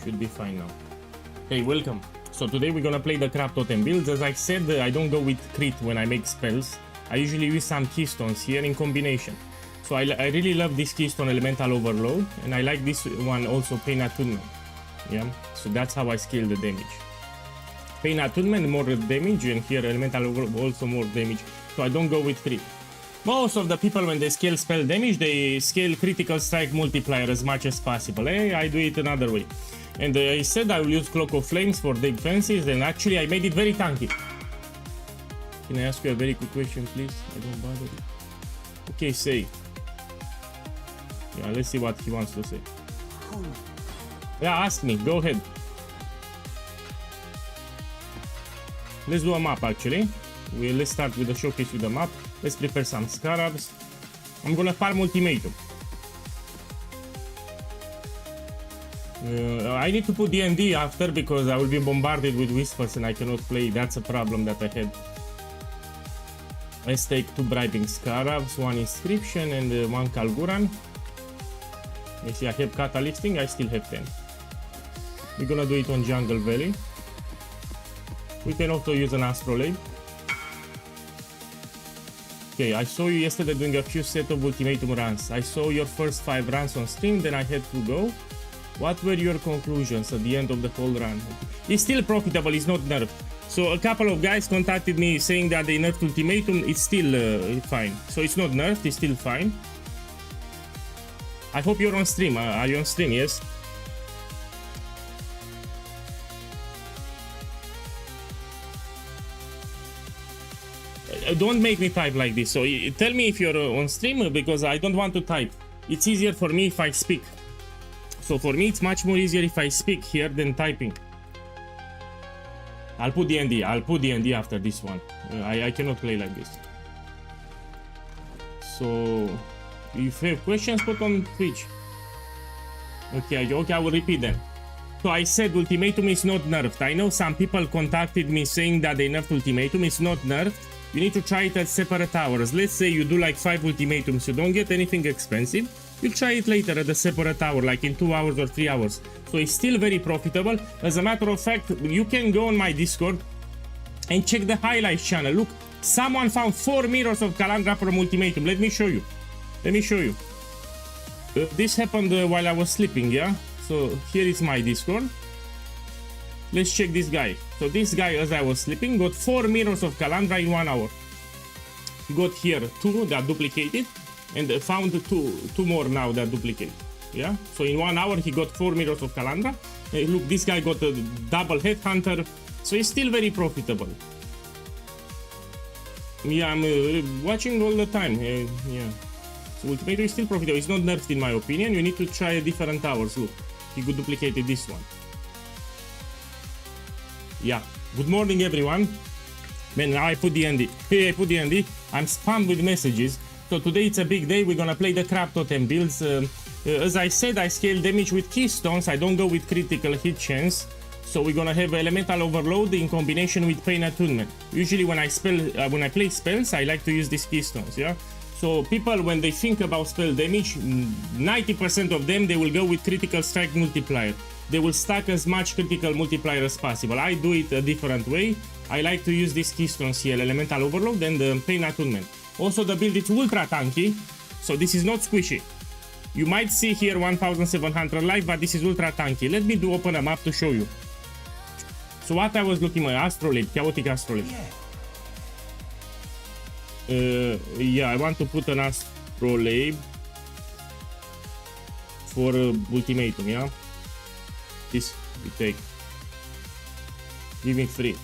Should be fine now. Hey, welcome. So today we're gonna play the crab totem builds. As I said, I don't go with crit when I make spells. I usually use some keystones here in combination. So I really love this keystone elemental overload, and I like this one also, pain attunement. Yeah, so that's how I scale the damage. Pain attunement, more damage, and here elemental overload also more damage. So I don't go with crit. Most of the people, when they scale spell damage, they scale critical strike multiplier as much as possible. Hey, I do it another way. And I said I will use Cloak of Flames for defenses, and actually I made it very tanky. Can I ask you a very quick question, please? I don't bother you. Okay, say. Yeah, let's see what he wants to say. Yeah, ask me. Go ahead. Let's do a map, actually. Let's start with the showcase with the map. Let's prepare some scarabs. I'm gonna farm ultimatum. I need to put D&D after because I will be bombarded with whispers and I cannot play. That's a problem that I had. Let's take 2 bribing scarabs, 1 inscription and 1 Kalguran. You see, I have catalysting, I still have 10. We're gonna do it on Jungle Valley. We can also use an astrolabe. Okay, I saw you yesterday doing a few set of ultimatum runs. I saw your first 5 runs on stream, then I had to go. What were your conclusions at the end of the whole run? It's still profitable, it's not nerfed. So a couple of guys contacted me saying that they nerfed ultimatum, it's still fine. So it's not nerfed, it's still fine. I hope you're on stream. Are you on stream? Yes. Don't make me type like this. So tell me if you're on stream because I don't want to type. It's easier for me if I speak. So for me, it's much more easier if I speak here than typing. I'll put D&D. I'll put D&D after this one. I cannot play like this. So if you have questions, put on Twitch. Okay, I will repeat them. So I said ultimatum is not nerfed. I know some people contacted me saying that they nerfed ultimatum. It's not nerfed. You need to try it at separate hours. Let's say you do like 5 ultimatums. You don't get anything expensive. You try it later at a separate hour, like in 2 hours or 3 hours. So it's still very profitable. As a matter of fact, you can go on my Discord and check the highlights channel. Look, someone found 4 mirrors of Calandra from ultimatum. Let me show you. Let me show you. This happened while I was sleeping, yeah? So here is my Discord. Let's check this guy. So this guy, as I was sleeping, got 4 mirrors of Calandra in 1 hour. He got here 2 that duplicated, and found two more now that duplicate. Yeah. So in 1 hour he got 4 mirrors of Calandra. Look, this guy got a double headhunter. So it's still very profitable. Yeah, I'm watching all the time. Yeah. So ultimatum is still profitable. It's not nerfed in my opinion. You need to try different hours. Look, he could duplicated this one. Yeah. Good morning, everyone. Man, now I put D&D. Hey, I put D&D. I'm spammed with messages. So today it's a big day. We're gonna play the crab totem builds. As I said, I scale damage with keystones. I don't go with critical hit chance. So we're gonna have elemental overload in combination with pain attunement. Usually when I play spells, I like to use these keystones. Yeah. So people, when they think about spell damage, 90% of them, they will go with critical strike multiplier. They will stack as much critical multiplier as possible. I do it a different way. I like to use these keystones here, elemental overload and pain attunement. Also the build is ultra tanky, so this is not squishy. You might see here 1700 life, but this is ultra tanky. Let me open a map to show you. So what I was looking at, astrolabe, chaotic astrolabe. Yeah, I want to put an astrolabe for ultimatum, yeah? This we take. Give me free.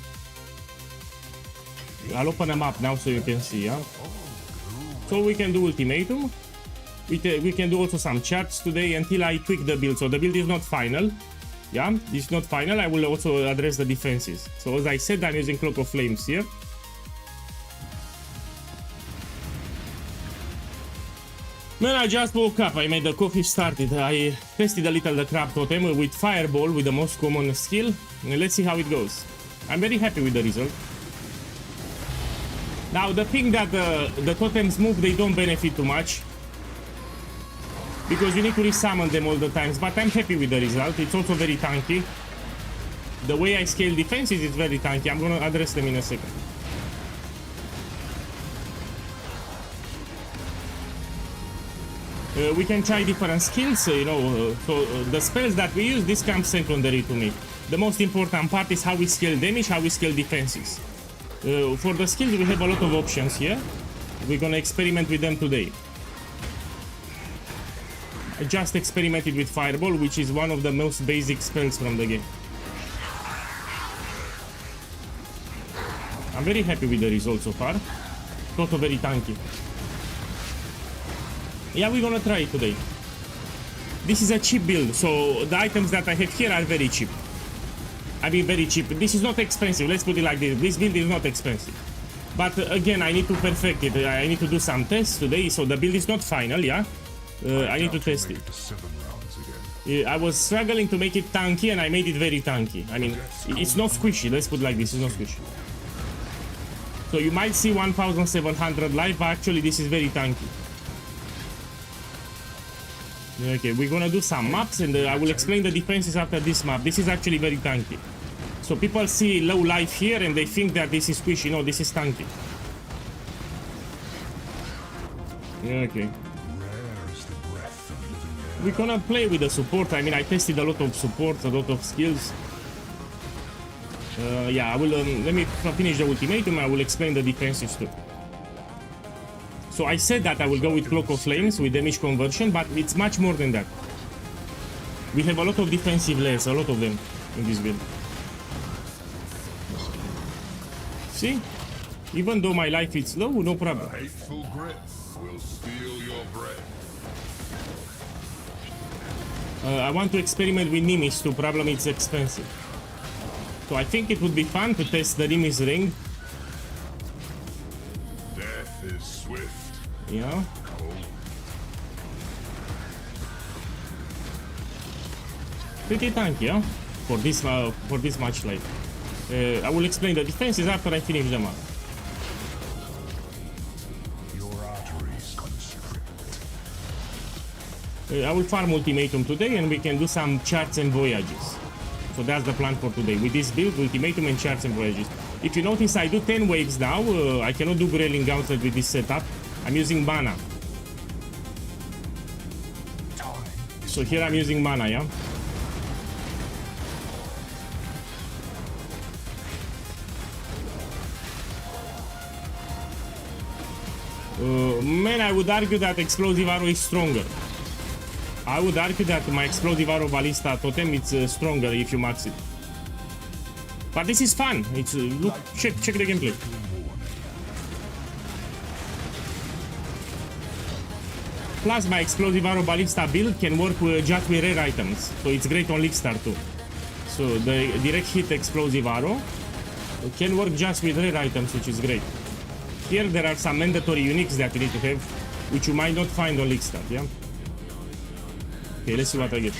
I'll open a map now so you can see, yeah? So we can do ultimatum. We can do also some charts today until I tweak the build. So the build is not final. Yeah, it's not final. I will also address the defenses. So as I said, I'm using Cloak of Flames here. Man, I just woke up. I made the coffee started. I tested a little the crab totem with Fireball with the most common skill. Let's see how it goes. I'm very happy with the result. Now the thing that the totems move, they don't benefit too much. because you need to resummon them all the times, but I'm happy with the result. It's also very tanky. The way I scale defenses is very tanky. I'm gonna address them in a second. We can try different skills, you know, the spells that we use, this comes secondary to me. The most important part is how we scale damage, how we scale defenses. For the skills, we have a lot of options here. We're gonna experiment with them today. I just experimented with Fireball, which is one of the most basic spells from the game. I'm very happy with the result so far. Toto very tanky. Yeah, we're gonna try it today. This is a cheap build, so the items that I have here are very cheap. I mean, very cheap. This is not expensive, let's put it like this. This build is not expensive. But again, I need to perfect it. I need to do some tests today, so the build is not final, yeah? I need to test it. I was struggling to make it tanky, and I made it very tanky. I mean, it's not squishy, let's put it like this, it's not squishy. So you might see 1700 life, but actually this is very tanky. Okay, we're gonna do some maps, and I will explain the defenses after this map. This is actually very tanky. So people see low life here and they think that this is squishy. No, this is tanky. Okay. We're gonna play with the support. I mean, I tested a lot of support, a lot of skills. Yeah, I will. Let me finish the ultimatum. I will explain the defenses too. So I said that I will go with Cloak of Flames with damage conversion, but it's much more than that. We have a lot of defensive layers, a lot of them in this build. See? Even though my life is low, no problem. Hateful grip will steal your breath. I want to experiment with Nimis too. Problem, it's expensive. So I think it would be fun to test the Nimis ring. Death is swift. Yeah. Pretty tanky, yeah? For this much life. I will explain the defenses after I finish them up. Your arteries constrict. I will farm ultimatum today, and we can do some charts and voyages. So that's the plan for today. With this build, ultimatum and charts and voyages. If you notice, I do 10 waves now. I cannot do Grailing Gauntlet with this setup. I'm using mana. So here I'm using mana, yeah? Man, I would argue that Explosive Arrow is stronger. I would argue that my Explosive Arrow Ballista Totem is stronger if you max it. But this is fun. It's look, check the gameplay. Plus, my Explosive Arrow Ballista build can work just with rare items, so it's great on League Star too. So the direct hit Explosive Arrow can work just with rare items, which is great. Here there are some mandatory uniques that you need to have, which you might not find on League Star, yeah? Okay, let's see what I get.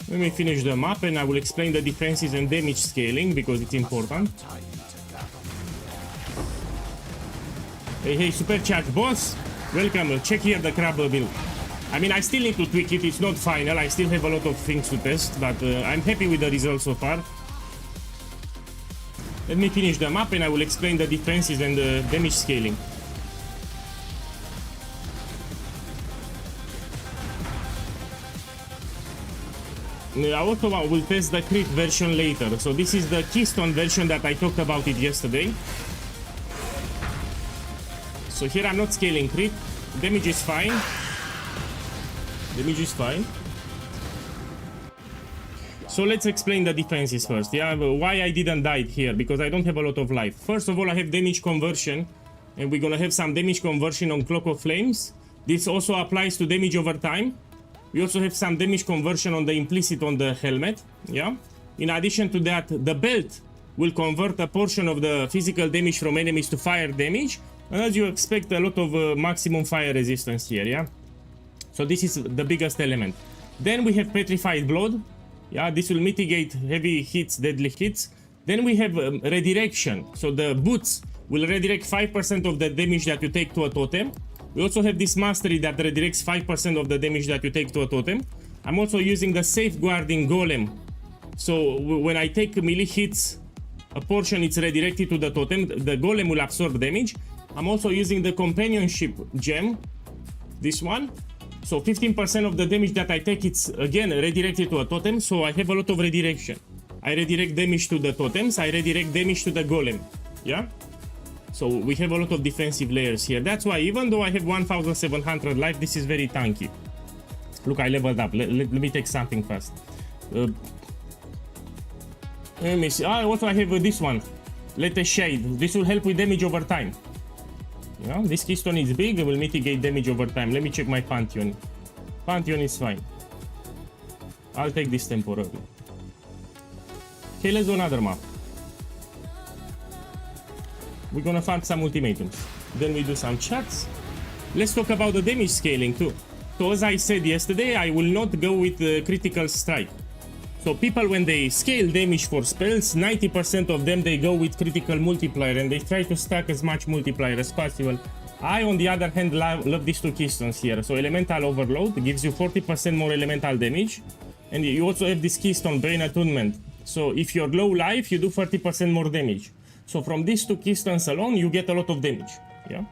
Let me finish the map and I will explain the defenses and damage scaling because it's important. Hey, super chat boss, welcome. Check here the crab build. I mean, I still need to tweak it, it's not final, I still have a lot of things to test, but I'm happy with the results so far. Let me finish the map and I will explain the defenses and the damage scaling. I also will test the crit version later. So this is the Keystone version that I talked about it yesterday. So here I'm not scaling crit. Damage is fine. Damage is fine. So let's explain the defenses first. Yeah, why I didn't die here, because I don't have a lot of life. First of all, I have damage conversion, and we're gonna have some damage conversion on Cloak of Flames. This also applies to damage over time. We also have some damage conversion on the implicit on the helmet, yeah? In addition to that, the belt will convert a portion of the physical damage from enemies to fire damage, and as you expect, a lot of maximum fire resistance here, yeah? So this is the biggest element. Then we have Petrified Blood, yeah? This will mitigate heavy hits, deadly hits. Then we have redirection. So the boots will redirect 5% of the damage that you take to a totem. We also have this mastery that redirects 5% of the damage that you take to a totem. I'm also using the safeguarding golem. So when I take melee hits, a portion is redirected to the totem. The golem will absorb damage. I'm also using the companionship gem, this one. So 15% of the damage that I take, it's again redirected to a totem. So I have a lot of redirection. I redirect damage to the totems. I redirect damage to the golem. Yeah. So we have a lot of defensive layers here. That's why even though I have 1700 life, this is very tanky. Look, I leveled up. Let me take something fast. Let me see. Also I have this one. Let us shade. This will help with damage over time. Yeah, this keystone is big. It will mitigate damage over time. Let me check my Pantheon. Pantheon is fine. I'll take this temporarily. Okay, let's do another map. We're gonna find some ultimatums. Then we do some chats. Let's talk about the damage scaling too. So as I said yesterday, I will not go with the critical strike. So people, when they scale damage for spells, 90% of them, they go with critical multiplier and they try to stack as much multiplier as possible. I, on the other hand, love these two keystones here. So elemental overload gives you 40% more elemental damage. And you also have this keystone, brain attunement. So if you're low life, you do 30% more damage. So from these two keystones alone, you get a lot of damage. Yeah,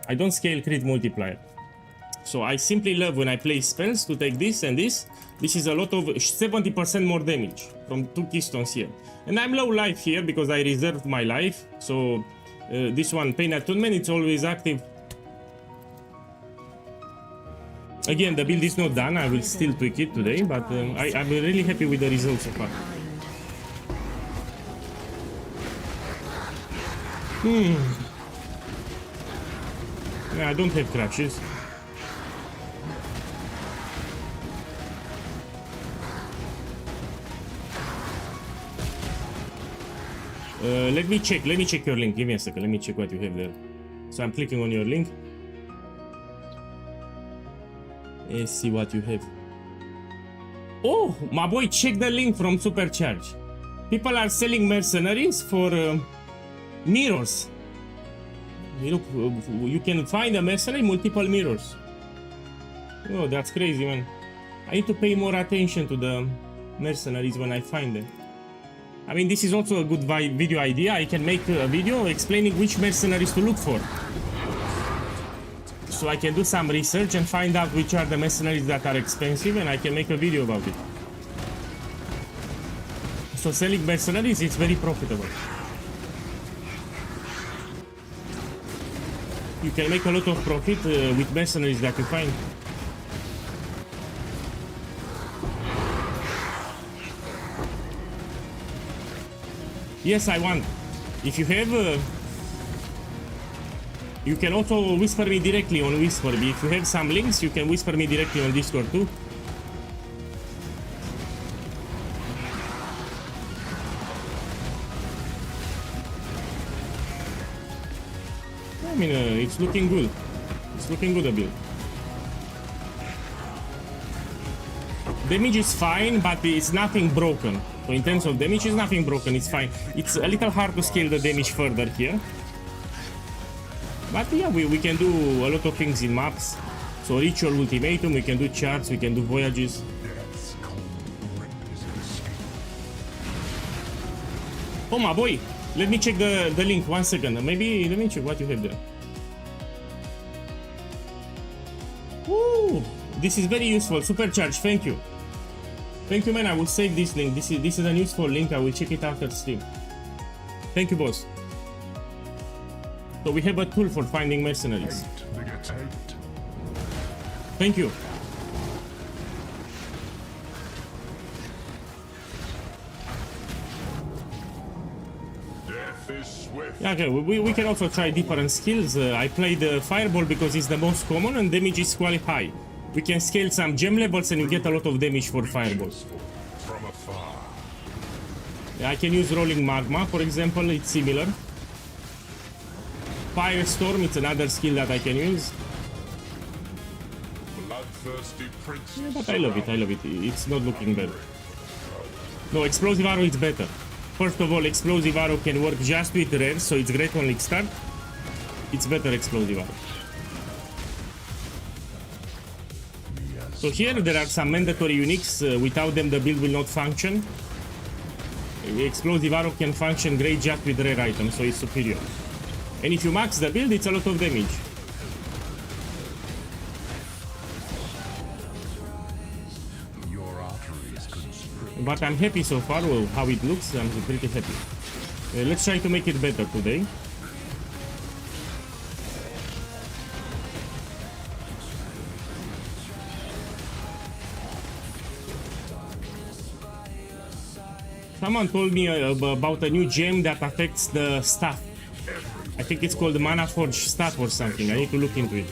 I don't scale crit multiplier. So I simply love when I play spells to take this and this. This is a lot of 70% more damage from two keystones here. And I'm low life here because I reserved my life. So this one, Pain Attunement, it's always active. Again, the build is not done. I will still tweak it today, but I'm really happy with the results so far. Yeah, I don't have crashes. Let me check your link. Give me a second. Let me check what you have there. So I'm clicking on your link. Let's see what you have. Oh, my boy, check the link from Supercharge. People are selling mercenaries for mirrors. Look, you can find a mercenary, multiple mirrors. Oh, that's crazy, man. I need to pay more attention to the mercenaries when I find them. I mean, this is also a good video idea. I can make a video explaining which mercenaries to look for. So I can do some research and find out which are the mercenaries that are expensive, and I can make a video about it. So selling mercenaries, it's very profitable. You can make a lot of profit with mercenaries that you find. Yes, I want. If you have, you can also whisper me directly on Whisper. If you have some links, you can whisper me directly on Discord too. I mean, it's looking good. It's looking good, a build. Damage is fine, but it's nothing broken. So in terms of damage, it's nothing broken, it's fine. It's a little hard to scale the damage further here. But yeah, we can do a lot of things in maps. So Ritual Ultimatum, we can do charts, we can do voyages. Oh my boy, let me check the link, 1 second. Maybe, let me check what you have there. Ooh, this is very useful, Supercharge, thank you. Thank you, man. I will save this link. This is an useful link. I will check it after stream. Thank you, boss. So we have a tool for finding mercenaries. Thank you. Death is swift. Yeah, okay, we can also try different skills. I played Fireball because it's the most common and damage is quite high. We can scale some gem levels and you get a lot of damage for fireballs. From afar. Yeah, I can use Rolling Magma, for example, it's similar. Firestorm, it's another skill that I can use. Bloodthirsty princes. Yeah, but I love it, It's not looking bad. No, Explosive Arrow is better. First of all, explosive arrow can work just with rare, so it's great on league start. It's better explosive arrow. So here there are some mandatory uniques. Without them the build will not function. Explosive arrow can function great just with rare items, so it's superior. And if you max the build, it's a lot of damage. But I'm happy so far with how it looks. I'm pretty happy. Let's try to make it better today. Someone told me about a new gem that affects the staff. I think it's called Mana Forge staff or something. I need to look into it.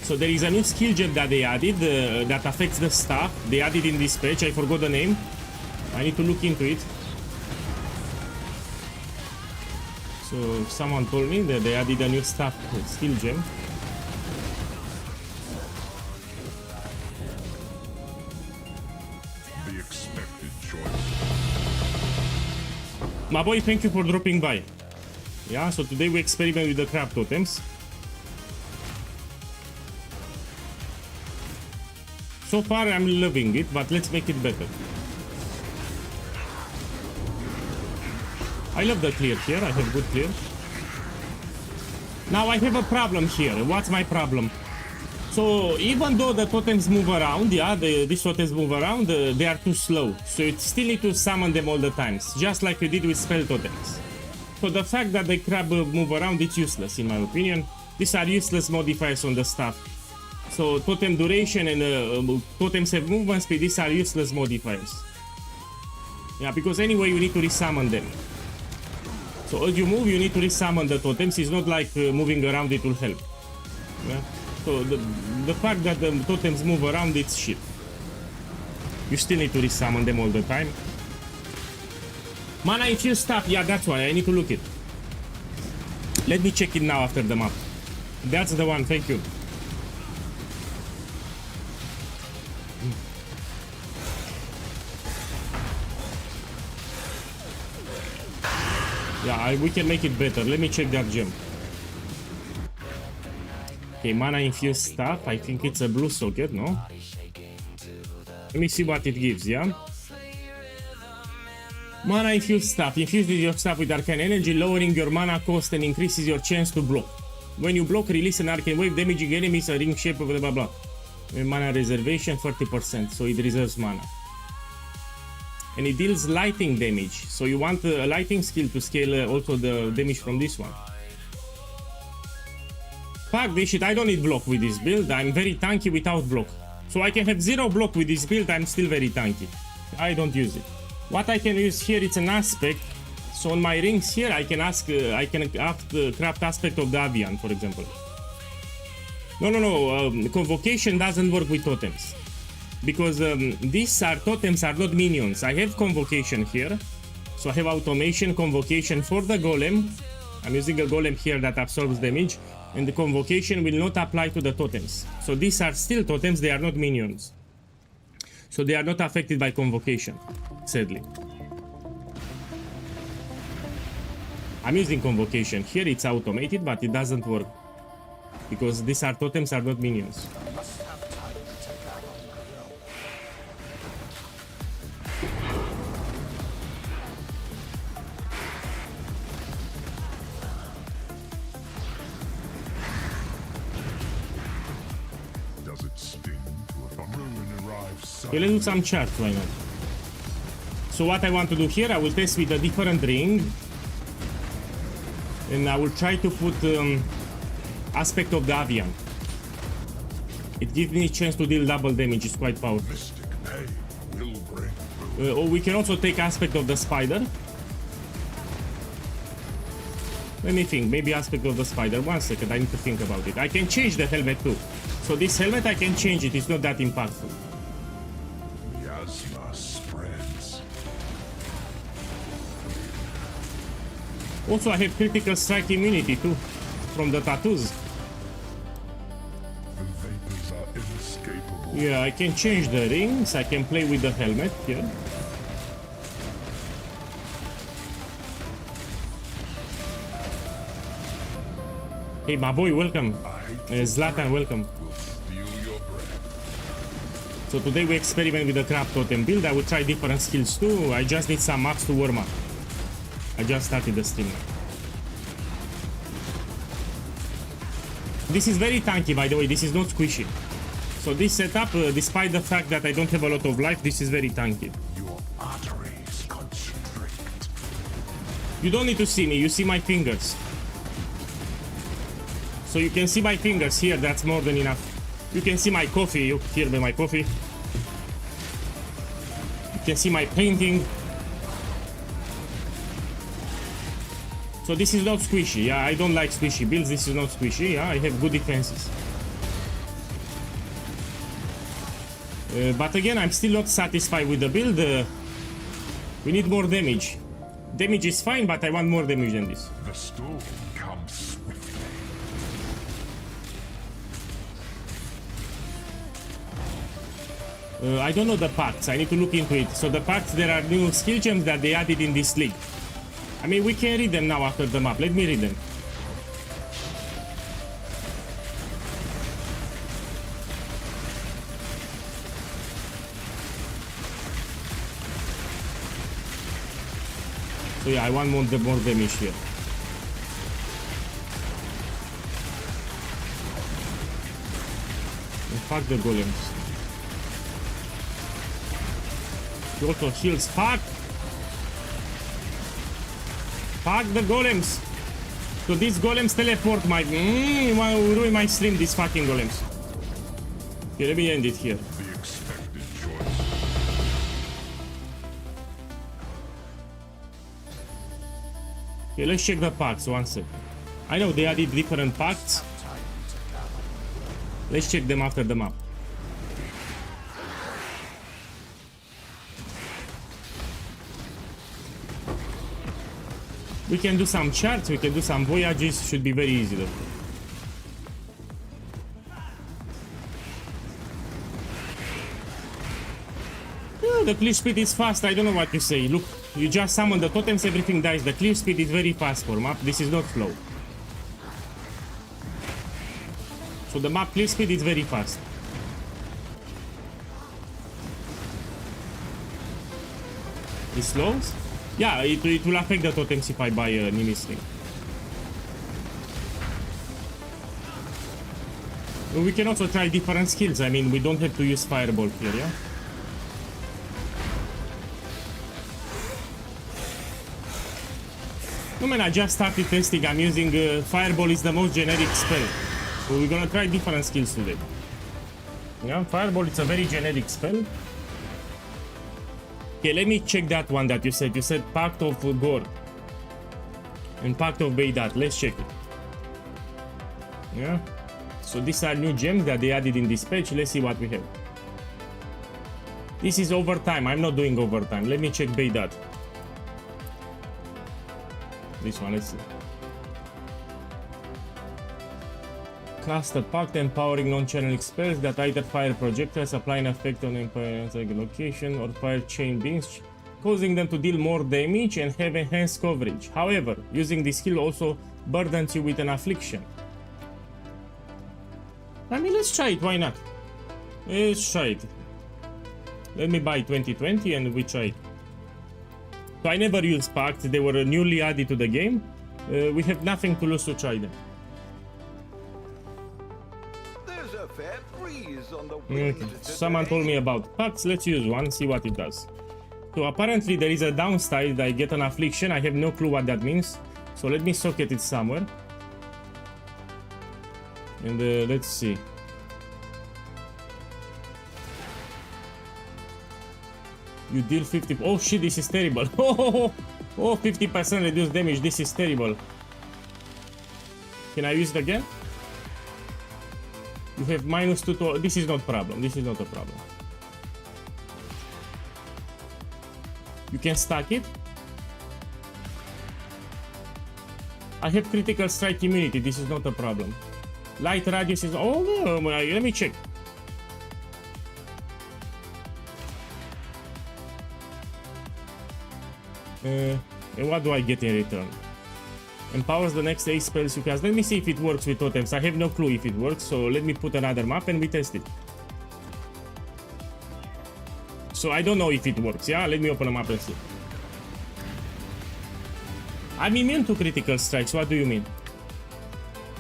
So there is a new skill gem that they added that affects the staff. They added in this patch. I forgot the name. I need to look into it. So someone told me that they added a new staff skill gem. The expected choice. My boy, thank you for dropping by. Yeah, so today we experiment with the crab totems. So far I'm loving it, but let's make it better. I love the clear here, I have good clear. Now I have a problem here. What's my problem? So even though the totems move around, yeah, these totems move around, they are too slow. So you still need to summon them all the times, just like you did with spell totems. So the fact that the crab move around, it's useless in my opinion. These are useless modifiers on the staff. So totem duration and totems have movement speed, these are useless modifiers. Yeah, because anyway you need to resummon them. So as you move, you need to resummon the totems. It's not like moving around it will help. Yeah? So the fact that the totems move around, it's shit. You still need to resummon them all the time. Mana infused stuff, yeah, that's why I need to look it. Let me check it now after the map. That's the one, thank you. Yeah, we can make it better. Let me check that gem. Okay, mana infused stuff. I think it's a blue socket, no? Let me see what it gives, yeah? Mana infused stuff. Infuses your stuff with arcane energy, lowering your mana cost and increases your chance to block. When you block, release an arcane wave, damaging enemies a ring shape of blah blah blah. Mana reservation 40%, so it reserves mana. And it deals lighting damage, so you want a lighting skill to scale also the damage from this one. Fuck this shit, I don't need block with this build, I'm very tanky without block. So I can have 0 block with this build, I'm still very tanky. I don't use it. What I can use here, it's an aspect. So on my rings here, I can craft aspect of the Avian, for example. No, convocation doesn't work with totems. Because these totems are not minions. I have convocation here. So I have automation, convocation for the golem. I'm using a golem here that absorbs damage. And the convocation will not apply to the totems. So these are still totems, they are not minions. So they are not affected by convocation, sadly. I'm using convocation here, it's automated, but it doesn't work. Because these totems are not minions. Okay, let's do some charts, why not? So what I want to do here, I will test with a different ring. And I will try to put aspect of the Avian. It gives me a chance to deal double damage, it's quite powerful. Or we can also take aspect of the spider. Let me think, maybe aspect of the spider. 1 second, I need to think about it. I can change the helmet too. So this helmet I can change it, it's not that impactful. Also, I have critical strike immunity too, from the tattoos. The vapors are inescapable. Yeah, I can change the rings, I can play with the helmet here. Hey, my boy, welcome. Zlatan, welcome. Will steal your breath. So today we experiment with the crab totem build. I will try different skills too. I just need some maps to warm up. I just started the stream now. This is very tanky, by the way. This is not squishy. So this setup, despite the fact that I don't have a lot of life, this is very tanky. Your arteries constrict. You don't need to see me. You see my fingers. So you can see my fingers here. That's more than enough. You can see my coffee. You hear me, my coffee. You can see my painting. So this is not squishy. Yeah, I don't like squishy builds. This is not squishy. Yeah, I have good defenses. But again, I'm still not satisfied with the build. We need more damage. Damage is fine, but I want more damage than this. The storm comes swiftly. I don't know the pacts. I need to look into it. So the pacts, there are new skill gems that they added in this league. I mean, we can read them now after the map. Let me read them. So yeah, I want more damage here. And fuck the golems. He also heals. Fuck! Fuck the golems! So these golems teleport my... you want to ruin my stream, these fucking golems. Okay, let me end it here. The expected choice. Okay, let's check the pacts, one sec. I know they added different pacts. Let's check them after the map. We can do some charts, we can do some voyages, should be very easy though. Yeah, the clear speed is fast, I don't know what you say. Look, you just summon the totems, everything dies. The clear speed is very fast for map, this is not slow. So the map clear speed is very fast. It slows? Yeah, it will affect the totems if I buy a Nimis ring. We can also try different skills. I mean, we don't have to use Fireball here, yeah? No man, I just started testing. I'm using Fireball is the most generic spell. So we're gonna try different skills today. Yeah, Fireball is a very generic spell. Okay, let me check that one that you said. You said Pact of Gore and Pact of Beidat. Let's check it. Yeah. So these are new gems that they added in this page. Let's see what we have. This is overtime. I'm not doing overtime. Let me check Beidat. This one, let's see. Cast a pact empowering non-channeling spells that either fire projectiles, apply an effect on an location, or fire chain beams, causing them to deal more damage and have enhanced coverage. However, using this skill also burdens you with an affliction. I mean, let's try it, why not? Let's try it. Let me buy 2020 and we try it. So I never used pacts, they were newly added to the game. We have nothing to lose to try them. Okay. Someone told me about pacts. Let's use one, see what it does. So apparently there is a downside. I get an affliction. I have no clue what that means. So let me socket it somewhere. And let's see. You deal 50. Oh shit, this is terrible. Oh, 50% reduced damage. This is terrible. Can I use it again? You have -2 to... This is not problem. This is not a problem. You can stack it. I have critical strike immunity. This is not a problem. Light radius is... Oh, no, let me check. And what do I get in return? Empowers the next 8 spells you cast. Let me see if it works with totems. I have no clue if it works, so let me put another map and we test it. So I don't know if it works, yeah? Let me open a map and see. I'm immune to critical strikes, what do you mean?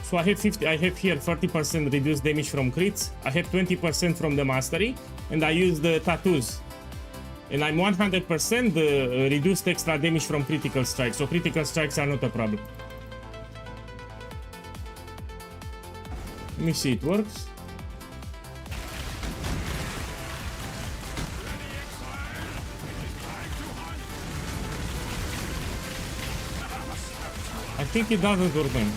So I have here 30% reduced damage from crits, I have 20% from the mastery, and I use the tattoos. And I'm 100% reduced extra damage from critical strikes, so critical strikes are not a problem. Let me see, it works. I think it doesn't work then.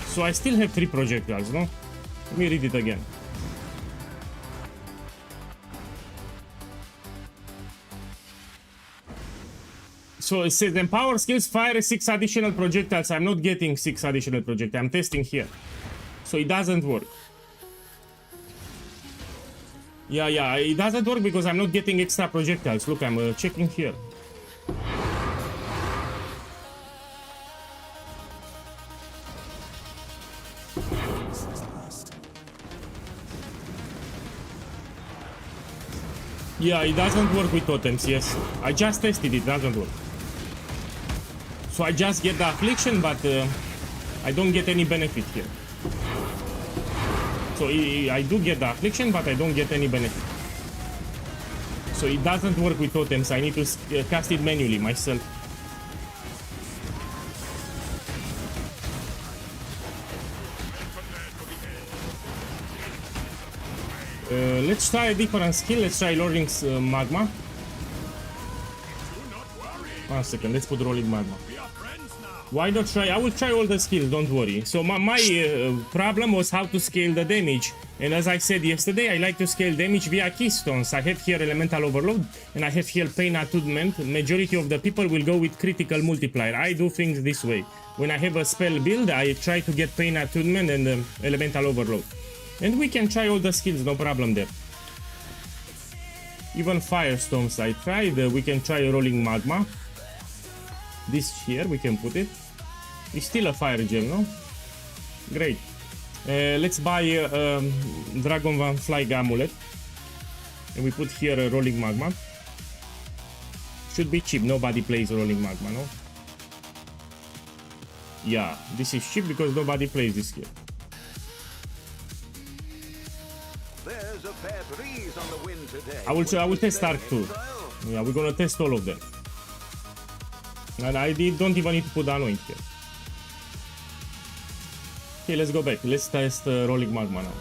So I still have 3 projectiles, no? Let me read it again. So it says empower skills, fire 6 additional projectiles. I'm not getting 6 additional projectiles. I'm testing here. So it doesn't work. Yeah, it doesn't work because I'm not getting extra projectiles. Look, I'm checking here. Yeah, it doesn't work with totems, yes. I just tested it, doesn't work. So I just get the affliction, but I don't get any benefit here. So I do get the affliction, but I don't get any benefit. So it doesn't work with totems. I need to cast it manually myself. Let's try a different skill. Let's try Rolling Magma. 1 second, let's put Rolling Magma. Why not try? I will try all the skills, don't worry. So my problem was how to scale the damage. And as I said yesterday, I like to scale damage via keystones. I have here Elemental Overload and I have here Pain Attunement. Majority of the people will go with Critical Multiplier. I do things this way. When I have a spell build, I try to get Pain Attunement and Elemental Overload. And we can try all the skills, no problem there. Even Firestorms I tried. We can try Rolling Magma. This here, we can put it. It's still a fire gem, no? Great. Let's buy Dragon Van Flyg Amulet. And we put here a Rolling Magma. Should be cheap. Nobody plays Rolling Magma, no? Yeah, this is cheap because nobody plays this here. There's a fair breeze on the wind today. I will test Arc too. Yeah, we're gonna test all of them. And I don't even need to put the anoint here. Okay, let's go back. Let's test Rolling Magma now.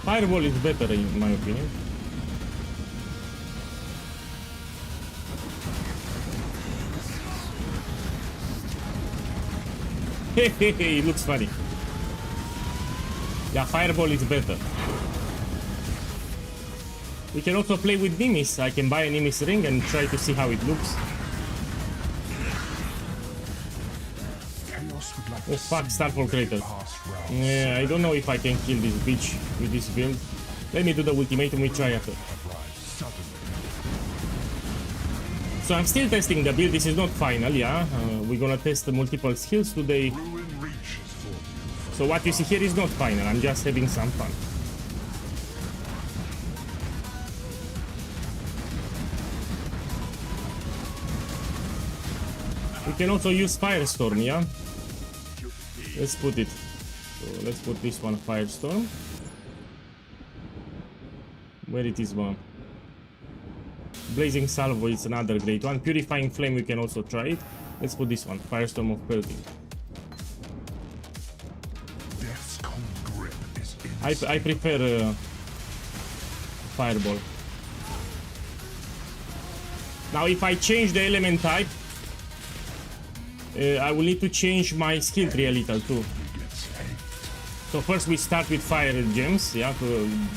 Fireball is better in my opinion. It looks funny. Yeah, Fireball is better. We can also play with Nimis. I can buy a Nimis ring and try to see how it looks. Oh fuck, Starfall Crater. Yeah, I don't know if I can kill this bitch with this build. Let me do the ultimatum, we try after. So I'm still testing the build, this is not final, yeah. We're gonna test the multiple skills today. So what you see here is not final, I'm just having some fun. We can also use Firestorm, yeah? Let's put it. So let's put this one, Firestorm. Where it is one? Blazing Salvo is another great one. Purifying Flame, we can also try it. Let's put this one, Firestorm of Pelting. I prefer Fireball. Now if I change the element type, I will need to change my skill tree a little too. So first we start with fire gems, yeah,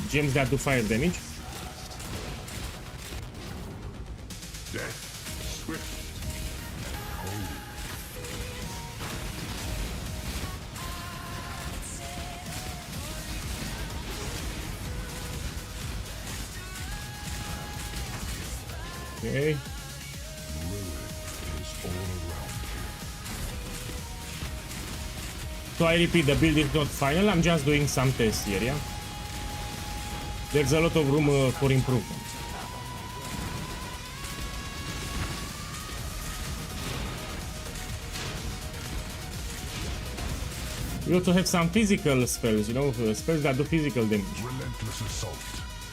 gems that do fire damage. Okay. Ruin is all around you. So I repeat, the build is not final. I'm just doing some tests here, yeah? There's a lot of room for improvement. We also have some physical spells, you know, spells that do physical damage. Relentless assault.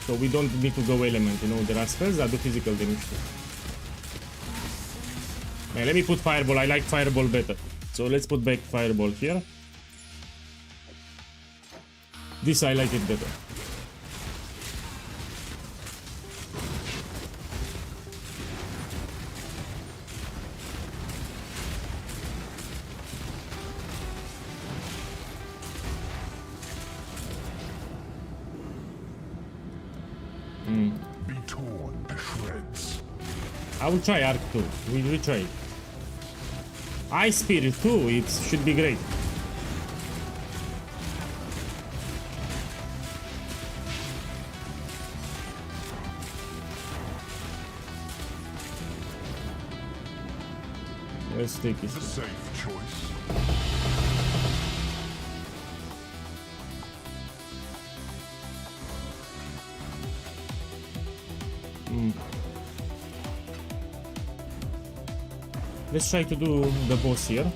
So we don't need to go element, you know, there are spells that do physical damage too. Man, let me put fireball, I like fireball better. So let's put back fireball here. This I like it better. Be torn to shreds. I will try Arc 2. We will try it. Ice Spirit 2, it should be great. Let's take it. The safe choice. Let's try to do the boss here.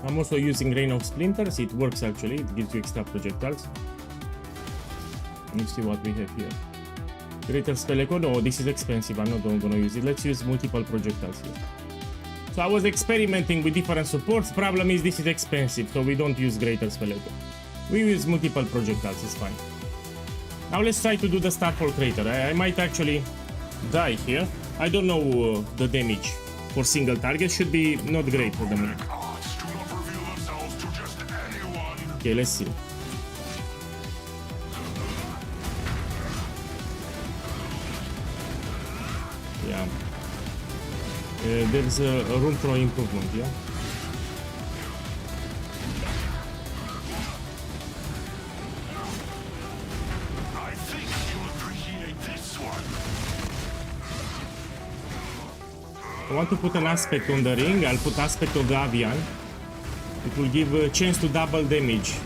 I'm also using Rain of Splinters. It works actually. It gives you extra projectiles. Let's see what we have here. Greater Spell Echo. Oh, this is expensive. I'm not gonna use it. Let's use multiple projectiles here. So I was experimenting with different supports. Problem is this is expensive, so we don't use Greater Spell Echo. We use multiple projectiles. It's fine. Now let's try to do the Starfall Crater. I might actually die here. I don't know the damage for single target. Should be not great for the moment. Arts do not reveal themselves to just anyone. Okay, let's see. Yeah. There's a room for improvement, yeah? I think you'll appreciate this one. I want to put an aspect on the ring. I'll put aspect of the Avian. It will give a chance to double damage.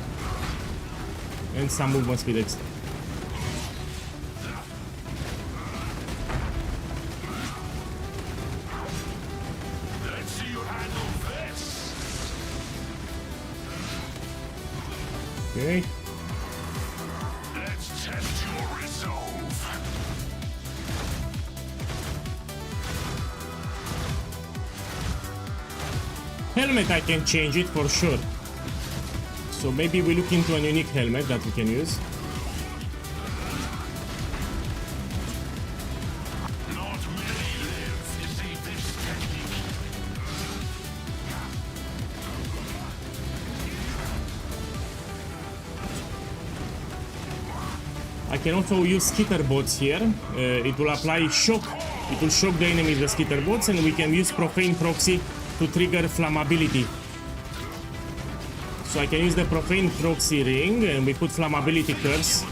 And some movement speed extra. Let's see you handle this. Okay. Let's test your resolve. Helmet, I can change it for sure. So maybe we look into a unique helmet that we can use. Not many live to see this technique. I can also use skitter bots here. It will apply shock. It will shock the enemy with the skitter bots, and we can use profane proxy to trigger flammability. So I can use the profane proxy ring, and we put flammability curse,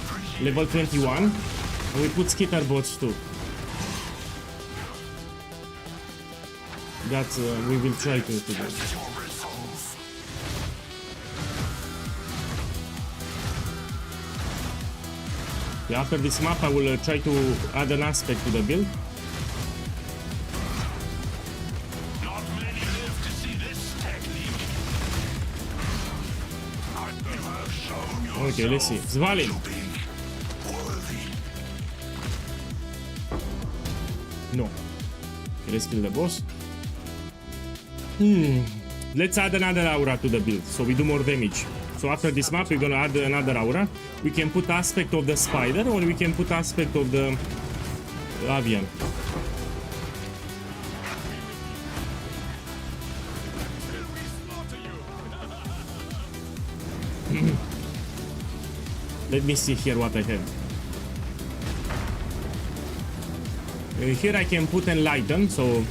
level 21, and we put skitter bots too. That we will try to do. Your resolve. Yeah, after this map, I will try to add an aspect to the build. Not many live to see this technique. You have shown yourself Okay, let's see. Zvalin. to be worthy. No. Okay, let's kill the boss. Let's add another aura to the build, so we do more damage. So after this map, we're gonna add another aura. We can put aspect of the spider, or we can put aspect of the avian. Let me see here what I have. Here I can put enlighten, so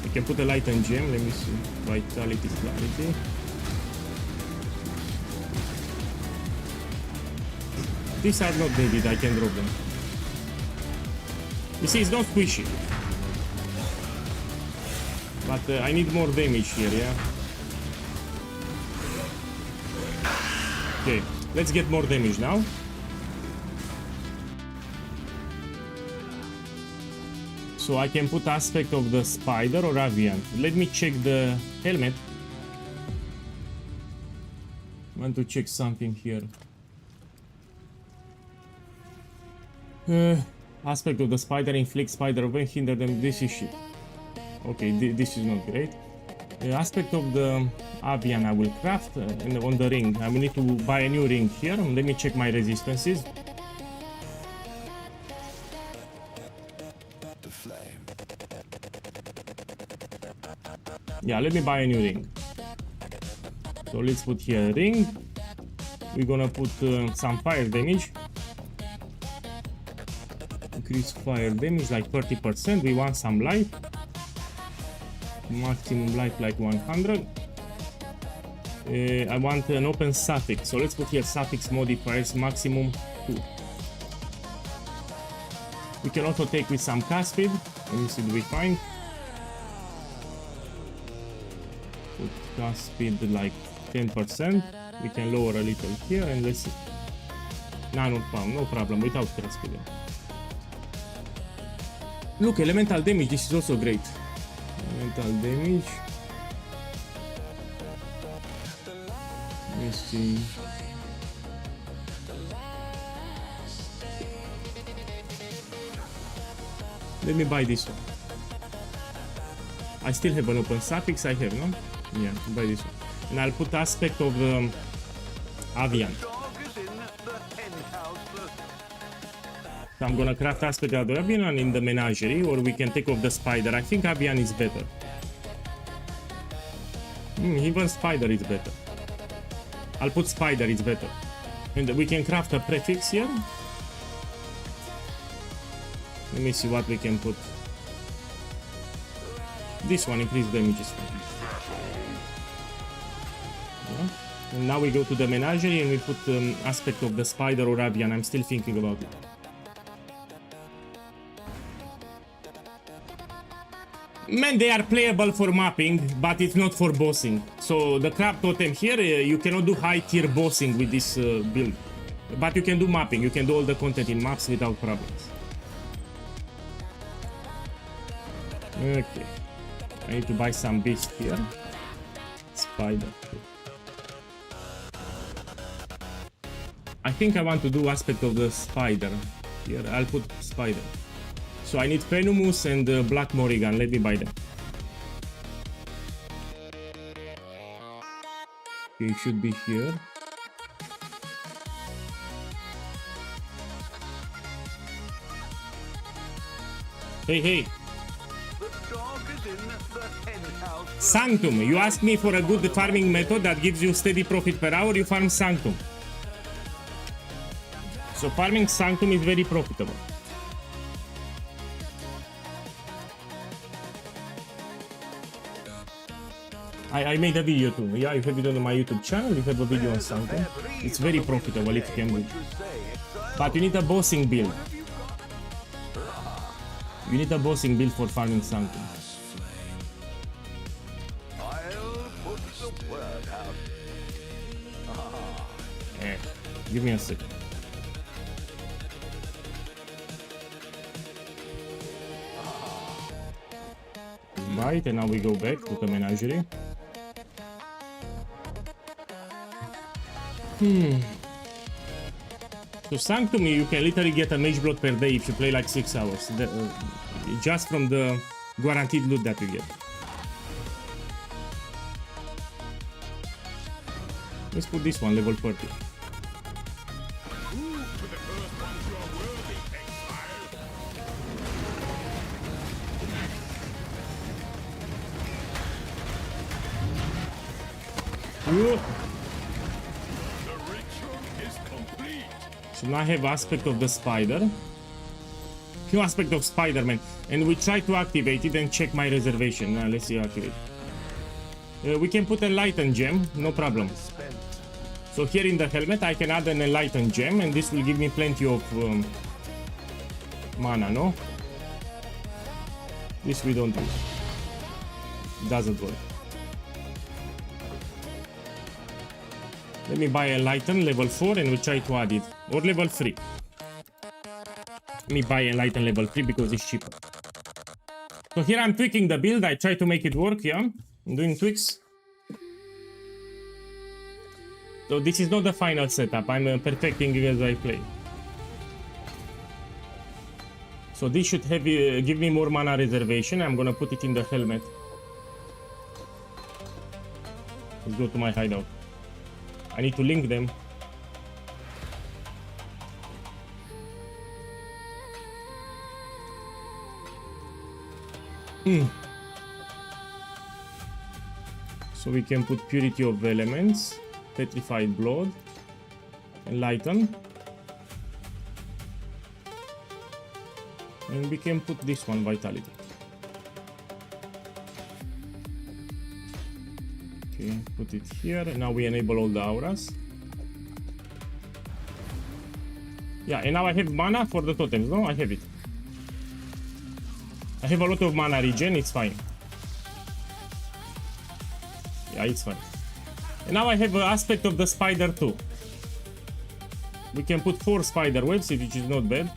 I can put a lighten gem. Let me see. Vitality, clarity. These are not needed, I can drop them. You see, it's not squishy. But I need more damage here, yeah? Okay, let's get more damage now. So I can put aspect of the spider or avian. Let me check the helmet. I want to check something here. Aspect of the spider, inflict spider when hinder them. This is shit. Okay, this is not great. Aspect of the avian I will craft and on the ring. I will need to buy a new ring here. Let me check my resistances. The flame. Yeah, let me buy a new ring. So let's put here a ring. We're gonna put some fire damage. Increase fire damage like 30%. We want some life. Maximum life like 100. I want an open suffix. So let's put here suffix modifiers maximum 2. We can also take with some cast speed. Let me see, do we find? Put cast speed like 10%. We can lower a little here and let's see. Nah, not found, no problem, without cast speed. Look, elemental damage, this is also great. Elemental damage. Let's see. Let me buy this one. I still have an open suffix, I have, no? Yeah, buy this one. And I'll put aspect of the avian. So I'm gonna craft aspect of the avian in the menagerie, or we can take off the spider. I think avian is better. Even spider is better. I'll put spider, it's better. And we can craft a prefix here. Let me see what we can put. This one increase damage is fine. Yeah. And now we go to the menagerie and we put aspect of the spider or avian. I'm still thinking about it. Man, they are playable for mapping, but it's not for bossing. So the crab totem here, you cannot do high tier bossing with this build. But you can do mapping, you can do all the content in maps without problems. Okay. I need to buy some beast here. Spider. I think I want to do aspect of the spider. Here, I'll put spider. So I need Venomous and Black Morrigan. Let me buy them. Okay, it should be here. Hey, hey. Sanctum. You asked me for a good farming method that gives you steady profit per hour. You farm Sanctum. So farming Sanctum is very profitable. I made a video too. Yeah, you have it on my YouTube channel. You have a video on Sanctum. It's very profitable if you can do it. But you need a bossing build. You need a bossing build for farming Sanctum. Give me a second. Right, and now we go back to the menagerie. So Sanctum, you can literally get a mage blood per day if you play like 6 hours. Just from the guaranteed loot that you get. Let's put this one, level 30. So now I have aspect of the spider. Few aspect of Spider-Man. And we try to activate it and check my reservation. Now let's see activate. We can put enlightened gem, no problem. So here in the helmet I can add an enlightened gem and this will give me plenty of mana, no? This we don't use. Doesn't work. Let me buy a Lighten level 4 and we'll try to add it. Or level 3. Let me buy a Lighten level 3 because it's cheaper. So here I'm tweaking the build. I try to make it work, yeah? I'm doing tweaks. So this is not the final setup. I'm perfecting it as I play. So this should have give me more mana reservation. I'm gonna put it in the helmet. Let's go to my hideout. I need to link them. So we can put Purity of Elements, Petrified Blood, and Lighten. And we can put this one, Vitality. Okay, put it here. Now we enable all the auras. Yeah, and now I have mana for the totems, no? I have it. I have a lot of mana regen, it's fine. Yeah, it's fine. And now I have an aspect of the spider too. We can put 4 spider webs, which is not bad.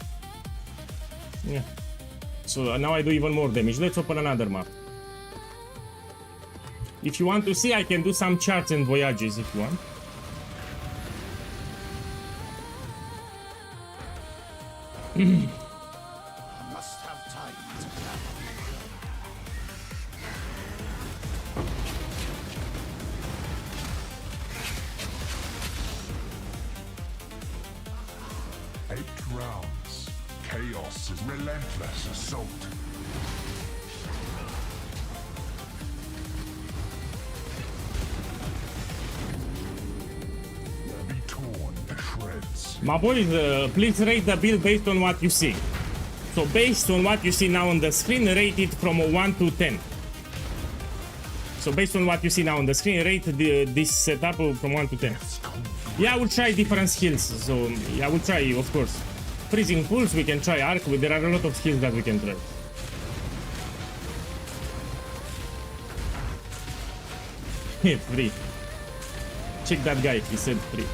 Yeah. So now I do even more damage. Let's open another map. If you want to see, I can do some charts and voyages if you want. Must have time to plan. 8 rounds. Chaos is relentless assault. Be torn to shreds. My boys, please rate the build based on what you see. So based on what you see now on the screen, rate it from 1 to 10. So based on what you see now on the screen, rate this setup from 1 to 10. Yeah, I will try different skills. So yeah, I will try, of course. Freezing Pulse, we can try Arc. There are a lot of skills that we can try. Free. Check that guy, he said free.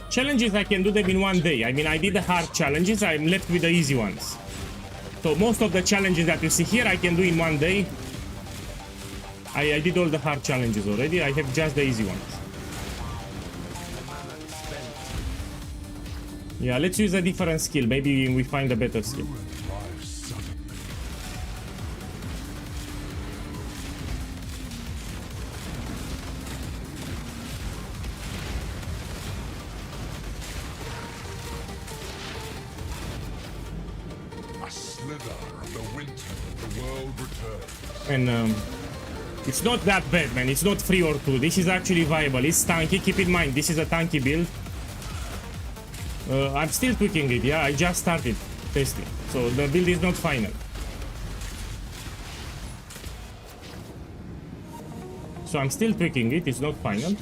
Challenges, I can do them in one day. I mean, I did the hard challenges, I'm left with the easy ones. So most of the challenges that you see here, I can do in one day. I did all the hard challenges already, I have just the easy ones. Yeah, let's use a different skill, maybe we find a better skill. And it's not that bad, man. It's not 3 or 2. This is actually viable. It's tanky. Keep in mind, this is a tanky build. I'm still tweaking it. Yeah, I just started testing, so the build is not final. So I'm still tweaking it. It's not final.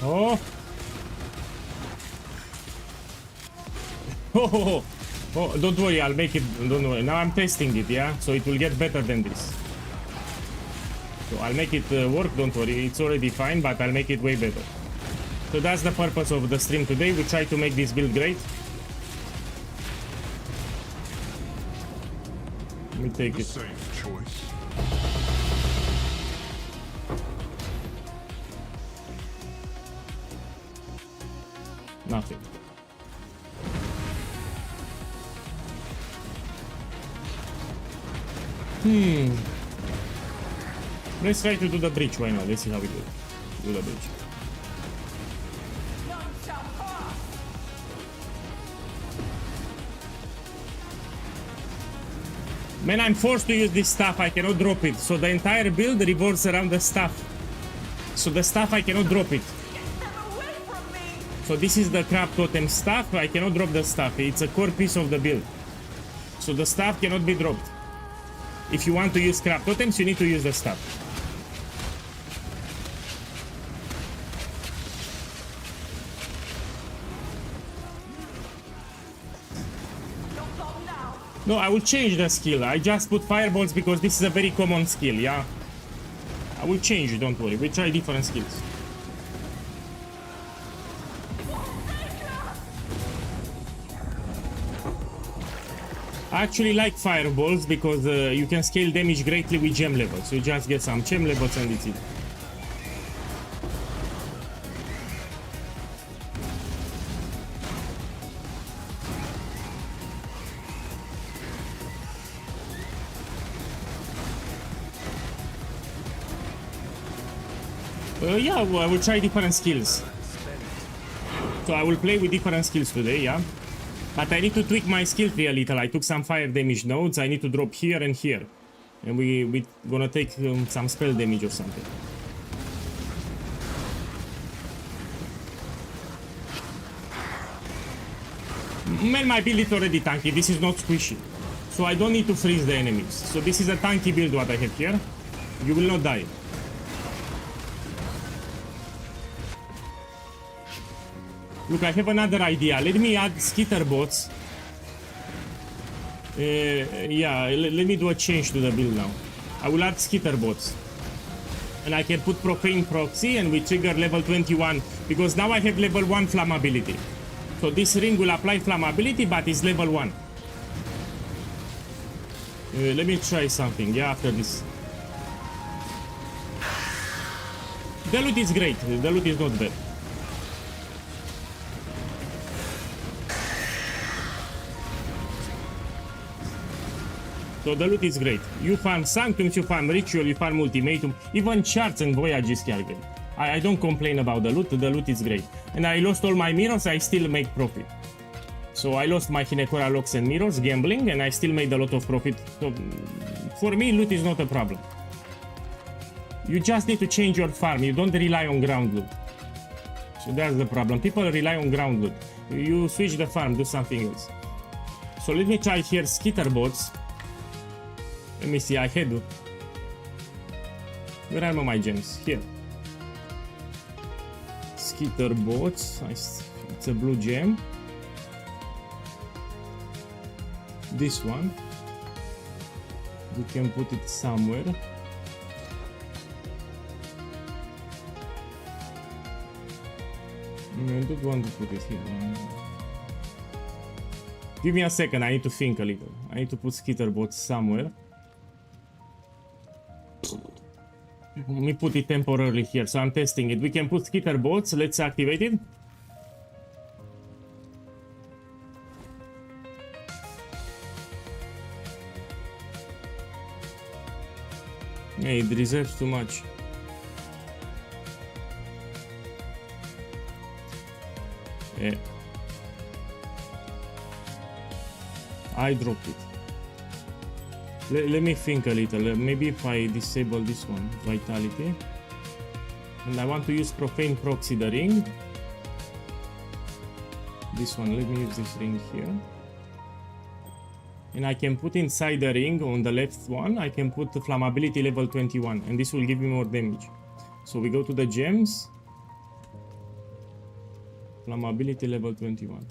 Oh. Oh, don't worry, I'll make it. Don't worry. Now I'm testing it, yeah? So it will get better than this. So I'll make it work, don't worry. It's already fine, but I'll make it way better. So that's the purpose of the stream today. We try to make this build great. Let me take it. Safe choice. Nothing. Let's try to do the bridge. Why not? Let's see how we do it. Do the bridge. Man, I'm forced to use this stuff. I cannot drop it. So the entire build revolves around the stuff. So the stuff, I cannot drop it. So this is the crab totem stuff. I cannot drop the stuff. It's a core piece of the build. So the stuff cannot be dropped. If you want to use crab totems, you need to use the stuff. No, I will change the skill. I just put fireballs because this is a very common skill, yeah? I will change it, don't worry. We try different skills. I actually like fireballs because you can scale damage greatly with gem levels. You just get some gem levels and it's it. Yeah, well, I will try different skills. So I will play with different skills today, yeah? But I need to tweak my skill tree a little. I took some fire damage nodes. I need to drop here and here. And we gonna take some spell damage or something. Man, my build is already tanky. This is not squishy. So I don't need to freeze the enemies. So this is a tanky build what I have here. You will not die. Look, I have another idea. Let me add skitter bots. Yeah, let me do a change to the build now. I will add skitter bots. And I can put profane proxy and we trigger level 21. Because now I have level 1 flammability. So this ring will apply flammability, but it's level 1. Let me try something, yeah, after this. The loot is great. The loot is not bad. So the loot is great. You farm Sanctums, you farm Ritual, you farm Ultimatum, even Charts and Voyages are great. I don't complain about the loot is great. And I lost all my mirrors, I still make profit. So I lost my Hinekora locks and mirrors, gambling, and I still made a lot of profit. So for me, loot is not a problem. You just need to change your farm, you don't rely on ground loot. So that's the problem, people rely on ground loot. You switch the farm, do something else. So let me try here skitter bots. Let me see, I had... Where are my gems? Here. Skitter bots. It's a blue gem. This one. We can put it somewhere. I don't want to put it here. Give me a second, I need to think a little. I need to put skitter bots somewhere. Let me put it temporarily here, so I'm testing it. We can put skitter bots, let's activate it. Hey, it reserves too much. Yeah. I dropped it. Let me think a little. Maybe if I disable this one, Vitality. And I want to use Profane Proxy the ring. This one, let me use this ring here. And I can put inside the ring, on the left one, I can put the Flammability level 21. And this will give me more damage. So we go to the gems. Flammability level 21.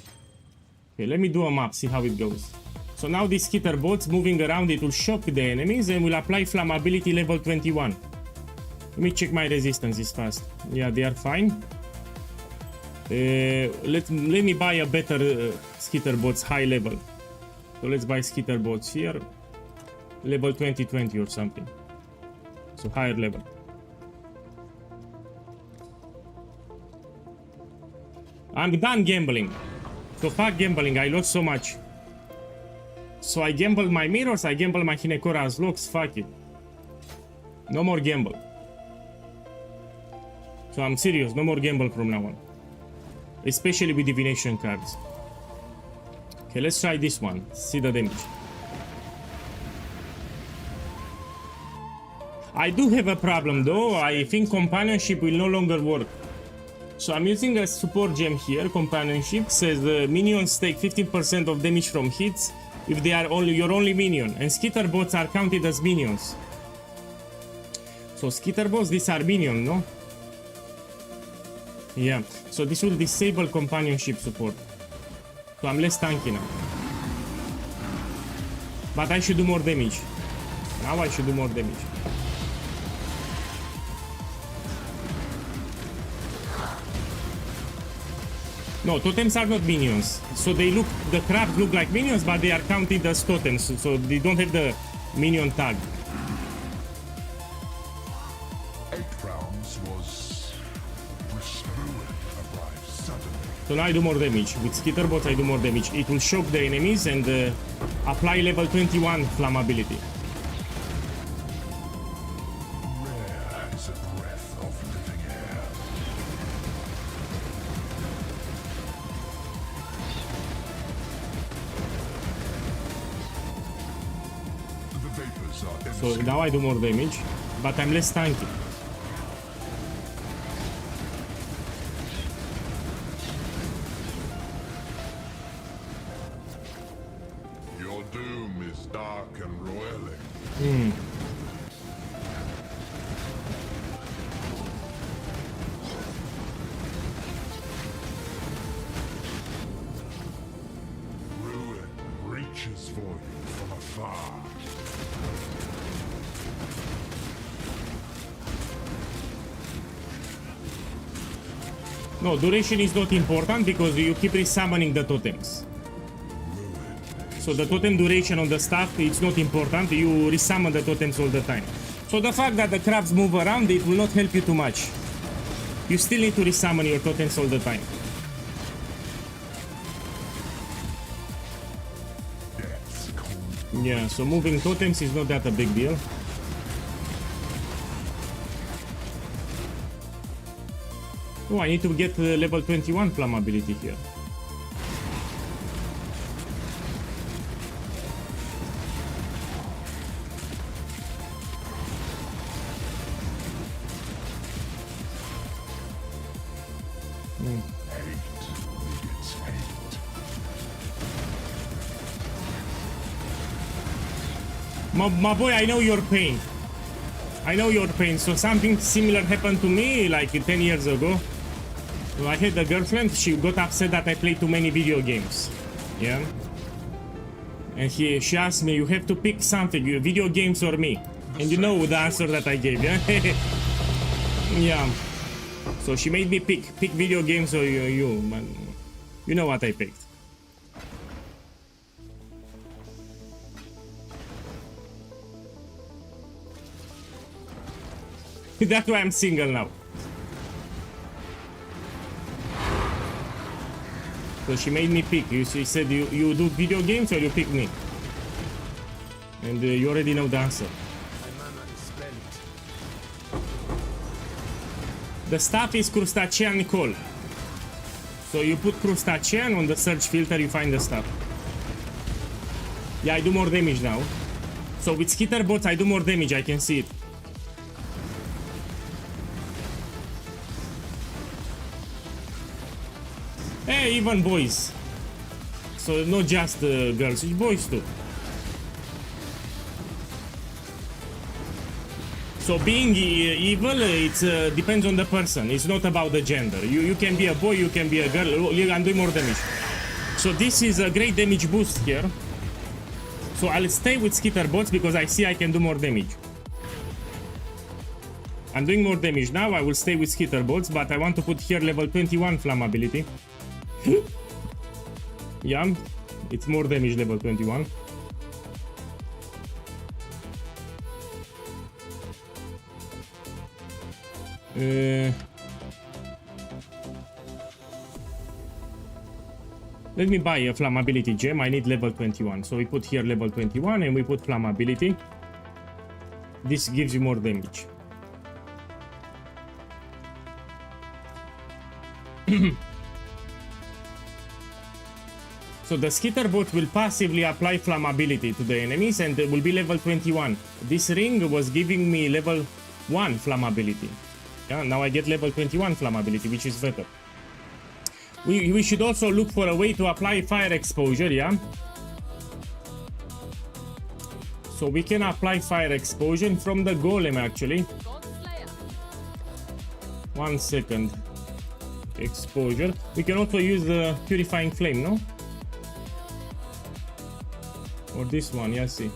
Okay, let me do a map, see how it goes. So now these skitter bots moving around, it will shock the enemies and will apply flammability level 21. Let me check my resistances fast. Yeah, they are fine. Let me buy a better skitter bots high level. So let's buy skitter bots here. Level 2020 or something. So higher level. I'm done gambling. So fuck gambling, I lost so much. So I gambled my mirrors, I gambled my Hinekora's locks, fuck it. No more gamble. So I'm serious, no more gamble from now on. Especially with divination cards. Okay, let's try this one. See the damage. I do have a problem though. I think companionship will no longer work. So I'm using a support gem here. Companionship says minions take 15% of damage from hits if they are only your only minion, and skitter bots are counted as minions. So skitter bots, these are minions, no? Yeah. So this will disable companionship support. So I'm less tanky now. But I should do more damage. Now I should do more damage. No, totems are not minions. So they look, the crabs look like minions, but they are counted as totems. So they don't have the minion tag. 8 rounds was arrived suddenly. So now I do more damage. With skitter bots I do more damage. It will shock the enemies and apply level 21 flammability. Rare is a breath of living air. The vapors are So now I do more damage, but I'm less tanky. Your doom is dark and roiling. Ruin reaches for you from afar. No, duration is not important because you keep resummoning the totems. So the totem duration on the staff, it's not important. You resummon the totems all the time. So the fact that the crabs move around, it will not help you too much. You still need to resummon your totems all the time. Yeah, so moving totems is not that a big deal. Oh, I need to get level 21 flammability here. My boy, I know your pain. I know your pain. So something similar happened to me like 10 years ago. So I had a girlfriend, she got upset that I play too many video games. Yeah. And she asked me, you have to pick something, video games or me. And you know the answer that I gave, yeah? Yeah. So she made me pick video games or you, man. You know what I picked. That's why I'm single now. So she made me pick. She said, you do video games or you pick me? And you already know the answer. The stuff is crustacean coal. So you put crustacean on the search filter, you find the stuff. Yeah, I do more damage now. So with skitter bots, I do more damage, I can see it. Hey, even boys. So not just girls, it's boys too. So being evil, it depends on the person. It's not about the gender. You can be a boy, you can be a girl. I'm doing more damage. So this is a great damage boost here. So I'll stay with skitter bots because I see I can do more damage. I'm doing more damage now. I will stay with skitter bots, but I want to put here level 21 flammability. Yeah, it's more damage level 21. Let me buy a flammability gem. I need level 21. So we put here level 21 and we put flammability. This gives you more damage. So the skitter bot will passively apply flammability to the enemies and it will be level 21. This ring was giving me level 1 flammability. Yeah, now I get level 21 flammability, which is better. We should also look for a way to apply fire exposure, yeah? So we can apply fire exposure from the golem actually. 1 second. Exposure. We can also use the purifying flame, no? Or this one, yeah, see.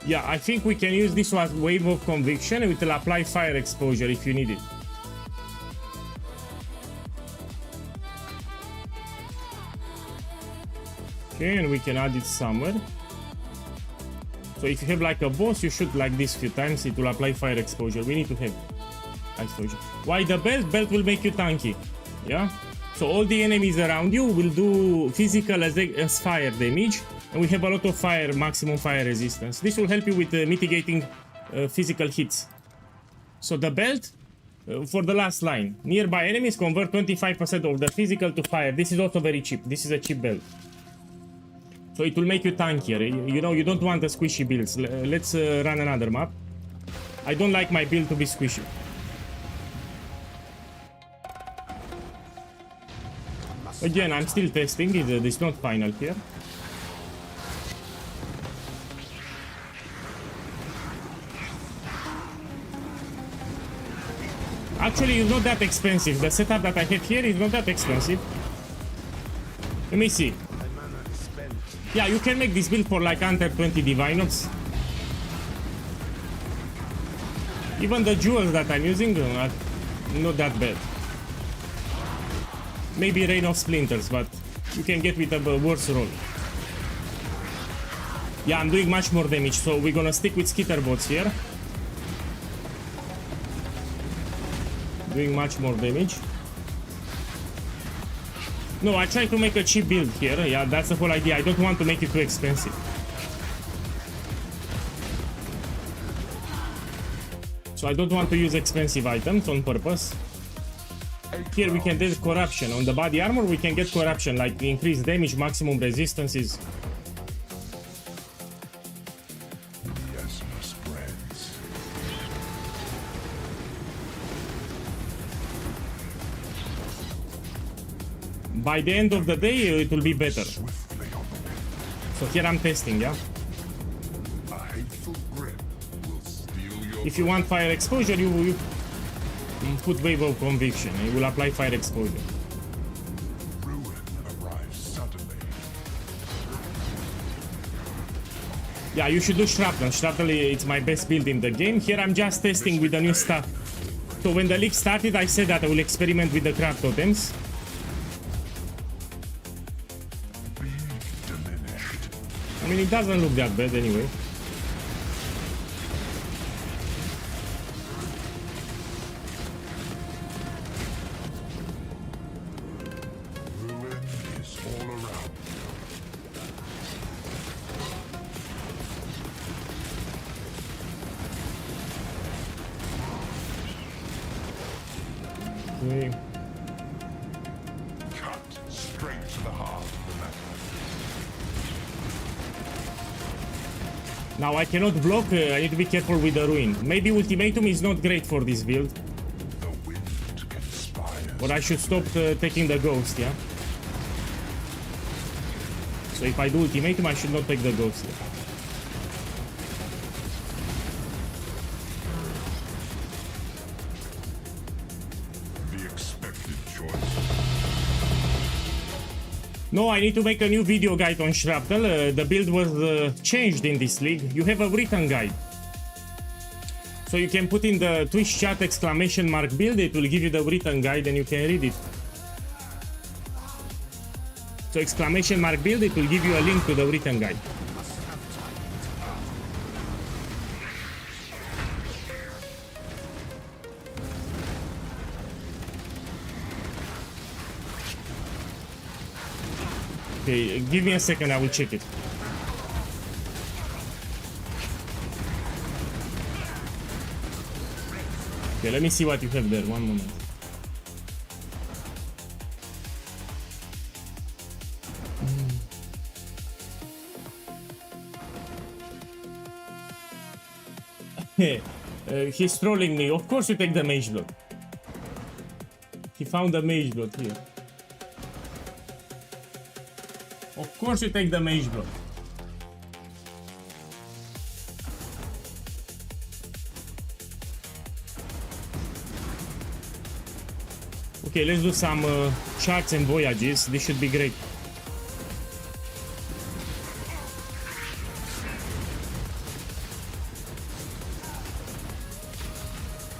Yeah, I think we can use this one, wave of conviction. It will apply fire exposure if you need it. Okay, and we can add it somewhere. So if you have like a boss, you shoot like this few times, it will apply fire exposure. We need to have exposure. Why the belt? Belt will make you tanky. Yeah? So all the enemies around you will do physical as fire damage. And we have a lot of fire, maximum fire resistance. This will help you with mitigating physical hits. So the belt, for the last line. Nearby enemies convert 25% of the physical to fire. This is also very cheap. This is a cheap belt. So it will make you tankier. You know, you don't want the squishy builds. Let's run another map. I don't like my build to be squishy. Again, I'm still testing. It's not final here. Actually, it's not that expensive. The setup that I have here is not that expensive. Let me see. Yeah, you can make this build for like under 20 Divinox. Even the jewels that I'm using are not that bad. Maybe Rain of Splinters, but you can get with a worse roll. Yeah, I'm doing much more damage, so we're gonna stick with skitter bots here. Doing much more damage. No, I try to make a cheap build here. Yeah, that's the whole idea. I don't want to make it too expensive. So I don't want to use expensive items on purpose. Here we can get corruption. On the body armor we can get corruption, like increased damage, maximum resistances. By the end of the day, it will be better. So here I'm testing, yeah? If you want fire exposure, you put wave of conviction. It will apply fire exposure. Yeah, you should do shrapnel. Shrapnel, it's my best build in the game. Here I'm just testing with the new stuff. So when the league started, I said that I will experiment with the craft totems. I mean, it doesn't look that bad anyway. Okay. Cut straight to the heart of the matter. Now I cannot block, I need to be careful with the ruin. Maybe ultimatum is not great for this build. The wind conspires. Or I should stop taking the ghost, yeah? So if I do ultimatum, I should not take the ghost, yeah? The expected choice. No, I need to make a new video guide on Shrapnel. The build was changed in this league. You have a written guide. So you can put in the Twitch chat ! build. It will give you the written guide and you can read it. So ! build, it will give you a link to the written guide. Okay, give me a second, I will check it. Okay, let me see what you have there, one moment. He's trolling me. Of course you take the mage blood. He found the mage blood here. Of course you take the mage blood. Okay, let's do some charts and voyages. This should be great.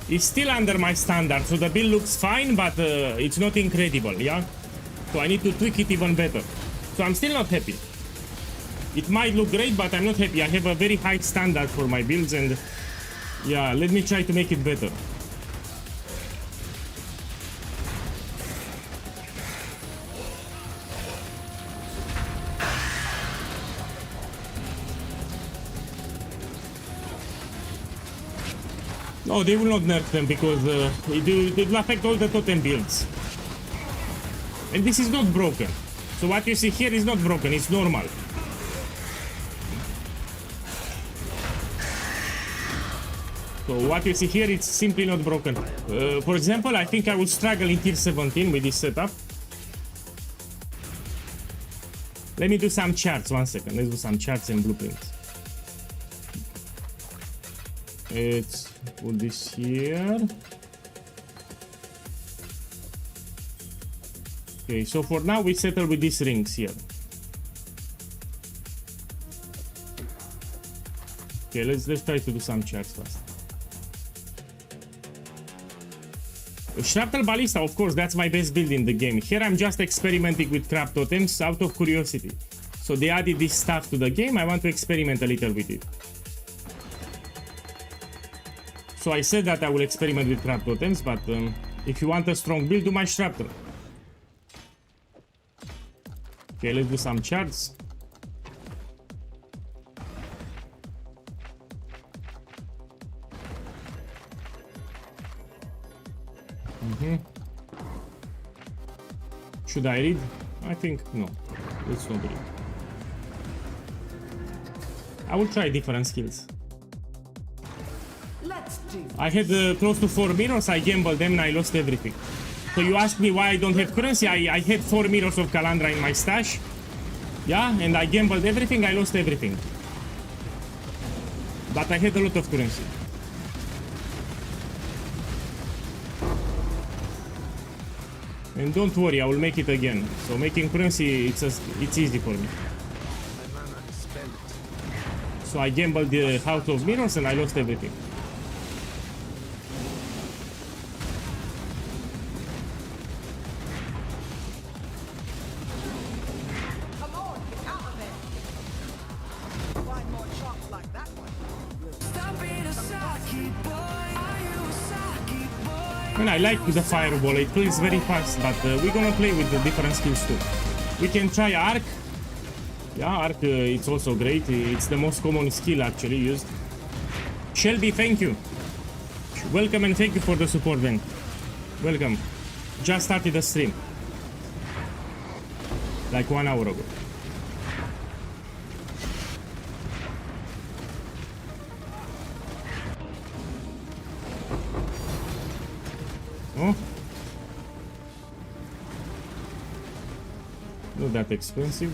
It's still under my standard, so the build looks fine, but it's not incredible, yeah? So I need to tweak it even better. So I'm still not happy. It might look great, but I'm not happy. I have a very high standard for my builds, and yeah, let me try to make it better. No, they will not nerf them because it will affect all the totem builds. And this is not broken. So what you see here is not broken, it's normal. So what you see here, it's simply not broken. For example, I think I will struggle in tier 17 with this setup. Let me do some charts, 1 second. Let's do some charts and blueprints. Let's put this here. Okay, so for now we settle with these rings here. Okay, let's try to do some charts first. Shrapnel Ballista, of course, that's my best build in the game. Here I'm just experimenting with crab totems out of curiosity. So they added this stuff to the game, I want to experiment a little with it. So I said that I will experiment with crab totems, but if you want a strong build, do my shrapnel. Okay, let's do some charts. Should I read? I think no. Let's not read. I will try different skills. I had close to 4 mirrors, I gambled them and I lost everything. So you asked me why I don't have currency, I had 4 mirrors of Calandra in my stash. Yeah, and I gambled everything, I lost everything. But I had a lot of currency. And don't worry, I will make it again. So making currency, it's easy for me. So I gambled the House of Mirrors and I lost everything. And I like the fireball, it plays very fast, but we're gonna play with the different skills too. We can try arc. Yeah, arc, it's also great. It's the most common skill actually used. Shelby, thank you. Welcome and thank you for the support, man. Welcome. Just started the stream. Like 1 hour ago. Oh. Not that expensive.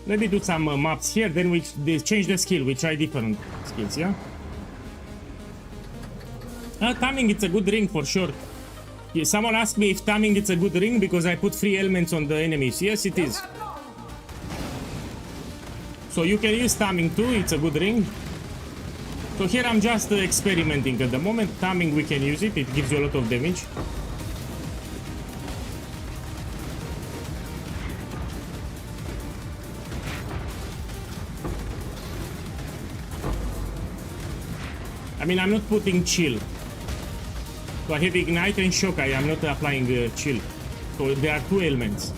Let me do some maps here, then we change the skill, we try different skills, yeah? Taming, it's a good ring for sure. Yeah, someone asked me if Taming it's a good ring because I put 3 elements on the enemies. Yes, it is. So you can use Taming too, it's a good ring. So here I'm just experimenting at the moment. Taming, we can use it, it gives you a lot of damage. I mean, I'm not putting chill. So I have ignite and shock, I am not applying chill. So there are 2 elements.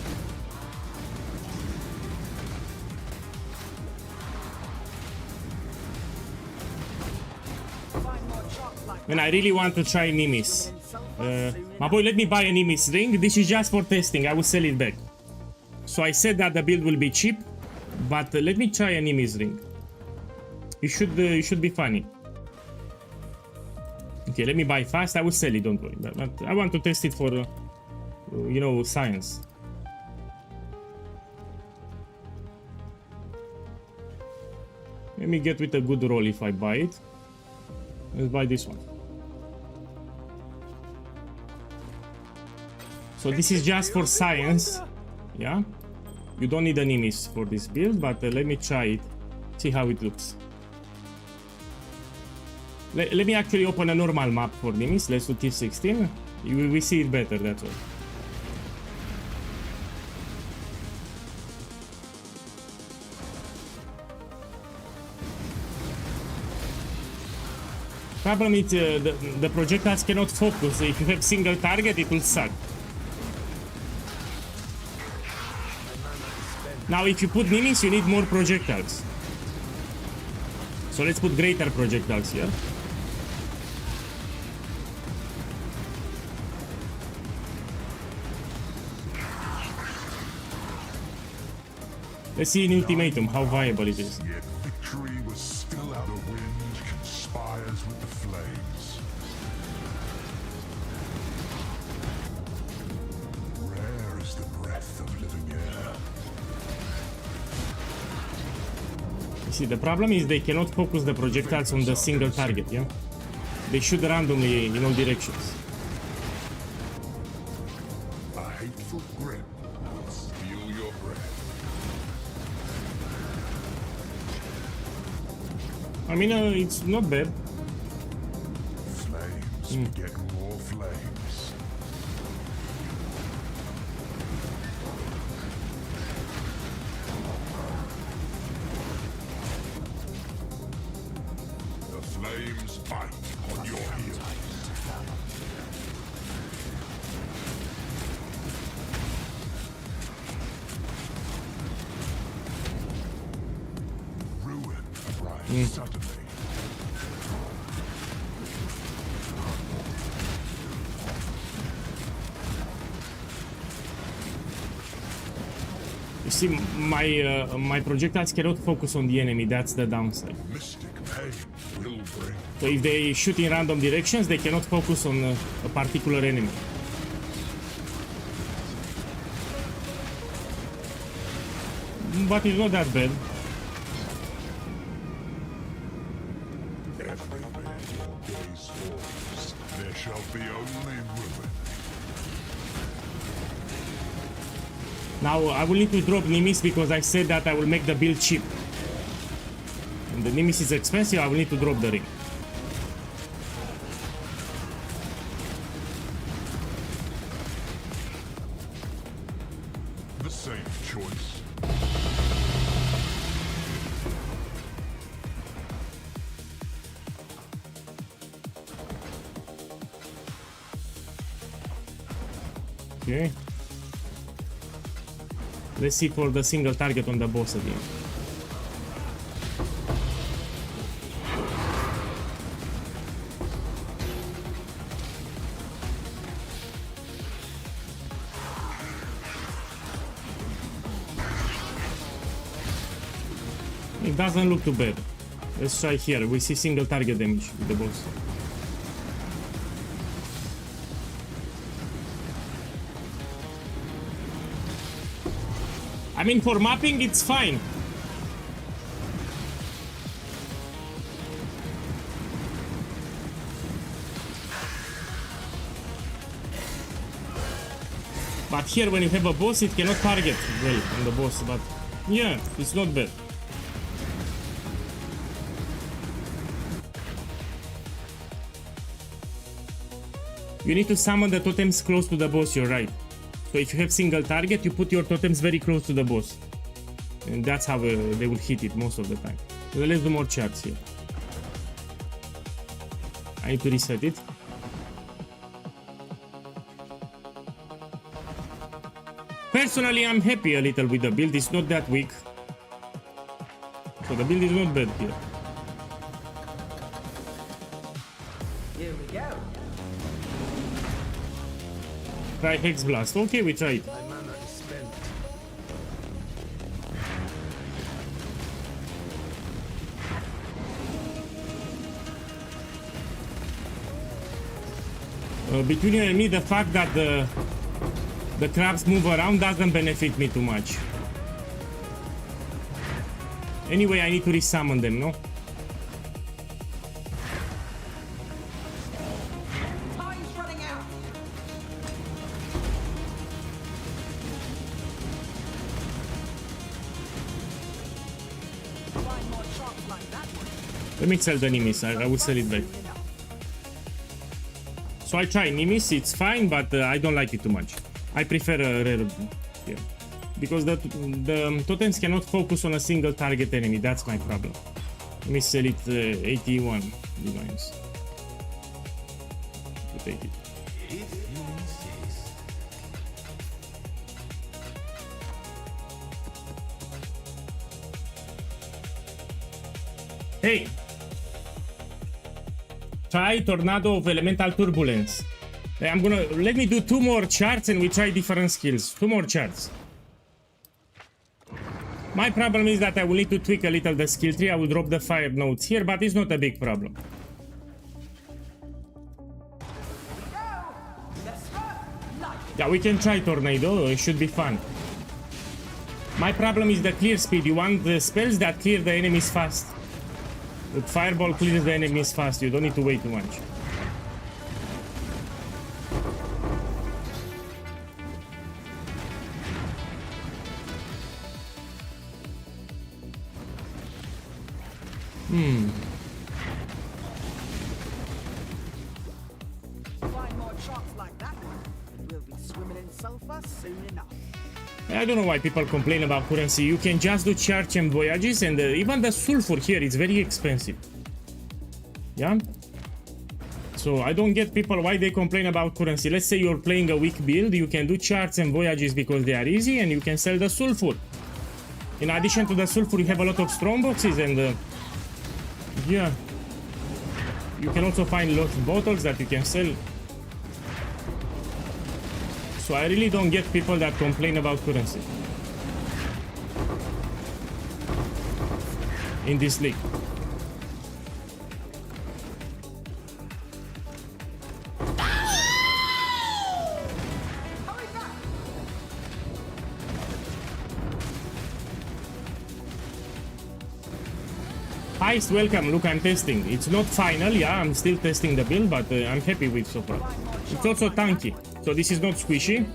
And I really want to try Nimis. My boy, let me buy a Nimis ring. This is just for testing, I will sell it back. So I said that the build will be cheap, but let me try enemy's ring. It should be funny. Okay, let me buy fast. I will sell it, don't worry. But I want to test it for, you know, science. Let me get with a good roll if I buy it. Let's buy this one. So this is just for science. Yeah. You don't need enemies for this build, but let me try it. See how it looks. Let me actually open a normal map for enemies. Let's do tier 16. We see it better, that's all. Problem is the projectiles cannot focus. If you have single target, it will suck. Now, if you put enemies, you need more projectiles. So let's put greater projectiles here. Let's see in Ultimatum how viable it is. Yet victory was still out. The wind conspires with the flames. Rare is the breath of living air. You see, the problem is they cannot focus the projectiles on the single target, yeah? They shoot randomly in all directions. A hateful grip will steal your breath. I mean, it's not bad. Flames beget more flames. The flames bite on your heel. Ruin arrives suddenly. You see, my projectiles cannot focus on the enemy. That's the downside. Mystic pain will bring. So if they shoot in random directions, they cannot focus on a particular enemy. But it's not that bad. Every day your gaze falls. There shall be only ruin. Now I will need to drop Nimis because I said that I will make the build cheap. And the Nimis is expensive, I will need to drop the ring. The safe choice. Okay. Let's see for the single target on the boss again. It doesn't look too bad. Let's try here. We see single target damage with the boss. I mean, for mapping, it's fine. But here, when you have a boss, it cannot target well on the boss. But yeah, it's not bad. You need to summon the totems close to the boss, you're right. So if you have single target, you put your totems very close to the boss. And that's how they will hit it most of the time. So let's do more charts here. I need to reset it. Personally, I'm happy a little with the build. It's not that weak. So the build is not bad here. Here we go. Try Hex Blast. Okay, we try it. My mana is spent. Between you and me, the fact that the crabs move around doesn't benefit me too much. Anyway, I need to resummon them, no? Time's running out. Find more traps like that one. Let me sell the Nimis. I will sell it back. Soon enough. So I try Nimis, it's fine, but I don't like it too much. I prefer a rare here. Because the totems cannot focus on a single target enemy, that's my problem. Let me sell it 81 divines. To take it. Hey! Try Tornado of Elemental Turbulence. I'm gonna... Let me do 2 more charts and we try different skills. 2 more charts. My problem is that I will need to tweak a little the skill tree. I will drop the fire notes here, but it's not a big problem. Yeah, we can try Tornado. It should be fun. My problem is the clear speed. You want the spells that clear the enemies fast. But Fireball clears the enemies fast. You don't need to wait too much. Find more traps like that one, and we'll be swimming in sulfur soon enough. I don't know why people complain about currency. You can just do charge and voyages, and even the sulfur here is very expensive. Yeah? So I don't get people why they complain about currency. Let's say you're playing a weak build, you can do charts and voyages because they are easy, and you can sell the sulfur. In addition to the sulfur, you have a lot of strong boxes, and yeah. You can also find lost bottles that you can sell. So I really don't get people that complain about currency in this league. Heist, welcome. Look, I'm testing. It's not final, yeah, I'm still testing the build, but I'm happy with so far. It's also tanky, so this is not squishy.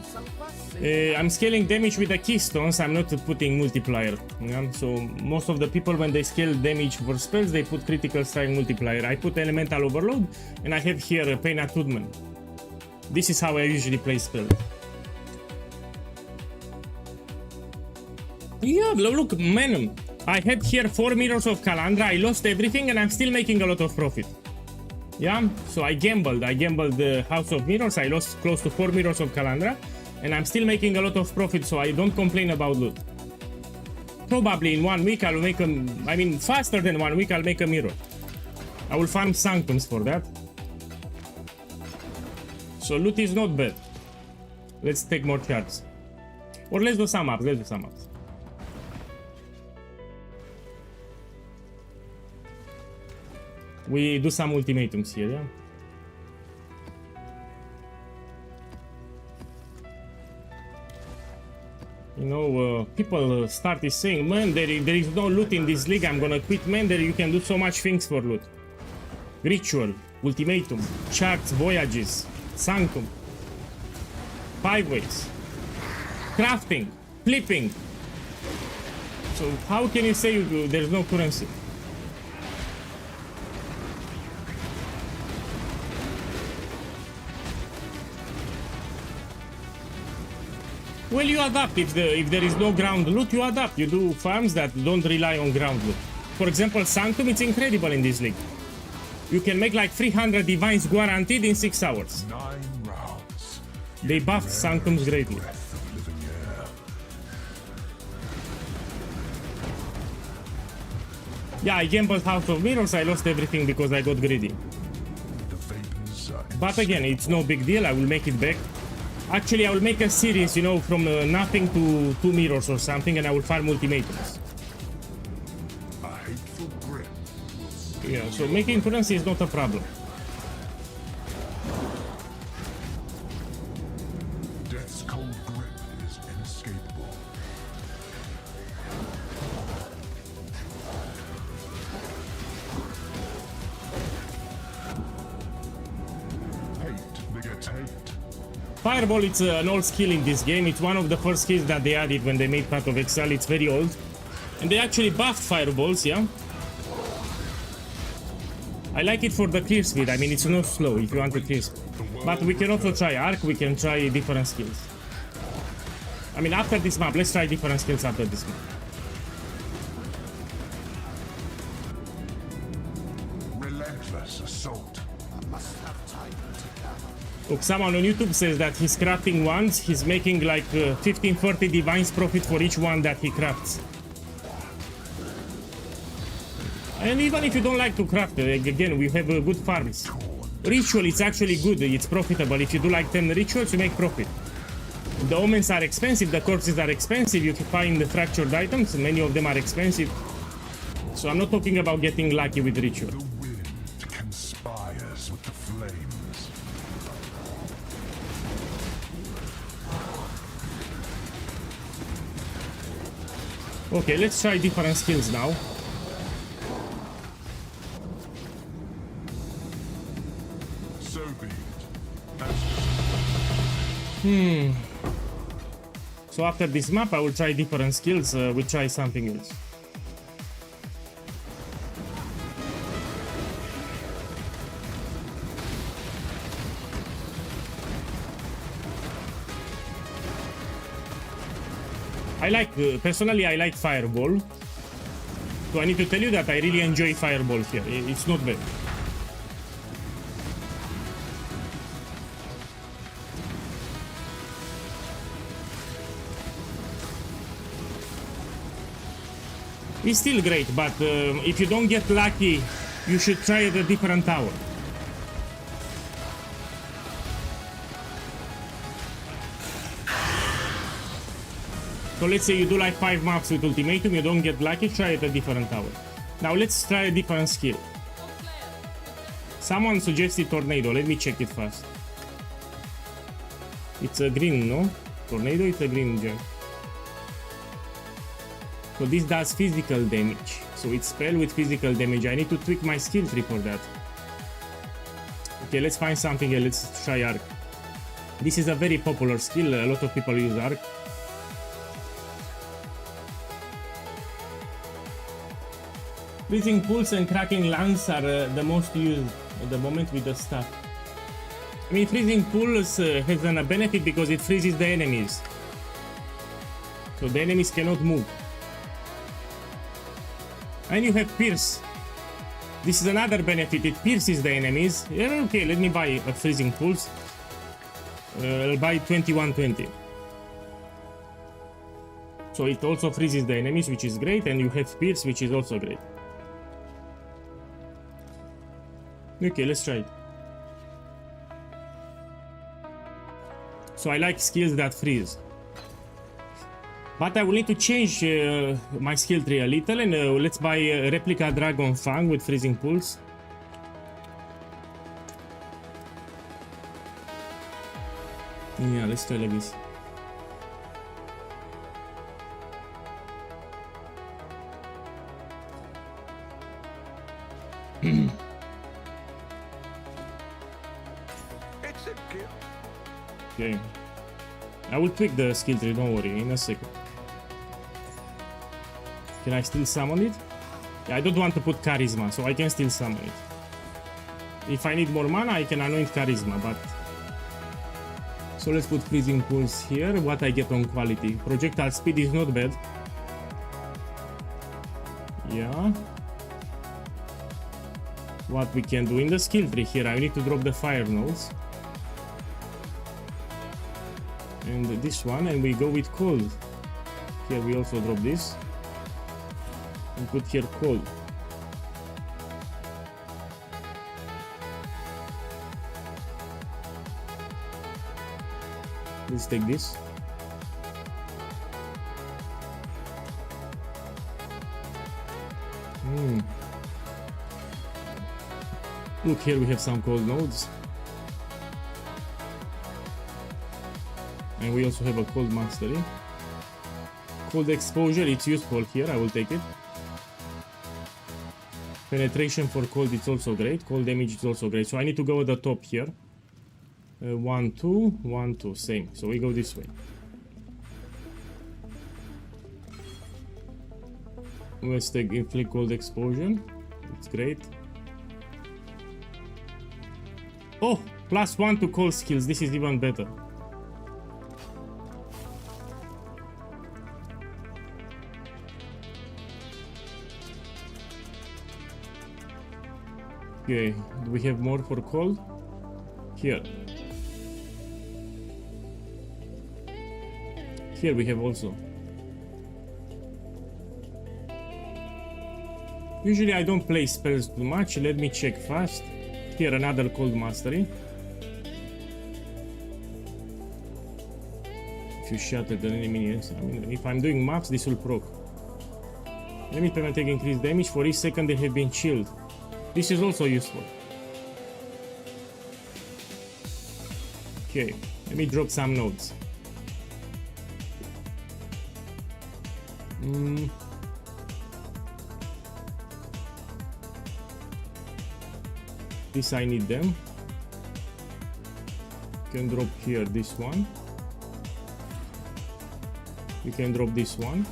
I'm scaling damage with the keystones, I'm not putting multiplier. Yeah? So most of the people, when they scale damage for spells, they put critical strike multiplier. I put elemental overload, and I have here a pain attunement. This is how I usually play spells. Yeah, look, man, I had here 4 mirrors of Calandra, I lost everything, and I'm still making a lot of profit. Yeah, so I gambled the House of Mirrors, I lost close to 4 mirrors of Calandra, and I'm still making a lot of profit, so I don't complain about loot. Probably in 1 week I'll make faster than 1 week I'll make a mirror. I will farm Sanctums for that. So loot is not bad. Let's take more charts. Or let's do some ups, We do some ultimatums here, yeah? You know, people started saying, man, there is no loot in this league, I'm gonna quit, man, there you can do so much things for loot. Ritual, ultimatum, charts, voyages, sanctum, 5 ways, crafting, flipping. So how can you say there's no currency? Well, you adapt. If there is no ground loot, you adapt. You do farms that don't rely on ground loot. For example, Sanctum, it's incredible in this league. You can make like 300 divines guaranteed in 6 hours. 9 rounds. They buffed Sanctums greatly. Breath of living air. Yeah, I gambled House of Mirrors, I lost everything because I got greedy. The vapors are But again, it's no big deal, I will make it back. Actually, I will make a series, you know, from nothing to 2 mirrors or something, and I will farm ultimatums. a hateful grip. Yeah, so making currency is not a problem. meditate. Fireball, it's an old skill in this game. It's one of the first skills that they added when they made Path of Exile. It's very old. And they actually buffed fireballs, yeah? I like it for the clear speed. I mean, it's not slow if you want to clear speed. But we can also try arc, we can try different skills. I mean, after this map, let's try different skills after this map. Relentless assault. I must have time to gather. Look, someone on YouTube says that he's crafting ones, he's making like 15-30 divines profit for each one that he crafts. And even if you don't like to craft, again, we have good farms. Ritual, it's actually good, it's profitable. If you do like 10 rituals, you make profit. The omens are expensive, the corpses are expensive, you can find the fractured items, many of them are expensive. So I'm not talking about getting lucky with ritual. The wind conspires with the flames. Okay, let's try different skills now. So be it. So after this map, I will try different skills, we'll try something else. I like, personally, I like Fireball. So I need to tell you that I really enjoy Fireball here. It's not bad. It's still great, but if you don't get lucky, you should try a different tower. So let's say you do like 5 maps with Ultimatum, you don't get lucky, try a different tower. Now let's try a different skill. Someone suggested Tornado, let me check it first. It's a green, no? Tornado, it's a green gem. So this does physical damage. So it's spell with physical damage. I need to tweak my skill tree for that. Okay, let's find something else. Let's try arc. This is a very popular skill. A lot of people use arc. Freezing pulse and cracking lance are the most used at the moment with the staff. I mean, freezing pulse has a benefit because it freezes the enemies. So the enemies cannot move. And you have Pierce. This is another benefit, it pierces the enemies. Yeah, okay, let me buy a Freezing Pulse. I'll buy 2120. So it also freezes the enemies, which is great, and you have Pierce, which is also great. Okay, let's try it. So I like skills that freeze. But I will need to change my skill tree a little, and let's buy a Replica Dragon Fang with Freezing Pulse. Yeah, let's try like this. It's a gift. Okay. I will tweak the skill tree, don't worry, in a second. Can I still summon it? Yeah, I don't want to put Charisma, so I can still summon it. If I need more mana, I can anoint Charisma, but... So let's put Freezing Pulse here. What I get on quality? Projectile speed is not bad. Yeah. What we can do in the skill tree here, I need to drop the fire nodes. And this one, and we go with cold. Here we also drop this. And put here cold. Let's take this. Look, here we have some cold nodes. And we also have a cold mastery. Cold exposure, it's useful here, I will take it. Penetration for cold, it's also great. Cold damage is also great. So I need to go at the top here. 1, 2, 1, 2, same. So we go this way. Let's take inflict cold explosion. It's great. Oh, +1 to cold skills. This is even better. Okay, do we have more for cold? Here. Here we have also. Usually I don't play spells too much. Let me check fast. Here another cold mastery. If you shatter the enemy, yes. I mean, if I'm doing maps, this will proc. Enemy permanent take increased damage for each second they have been chilled. This is also useful. Okay, let me drop some notes. This I need them. Can drop here this one. We can drop this one.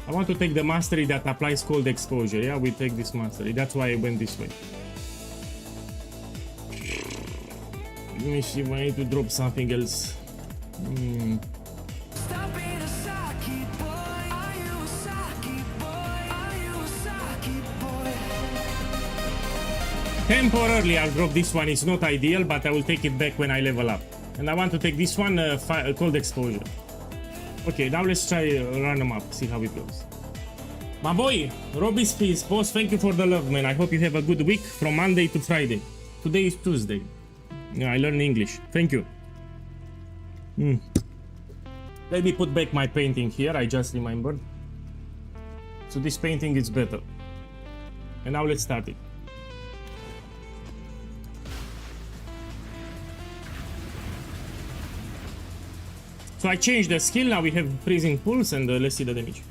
I want to take the mastery that applies cold exposure. Yeah, we take this mastery. That's why I went this way. Let me see if I need to drop something else. Temporarily I'll drop this one. It's not ideal, but I will take it back when I level up. And I want to take this one, cold exposure. Okay, now let's try run them up, see how it goes. My boy, Robbie's Peace Post, thank you for the love, man. I hope you have a good week from Monday to Friday. Today is Tuesday. Yeah, I learned English. Thank you. Let me put back my painting here, I just remembered. So this painting is better. And now let's start it. So I changed the skill, now we have freezing pulse and let's see the damage.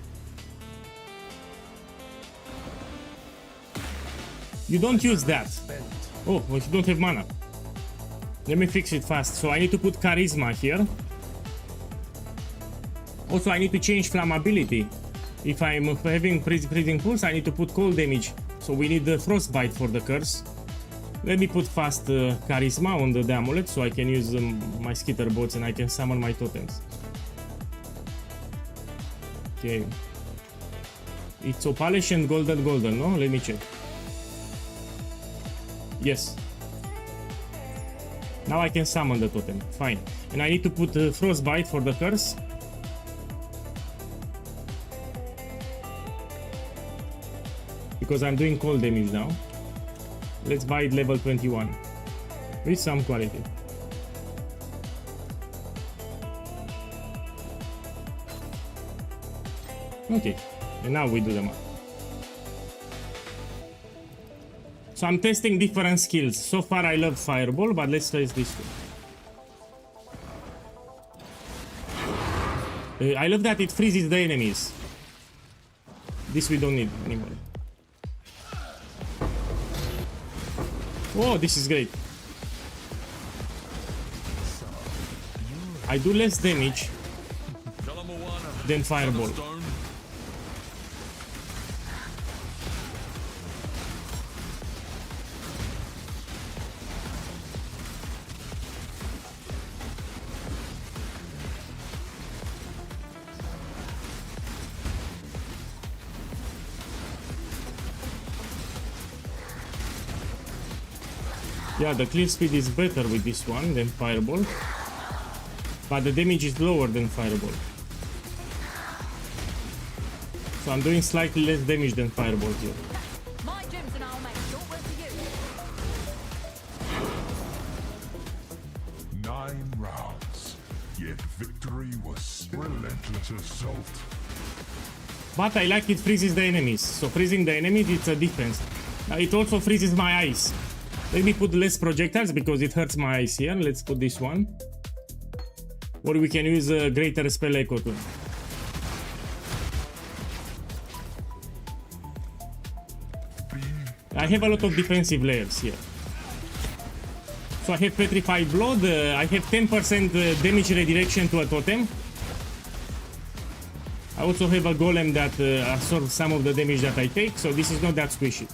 You don't use that. Oh, well, you don't have mana. Let me fix it fast. So I need to put charisma here. Also I need to change flammability. If I'm having freezing pulse, I need to put cold damage. So we need the frostbite for the curse. Let me put fast charisma on the amulet so I can use my skitter bots and I can summon my totems. Okay. It's opalish and golden, no? Let me check. Yes. Now I can summon the totem. Fine. And I need to put frostbite for the curse. Because I'm doing cold damage now. Let's buy it level 21 with some quality. Okay, and now we do the math. So I'm testing different skills. So far I love Fireball, but let's test this one. I love that it freezes the enemies. This we don't need anymore. Oh, this is great. I do less damage than Fireball. Yeah, the clear speed is better with this one than Fireball, but the damage is lower than Fireball. So I'm doing slightly less damage than Fireball here. My gems and I'll make short work of you. 9 rounds, yet victory was relentless assault. But I like it freezes the enemies. So freezing the enemies, it's a defense. It also freezes my eyes. Let me put less projectiles because it hurts my eyes here. Let's put this one. Or we can use a greater spell echo too. I have a lot of defensive layers here. So I have Petrified Blood, I have 10% damage redirection to a totem. I also have a golem that absorbs some of the damage that I take, so this is not that squishy.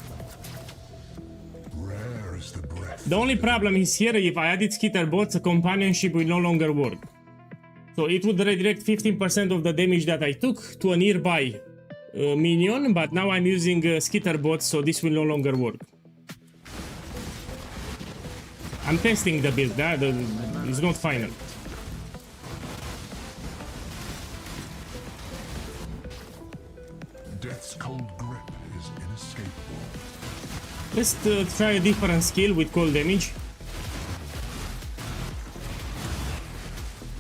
Rare is the breath. The only problem is here, if I added skitter bots, a companionship will no longer work. So it would redirect 15% of the damage that I took to a nearby minion, but now I'm using skitter bots, so this will no longer work. I'm testing the build, it's not final. Death's cold grip is inescapable. Let's try a different skill with cold damage.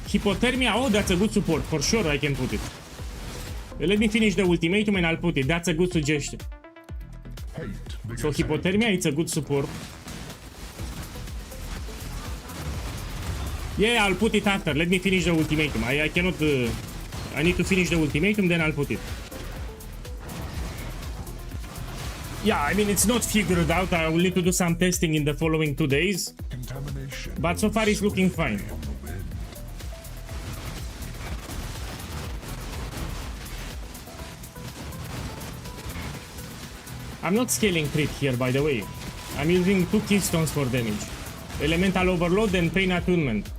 Hypothermia, oh, that's a good support, for sure I can put it. Let me finish the ultimatum and I'll put it, that's a good suggestion. Hate So begets hypothermia, it's a good support. Yeah, I'll put it after, let me finish the ultimatum. I cannot, I need to finish the ultimatum, then I'll put it. Yeah, I mean, it's not figured out, I will need to do some testing in the following 2 days. contamination. But so far it's looking fine. On the wind. I'm not scaling crit here, by the way. I'm using 2 keystones for damage. Elemental Overload and Pain Attunement.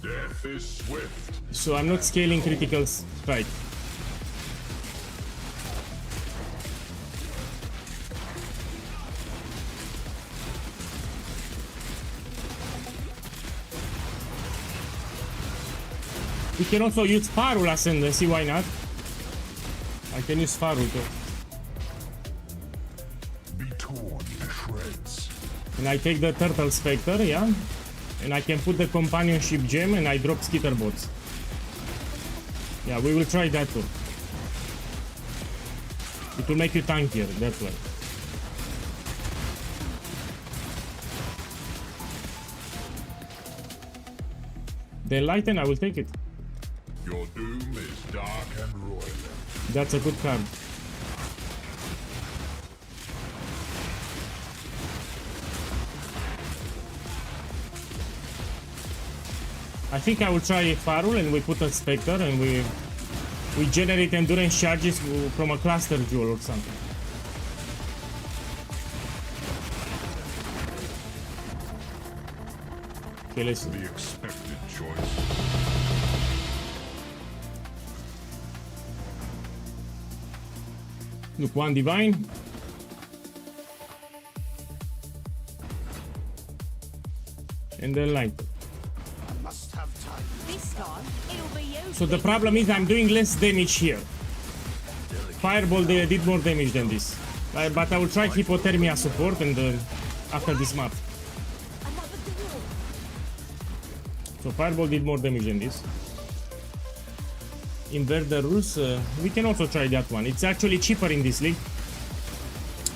Death is swift. So I'm not scaling critical strike. We can also use Farul Ascendancy, why not? I can use Farul too. Be torn to shreds. And I take the Turtle Spectre, yeah? And I can put the Companionship Gem and I drop Skitter Bots. Yeah, we will try that too. It will make you tankier, that's why. Then Lighten, I will take it. Your doom is dark and royal. That's a good card. I think I will try Farul and we put a Spectre and we generate endurance charges from a cluster jewel or something. Okay, let's see. The expected choice. Look, 1 divine. And then light. Must have time. This time, it'll be you. So the problem is I'm doing less damage here. Fireball, they did more damage than this. But I will try Hypothermia support and after this map. Another door. So Fireball did more damage than this. Invert the rules. We can also try that one. It's actually cheaper in this league.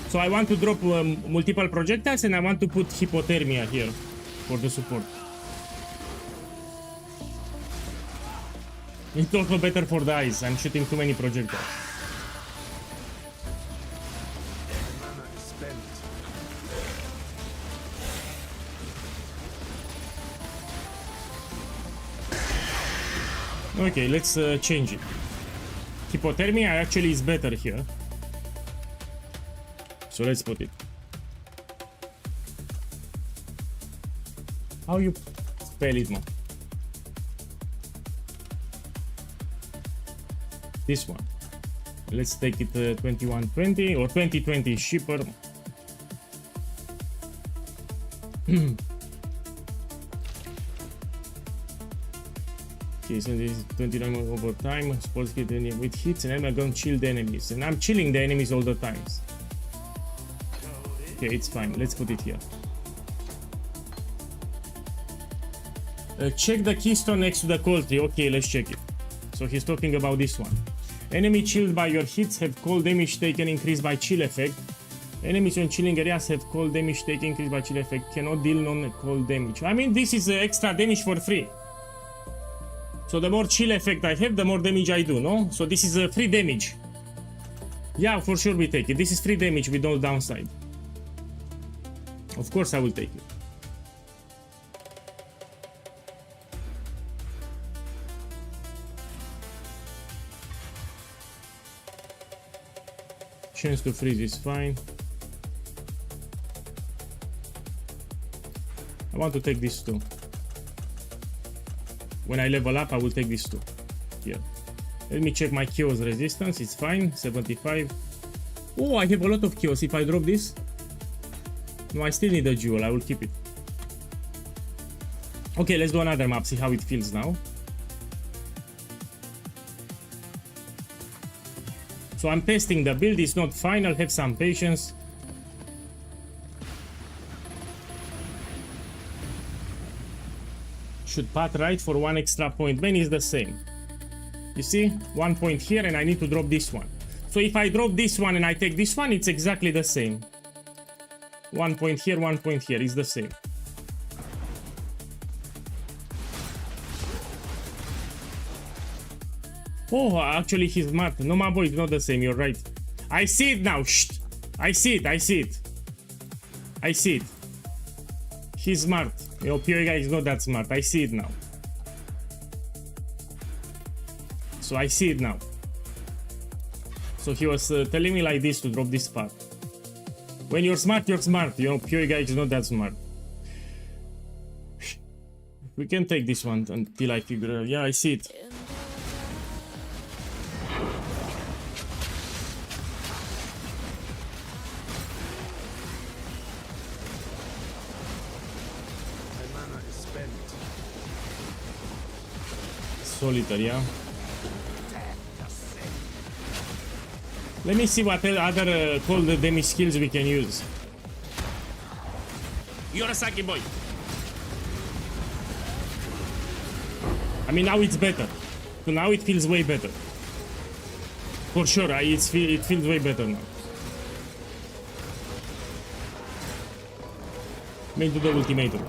So I want to drop multiple projectiles and I want to put Hypothermia here for the support. It's also better for the eyes. I'm shooting too many projectiles. Mana is spent. Okay, let's change it. Hypothermia actually is better here. So let's put it. How you spell it, man? This one. Let's take it 2120 or 2020 cheaper. Okay, so this is 29 over time. Supposed to get with hits, and I'm gonna chill the enemies. And I'm chilling the enemies all the times. Okay, it's fine. Let's put it here. Check the keystone next to the cold tree. Okay, let's check it. So he's talking about this one. Enemy chilled by your hits have cold damage taken increased by chill effect. Enemies on chilling areas have cold damage taken increased by chill effect. Cannot deal non-cold damage. I mean, this is extra damage for free. So the more chill effect I have, the more damage I do, no? So this is free damage. Yeah, for sure we take it. This is free damage with no downside. Of course I will take it. Chance to freeze is fine. I want to take these two. When I level up, I will take these two. Here. Let me check my chaos resistance. It's fine. 75. Oh, I have a lot of chaos. If I drop this, no, I still need a jewel. I will keep it. Okay, let's do another map. See how it feels now. So I'm testing the build. It's not final. Have some patience. Should path right for 1 extra point. Man is the same. You see, 1 point here, and I need to drop this one. So if I drop this one and I take this one, it's exactly the same. 1 point here, 1 point here is the same. Oh, actually he's smart. No, my boy, it's not the same. You're right. I see it now. Shh. I see it. I see it. I see it. He's smart. Your PoE guy is not that smart. I see it now. So I see it now. So he was telling me like this to drop this path. When you're smart, you're smart. You know, PoE guy is not that smart. We can take this one until I figure out. Yeah, I see it. Solitary, yeah. Let me see what other cold damage skills we can use. Yorosaki boy. I mean, now it's better. So now it feels way better. For sure, it feels way better now. Made to the ultimatum.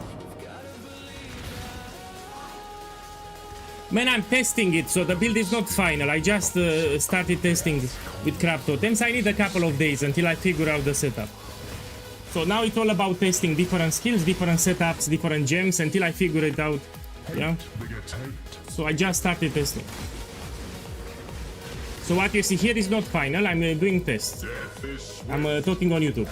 Man, I'm testing it, so the build is not final. I just started testing with crab totems. I need a couple of days until I figure out the setup. So now it's all about testing different skills, different setups, different gems until I figure it out. Yeah. So I just started testing. So what you see here is not final. I'm doing tests. I'm talking on YouTube.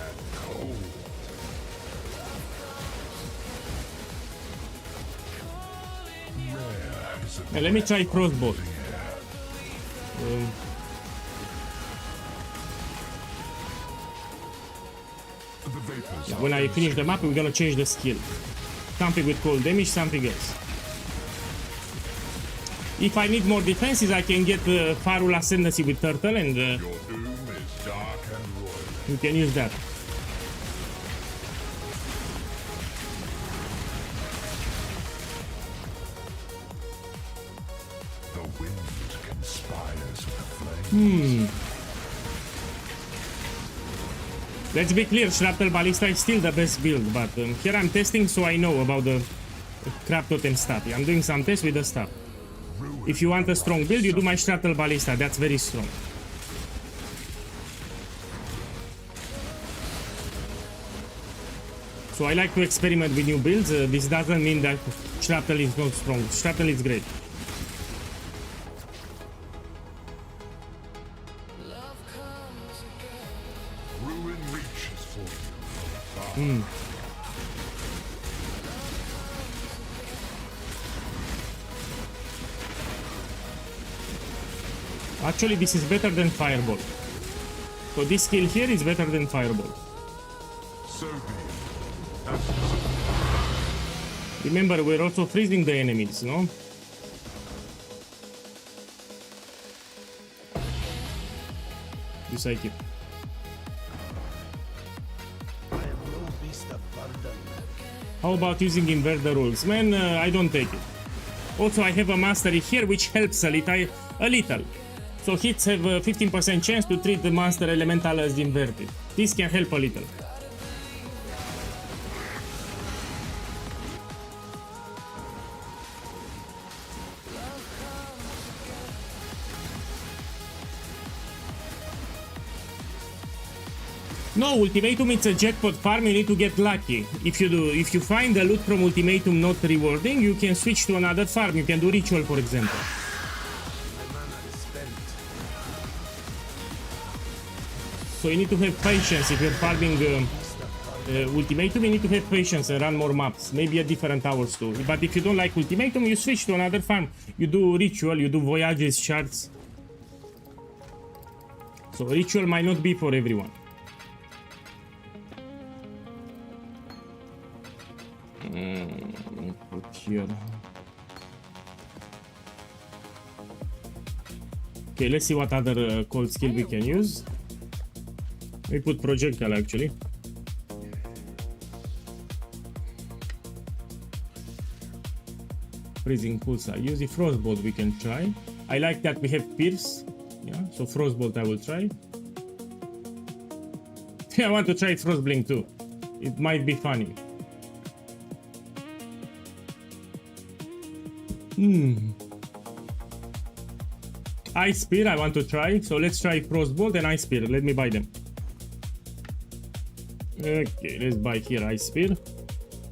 Now let me try crossbow. When I finish the map, we're gonna change the skill. Something with cold damage, something else. If I need more defenses, I can get Farul Ascendancy with Turtle, and we can use that. Let's be clear, Shrapnel Ballista is still the best build, but here I'm testing so I know about the crab totem stuff. I'm doing some tests with the stuff. If you want a strong build, you do my Shrapnel Ballista, that's very strong. So I like to experiment with new builds. This doesn't mean that Shrapnel is not strong. Shrapnel is great. Actually, this is better than Fireball. So this skill here is better than Fireball. Remember, we're also freezing the enemies, no? This I keep. How about using invert the rules? Man, I don't take it. Also, I have a mastery here which helps a little. So hits have a 15% chance to treat the monster elemental as inverted. This can help a little. No, Ultimatum, it's a jackpot farm, you need to get lucky. If you find the loot from Ultimatum not rewarding, you can switch to another farm. You can do Ritual, for example. So you need to have patience if you're farming Ultimatum. You need to have patience and run more maps, maybe at different hours too. But if you don't like Ultimatum, you switch to another farm. You do Ritual, you do Voyages, Shards. So Ritual might not be for everyone. Put here. Okay, let's see what other cold skill we can use. We put projectile actually. Freezing pulse. Use the frostbolt we can try. I like that we have pierce. Yeah, so frostbolt I will try. I want to try frostblink too. It might be funny. Ice Spear I want to try, so let's try Frostbolt and Ice Spear. Let me buy them. Okay, let's buy here Ice Spear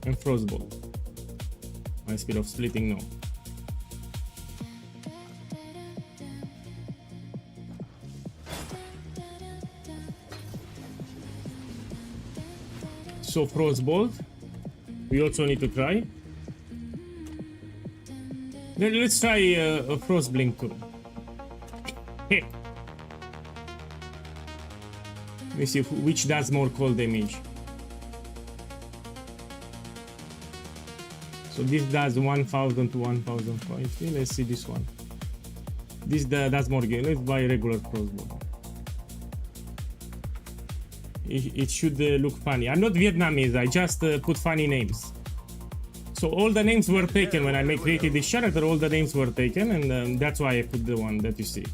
and Frostbolt. Ice Spear of Splitting, no. So Frostbolt, we also need to try. Then let's try a Frostblink too. Hey. Let me see which does more cold damage. So this does 1000 to 1050. Let's see this one. This does more game. Let's buy regular Frostbolt. It should look funny. I'm not Vietnamese, I just put funny names. So all the names were taken when I created this character, all the names were taken, and that's why I put the one that you see.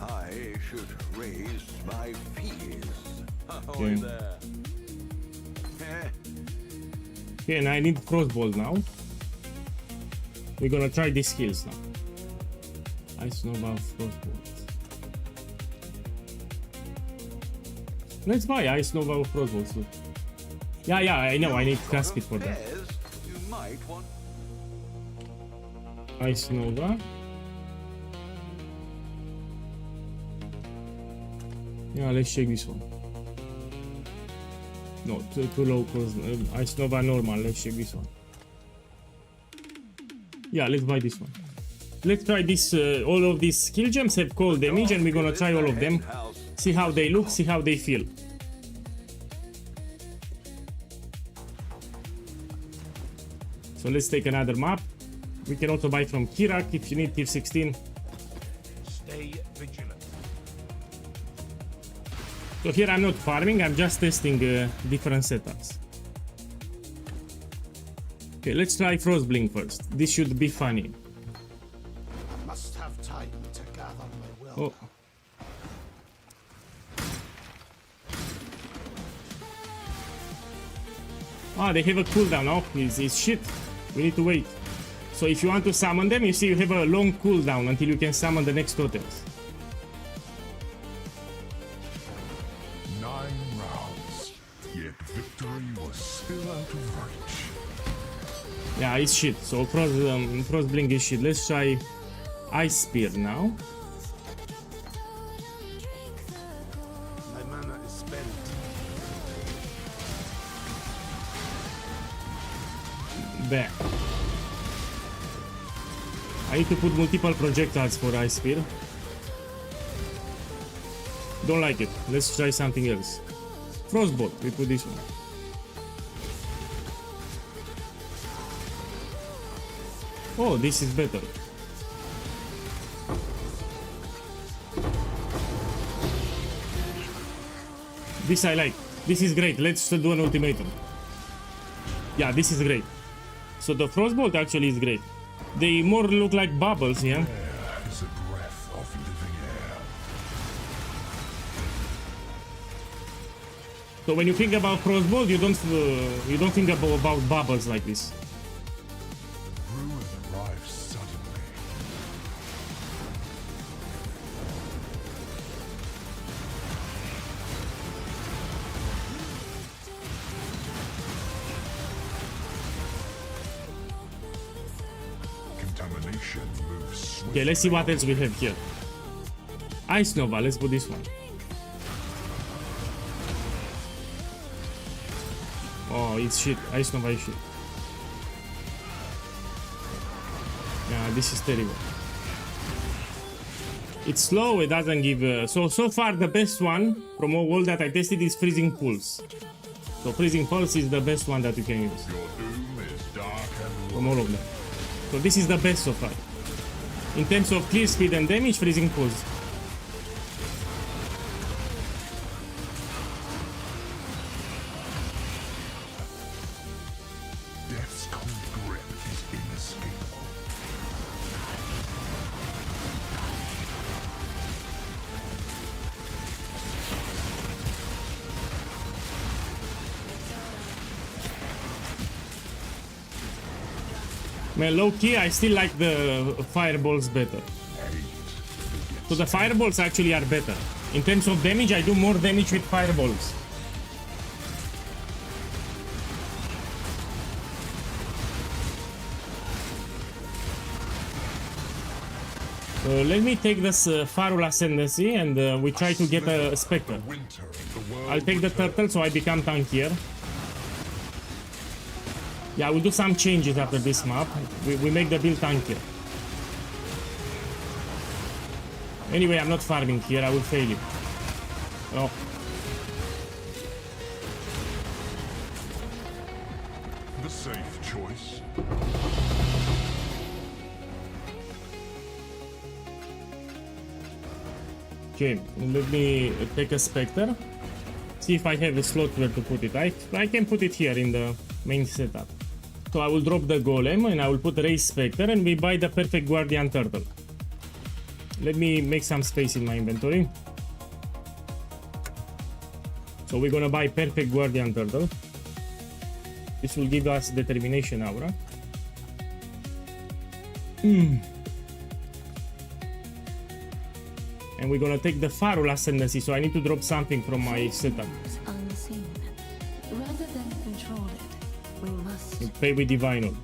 I should raise my fees. Okay. Okay, and I need Frostbolt now. We're gonna try these skills now. Ice Nova, Frostbolt. Let's buy Ice Nova or Frostbolt too. Yeah, I know, I need casket for that. You might want Ice Nova. Yeah, let's check this one. No, too low cost. Ice Nova normal, let's check this one. Yeah, let's buy this one. Let's try this, all of these skill gems have cold damage and we're gonna try all of them. See how they look, see how they feel. So let's take another map. We can also buy from Kirak if you need tier 16. Stay vigilant. So here I'm not farming, I'm just testing different setups. Okay, let's try Frostblink first. This should be funny. I must have time to gather my will. Oh. Ah, they have a cooldown. Oh, it's shit. We need to wait. So if you want to summon them, you see you have a long cooldown until you can summon the next totems. 9 rounds, yet victory was still out of reach. Yeah, it's shit. So Frostblink is shit. Let's try Ice Spear now. My mana is spent. There. I need to put multiple projectiles for Ice Spear. Don't like it. Let's try something else. Frostbolt. We put this one. Oh, this is better. This I like. This is great. Let's do an ultimatum. Yeah, this is great. So the Frostbolt actually is great. They more look like bubbles, yeah? Air is a breath of living air. So when you think about Frostbolt, you don't think about bubbles like this. Ruin arrives suddenly. Contamination moves swiftly. Okay, let's see what else we have here. Ice Nova, let's put this one. Oh, it's shit. Ice Nova is shit. Yeah, this is terrible. It's slow, it doesn't give... So far the best one from all that I tested is Freezing Pulse. So Freezing Pulse is the best one that you can use. Your doom is dark and From all of them. So this is the best so far. In terms of clear speed and damage, Freezing Pulse. death's cold grip is inescapable. Man, low key, I still like the fireballs better. So the fireballs actually are better. In terms of damage, I do more damage with fireballs. Let me take this Farul Ascendancy and we try to get a Spectre. Winter of the world I'll take the turtle so I become tankier. Yeah, we'll do some changes after this map. We make the build tankier. Anyway, I'm not farming here, I will fail you. Oh. the safe choice. Okay, let me take a Spectre. See if I have a slot where to put it. I can put it here in the main setup. So I will drop the Golem and I will put Race Spectre and we buy the Perfect Guardian Turtle. Let me make some space in my inventory. So we're gonna buy Perfect Guardian Turtle. This will give us Determination Aura. And we're gonna take the Farul Ascendancy, so I need to drop something from my setup. Unseen. Rather than control it, we must. Pay with Divinal.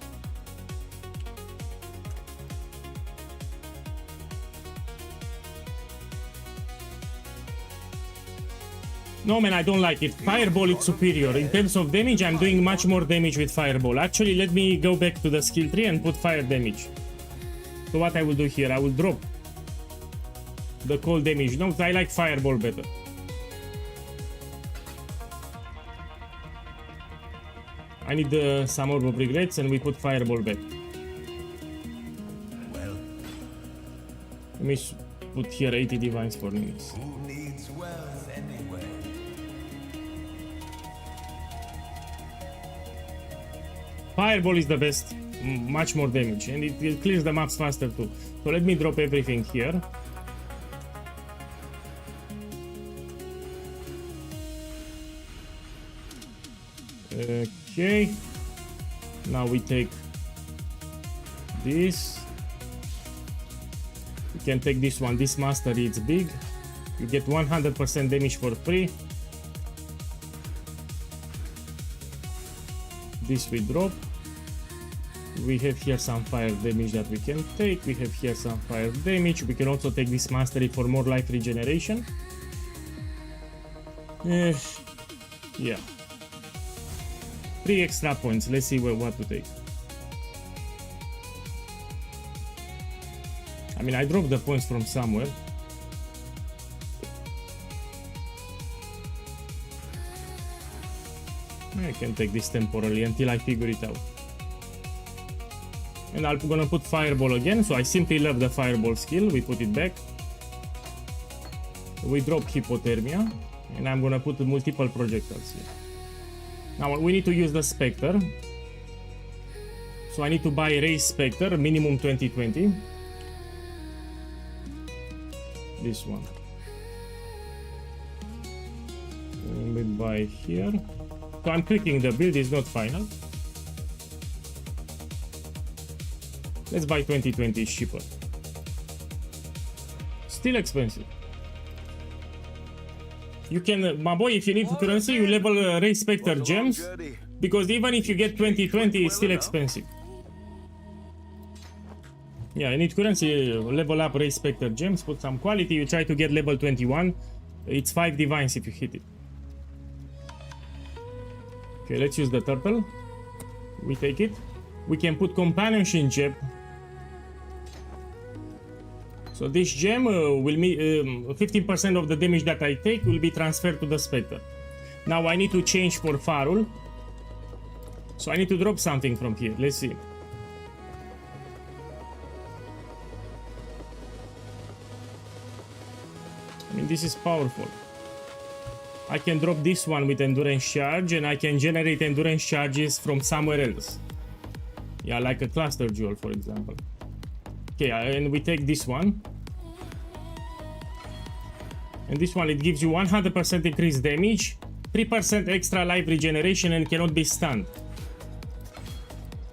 No man, I don't like it. Fireball is superior. In terms of damage, I'm doing much more damage with Fireball. Actually, let me go back to the skill tree and put fire damage. So what I will do here, I will drop the cold damage. No, I like Fireball better. I need some Orb of Regrets and we put Fireball back. Well, Let me put here 80 Divines for minutes. who needs wealth anyway? Fireball is the best, much more damage, and it clears the maps faster too. So let me drop everything here. Okay, now we take this. We can take this one. This mastery, it's big. You get 100% damage for free. This we drop. We have here some fire damage that we can take. We have here some fire damage. We can also take this mastery for more life regeneration. Yeah. 3 extra points. Let's see what to take. I mean, I dropped the points from somewhere. I can take this temporarily until I figure it out. And I'm gonna put Fireball again, so I simply love the Fireball skill. We put it back. We drop Hypothermia, and I'm gonna put multiple projectiles here. Now we need to use the Spectre. So I need to buy Race Spectre, minimum 2020. This one. And we buy here. So I'm clicking the build, is not final. Let's buy 2020, it's cheaper. Still expensive. You can, my boy, if you need currency, you level Race Spectre gems. Because even if you get 2020, it's still expensive. Yeah, I need currency, level up, raise Spectre gems, put some quality. You try to get level 21. It's 5 divines if you hit it. Okay, let's use the turtle. We take it. We can put companionship gem. So this gem will be 15% of the damage that I take will be transferred to the Spectre. Now I need to change for Farul. So I need to drop something from here. Let's see. I mean, this is powerful. I can drop this one with endurance charge, and I can generate endurance charges from somewhere else. Yeah, like a cluster jewel, for example. Okay, and we take this one. And this one, it gives you 100% increased damage, 3% extra life regeneration, and cannot be stunned.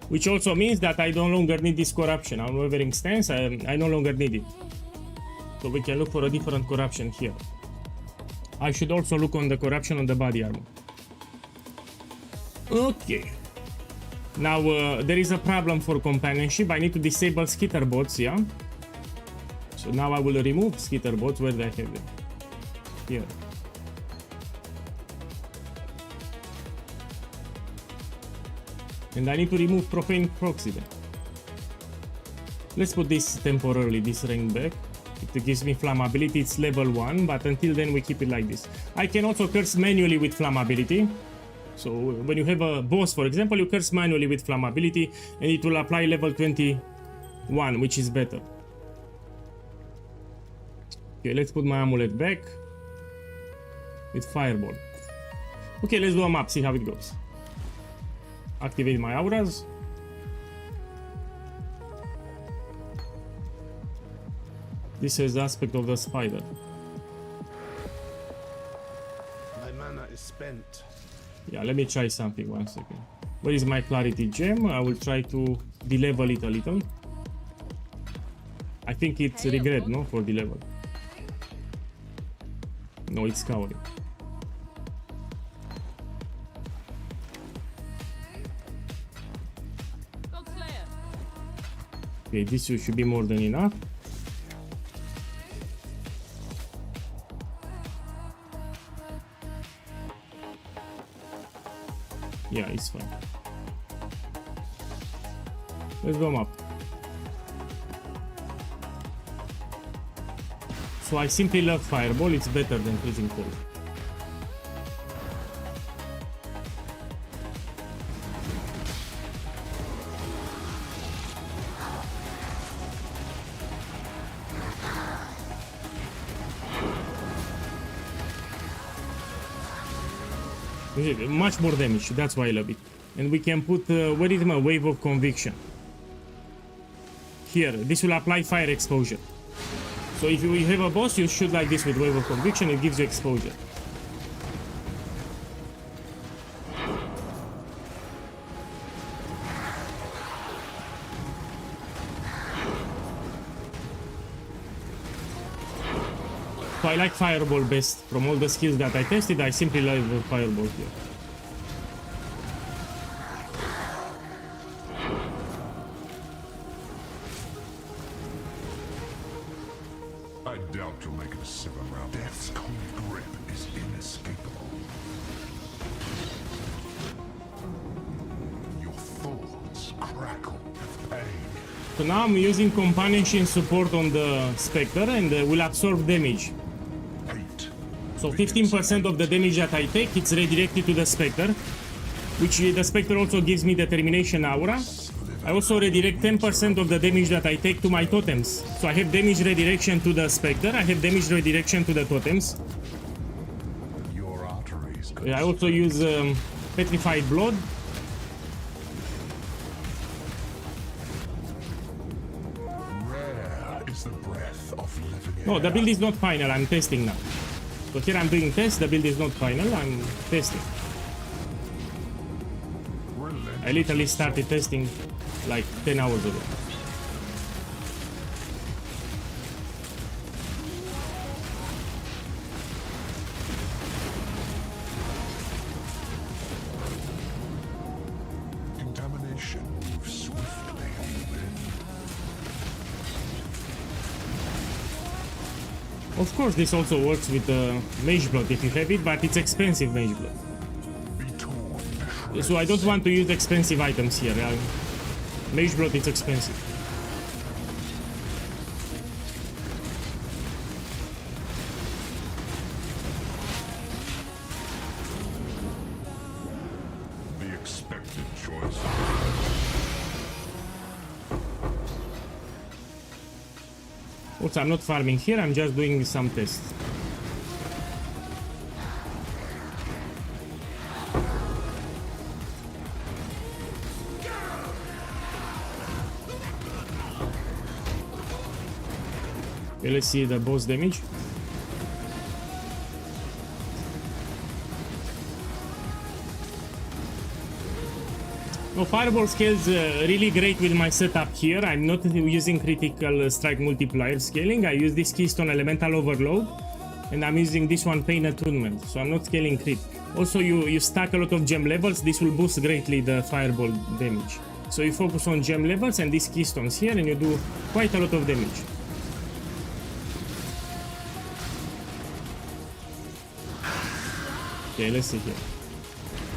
Which also means that I no longer need this corruption. On Wavering Stance, I no longer need it. So we can look for a different corruption here. I should also look on the corruption on the body armor. Okay. Now there is a problem for companionship. I need to disable skitter bots, yeah? So now I will remove skitter bots. Where do I have them? Here. And I need to remove profane proxy then. Let's put this temporarily, this rank back. It gives me flammability, it's level 1, but until then we keep it like this. I can also curse manually with flammability. So when you have a boss, for example, you curse manually with flammability and it will apply level 21, which is better. Okay, let's put my amulet back with fireball. Okay, let's do a map, see how it goes. Activate my auras. This is the aspect of the spider. My mana is spent. Yeah, let me try something, 1 second. Where is my clarity gem? I will try to de-level it a little. I think it's regret, no? For de-level. No, it's cowering. Okay, this should be more than enough. Yeah, it's fine. Let's go up. So I simply love fireball, it's better than freezing cold. Much more damage, that's why I love it. And we can put, where is my wave of conviction? Here, this will apply fire exposure. So if you have a boss, you shoot like this with wave of conviction, it gives you exposure. So I like fireball best. From all the skills that I tested, I simply love fireball here. I doubt you'll make it a 7-round. Death's cold grip is inescapable. Your thoughts crackle with pain. So now I'm using companionship support on the Spectre and will absorb damage. So 15% of the damage that I take, it's redirected to the Spectre, which the Spectre also gives me determination aura. I also redirect 10% of the damage that I take to my totems. So I have damage redirection to the Spectre, I have damage redirection to the totems. Your arteries. I also use petrified blood. Rare is the breath of living. No, the build is not final, I'm testing now. So here I'm doing tests, the build is not final, I'm testing. I literally started testing like 10 hours ago. Contamination moves swiftly on the wind. Of course, this also works with Mage Blood if you have it, but it's expensive Mage Blood. Be torn to So I don't want to use expensive items here. Mage Blood is expensive. the expected choice. Also, I'm not farming here, I'm just doing some tests. Okay, let's see the boss damage. No, Fireball scales really great with my setup here. I'm not using critical strike multiplier scaling. I use this Keystone Elemental Overload, and I'm using this one Pain Attunement, so I'm not scaling crit. Also, you stack a lot of gem levels. This will boost greatly the Fireball damage. So you focus on gem levels and these Keystones here, and you do quite a lot of damage. Okay, let's see here.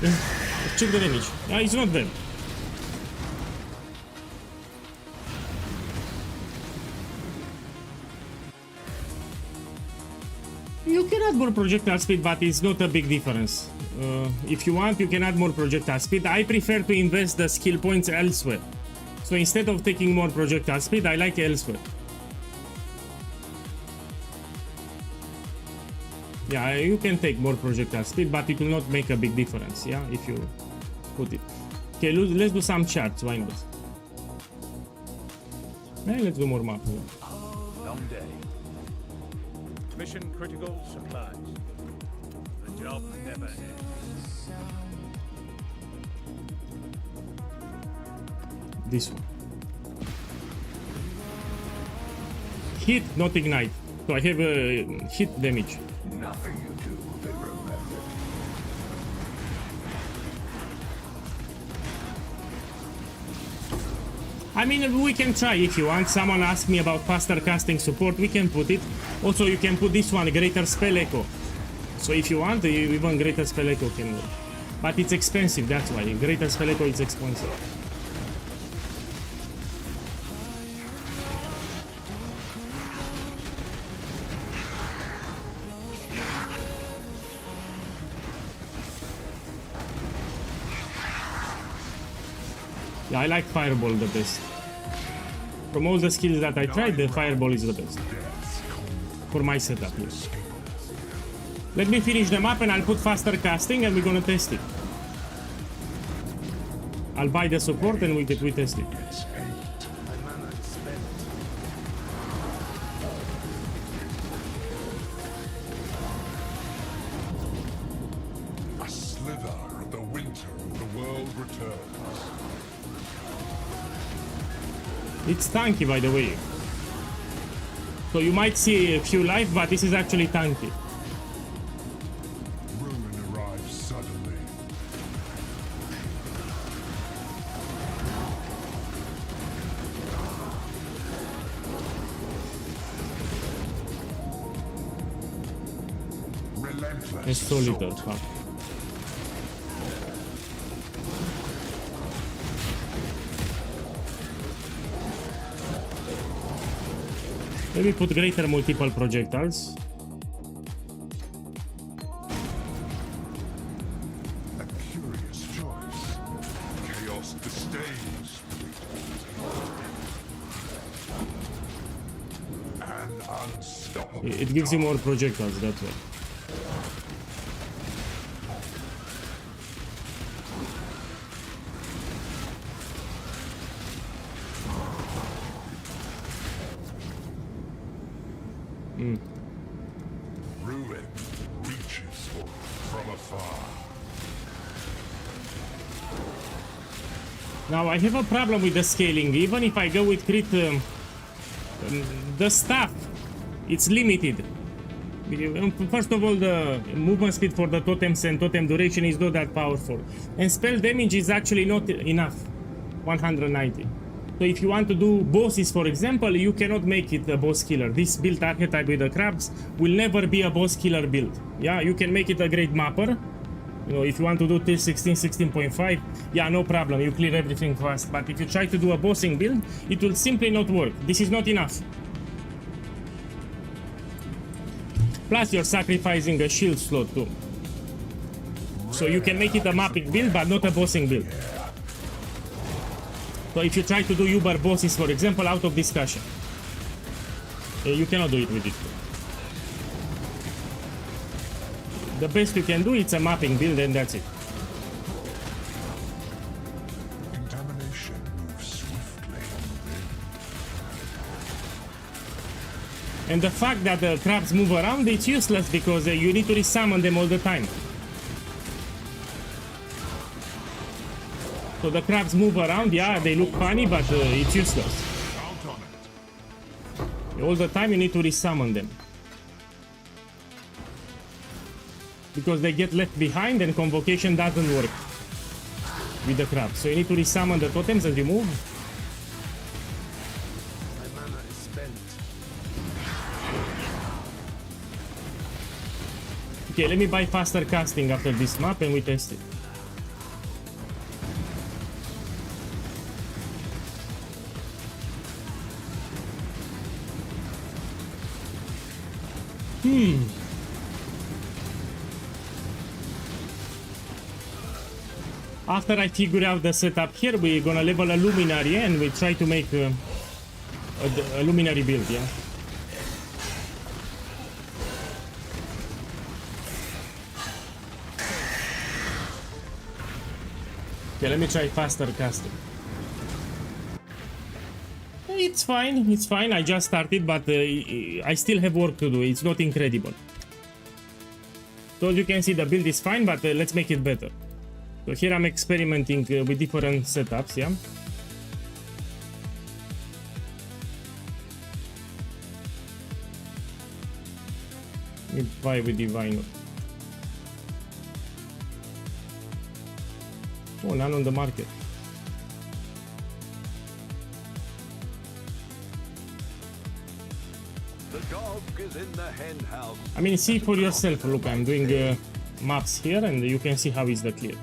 Let's check the damage. Ah, it's not bad. You can add more projectile speed, but it's not a big difference. If you want, you can add more projectile speed. I prefer to invest the skill points elsewhere. So instead of taking more projectile speed, I like elsewhere. Yeah, you can take more projectile speed, but it will not make a big difference, yeah, if you put it. Okay, let's do some charts, why not? Let's do more map. Long day. Mission critical supplies. The job never ends. This one. Hit, not ignite. So I have hit damage. Nothing you do will be remembered. I mean, we can try if you want. Someone asked me about faster casting support, we can put it. Also, you can put this one, Greater Spell Echo. So if you want, even Greater Spell Echo can work. But it's expensive, that's why. Greater Spell Echo is expensive. Yeah, I like Fireball the best. From all the skills that I tried, the Fireball is the best. For my setup, yes. Let me finish the map and I'll put faster casting and we're gonna test it. I'll buy the support and we test it. My mana is spent. A slither of the winter of the world returns. It's tanky, by the way. So you might see a few life, but this is actually tanky. Ruin arrives suddenly. Relentless. It's so little. assault. Huh? Maybe put greater multiple projectiles. A curious choice. Chaos disdains. An unstoppable. It gives you more projectiles, that's why. Ruin reaches from afar. Now I have a problem with the scaling. Even if I go with crit, the staff, it's limited. First of all, the movement speed for the totems and totem duration is not that powerful. And spell damage is actually not enough. 190. So if you want to do bosses, for example, you cannot make it a boss killer. This build archetype with the crabs will never be a boss killer build. Yeah, you can make it a great mapper. You know, if you want to do till 16, 16.5, yeah, no problem, you clear everything fast. But if you try to do a bossing build, it will simply not work. This is not enough. Plus, you're sacrificing a shield slot too. So you can make it a mapping build, but not a bossing build. So if you try to do Uber bosses, for example, out of discussion, you cannot do it with it. The best you can do is a mapping build, and that's it. Contamination moves swiftly on the wind. And the fact that the crabs move around, it's useless because you need to resummon them all the time. So the crabs move around, yeah, they look funny, but it's useless. Count on it. All the time you need to resummon them. Because they get left behind and convocation doesn't work with the crabs. So you need to resummon the totems and remove. My mana is spent. Okay, let me buy faster casting after this map and we test it. After I figure out the setup here, we're gonna level a luminary and we try to make a luminary build, yeah? Okay, let me try faster casting. It's fine, I just started, but I still have work to do, it's not incredible. So you can see the build is fine, but let's make it better. So here I'm experimenting with different setups, yeah? Let me buy with Diviner. Oh, none on the market. The dog is in the hen house. I mean, see for yourself, look, I'm doing maps here and you can see how is the clear.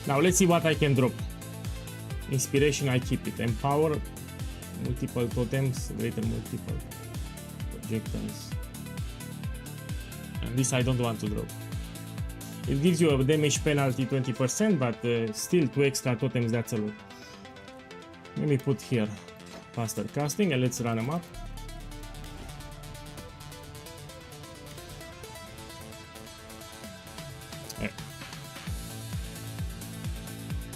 Now let's see what I can drop. Inspiration, I keep it. Empower, multiple totems, greater multiple projectiles. And this I don't want to drop. It gives you a damage penalty 20%, but still 2 extra totems, that's a lot. Let me put here faster casting and let's run them up.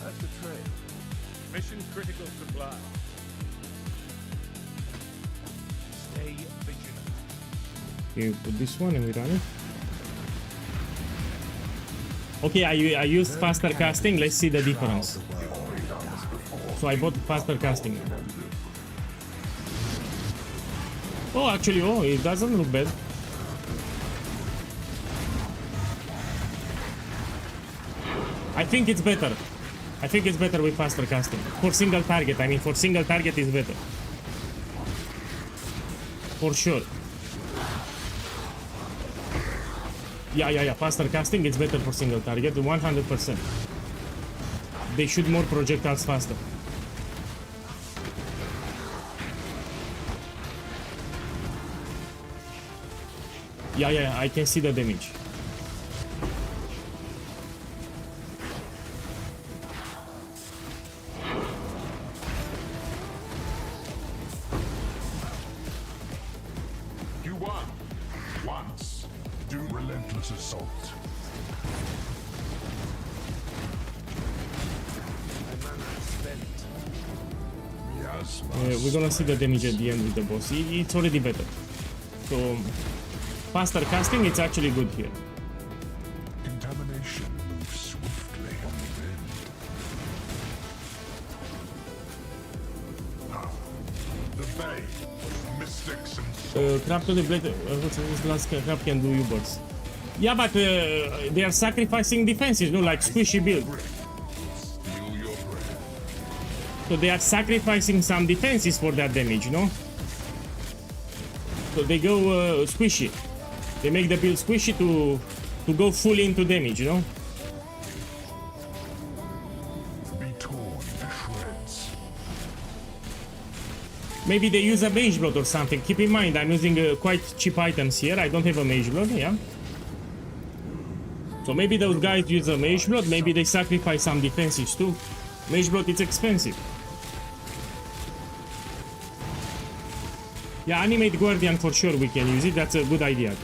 That's the trail. Mission critical supply. Stay vigilant. Okay, put this one and we run it. Okay, I used faster casting, let's see the difference. So I bought faster casting. Oh, actually, oh, it doesn't look bad. I think it's better. I think it's better with faster casting. For single target, I mean, for single target is better. For sure. Yeah, faster casting is better for single target, 100%. They shoot more projectiles faster. Yeah, I can see the damage. You won. Once. Do relentless assault. My mana is spent. Yes, We're gonna see the damage at the end with the boss. It's already better. So, faster casting, it's actually good here. Contamination moves swiftly on the wind. The bay of mystics and Crab to the blade, what's this last crab can do Ubers. Yeah, but they are sacrificing defenses, no, like squishy build. steal your breath. So they are sacrificing some defenses for that damage, no? So they go squishy. They make the build squishy to go fully into damage, you know? Be torn to shreds. Maybe they use a mage blood or something. Keep in mind, I'm using quite cheap items here. I don't have a mage blood, yeah? So maybe those guys use a mage blood. Maybe they sacrifice some defenses too. Mage blood, it's expensive. Yeah, animate guardian for sure we can use it. That's a good idea too.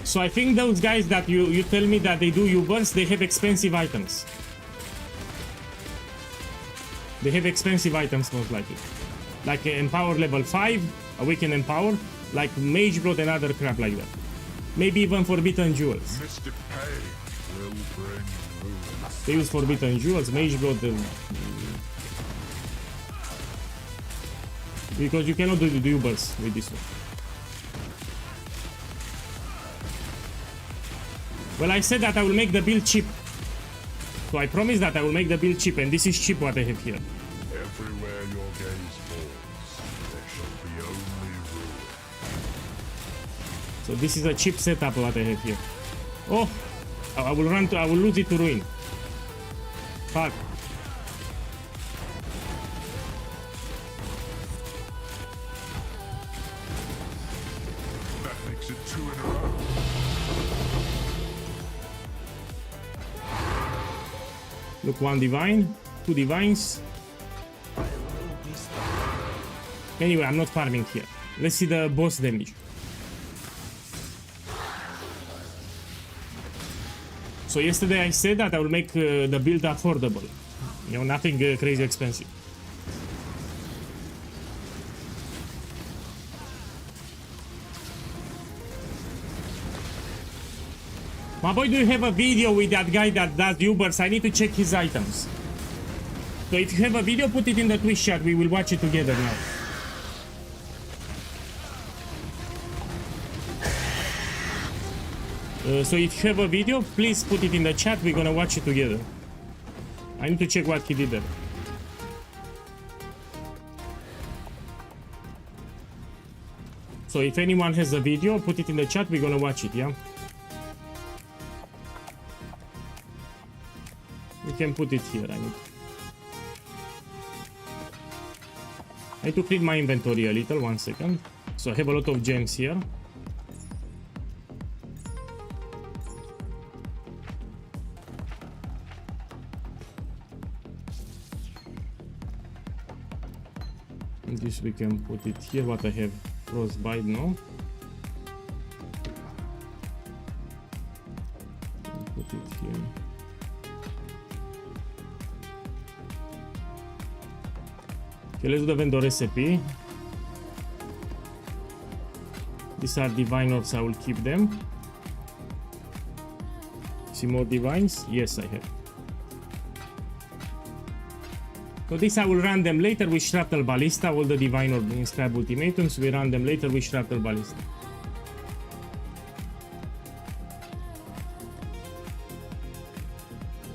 So I think those guys that you tell me that they do Ubers, they have expensive items. They have expensive items most likely. Like Empower level 5, Awaken Empower, like Mage Blood and other crap like that. Maybe even Forbidden Jewels. Mystic pay will bring ruin. They use Forbidden Jewels, Mage Blood... because you cannot do the Ubers with this one. Well, I said that I will make the build cheap. So I promise that I will make the build cheap, and this is cheap what I have here. Everywhere your gaze falls, there shall be only ruin. So this is a cheap setup what I have here. Oh, I will lose it to ruin. Fuck. That makes it 2 in a row. Look, 1 divine, 2 divines. Anyway, I'm not farming here. Let's see the boss damage. So yesterday I said that I will make the build affordable. You know, nothing crazy expensive. My boy, do you have a video with that guy that does Ubers? I need to check his items. So if you have a video, put it in the Twitch chat. We will watch it together now. So if you have a video, please put it in the chat. We're gonna watch it together. I need to check what he did there. So if anyone has a video, put it in the chat. We're gonna watch it, yeah? We can put it here. I need to clean my inventory a little. 1 second. So I have a lot of gems here. And this we can put it here. What I have? Frostbite, no? Put it here. Okay, let's do the vendor recipe. These are divine orbs, I will keep them. See more divines? Yes, I have. So this I will run them later with Shrapnel Ballista. All the divine orb inscribed ultimatums, we run them later with Shrapnel Ballista.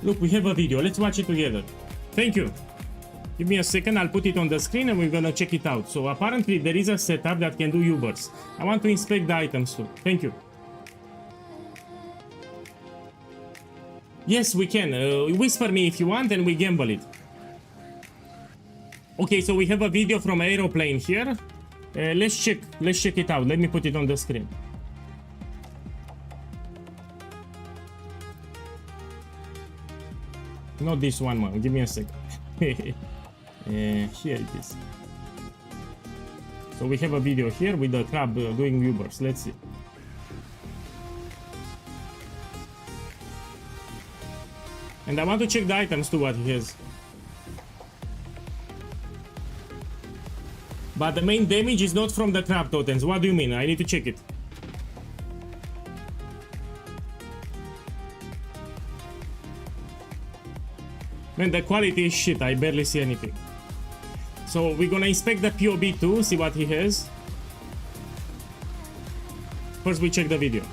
Look, we have a video. Let's watch it together. Thank you. Give me a second, I'll put it on the screen and we're gonna check it out. So apparently there is a setup that can do Ubers. I want to inspect the items too. Thank you. Yes, we can. Whisper me if you want and we gamble it. Okay, so we have a video from aeroplane here. Let's check it out. Let me put it on the screen. Not this one, man. Give me a second. Here it is. So we have a video here with the crab doing Ubers. Let's see. And I want to check the items too, what he has. But the main damage is not from the crab totems. What do you mean? I need to check it. Man, the quality is shit. I barely see anything. So we're gonna inspect the POB too, see what he has. First we check the video.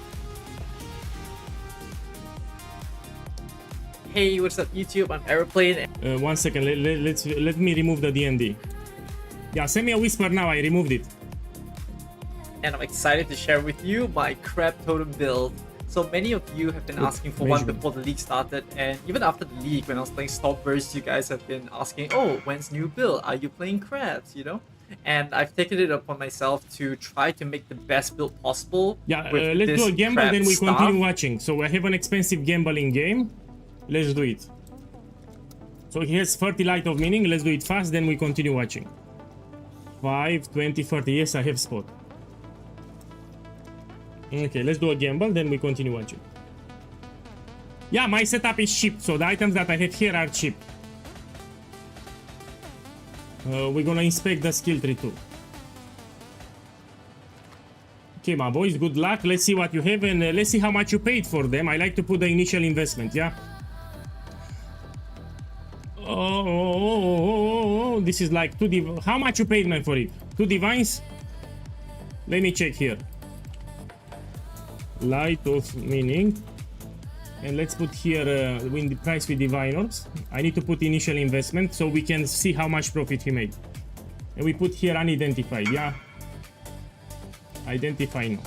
Hey, what's up YouTube? I'm Aeroplane. One second, let me remove the DND. Yeah, send me a whisper now, I removed it. And I'm excited to share with you my crab totem build. So many of you have been asking for one before the league started, and even after the league, when I was playing Stopburst, you guys have been asking, oh, when's new build? Are you playing crabs, you know? And I've taken it upon myself to try to make the best build possible. Yeah, let's do a gamble, then we continue watching. So I have an expensive gambling game. Let's do it. So he has 30 light of meaning. Let's do it fast, then we continue watching. 5, 20, 30. Yes, I have spot. Okay, let's do a gamble, then we continue watching. Yeah, my setup is cheap, so the items that I have here are cheap. We're gonna inspect the skill tree too. Okay, my boys, good luck. Let's see what you have, and let's see how much you paid for them. I like to put the initial investment, yeah? Oh, this is like 2 how much you paid, man, for it? 2 divines? Let me check here. Light of meaning, and let's put here win the price with divine orbs. I need to put initial investment so we can see how much profit he made, and we put here unidentified. Yeah, identify now.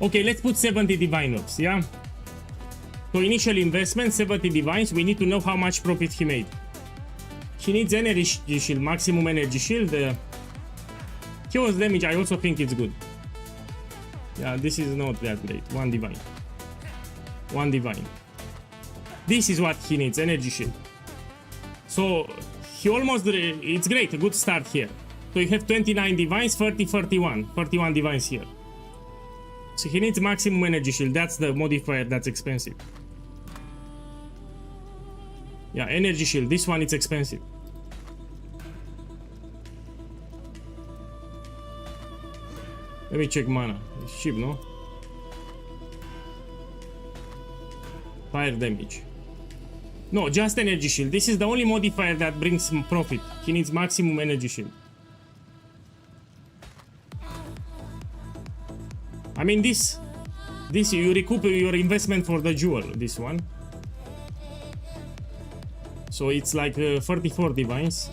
Okay, let's put 70 divine orbs. Yeah, so initial investment 70 divines. We need to know how much profit he made. He needs energy shield, maximum energy shield. Chaos damage, I also think it's good. Yeah, this is not that great. 1 divine. 1 divine. This is what he needs, energy shield. So, he almost... It's great, a good start here. So you have 29 divines, 30, 31. 31 divines here. So he needs maximum energy shield. That's the modifier that's expensive. Yeah, energy shield. This one is expensive. Let me check mana. It's cheap, no? Fire damage. No, just energy shield. This is the only modifier that brings some profit. He needs maximum energy shield. I mean, this you recoup your investment for the jewel. This one. So it's like 34 divines.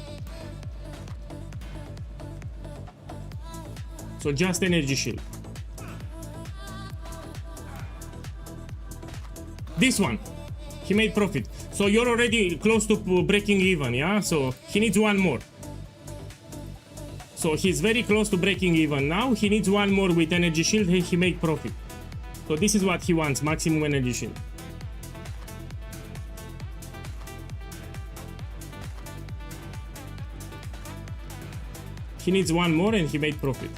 So just energy shield. This one, he made profit. So you're already close to breaking even, yeah? So he needs 1 more. So he's very close to breaking even now. He needs 1 more with energy shield. He made profit. So this is what he wants, maximum energy shield. He needs 1 more and he made profit.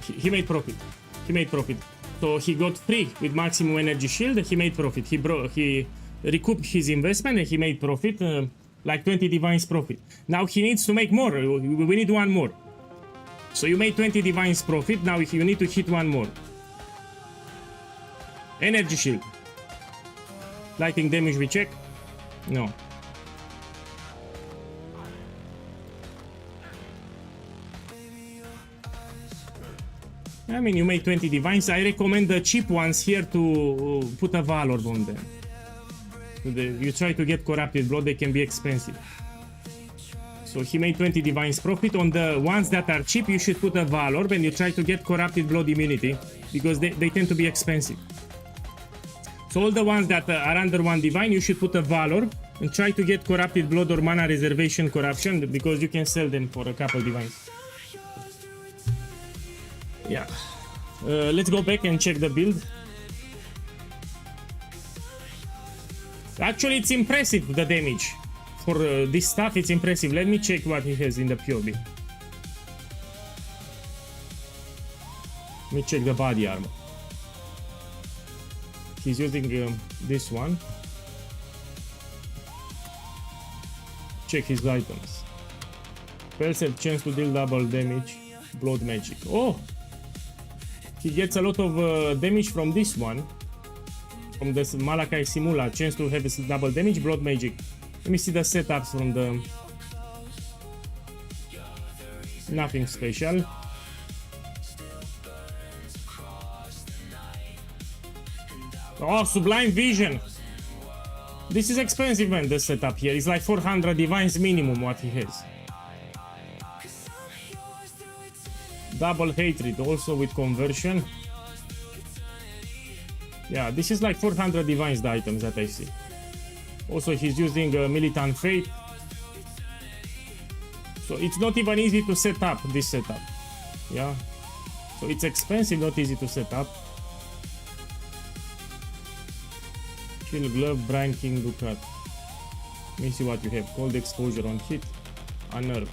He made profit. He made profit. So he got free with maximum energy shield. He made profit. He recouped his investment and he made profit, like 20 divines profit. Now he needs to make more. We need 1 more. So you made 20 divines profit. Now you need to hit 1 more. Energy shield. Lightning damage we check. No. I mean, you made 20 divines. I recommend the cheap ones here to put a valor on them. You try to get corrupted blood, they can be expensive. So he made 20 divines profit. On the ones that are cheap, you should put a valor when you try to get corrupted blood immunity, because they tend to be expensive. So all the ones that are under 1 divine, you should put a valor and try to get corrupted blood or mana reservation corruption, because you can sell them for a couple divines. Yeah, let's go back and check the build. Actually, it's impressive, the damage. For this stuff, it's impressive. Let me check what he has in the POB. Let me check the body armor. He's using this one. Check his items. Spells have chance to deal double damage. Blood magic. Oh! He gets a lot of damage from this one. From this Malachi Simula. Chance to have double damage, blood magic. Let me see the setups from the... Nothing special. Oh, Sublime Vision. This is expensive, man, the setup here. It's like 400 divines minimum what he has. Double Hatred, also with conversion. Yeah, this is like 400 divines, the items that I see. Also, he's using Militant Fate. So it's not even easy to set up this setup. Yeah. So it's expensive, not easy to set up. Chill Glove, Brian King, Ducat. Let me see what you have. Cold exposure on hit. Unnerve.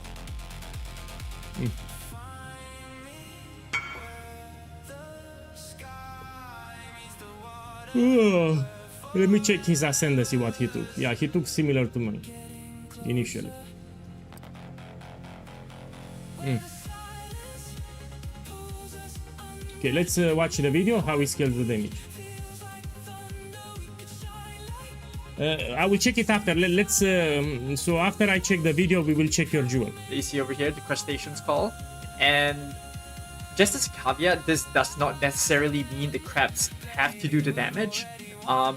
Let me check his ascendancy, what he took. Yeah, he took similar to mine initially. Okay, let's watch the video how he scales the damage. I will check it after. Let's so after I check the video, we will check your jewel. You see over here the crustaceans call, and just as a caveat, this does not necessarily mean the crabs have to do the damage.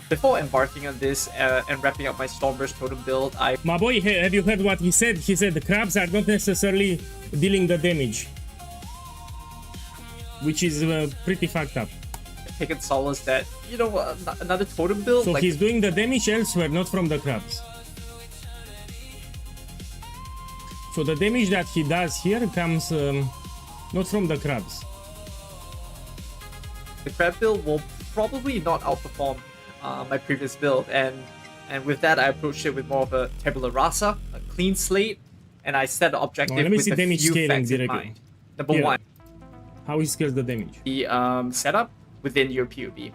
Before embarking on this and wrapping up my Stormburst totem build, My boy, have you heard what he said? He said the crabs are not necessarily dealing the damage, which is pretty fucked up. taken solace that, you know, another totem build. So like, he's doing the damage elsewhere, not from the crabs. So the damage that he does here comes not from the crabs. the crab build will probably not outperform my previous build, and with that I approached it with more of a tabula rasa, a clean slate, and I set the objective let me with see a damage few scaling facts in directly. mind. Number Here. one, How he scales the damage. the setup within your POV.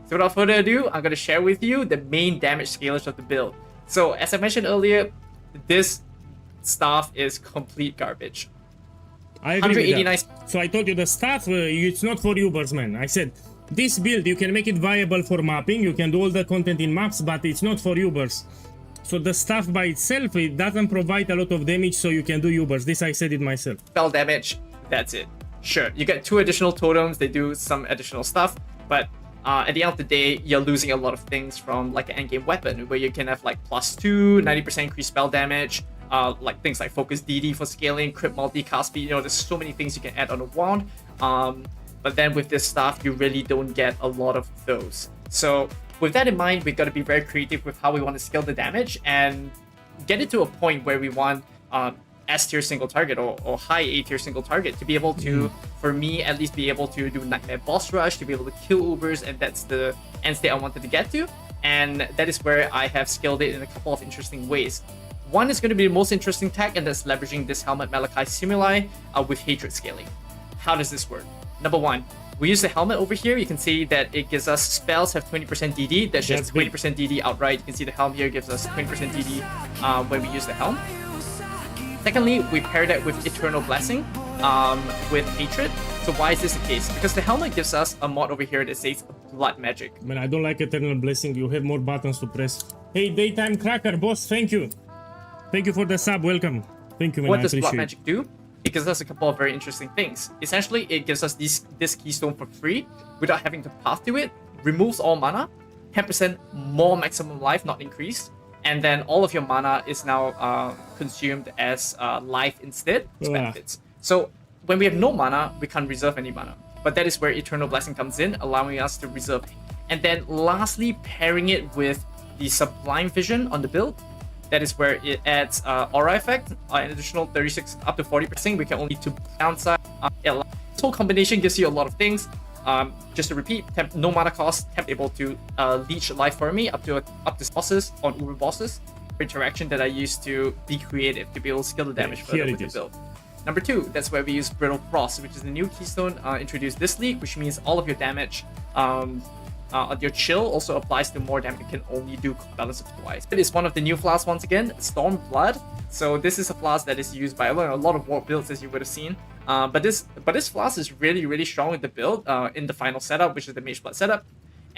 So without further ado, I'm going to share with you the main damage scalars of the build. So as I mentioned earlier, this staff is complete garbage. I agree with 189. that. So I told you the stuff, it's not for Ubers, man. I said, this build, you can make it viable for mapping, you can do all the content in maps, but it's not for Ubers. So the stuff by itself, it doesn't provide a lot of damage, so you can do Ubers. This I said it myself. Spell damage, that's it. Sure, you get 2 additional totems, they do some additional stuff, but at the end of the day, you're losing a lot of things from like an endgame weapon, where you can have like +2, 90% increased spell damage, like things like Focus DD for scaling, Crit Multi, Cast Speed, you know, there's so many things you can add on a wand. But then with this stuff, you really don't get a lot of those. So with that in mind, we got to be very creative with how we want to scale the damage and get it to a point where we want S tier single target or high A tier single target to be able to, for me at least, be able to do Nightmare Boss Rush, to be able to kill Ubers, and that's the end state I wanted to get to. And that is where I have scaled it in a couple of interesting ways. One is going to be the most interesting tech, and that's leveraging this Helmet Malachi Stimuli with Hatred scaling. How does this work? Number one, we use the helmet over here. You can see that it gives us spells have 20% DD. That's just 20% DD outright. You can see the helm here gives us 20% DD when we use the helm. Secondly, we pair that with Eternal Blessing with Hatred. So why is this the case? Because the helmet gives us a mod over here that says Blood Magic. Man, I don't like Eternal Blessing. You have more buttons to press. Hey, Daytime Cracker, boss, thank you. Thank you for the sub, welcome. Thank you, man, What I does Blood appreciate Magic do? It gives us a couple of very interesting things. Essentially, it gives us this keystone for free without having to path to it, removes all mana, 10% more maximum life, not increased, and then all of your mana is now consumed as life instead. It's benefits. So when we have no mana, we can't reserve any mana. But that is where Eternal Blessing comes in, allowing us to reserve. And then lastly, pairing it with the Sublime Vision on the build. That is where it adds aura effect, an additional 36 up to 40%. We can only to downside. This whole combination gives you a lot of things. Just to repeat, no mana cost, able to leech life for me up to bosses on Uber bosses. Interaction that I use to be creative, to be able to scale the damage further with the build. Number 2, that's where we use Brittle Frost, which is the new keystone introduced this league, which means all of your damage your chill also applies to more damage. You can only do balance of twice. It is one of the new flasks once again, Storm Blood. So this is a flask that is used by a lot of war builds, as you would have seen. But this flask is really strong with the build in the final setup, which is the Mage Blood setup.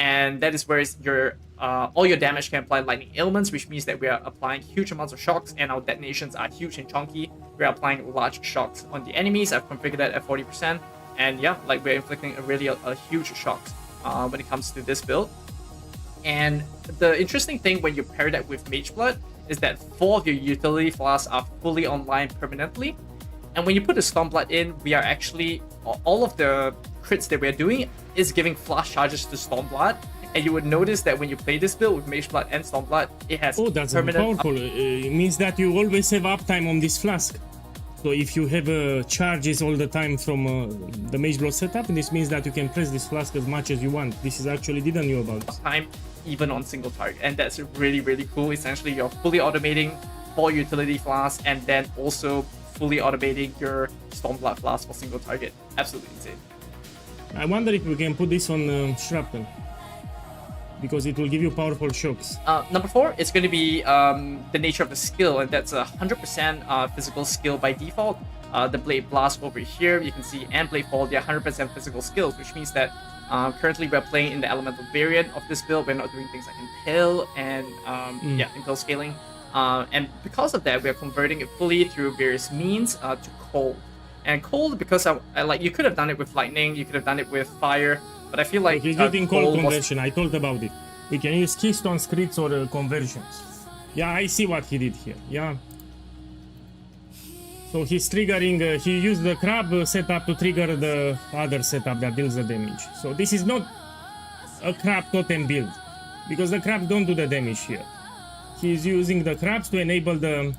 and that is where your all your damage can apply lightning ailments, which means that we are applying huge amounts of shocks, and our detonations are huge and chunky. We are applying large shocks on the enemies. I've configured that at 40%, and yeah, like we're inflicting a huge shocks when it comes to this build. And the interesting thing when you pair that with Mage Blood is that 4 of your utility flasks are fully online permanently. And when you put the Stormblood in, we are actually, all of the crits that we're doing is giving flash charges to Stormblood. And you would notice that when you play this build with Mage Blood and Stormblood, it has that's permanent powerful. It means that you always have uptime on this flask. So if you have charges all the time from the Mage Blood setup, this means that you can press this flask as much as you want. This is actually didn't know about. Time even on single target, and that's really, really cool. Essentially, you're fully automating 4 utility flasks and then also fully automating your Stormblood flask for single target. Absolutely insane. I wonder if we can put this on Shrapnel, because it will give you powerful shocks. Number 4 is going to be the nature of the skill, and that's a 100% physical skill by default. The Blade Blast over here, you can see, and Blade Fall, they're 100% physical skills, which means that currently we're playing in the elemental variant of this build. We're not doing things like Impale and Impale scaling. And because of that, we're converting it fully through various means to Cold. And Cold, because I like, you could have done it with Lightning, you could have done it with Fire, but I feel like he's using cold conversion. I told about it. We can use Keystone Crits or conversions. Yeah, I see what he did here. Yeah. So he's triggering, he used the crab setup to trigger the other setup that deals the damage. So this is not a crab totem build, because the crabs don't do the damage here. He's using the crabs to enable the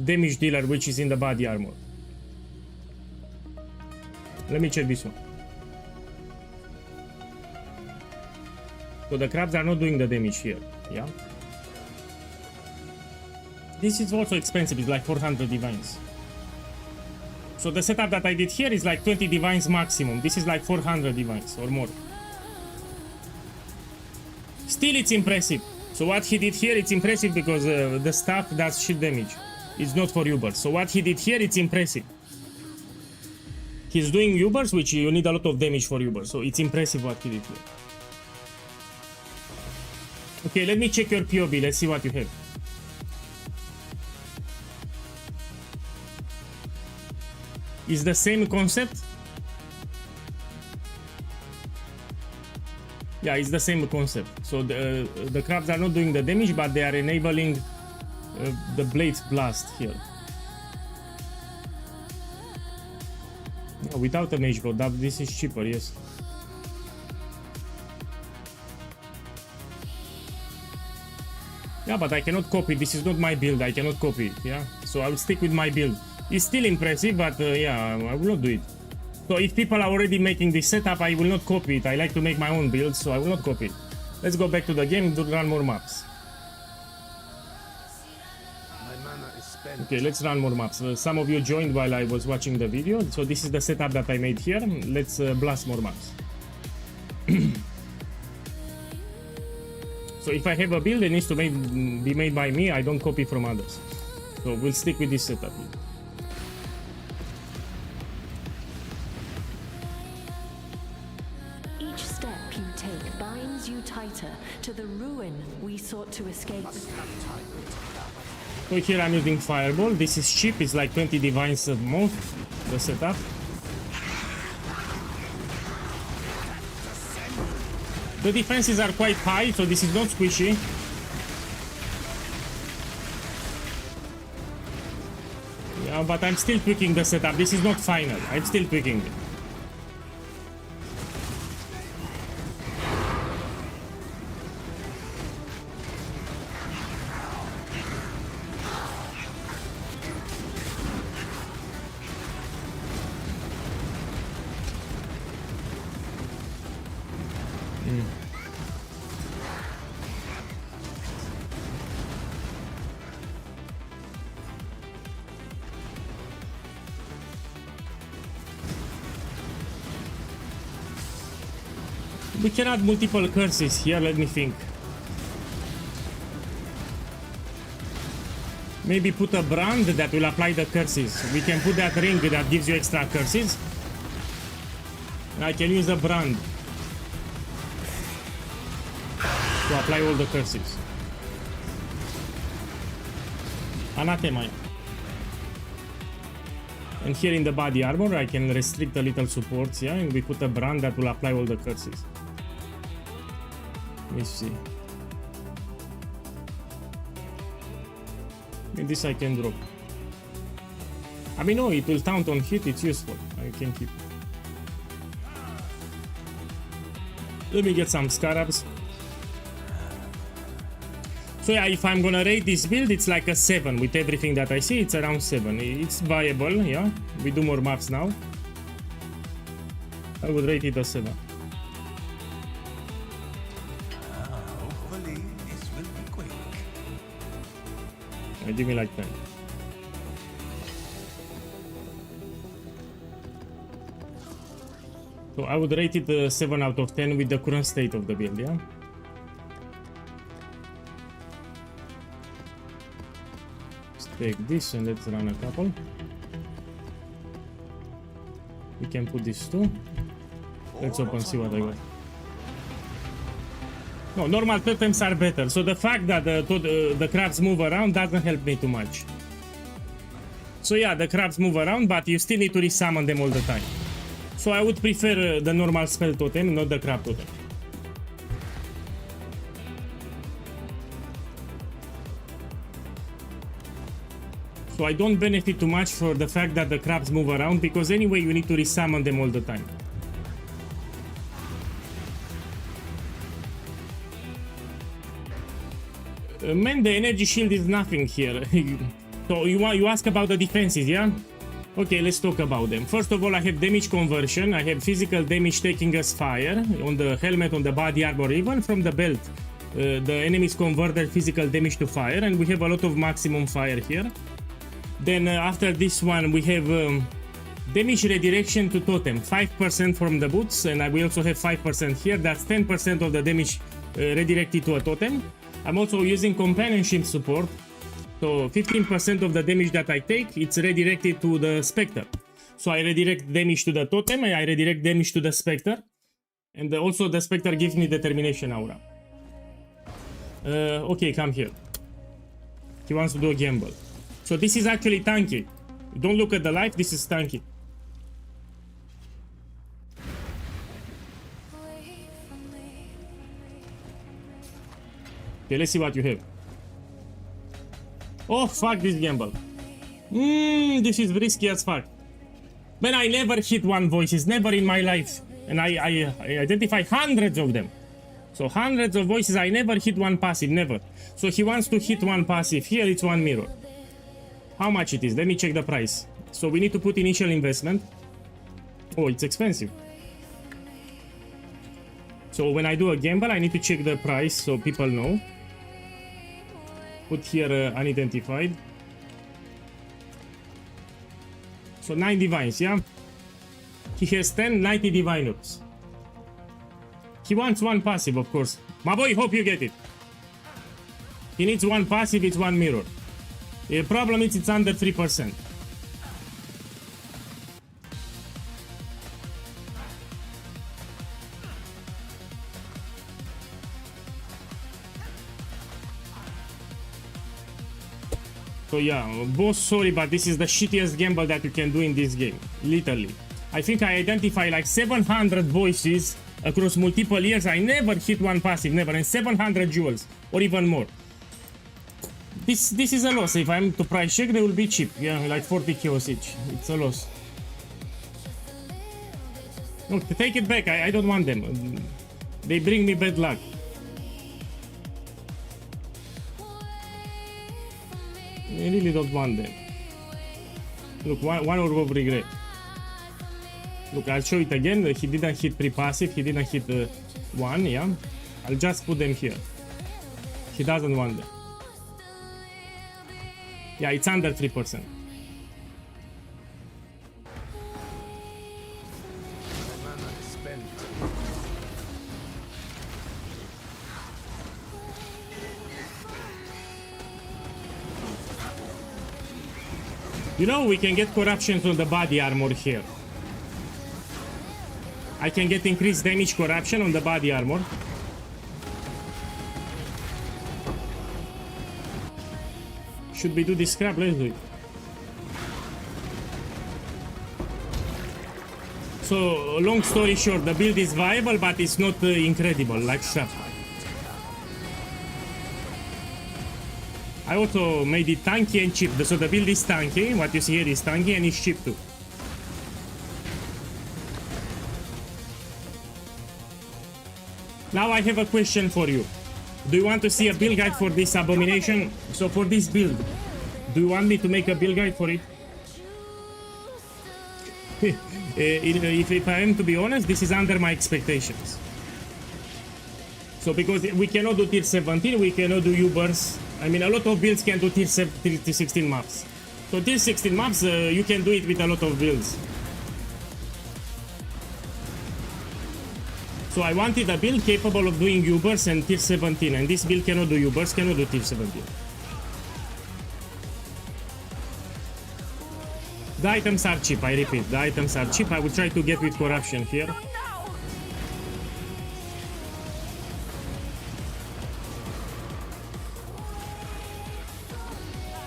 damage dealer, which is in the body armor. Let me check this one. So the crabs are not doing the damage here, yeah? This is also expensive, it's like 400 divines. So the setup that I did here is like 20 divines maximum. This is like 400 divines or more. Still, it's impressive. So what he did here, it's impressive because the staff does shit damage. It's not for Ubers. So what he did here, it's impressive. He's doing Ubers, which you need a lot of damage for Ubers. So it's impressive what he did here. Okay, let me check your POB. Let's see what you have. Is the same concept? Yeah, it's the same concept. So the crabs are not doing the damage, but they are enabling the Blade Blast here. Yeah, without a Mage Blood, this is cheaper, yes. Yeah, but I cannot copy. This is not my build. I cannot copy it, yeah? So I will stick with my build. It's still impressive, but yeah, I will not do it. So if people are already making this setup, I will not copy it. I like to make my own build, so I will not copy it. Let's go back to the game and run more maps. My mana is spent. Okay, let's run more maps. Some of you joined while I was watching the video, so this is the setup that I made here. Let's blast more maps. So if I have a build that needs to be made by me, I don't copy from others. So we'll stick with this setup. Each step you take binds you tighter to the ruin we sought to escape. So here I'm using Fireball. This is cheap, it's like 20 divines at most, the setup. The defenses are quite high, so this is not squishy. Yeah, but I'm still tweaking the setup. This is not final. I'm still tweaking it. We can add multiple curses here, let me think. Maybe put a brand that will apply the curses. We can put that ring that gives you extra curses. I can use a brand. to apply all the curses. Anathema. And here in the body armor, I can restrict a little supports, yeah, and we put a brand that will apply all the curses. Let me see. And this I can drop. I mean, no, it will taunt on hit, it's useful. I can keep it. Let me get some scarabs. So yeah, if I'm gonna rate this build, it's like a 7. With everything that I see, it's around 7. It's viable, yeah. We do more maps now. I would rate it a 7. Hopefully, this will be quick. Give me like 10. So I would rate it a 7 out of 10 with the current state of the build, yeah? Let's take this and let's run a couple. We can put this too. Let's open, see what I got. No, normal totems are better. So the fact that the crabs move around doesn't help me too much. So yeah, the crabs move around, but you still need to resummon them all the time. So I would prefer the normal spell totem, not the crab totem. So I don't benefit too much for the fact that the crabs move around, because anyway you need to resummon them all the time. Man, the energy shield is nothing here. So you ask about the defenses, yeah? Okay, let's talk about them. First of all, I have damage conversion. I have physical damage taking us fire on the helmet, on the body armor, even from the belt. The enemies convert their physical damage to fire, and we have a lot of maximum fire here. Then after this one, we have damage redirection to totem, 5% from the boots, and we also have 5% here. That's 10% of the damage redirected to a totem. I'm also using companionship support. So 15% of the damage that I take, it's redirected to the Spectre. So I redirect damage to the totem, and I redirect damage to the Spectre. And also the Spectre gives me determination aura. Okay, come here. He wants to do a gamble. So this is actually tanky. Don't look at the life, this is tanky. Okay, let's see what you have. Oh, fuck this gamble. This is risky as fuck. Man, I never hit one voices, never in my life. And I identify hundreds of them. So hundreds of voices, I never hit one passive, never. So he wants to hit one passive. Here it's one mirror. How much it is? Let me check the price. So we need to put initial investment. Oh, it's expensive. So when I do a gamble, I need to check the price so people know. Put here unidentified. So 9 divines, yeah? He has 10, 90 diviners. He wants one passive, of course. My boy, hope you get it. He needs one passive, it's one mirror. The problem is it's under 3%. So yeah, boss, sorry, but this is the shittiest gamble that you can do in this game. Literally. I think I identify like 700 voices across multiple years. I never hit one passive, never, and 700 jewels, or even more. This is a loss. If I'm to price check, they will be cheap. Yeah, like 40 kills each. It's a loss. No, take it back. I don't want them. They bring me bad luck. I really don't want them. Look, one orb of regret. Look, I'll show it again. He didn't hit 3 passive. He didn't hit 1, yeah. I'll just put them here. He doesn't want them. Yeah, it's under 3%. Mana is spent. You know, we can get corruption from the body armor here. I can get increased damage corruption on the body armor. Should we do this scrap? Let's do it. So, long story short, the build is viable, but it's not incredible, like scrap. I also made it tanky and cheap. So the build is tanky, what you see here is tanky and it's cheap too. Now I have a question for you. Do you want to see a build guide for this abomination? So for this build, do you want me to make a build guide for it? If I am to be honest, this is under my expectations. So because we cannot do tier 17, we cannot do U-bursts. I mean, a lot of builds can do tier 16 maps. So tier 16 maps, you can do it with a lot of builds. So I wanted a build capable of doing U-bursts and tier 17, and this build cannot do U-bursts, cannot do tier 17. The items are cheap, I repeat, the items are cheap. I will try to get with corruption here.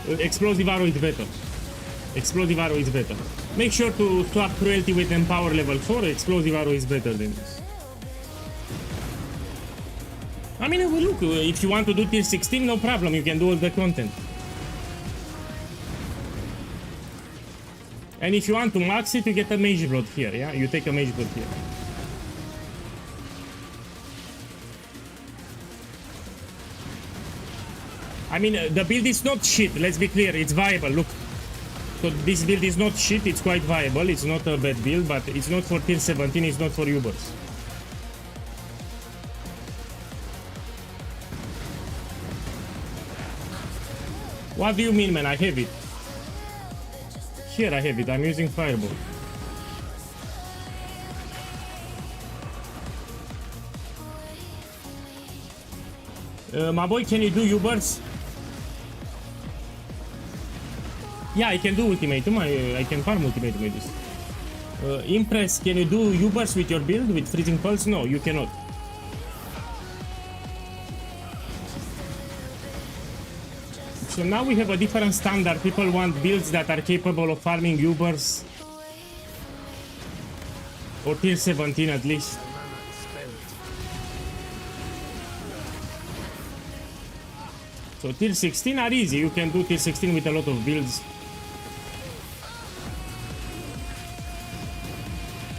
Explosive arrow is better. Explosive arrow is better. Make sure to swap cruelty with empower level 4. Explosive arrow is better than this. I mean, look, if you want to do tier 16, no problem, you can do all the content. And if you want to max it, you get a mage blood here, yeah? You take a mage blood here. I mean, the build is not shit, let's be clear, it's viable, look. So this build is not shit, it's quite viable, it's not a bad build, but it's not for tier 17, it's not for Ubers. What do you mean, man? I have it. Here I have it, I'm using Fireball. My boy, can you do U-bursts? Yeah, I can do ultimatum. I can farm ultimatum with this. Impress, can you do U-bursts with your build with freezing pulse? No, you cannot. So now we have a different standard. People want builds that are capable of farming U-bursts. Or tier 17 at least. So tier 16 are easy. You can do tier 16 with a lot of builds.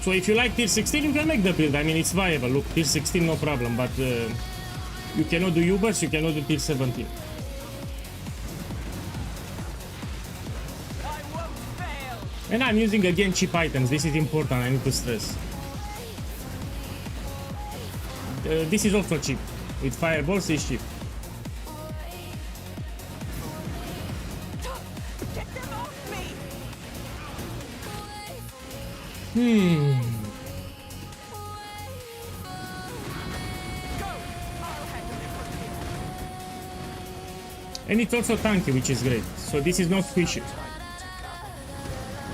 So if you like tier 16, you can make the build. I mean, it's viable. Look, tier 16, no problem. But you cannot do U-bursts, you cannot do tier 17. And I'm using again cheap items. This is important, I need to stress. This is also cheap. With fireballs, it's cheap. And it's also tanky, which is great. So this is not squishy.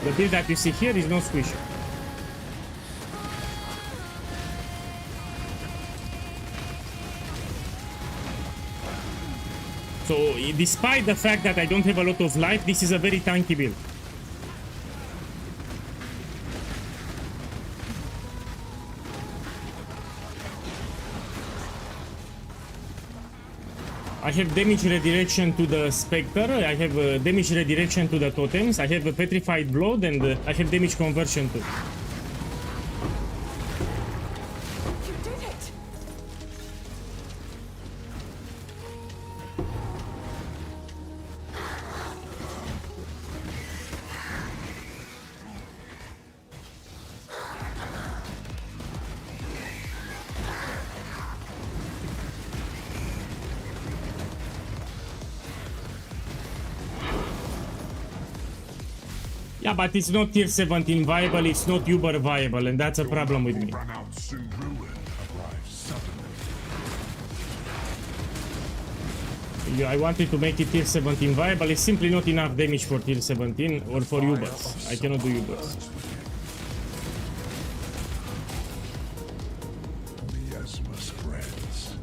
The build that you see here is not squishy. So despite the fact that I don't have a lot of life, this is a very tanky build. I have damage redirection to the Spectre, I have damage redirection to the totems, I have a petrified blood, and I have damage conversion too. You did it! Yeah, but it's not tier 17 viable, it's not Uber viable, and that's a problem with me. Run out soon. Ruin arrives suddenly. I wanted to make it tier 17 viable, it's simply not enough damage for tier 17 or for Ubers. I cannot do Ubers. Miasma spreads.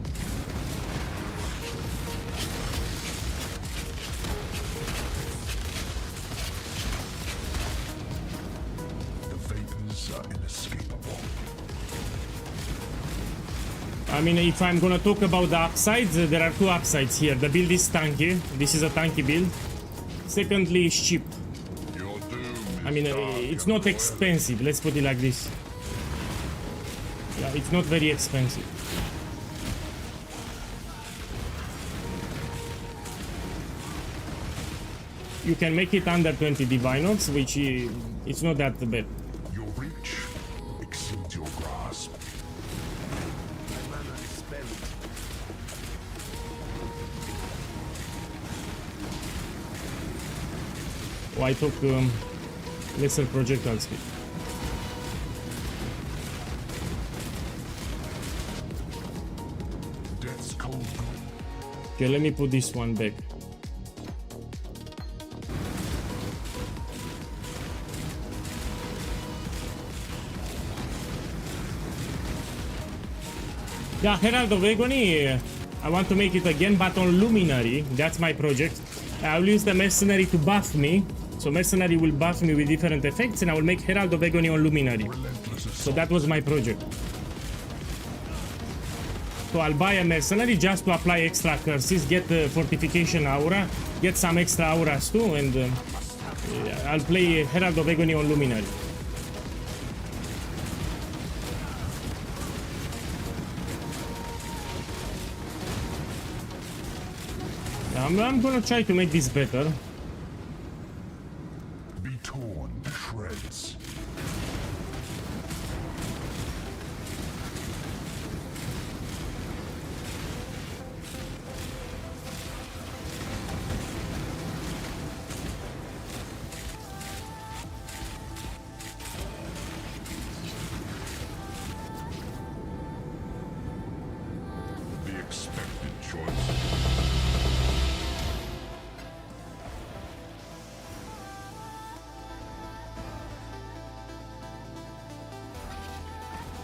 I mean, if I'm gonna talk about the upsides, there are two upsides here. The build is tanky. This is a tanky build. Secondly, it's cheap. Your doom I mean, it's not expensive. Let's put it like this. Yeah, it's not very expensive. You can make it under 20 Divine Orbs, which it's not that bad. Your reach exceeds your grasp. My mana is spent. Oh, I took lesser projectile speed. Death's cold grip. Okay, let me put this one back. Yeah, Herald of Agony, I want to make it again, but on Luminary. That's my project. I will use the Mercenary to buff me. So Mercenary will buff me with different effects, and I will make Herald of Agony on Luminary. So that was my project. So I'll buy a Mercenary just to apply extra curses, get the Fortification Aura, get some extra auras too, and I'll play Herald of Agony on Luminary. I'm gonna try to make this better. Be torn to shreds. The expected choice.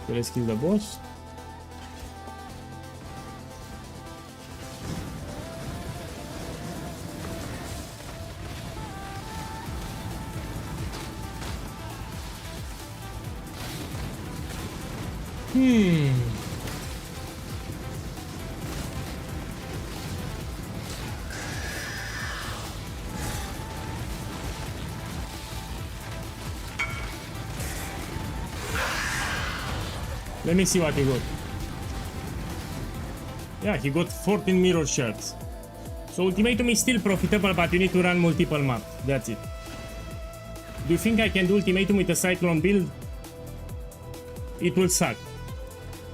So let's kill the boss. Let me see what he got. Yeah, he got 14 mirror shards. So Ultimatum is still profitable, but you need to run multiple maps. That's it. Do you think I can do Ultimatum with a Cyclone build? It will suck.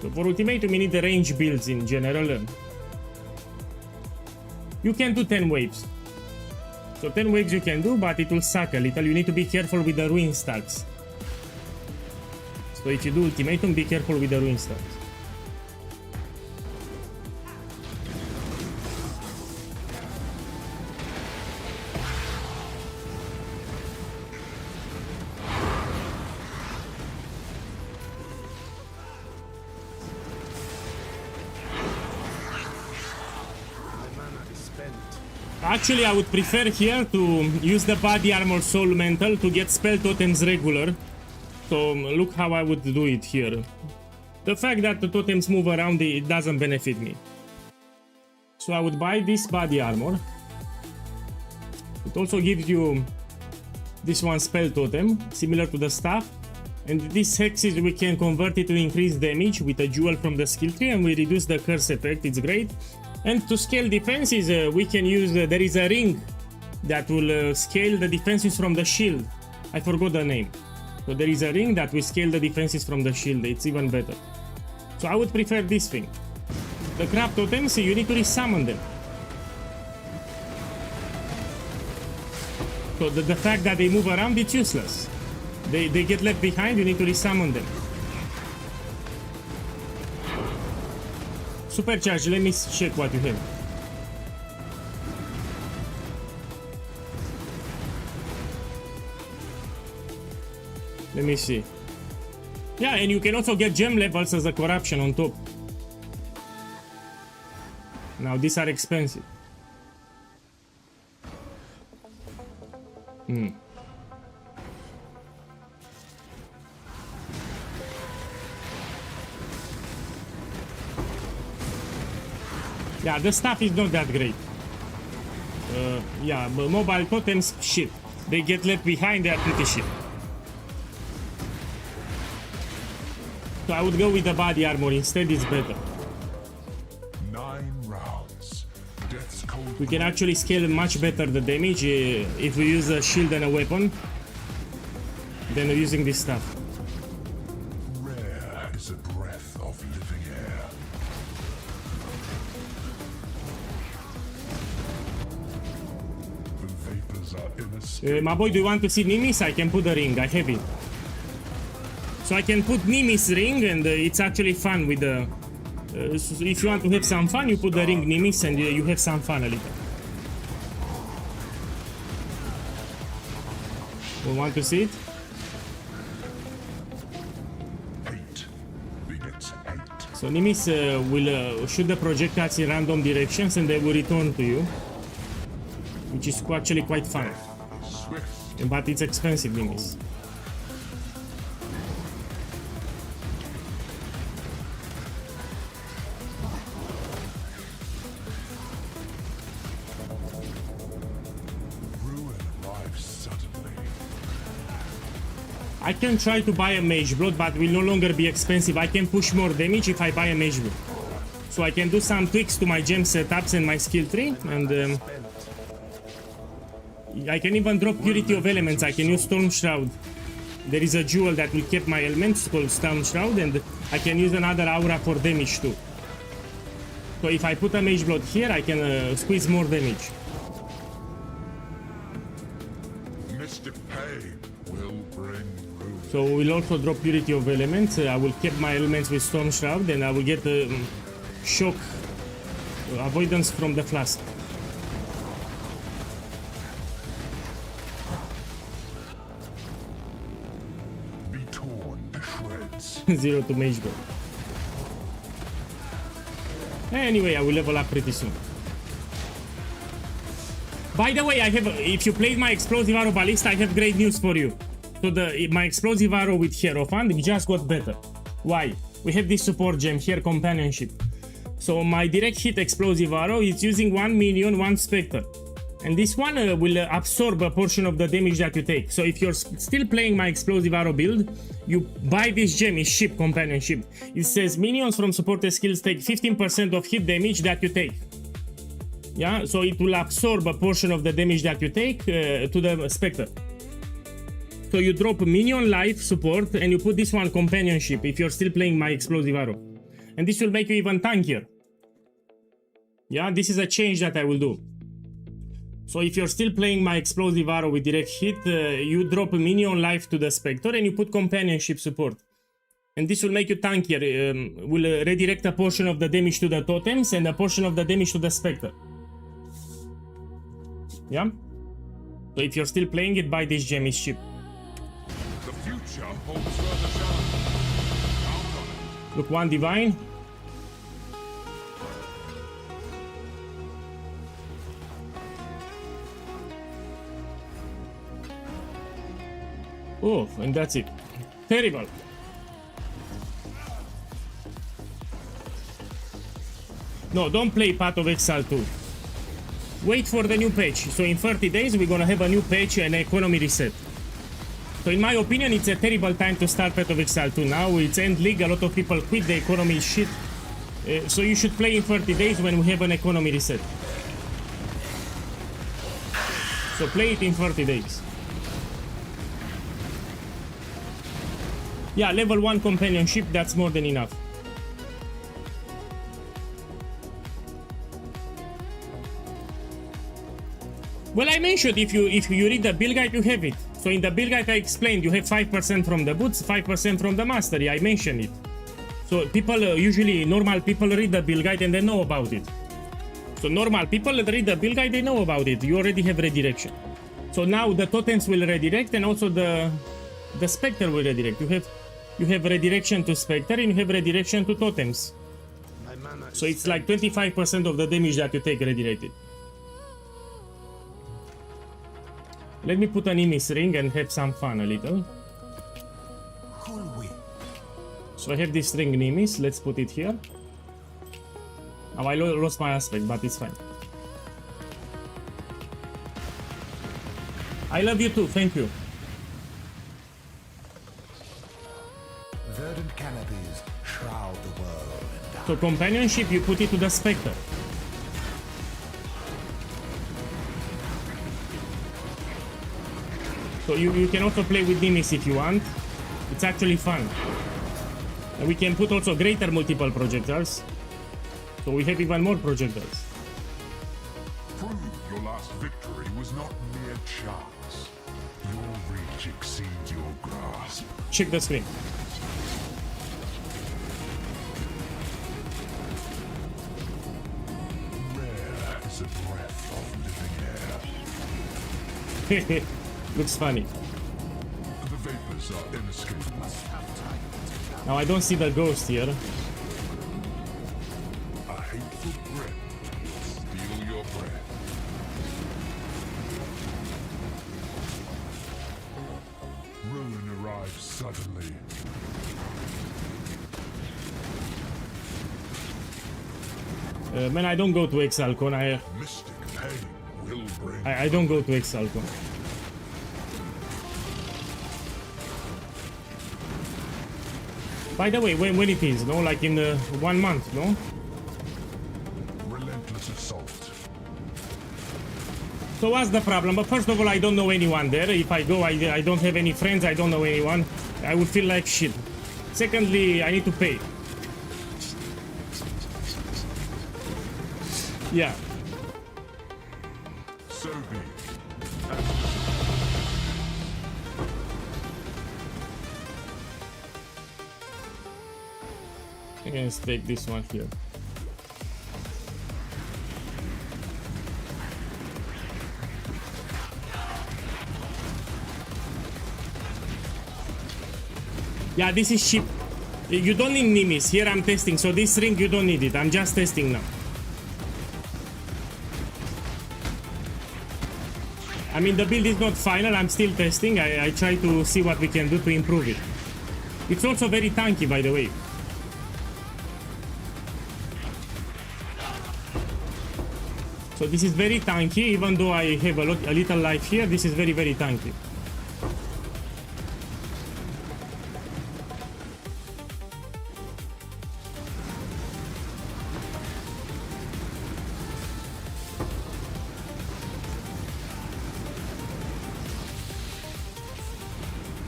So for Ultimatum, you need the range builds in general. You can do 10 waves. So 10 waves you can do, but it will suck a little. You need to be careful with the ruin stacks. So if you do Ultimatum, be careful with the ruin stacks. My mana is spent. Actually, I would prefer here to use the body armor soul mental to get spell totems regular. So look how I would do it here. The fact that the totems move around, it doesn't benefit me. So I would buy this body armor. It also gives you this one spell totem, similar to the staff. And these hexes we can convert it to increase damage with a jewel from the skill tree, and we reduce the curse effect. It's great. And to scale defenses, we can use, there is a ring that will scale the defenses from the shield. I forgot the name. So there is a ring that will scale the defenses from the shield. It's even better. So I would prefer this thing. The crab totems, you need to resummon them. So the fact that they move around, it's useless. They get left behind, you need to resummon them. Supercharge, let me check what you have. Let me see. Yeah, and you can also get gem levels as a corruption on top. Now these are expensive. Yeah, the stuff is not that great. Yeah, but mobile totems, shit. They get left behind, they are pretty shit. So I would go with the body armor instead, it's better. 9 rounds. Death's cold We can actually scale much better the damage if we use a shield and a weapon than using this stuff. rare is a breath of living air. The vapors are inescapable. My boy, do you want to see Nimis? I can put a ring, I have it. So I can put Nimis ring and it's actually fun with the... so if you want to have some fun, you put the ring Nimis and you have some fun a little. We want to see it? 8 begets 8. So Nimis will shoot the projectiles in random directions and they will return to you. Which is actually quite fun. Swift. But it's expensive, Nimis. Ruin arrives suddenly. I can try to buy a Mage Blood, but will no longer be expensive. I can push more damage if I buy a Mage Blood. So I can do some tweaks to my gem setups and my skill tree, and I can even drop Purity of Elements. I can use Storm Shroud. There is a jewel that will keep my elements called Storm Shroud, and I can use another aura for damage too. So if I put a Mage Blood here, I can squeeze more damage. Mystic pain will bring ruin. So we'll also drop Purity of Elements. I will keep my elements with Storm Shroud, and I will get shock avoidance from the flask. Be torn to shreds. 0 to Mage Blood. Anyway, I will level up pretty soon. By the way, I have, if you played my Explosive Arrow Ballista, I have great news for you. So my Explosive Arrow with Hierophant, it just got better. Why? We have this support gem here, Companionship. So my direct hit Explosive Arrow is using 1 minion, 1 Spectre. And this one will absorb a portion of the damage that you take. So if you're still playing my Explosive Arrow build, you buy this gem, is Ship Companionship. It says minions from supported skills take 15% of hit damage that you take. Yeah, so it will absorb a portion of the damage that you take to the Spectre. So you drop minion life support and you put this one Companionship if you're still playing my Explosive Arrow. And this will make you even tankier. Yeah, this is a change that I will do. So if you're still playing my Explosive Arrow with direct hit, you drop minion life to the Spectre and you put Companionship support. And this will make you tankier, will redirect a portion of the damage to the totems and a portion of the damage to the Spectre. Yeah? So if you're still playing it, buy this gem, is cheap. The future holds further challenge. Count on it. Look, 1 Divine. Oh, and that's it. Terrible. No, don't play Path of Exile 2. Wait for the new patch. So in 30 days we're gonna have a new patch and economy reset. So in my opinion it's a terrible time to start Path of Exile 2 now. It's end league, a lot of people quit, the economy is shit. So you should play in 30 days when we have an economy reset. So play it in 30 days. Yeah, level 1 companionship, that's more than enough. Well, I mentioned if you read the build guide, you have it. So in the build guide I explained you have 5% from the boots, 5% from the mastery. I mentioned it. So people, usually normal people read the build guide and they know about it. So normal people read the build guide, they know about it. You already have redirection. So now the totems will redirect and also the Spectre will redirect. You have redirection to Spectre and you have redirection to totems. So it's like 25% of the damage that you take redirected. Let me put an Imis ring and have some fun a little. Cool wind. So I have this ring Nimis, let's put it here. Oh, I lost my aspect, but it's fine. I love you too, thank you. Verdant canopies shroud the world in dark. So companionship, you put it to the Spectre. So you can also play with Nimis if you want. It's actually fun. And we can put also greater multiple projectiles. So we have even more projectiles. Prove your last victory was not mere chance. Your reach exceeds your grasp. Check the screen. Rare is a breath of living air. Looks funny. The vapors are inescapable. Now I don't see the ghost here. A hateful breath will steal your breath. Ruin arrives suddenly. Man, I don't go to Exalcon. Mystic pain will bring. I don't go to Exalcon. By the way, when it is, no? Like in 1 month, no? Relentless assault. So what's the problem? But first of all, I don't know anyone there. If I go, I don't have any friends. I don't know anyone. I would feel like shit. Secondly, I need to pay. Yeah. So be it. Let's take this one here. Yeah, this is cheap. You don't need Nimis. Here I'm testing, so this ring you don't need it. I'm just testing now. I mean, the build is not final. I'm still testing. I try to see what we can do to improve it. It's also very tanky, by the way. So this is very tanky, even though I have a little life here. This is very, very tanky.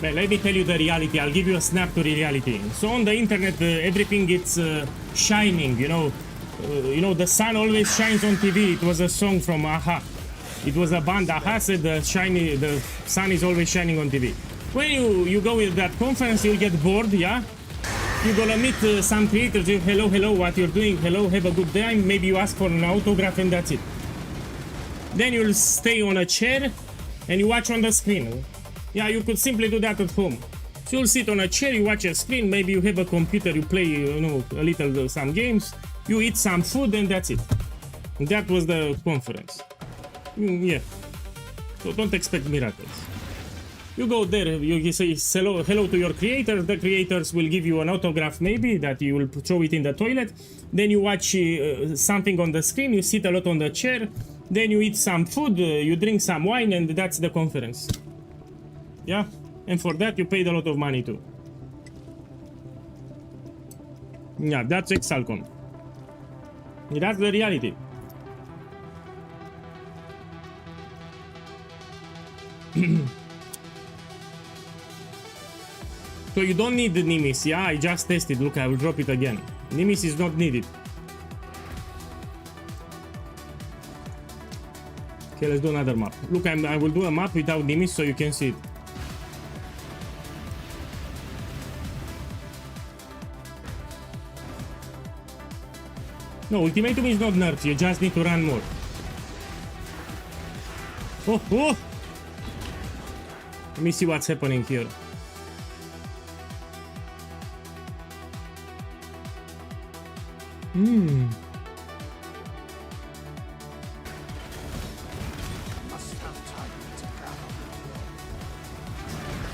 Well, let me tell you the reality. I'll give you a snap to reality. So on the internet, everything gets shining, you know. The sun always shines on TV. It was a song from Aha. It was a band. Aha said the sun is always shining on TV. When you go with that conference, you'll get bored, yeah? You're gonna meet some creators. You hello, what you're doing? Hello, have a good time. Maybe you ask for an autograph and that's it. Then you'll stay on a chair and you watch on the screen. Yeah, you could simply do that at home. So you'll sit on a chair, you watch a screen, maybe you have a computer, you play, a little some games, you eat some food, and that's it. That was the conference. Yeah. So don't expect miracles. You go there, you say hello to your creators. The creators will give you an autograph, maybe, that you will throw it in the toilet. Then you watch something on the screen, you sit a lot on the chair, then you eat some food, you drink some wine, and that's the conference. Yeah, and for that you paid a lot of money too. Yeah, that's Exalcon. That's the reality. So you don't need the Nimis, yeah? I just tested. Look, I will drop it again. Nimis is not needed. Okay, let's do another map. Look, I will do a map without Nimis so you can see it. No, Ultimatum is not nerfed, you just need to run more. Oh! Let me see what's happening here.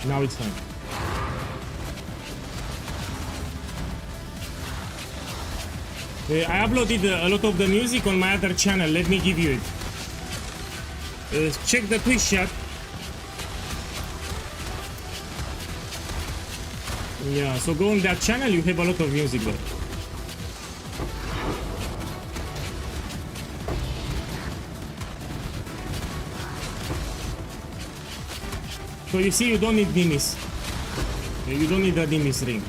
Now it's time. I uploaded a lot of the music on my other channel. Let me give you it. Check the Twitch chat. Yeah, so go on that channel, you have a lot of music there. So you see, you don't need Nimis. You don't need a Nimis ring.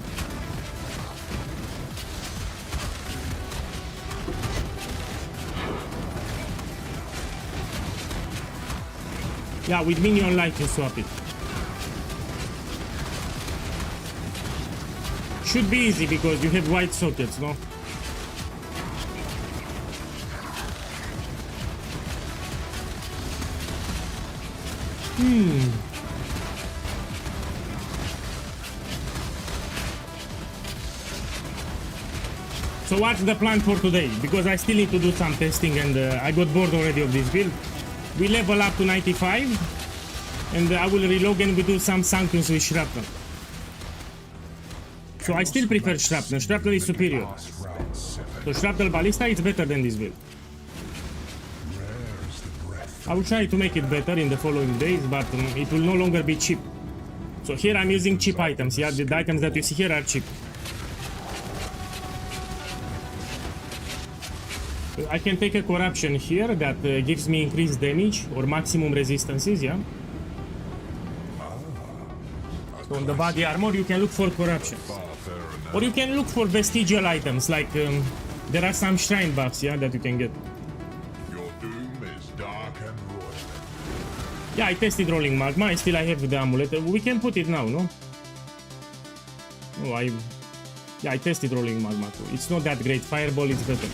Yeah, with minion light you swap it. Should be easy because you have white sockets, no? So what's the plan for today? Because I still need to do some testing and I got bored already of this build. We level up to 95 and I will relog and we do some Sanctums with Shrapnel. So I still prefer Shrapnel. Shrapnel is superior. So Shrapnel Ballista is better than this build. I will try to make it better in the following days, but it will no longer be cheap. So here I'm using cheap items. Yeah, the items that you see here are cheap. I can take a corruption here that gives me increased damage or maximum resistances, yeah? So on the body armor you can look for corruption. Or you can look for vestigial items, like there are some shrine buffs, yeah, that you can get. Your doom is dark and royal. Yeah, I tested rolling magma, still I have the amulet. We can put it now, no? Oh, yeah, I tested rolling magma too. It's not that great. Fireball is better.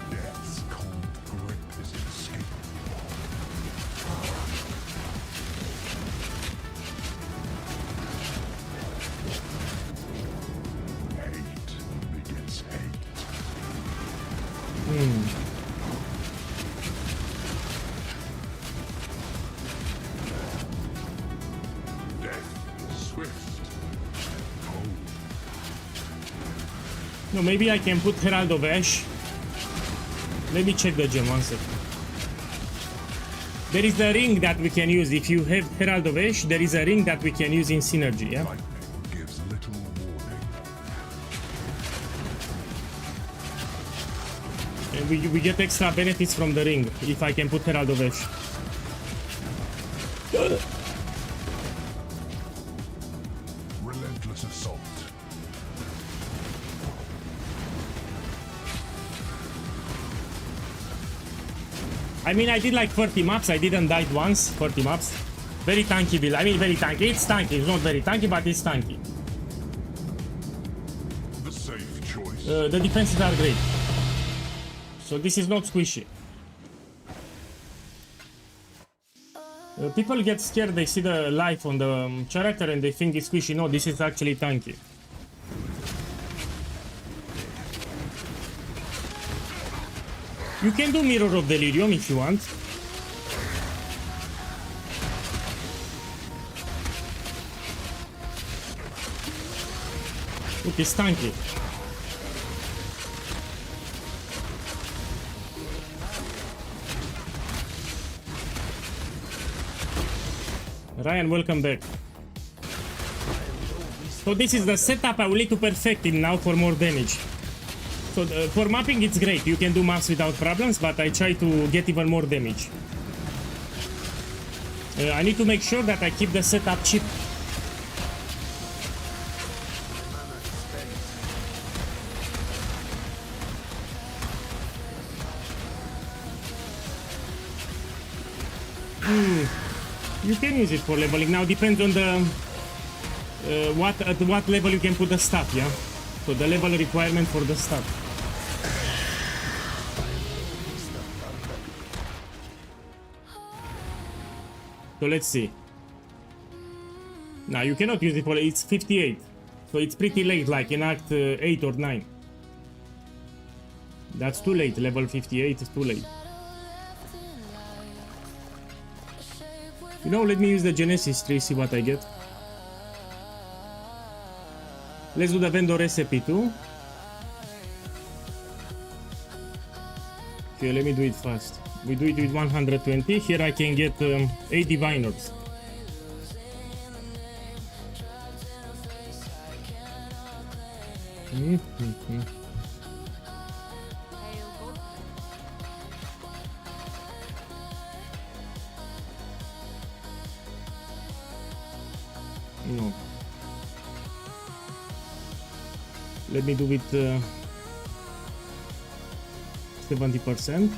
Death's cold grip is inescapable. Hate begets hate. Death is swift and cold. No, maybe I can put Herald of Ash. Let me check the gem one second. There is a ring that we can use. If you have Herald of Ash, there is a ring that we can use in synergy, yeah? Lightning gives little warning. And we get extra benefits from the ring if I can put Herald of Ash. Relentless assault. I mean, I did like 30 maps. I didn't die once. 30 maps. Very tanky build. I mean, very tanky. It's tanky. It's not very tanky, but it's tanky. The safe choice. The defenses are great. So this is not squishy. People get scared. They see the life on the character and they think it's squishy. No, this is actually tanky. You can do Mirror of Delirium if you want. Look, it's tanky. Ryan, welcome back. So this is the setup. I will need to perfect it now for more damage. So for mapping it's great, you can do maps without problems, but I try to get even more damage. I need to make sure that I keep the setup cheap. You can use it for leveling, now depends on the at what level you can put the stuff, yeah? So the level requirement for the stuff. So let's see. Now you cannot use it for, it's 58. So it's pretty late, like in Act 8 or 9. That's too late, level 58 is too late. You know, let me use the Genesis tree, see what I get. Let's do the vendor recipe too. Okay, let me do it fast. We do it with 120. Here I can get 8 diviners. No. Let me do it 70%.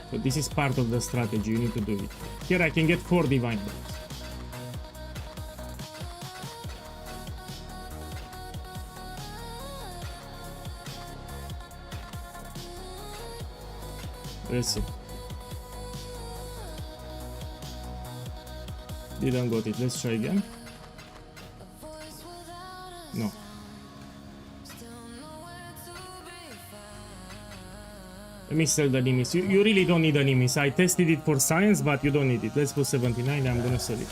So this is part of the strategy, you need to do it. Here I can get 4 divine blades. Let's see. Didn't got it. Let's try again. No. Let me sell the enemies. You really don't need enemies. I tested it for science, but you don't need it. Let's put 79. I'm gonna sell it.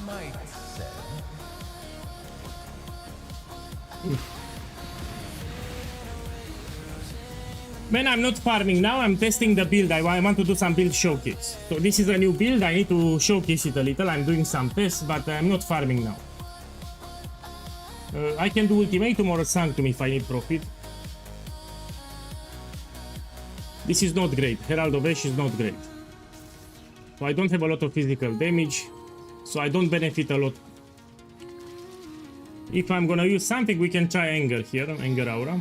Might say. Man, I'm not farming now. I'm testing the build. I want to do some build showcase. So this is a new build. I need to showcase it a little. I'm doing some tests, but I'm not farming now. I can do Ultimatum or Sanctum if I need profit. This is not great. Herald of Ash is not great. So I don't have a lot of physical damage. So I don't benefit a lot. If I'm gonna use something, we can try Anger here. Anger Aura.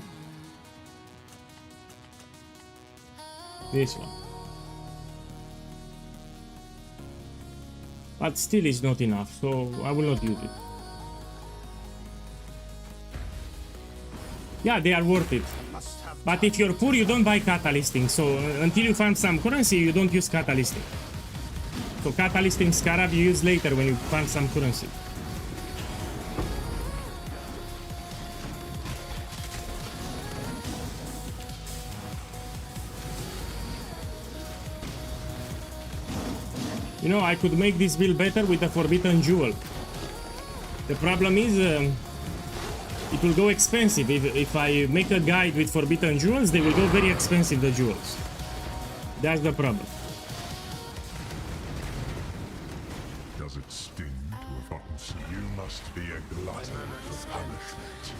This one. But still is not enough, so I will not use it. Yeah, they are worth it. But if you're poor, you don't buy catalysting. So until you find some currency, you don't use catalysting. So catalysting Scarab you use later when you find some currency. You know, I could make this build better with a Forbidden Jewel. The problem is, it will go expensive. If I make a guide with Forbidden Jewels, they will go very expensive, the jewels. That's the problem. Does it sting to have gotten so you must be a glutton for punishment?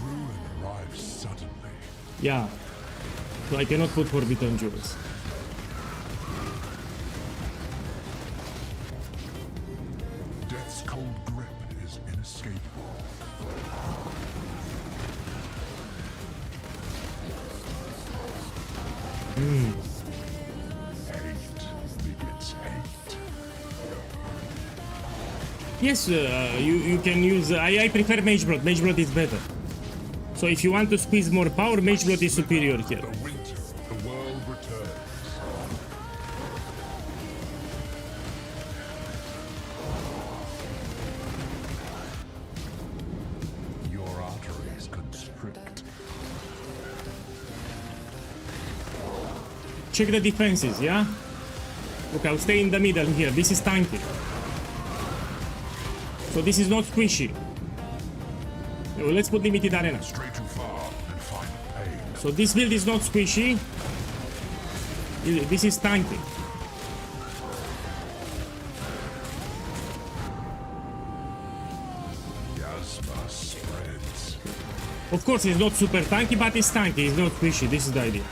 Ruin arrives suddenly. Yeah. So I cannot put Forbidden Jewels. Death's cold grip is inescapable. Hate begets hate. Yes, you can use... I prefer Mage Blood. Mage Blood is better. So if you want to squeeze more power, Mage Blood is superior here. The winter of the world returns. Your arteries constrict. Check the defenses, yeah? Look, I'll stay in the middle here. This is tanky. So this is not squishy. Let's put limited arena. Stray too far and find pain. So this build is not squishy. This is tanky. Miasma spreads. Of course, it's not super tanky, but it's tanky. It's not squishy. This is the idea.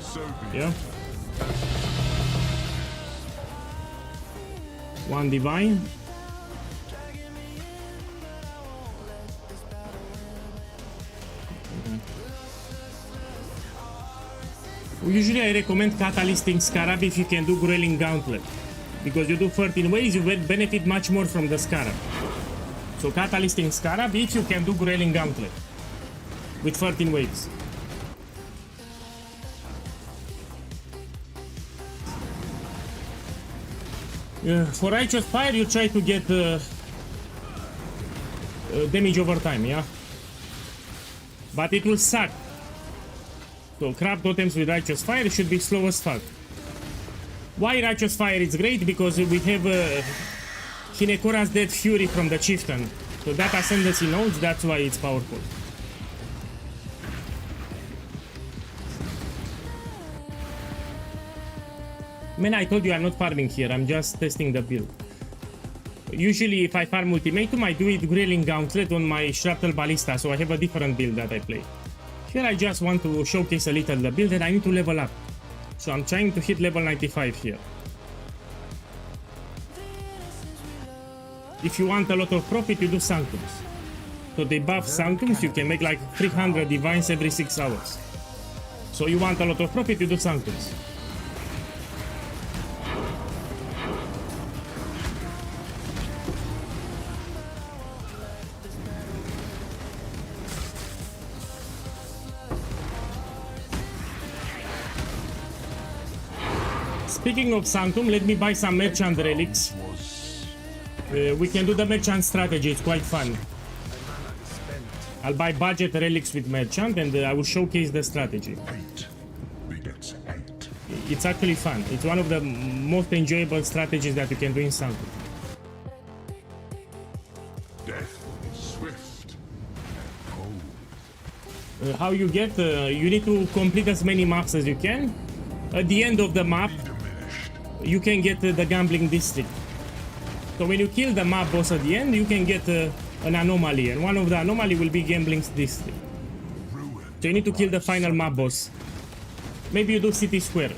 So be Yeah. One divine. Usually I recommend Catalysting Scarab if you can do Growling Gauntlet. Because you do 13 waves, you will benefit much more from the Scarab. So Catalysting Scarab if you can do Grailing Gauntlet with 13 waves. For Righteous Fire you try to get damage over time, yeah? But it will suck. So crab totems with Righteous Fire should be slow as fuck. Why Righteous Fire is great? Because we have Hinekora's Dead Fury from the Chieftain. So that Ascendancy nodes, that's why it's powerful. Man, I told you I'm not farming here, I'm just testing the build. Usually if I farm Ultimatum, I do it Grailing Gauntlet on my Shrapnel Ballista, so I have a different build that I play. Here I just want to showcase a little the build and I need to level up. So I'm trying to hit level 95 here. If you want a lot of profit, you do Sanctums. So they buff Sanctums, you can make like 300 divines every 6 hours. So you want a lot of profit, you do Sanctums. Speaking of Sanctum, let me buy some merchant relics. We can do the merchant strategy, it's quite fun. I'll buy budget relics with merchant and I will showcase the strategy. 8 begets 8. It's actually fun. It's one of the most enjoyable strategies that you can do in Sanctum. Death is swift and cold. How you get? You need to complete as many maps as you can. At the end of the map, you can get the Gambling District. So when you kill the map boss at the end, you can get an anomaly, and one of the anomaly will be Gambling District. So you need to kill the final map boss. Maybe you do City Square.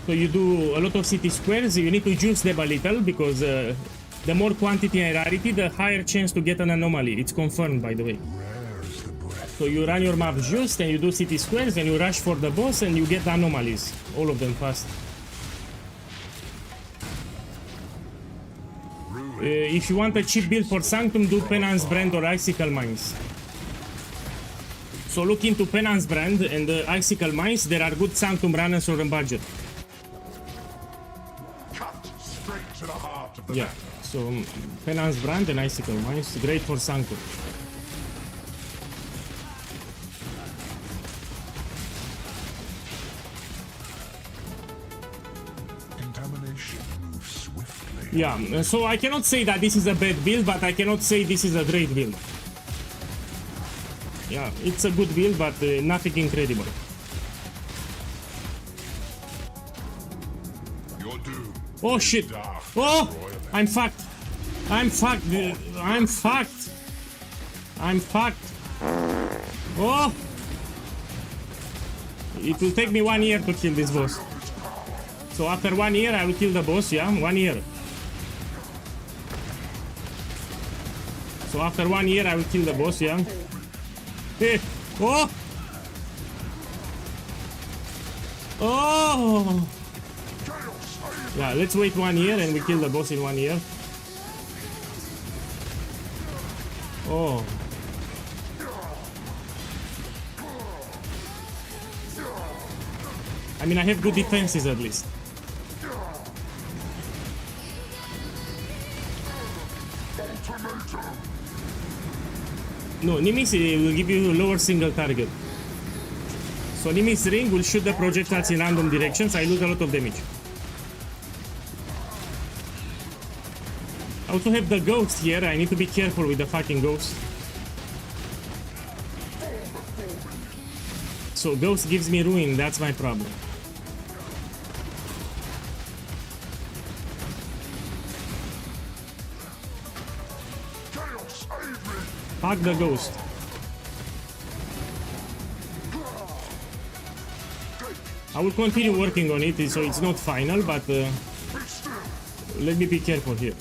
So you do a lot of city squares. You need to juice them a little because the more quantity and rarity, the higher chance to get an anomaly. It's confirmed, by the way. So you run your map juiced and you do city squares and you rush for the boss and you get the anomalies. All of them fast. If you want a cheap build for Sanctum, do Penance Brand or Icicle Mines. So look into Penance Brand and Icicle Mines. There are good Sanctum runners on budget. Cut straight to the heart of the Yeah, so Penance Brand and Icicle Mines, great for Sanctum. Contamination moves swiftly. Yeah, so I cannot say that this is a bad build, but I cannot say this is a great build. Yeah, it's a good build, but nothing incredible. Your doom. Oh shit! Oh! I'm fucked! I'm fucked! I'm fucked! I'm fucked! Oh! It will take me 1 year to kill this boss. So after 1 year I will kill the boss, yeah? 1 year. So after 1 year I will kill the boss, yeah? Hey! Oh! Oh! Yeah, let's wait 1 year and we kill the boss in 1 year. Oh. I mean, I have good defenses at least. No, Nimis will give you a lower single target. So Nimis ring will shoot the projectiles in random directions. I lose a lot of damage. I also have the ghost here. I need to be careful with the fucking ghost. So ghost gives me ruin, that's my problem. Fuck the ghost. I will continue working on it, so it's not final, but let me be careful here.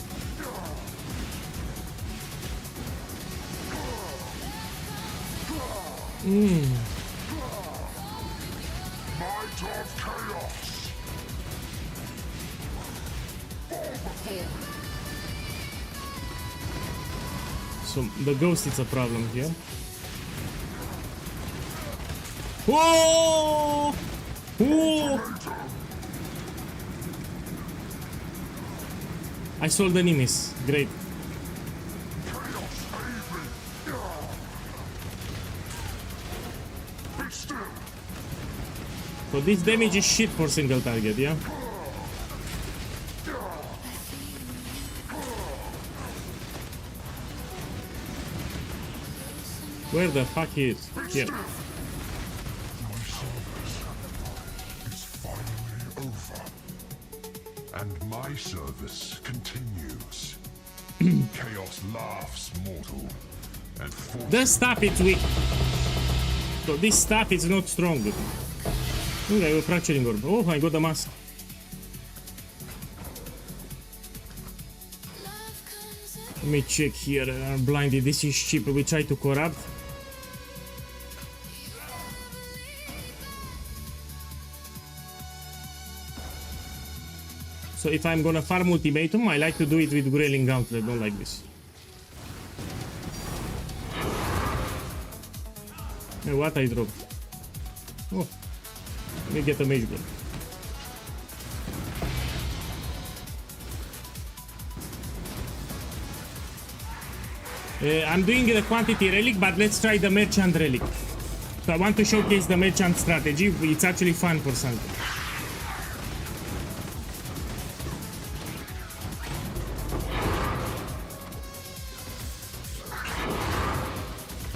Might of chaos. So the ghost is a problem here. Whoa! Whoa! I sold the enemies. Great. So this damage is shit for single target, yeah? Where the fuck he is? Here. My service is finally over. And my service continues. Chaos laughs mortal and The staff is weak. So this staff is not strong. Look, I have a fracturing orb. Oh, I got the mask. Let me check here. Blinded. This is cheap. We try to corrupt. So if I'm gonna farm ultimatum, I like to do it with Grailing Gauntlet, not like this. Hey, what I dropped? Oh, let me get a mage gun. I'm doing the quantity relic, but let's try the merchant relic. So I want to showcase the merchant strategy. It's actually fun for something.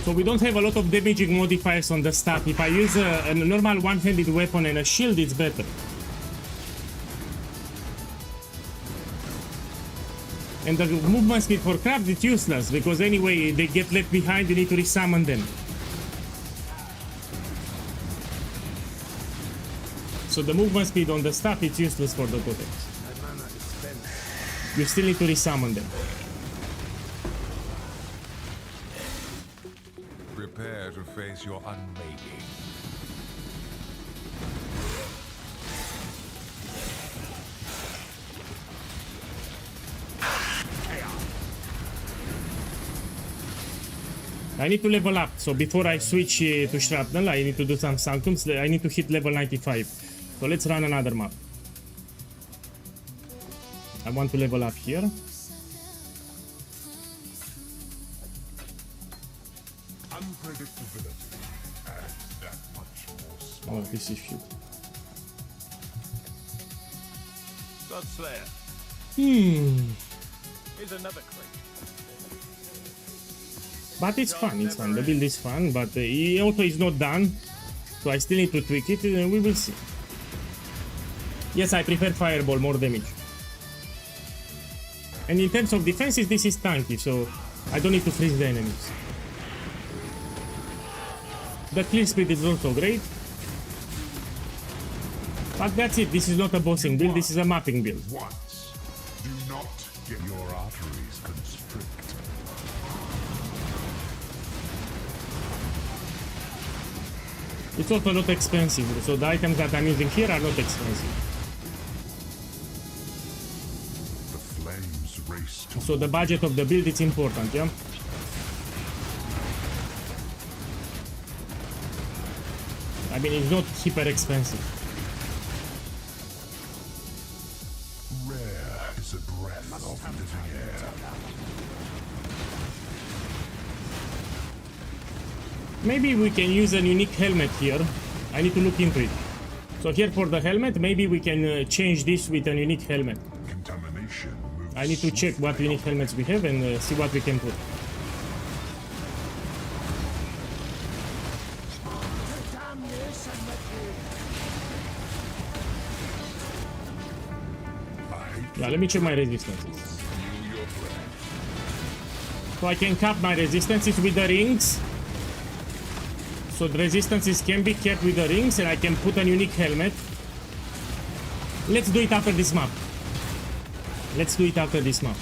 So we don't have a lot of damaging modifiers on the staff. If I use a normal one-handed weapon and a shield, it's better. And the movement speed for crabs is useless, because anyway they get left behind, you need to resummon them. So the movement speed on the staff is useless for the totems. My mana is spent. You still need to resummon them. Prepare to face your unmaking. I need to level up, so before I switch to Shrapnel, I need to do some Sanctums. I need to hit level 95. So let's run another map. I want to level up here. unpredictability adds that much more Oh, this is shit. Godslayer. Here's another crate. But it's fun, it's fun. The build is fun, but auto is not done. So I still need to tweak it, we will see. Yes, I prefer Fireball, more damage. And in terms of defenses, this is tanky, so I don't need to freeze the enemies. The clear speed is also great. But that's it, this is not a bossing build, this is a mapping build. once. Do not get your arteries constrict. It's also not expensive, so the items that I'm using here are not expensive. The flames race to So the budget of the build is important, yeah? I mean, it's not hyper expensive. rare is a breath of living air. Maybe we can use a unique helmet here. I need to look into it. So here for the helmet, maybe we can change this with a unique helmet. Contamination moves I need to check what unique helmets we have and see what we can put. Yeah, let me check my resistances. So I can cap my resistances with the rings. So the resistances can be kept with the rings and I can put a unique helmet. Let's do it after this map. Let's do it after this map.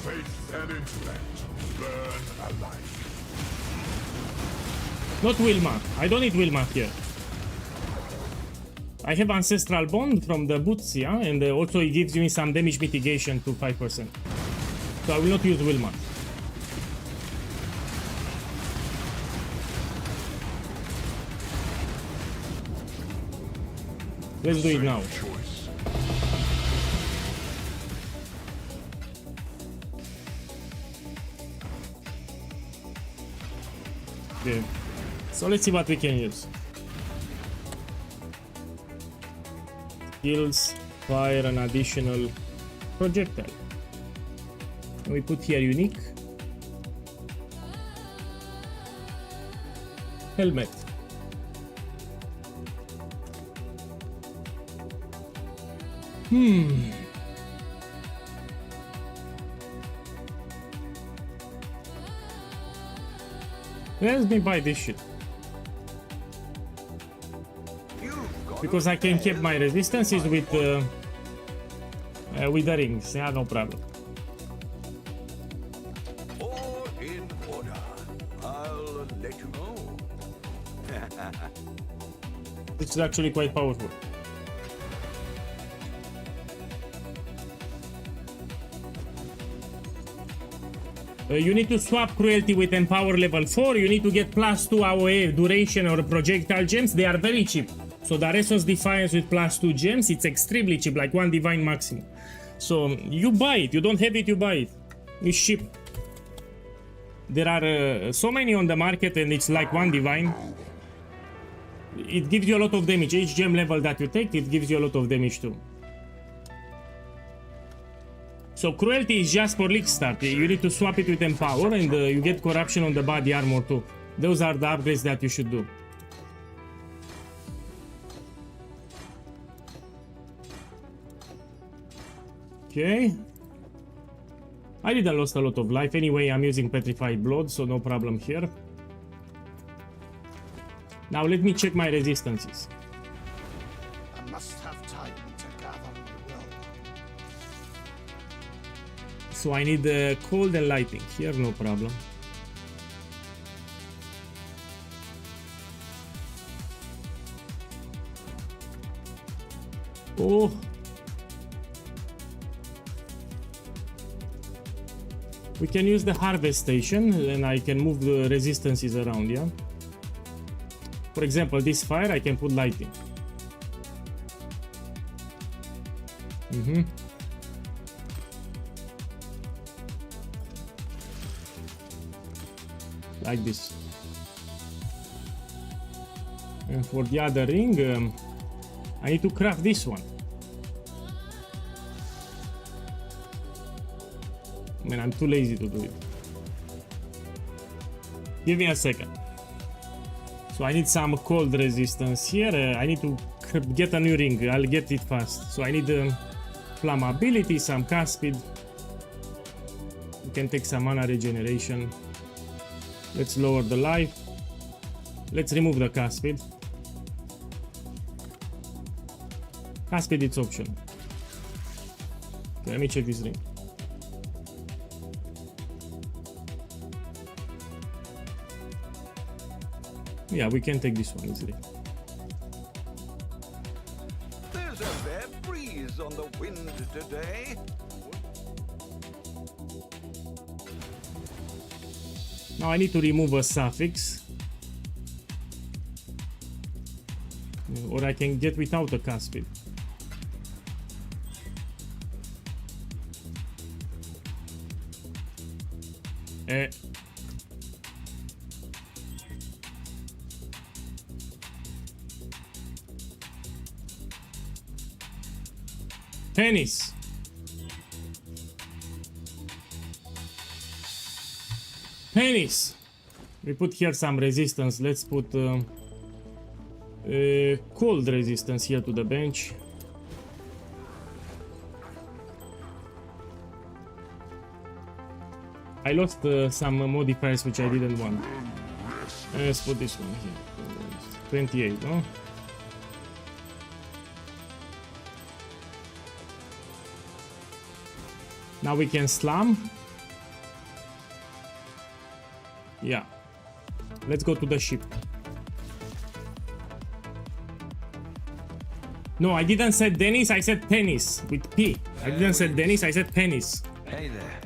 faith and intellect burn alike. Not Wilma. I don't need Wilma here. I have Ancestral Bond from the boots, yeah, and also it gives me some damage mitigation to 5%. So So I will not use Wilmot. Let's do it now. Choice. Okay. So let's see what we can use. Skills, fire an additional projectile. And we put here unique. Helmet. Let me buy this shit. You've got Because I can keep my resistances with the rings. Yeah, no problem. all in order. I'll let you know. This is actually quite powerful. You need to swap cruelty with empower level 4. You need to get +2 AOE duration or projectile gems. They are very cheap. So Daresos Defiance with +2 gems, it's extremely cheap, like 1 divine maximum. So you buy it. You don't have it, you buy it. It's cheap. There are so many on the market and it's like 1 divine. It gives you a lot of damage. Each gem level that you take, it gives you a lot of damage too. So cruelty is just for league start. You need to swap it with empower and you get corruption on the body armor too. Those are the upgrades that you should do. Okay. I didn't lost a lot of life. Anyway, I'm using petrified blood, so no problem here. Now let me check my resistances. I must have time to gather my will. So I need cold and lighting here, no problem. Oh. We can use the harvest station and I can move the resistances around, yeah? For example, this fire, I can put lighting. Like this. And for the other ring, I need to craft this one. Man, I'm too lazy to do it. Give me a second. So I need some cold resistance here. I need to get a new ring. I'll get it fast. So I need flammability, some cast speed. You can take some mana regeneration. Let's lower the life. Let's remove the cast speed. Cast speed, it's optional. Okay, let me check this ring. Yeah, we can take this one easily. There's a fair breeze on the wind today. Now I need to remove a suffix. Or I can get without a cast speed. Pennies. Pennies. We put here some resistance. Let's put cold resistance here to the bench. I lost some modifiers which I didn't want. Let's put this one here. 28, no? Now we can slam. Yeah. Let's go to the ship. No, I didn't say Dennis, I said Pennies with P. I didn't say Dennis, I said Pennies. Hey there.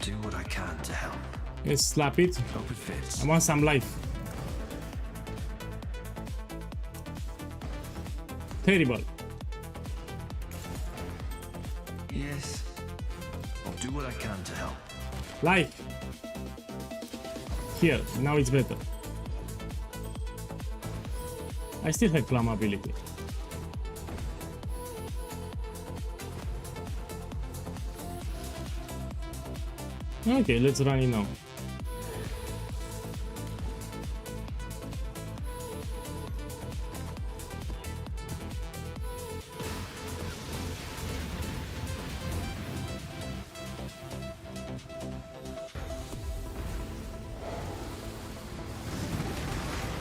do what I can to help. Let's slap it. Hope it fits. I want some life. Terrible. Yes. I'll do what I can to help. Life. Here, now it's better. I still have flammability. Okay, let's run it now.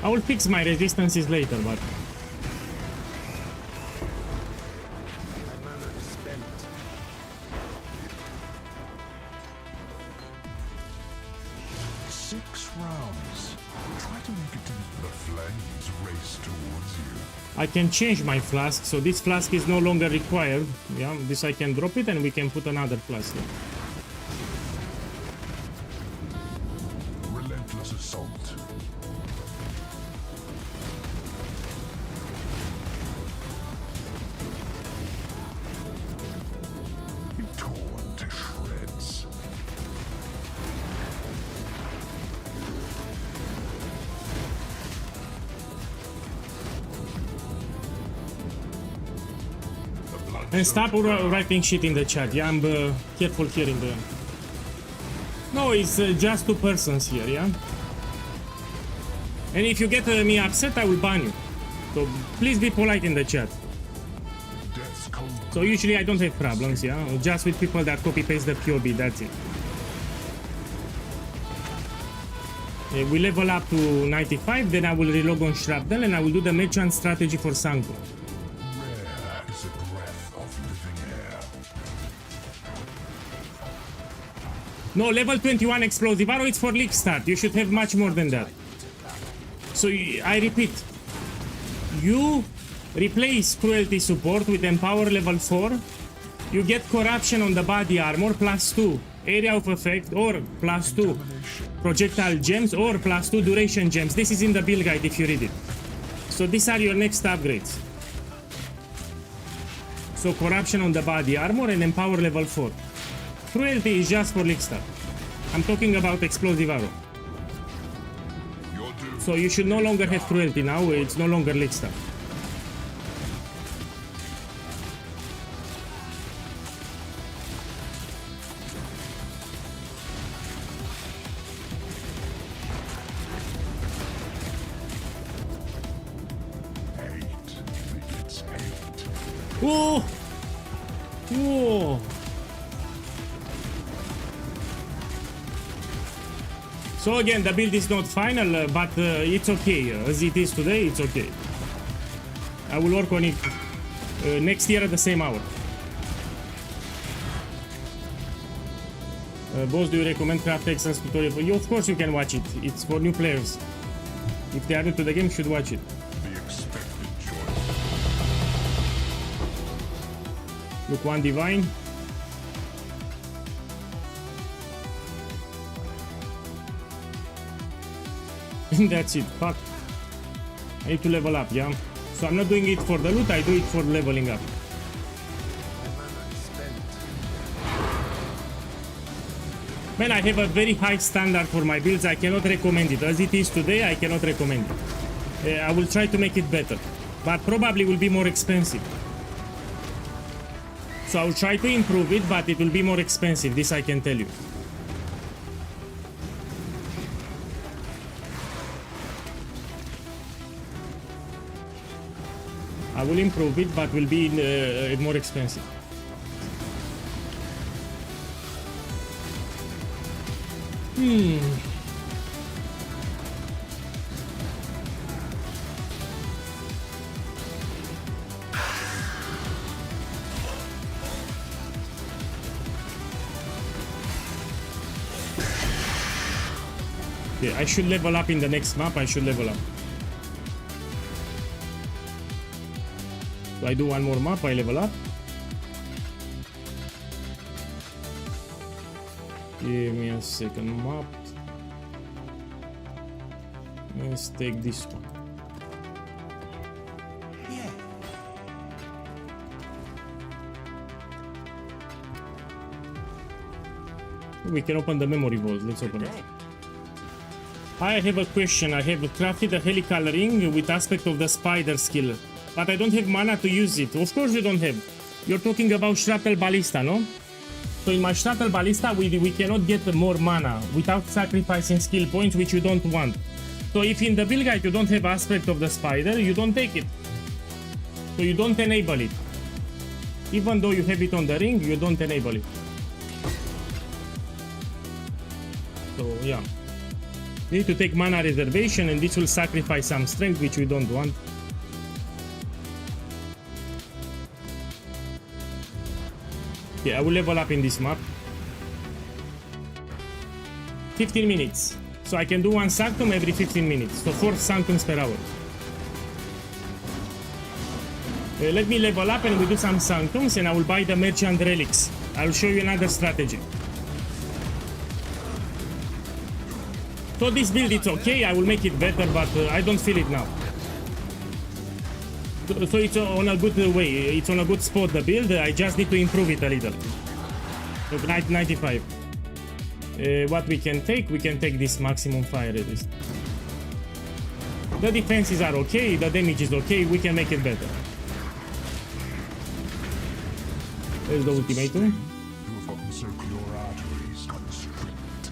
I will fix my resistances later, but My mana is spent. 6 rounds. Try to make it to the flames race towards you. I can change my flask, so this flask is no longer required. Yeah, this I can drop it and we can put another flask here. Relentless assault. Be torn to shreds. The blood And stop writing shit in the chat. Yeah, I'm careful here in the... No, it's just 2 persons here, yeah? And if you get me upset, I will ban you. So please be polite in the chat. death's cold. So usually I don't have problems, yeah? Just with people that copy-paste the POB, that's it. We level up to 95, then I will relog on Shrapnel and I will do the merchant strategy for Sanctum. Rare is a breath of living air. No, level 21 explosive arrow, it's for league start. You should have much more than that. So I repeat, you replace cruelty support with empower level 4. You get corruption on the body armor +2 area of effect or +2 projectile gems or +2 duration gems. This is in the build guide if you read it. So these are your next upgrades. So corruption on the body armor and empower level 4. Cruelty is just for league start. I'm talking about explosive arrow. Your doom. So you should no longer have cruelty now, it's no longer league start. Hate begets hate. Oh! Oh! So again, the build is not final, but it's okay. As it is today, it's okay. I will work on it next year at the same hour. Boss, do you recommend Craft Excellence tutorial? You, of course you can watch it. It's for new players. If they are new to the game, should watch it. The expected choice. Look, one divine. And that's it. Fuck. I need to level up, yeah? So I'm not doing it for the loot, I do it for leveling up. My mana is spent. Man, I have a very high standard for my builds. I cannot recommend it. As it is today, I cannot recommend it. I will try to make it better. But probably will be more expensive. So I will try to improve it, but it will be more expensive. This I can tell you. I will improve it, but will be more expensive. Okay, I should level up in the next map. I should level up. So I do one more map, I level up. Give me a second map. Let's take this one. Yeah. We can open the memory vault. Let's open it. I have a question. I have crafted a helical ring with aspect of the spider skill, but I don't have mana to use it. Of course you don't have. You're talking about Shrapnel Ballista, no? So in my Shrapnel Ballista, we cannot get more mana without sacrificing skill points, which you don't want. So if in the build guide you don't have aspect of the spider, you don't take it. So you don't enable it. Even though you have it on the ring, you don't enable it. So yeah. You need to take mana reservation, and this will sacrifice some strength, which we don't want. Okay, I will level up in this map. 15 minutes. So I can do one sanctum every 15 minutes. So 4 sanctums per hour. Let me level up and we do some sanctums, and I will buy the merchant relics. I will show you another strategy. So this build, it's okay, I will make it better, but I don't feel it now. So it's on a good way, it's on a good spot, the build. I just need to improve it a little. So 95. What we can take this maximum fire resist. The defenses are okay, the damage is okay, we can make it better. There's the ultimatum. You have encircled your arteries constrict.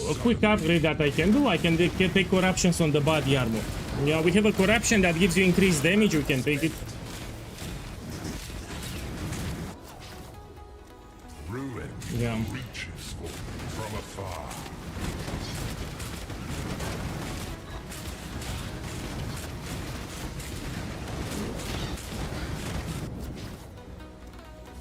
A quick upgrade that I can do, I can take corruptions on the body armor. Yeah, we have a corruption that gives you increased damage, we can take it. Ruin Yeah. reaches from afar.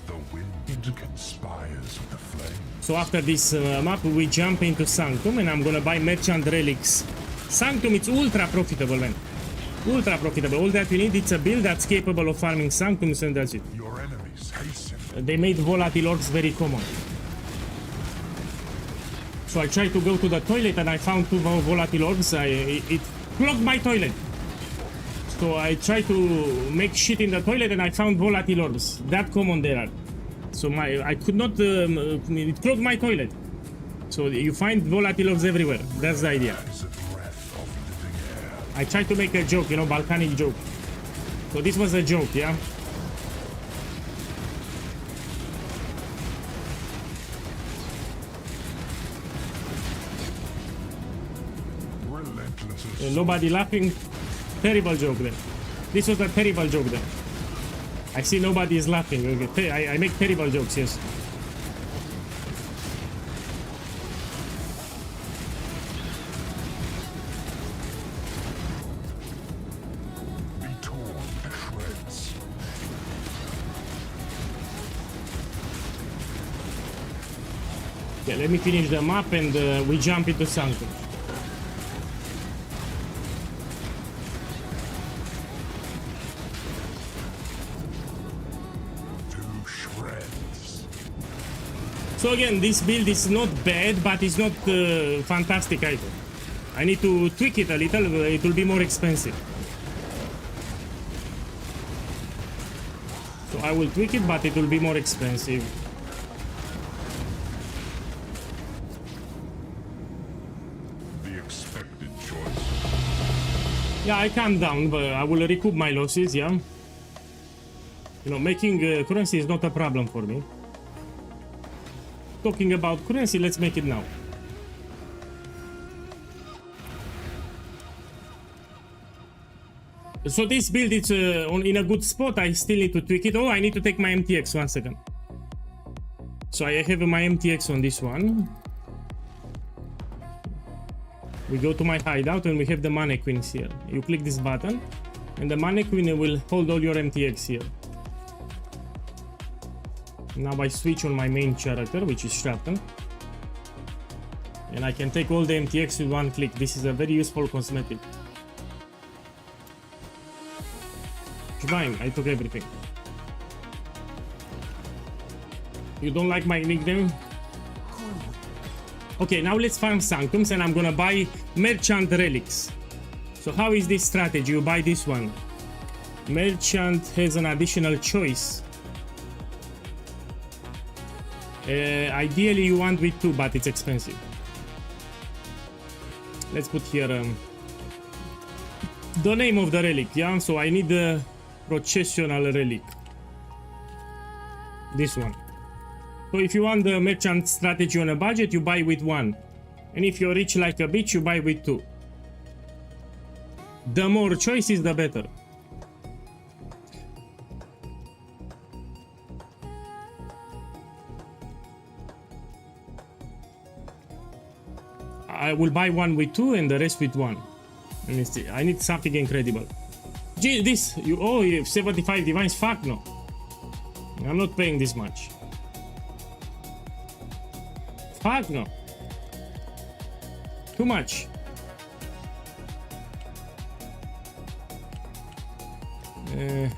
The wind conspires with the flame. So after this map, we jump into Sanctum, and I'm gonna buy Merchant Relics. Sanctum, it's ultra profitable, man. Ultra profitable. All that you need, it's a build that's capable of farming Sanctums, and that's it. Your enemies hasten. They made volatile orbs very common. So I tried to go to the toilet, and I found 2 volatile orbs. It clogged my toilet. So I tried to make shit in the toilet, and I found volatile orbs. That common there are. So I could not, it clogged my toilet. So you find volatile orbs everywhere. That's the idea. Is a breath of living air. I tried to make a joke, you know, Balkanic joke. So this was a joke, yeah? Relentless as Nobody laughing. Terrible joke then. This was a terrible joke then. I see nobody is laughing. Okay. I make terrible jokes, yes. be torn to shreds. Okay, let me finish the map, and we jump into Sanctum. To shreds. So again, this build is not bad, but it's not fantastic either. I need to tweak it a little, it will be more expensive. So I will tweak it, but it will be more expensive. The expected choice. Yeah, I calm down, but I will recoup my losses, yeah. You know, making currency is not a problem for me. Talking about currency, let's make it now. So this build is in a good spot. I still need to tweak it. Oh, I need to take my MTX, 1 second. So I have my MTX on this one. We go to my hideout and we have the mannequins here. You click this button and the mannequin will hold all your MTX here. Now I switch on my main character, which is Shrapnel. And I can take all the MTX with 1 click. This is a very useful cosmetic. fine. I took everything. You don't like my nickname? Okay, now let's farm Sanctums and I'm gonna buy Merchant Relics. So how is this strategy? You buy this one. Merchant has an additional choice. Ideally you want with 2, but it's expensive. Let's put here the name of the relic, yeah? So I need the processional relic. This one. So if you want the merchant strategy on a budget, you buy with 1. And if you're rich like a bitch, you buy with 2. The more choices, the better. I will buy 1 with 2 and the rest with 1. Let me see. I need something incredible. Gee, this, you have 75 divines? Fuck no. I'm not paying this much. Fuck no. Too much.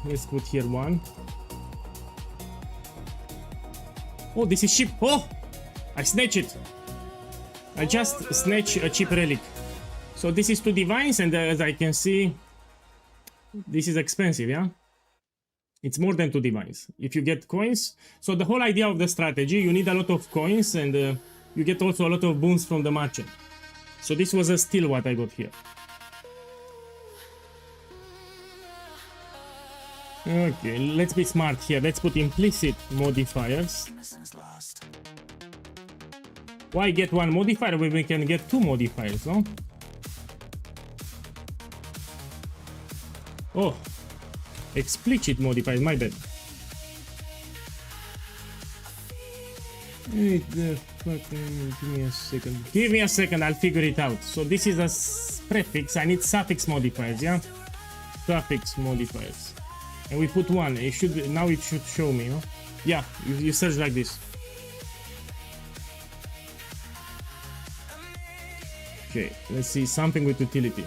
Let's put here 1. Oh, this is cheap. Oh, I snatch it. I just snatch a cheap relic. So this is 2 divines, and as I can see, this is expensive, yeah? It's more than 2 divines. If you get coins, so the whole idea of the strategy, you need a lot of coins, and you get also a lot of boons from the merchant. So this was a steal what I got here. Okay, let's be smart here. Let's put implicit modifiers. Why get 1 modifier when we can get 2 modifiers, no? Oh, explicit modifiers, my bad. Give me a second. Give me a second, I'll figure it out. So this is a prefix. I need suffix modifiers, yeah? Suffix modifiers. And we put 1. It should now it should show me, no? Yeah, you search like this. Okay, let's see something with utility.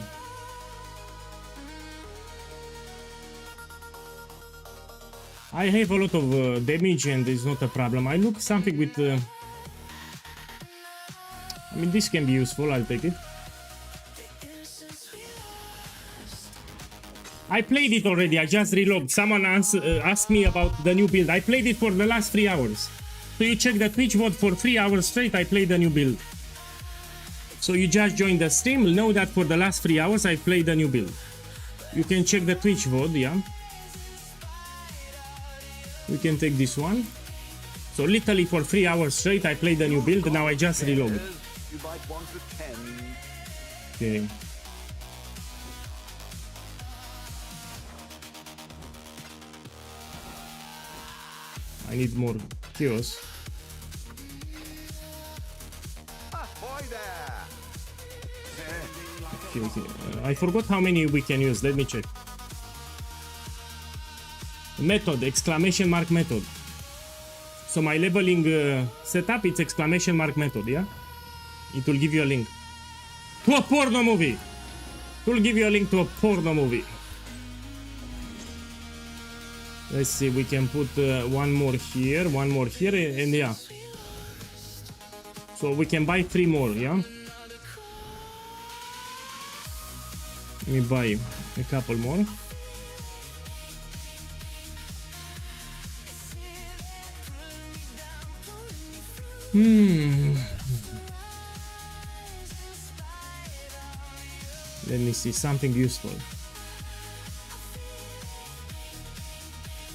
I have a lot of damage and it's not a problem. I look something with... I mean, this can be useful, I'll take it. I played it already, I just relogged. Someone asked me about the new build. I played it for the last 3 hours. So you check the Twitch VOD for 3 hours straight, I played the new build. So you just joined the stream, know that for the last 3 hours I played the new build. You can check the Twitch VOD, yeah? We can take this one. So literally for 3 hours straight I played the new build, now I just reloaded. You might want to tend. Okay. I need more chaos. Ahoy there! Okay. I forgot how many we can use, let me check. Method, exclamation mark method. So my leveling setup, it's exclamation mark method, yeah? It will give you a link to a porno movie. It will give you a link to a porno movie. Let's see, we can put 1 more here, and yeah. So we can buy 3 more, yeah? Let me buy a couple more. Let me see, something useful.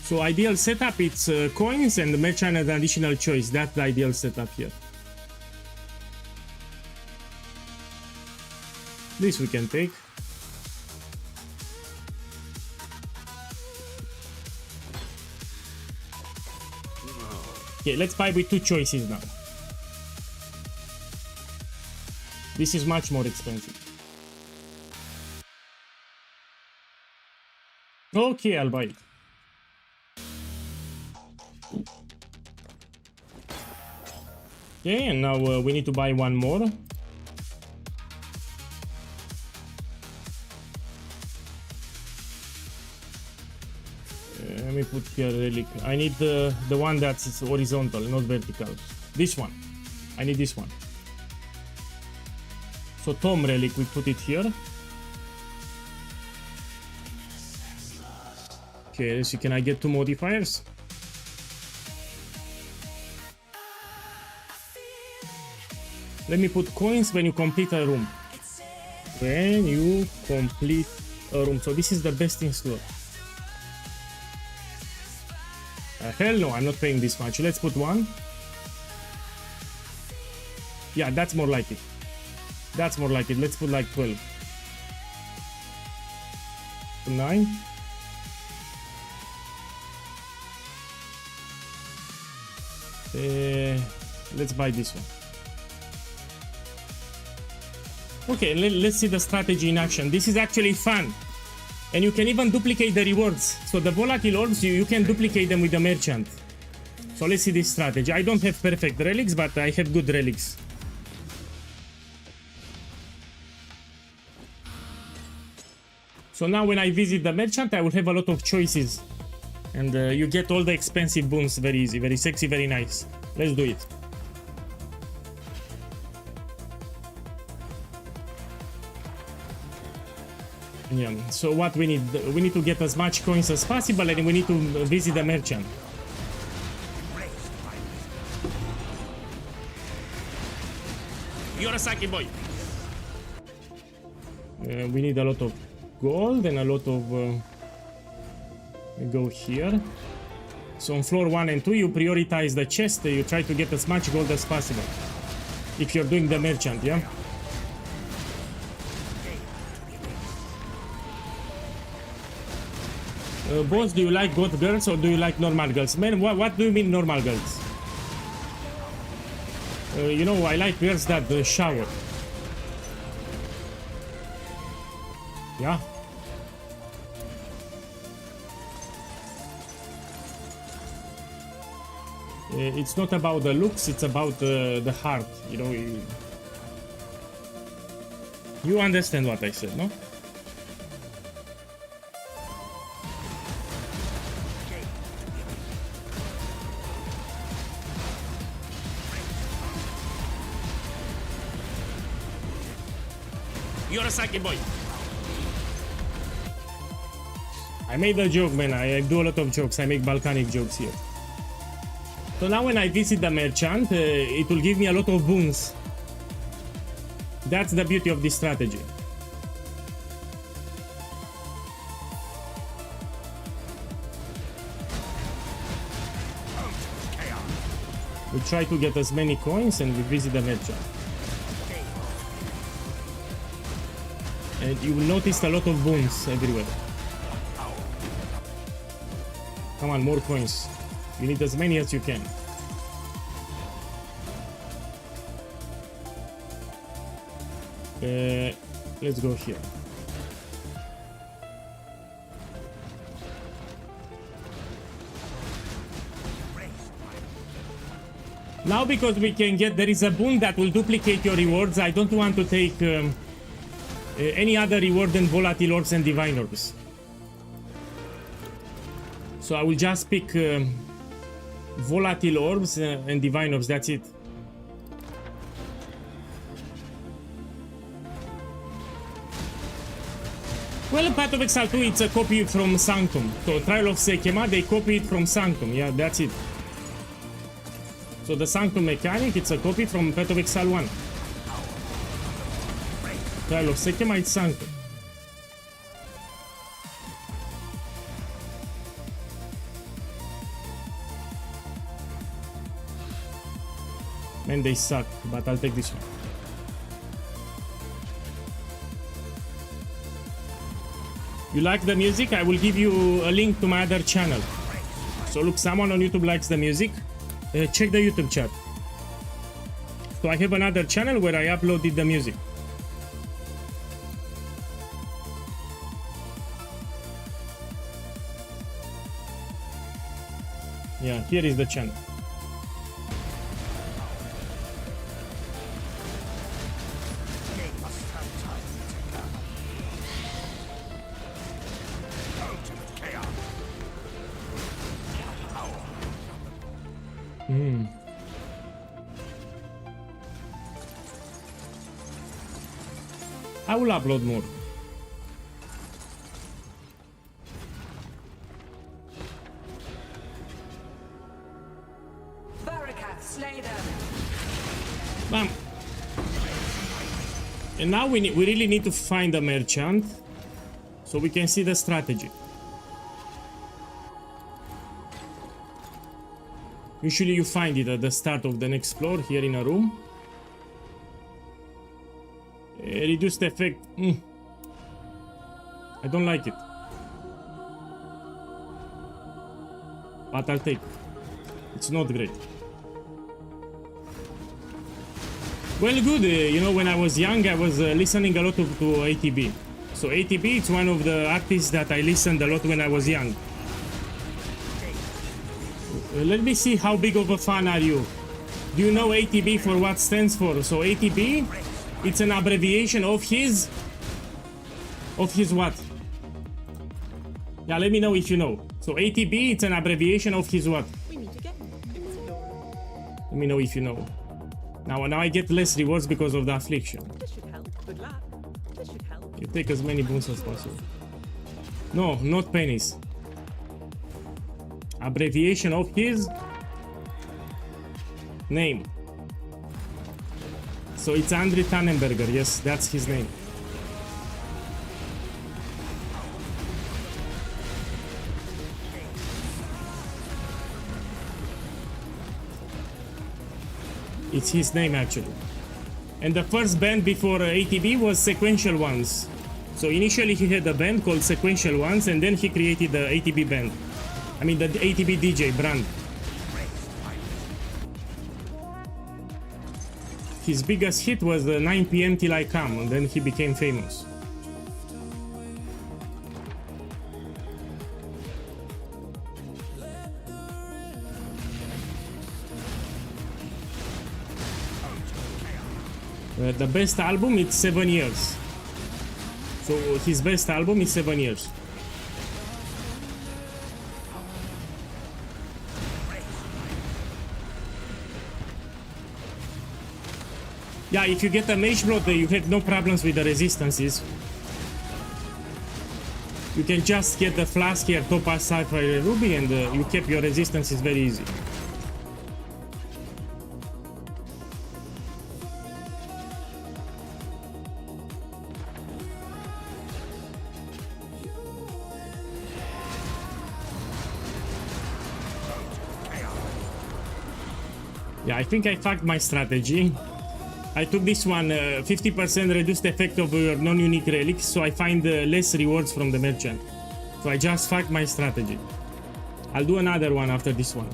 So ideal setup, it's coins and merchant and additional choice. That's the ideal setup here. This we can take. Okay, let's buy with 2 choices now. This is much more expensive. Okay, I'll buy it. Okay, and now we need to buy 1 more. me put here relic. I need the one that's horizontal, not vertical. This one. I need this one. So Tom relic, we put it here. Okay, let's see, can I get 2 modifiers? Let me put coins when you complete a room. When you complete a room. So this is the best in store. Hell no, I'm not paying this much. Let's put 1. Yeah, that's more like it. That's more like it. Let's put like 12. 9. Let's buy this one. Okay, let's see the strategy in action. This is actually fun. And you can even duplicate the rewards. So the volatile orbs, you can duplicate them with the merchant. So let's see this strategy. I don't have perfect relics, but I have good relics. So now when I visit the merchant, I will have a lot of choices. And you get all the expensive boons very easy, very sexy, very nice. Let's do it. Yeah, so what we need to get as much coins as possible, and we need to visit the merchant. Yorosaki boy. We need a lot of gold and a lot of go here. So on floor 1 and 2 you prioritize the chest. You try to get as much gold as possible if you're doing the merchant. Yeah. Boss, do you like goth girls or do you like normal girls? Man, what do you mean normal girls? You know, I like girls that shower. Yeah. It's not about the looks, it's about the heart. You know, you understand what I said, no? Yorosaki boy. I made a joke, man. I do a lot of jokes. I make Balkanic jokes here. So now when I visit the merchant, it will give me a lot of boons. That's the beauty of this strategy. We try to get as many coins and we visit the merchant. And you will notice a lot of boons everywhere. Come on, more coins. You need as many as you can. Let's go here. Now because we can get, there is a boon that will duplicate your rewards. I don't want to take any other reward than volatile orbs and divine orbs. So I will just pick volatile orbs and divine orbs, that's it. Well, Path of Exile 2, it's a copy from Sanctum. So Trial of Sekema, they copy it from Sanctum, yeah, that's it. So the Sanctum mechanic, it's a copy from Path of Exile 1. Trial of Sekema, it's Sanctum. Man, they suck, but I'll take this one. You like the music? I will give you a link to my other channel. So look, someone on YouTube likes the music. Check the YouTube chat. So I have another channel where I uploaded the music. Yeah, here is the channel. I will upload more. Slay them. Bam. And now we really need to find a merchant so we can see the strategy. Usually you find it at the start of the next floor here in a room. Reduced effect. I don't like it. But I'll take it. It's not great. Well, good. You know, when I was young, I was listening a lot to ATB. So ATB, it's one of the artists that I listened a lot when I was young. Let me see, how big of a fan are you? Do you know ATB for what stands for? So ATB, it's an abbreviation of his... Of his what? Yeah, let me know if you know. So ATB, it's an abbreviation of his what? We need to get Let me know if you know. Now I get less rewards because of the affliction. This should help. Good luck. This should help. You take as many boons as possible. No, not pennies. Abbreviation of his name. So it's Andre Tannenberger. Yes, that's his name. It's his name actually. And the first band before ATB was Sequential Ones. So initially he had a band called Sequential Ones, and then he created the ATB band. I mean the ATB DJ brand. His biggest hit was the 9 PM Till I Come, and then he became famous. The best album, it's 7 years. So his best album is 7 years. Yeah, if you get a Mage Blood, you have no problems with the resistances. You can just get the Flask here, Topaz, Sapphire, Ruby, and you keep your resistances very easy. Yeah, I think I fucked my strategy. I took this one, 50% reduced effect of your non-unique relics, so I find less rewards from the merchant. So I just fucked my strategy. I'll do another one after this one.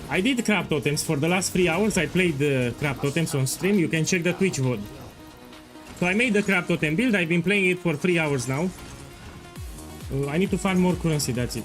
I did crab totems for the last 3 hours. I played the crab totems on stream. You can check the Twitch VOD. So I made the crab totem build. I've been playing it for 3 hours now. I need to find more currency, that's it.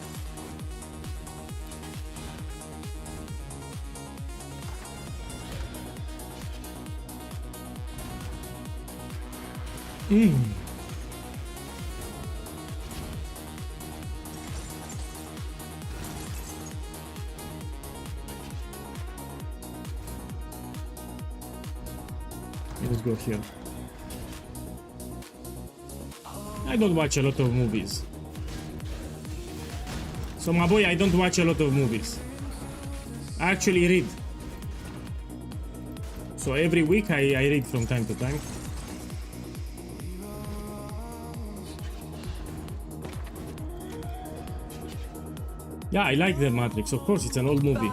Let's go here. I don't watch a lot of movies. So my boy, I don't watch a lot of movies. I actually read. So every week I read from time to time. Yeah, I like The Matrix. Of course, it's an old movie.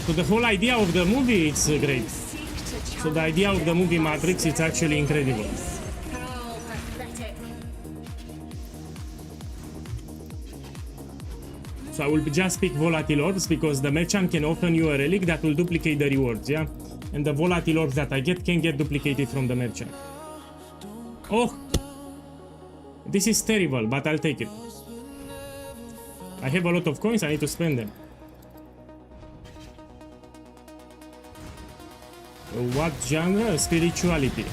So the whole idea of the movie, it's great. So the idea of the movie Matrix, it's actually incredible. So I will just pick Volatile Orbs because the merchant can open you a relic that will duplicate the rewards, yeah? And the Volatile Orbs that I get can get duplicated from the merchant. Oh! This is terrible, but I'll take it. I have a lot of coins, I need to spend them. What genre? Spirituality.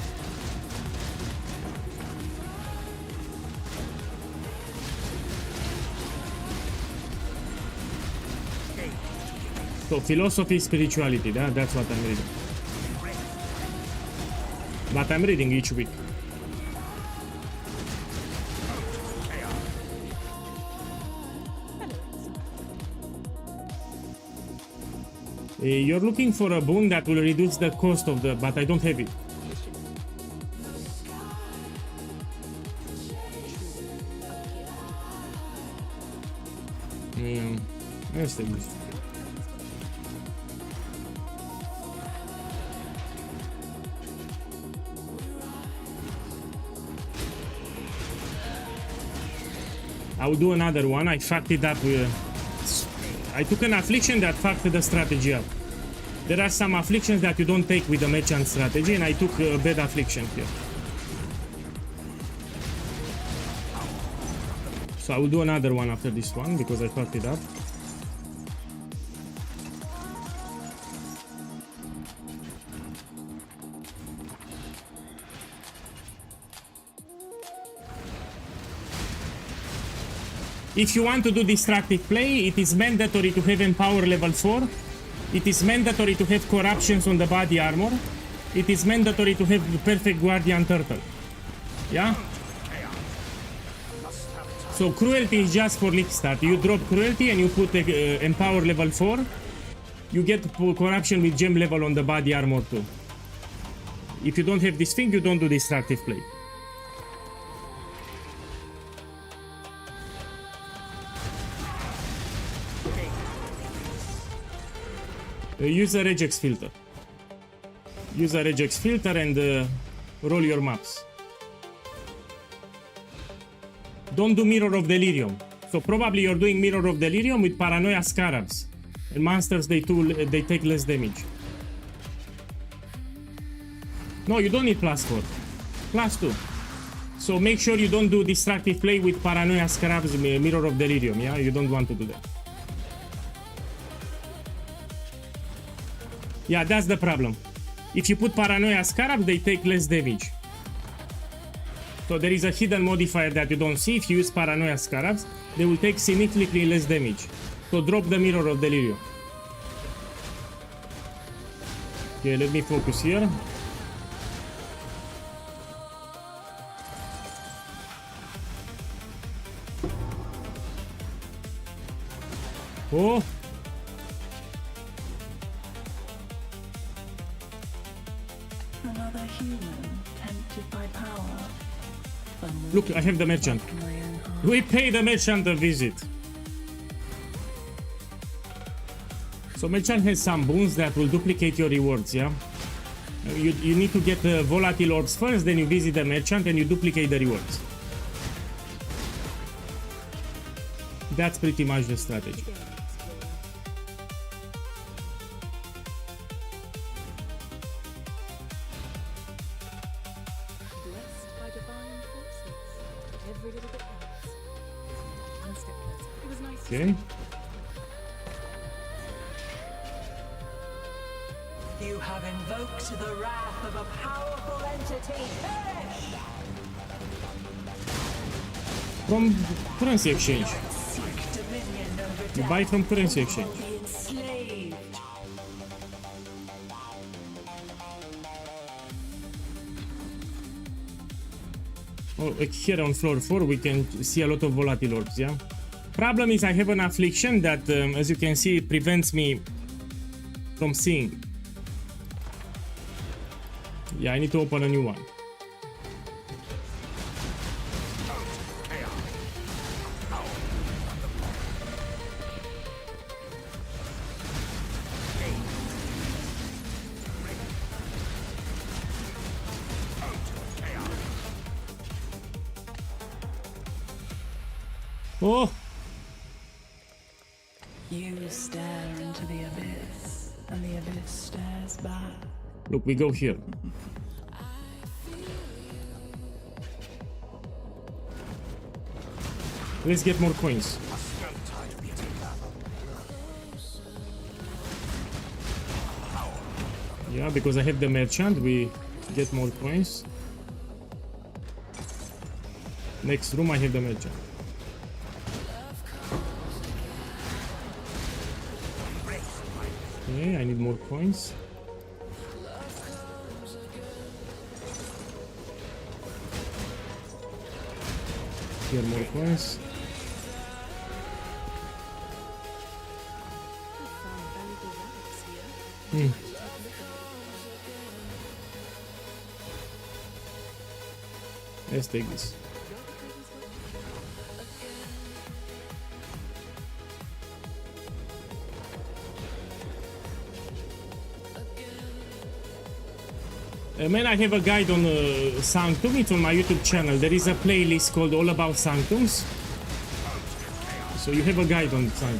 So philosophy, spirituality, that's what I'm reading. But I'm reading each week. You're looking for a boon that will reduce the cost of the, but I don't have it. Este este. I will do another one. I fucked it up with... I took an affliction that fucked the strategy up. There are some afflictions that you don't take with the merchant strategy, and I took a bad affliction here. So I will do another one after this one, because I fucked it up. If you want to do destructive play, it is mandatory to have Empower level 4. It is mandatory to have Corruptions on the body armor. It is mandatory to have the Perfect Guardian Turtle. Yeah? So Cruelty is just for league start. You drop Cruelty and you put Empower level 4. You get Corruption with Gem level on the body armor too. If you don't have this thing, you don't do destructive play. Use a regex filter. Use a regex filter and roll your maps. Don't do Mirror of Delirium. So probably you're doing Mirror of Delirium with Paranoia Scarabs. And monsters, they take less damage. No, you don't need +4. +2. So make sure you don't do destructive play with Paranoia Scarabs, Mirror of Delirium, yeah? You don't want to do that. Yeah, that's the problem. If you put Paranoia Scarab, they take less damage. So there is a hidden modifier that you don't see. If you use Paranoia Scarabs, they will take significantly less damage. So drop the Mirror of Delirium. Okay, let me focus here. Oh! Another human tempted by power. Look, I have the merchant. We pay the merchant a visit. So merchant has some boons that will duplicate your rewards, yeah? You need to get the volatile orbs first, then you visit the merchant and you duplicate the rewards. That's pretty much the strategy. Okay. You have invoked the wrath of a powerful entity. Perish! From currency exchange. Seek dominion over You death. buy from currency exchange. Be enslaved. Oh, here on floor 4 we can see a lot of volatile orbs, yeah? Problem is I have an affliction that, as you can see, prevents me from seeing. Yeah, I need to open a new one. Oh! You stare into the abyss, and the abyss stares back. Look, we go here. Let's get more coins. Yeah, because I have the merchant, we get more coins. Next room, I have the merchant. Okay, I need more coins. Here more coins. Let's take this. Man, I have a guide on Sanctum. It's on my YouTube channel. There is a playlist called All About Sanctums. So you have a guide on Sanctum.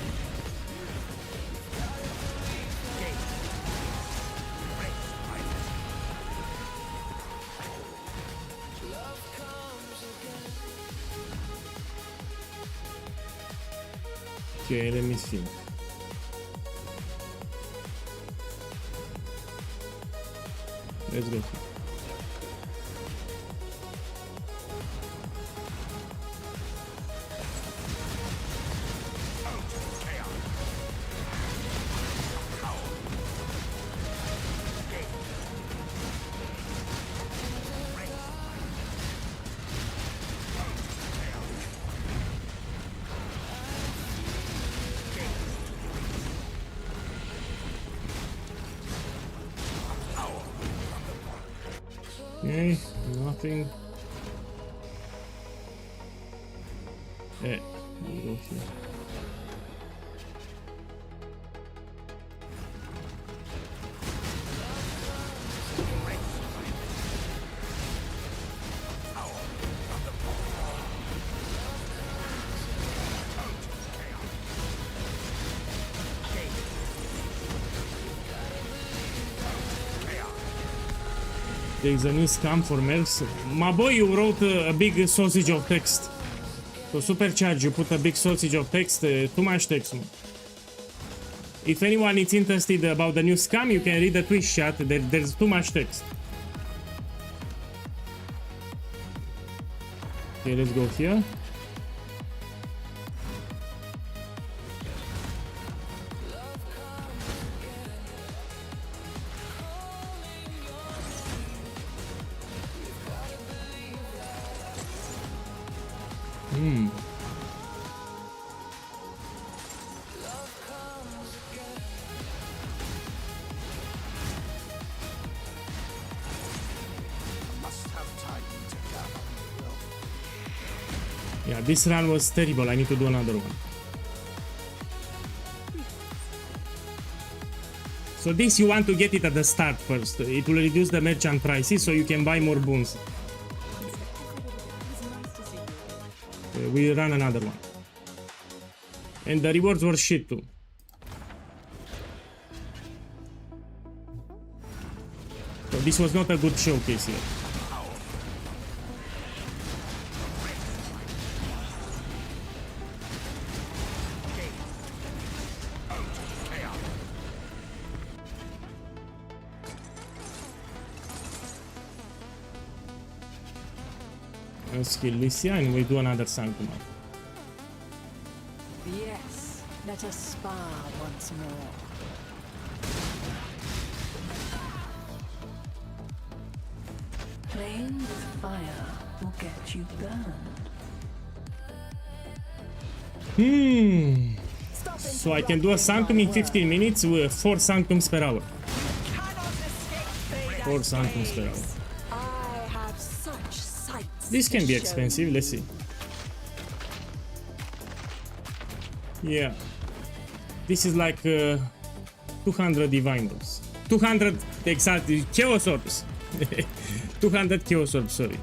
Okay, let me see. Let's go. Okay, nothing. We'll go here. There's a new scam for Mercs. My boy, you wrote a big sausage of text. So supercharge, you put a big sausage of text, too much text. Man. If anyone is interested about the new scam, you can read the Twitch chat. There's too much text. Okay, let's go here. Yeah, this run was terrible. I need to do another one. So this you want to get it at the start first. It will reduce the merchant prices so you can buy more boons. We run another one. And the rewards were shit too. So this was not a good showcase here. Let's kill this here and we do another Sanctum. Yes, let us spar once more. Playing with fire will get you burned. So I can do a Sanctum in 15 minutes with 4 Sanctums per hour. 4 Sanctums per hour. I have such sights. This can to be show expensive, let's see. Yeah. This is like 200 divine balls. 200 exactly chaos orbs. 200 chaos orbs, sorry.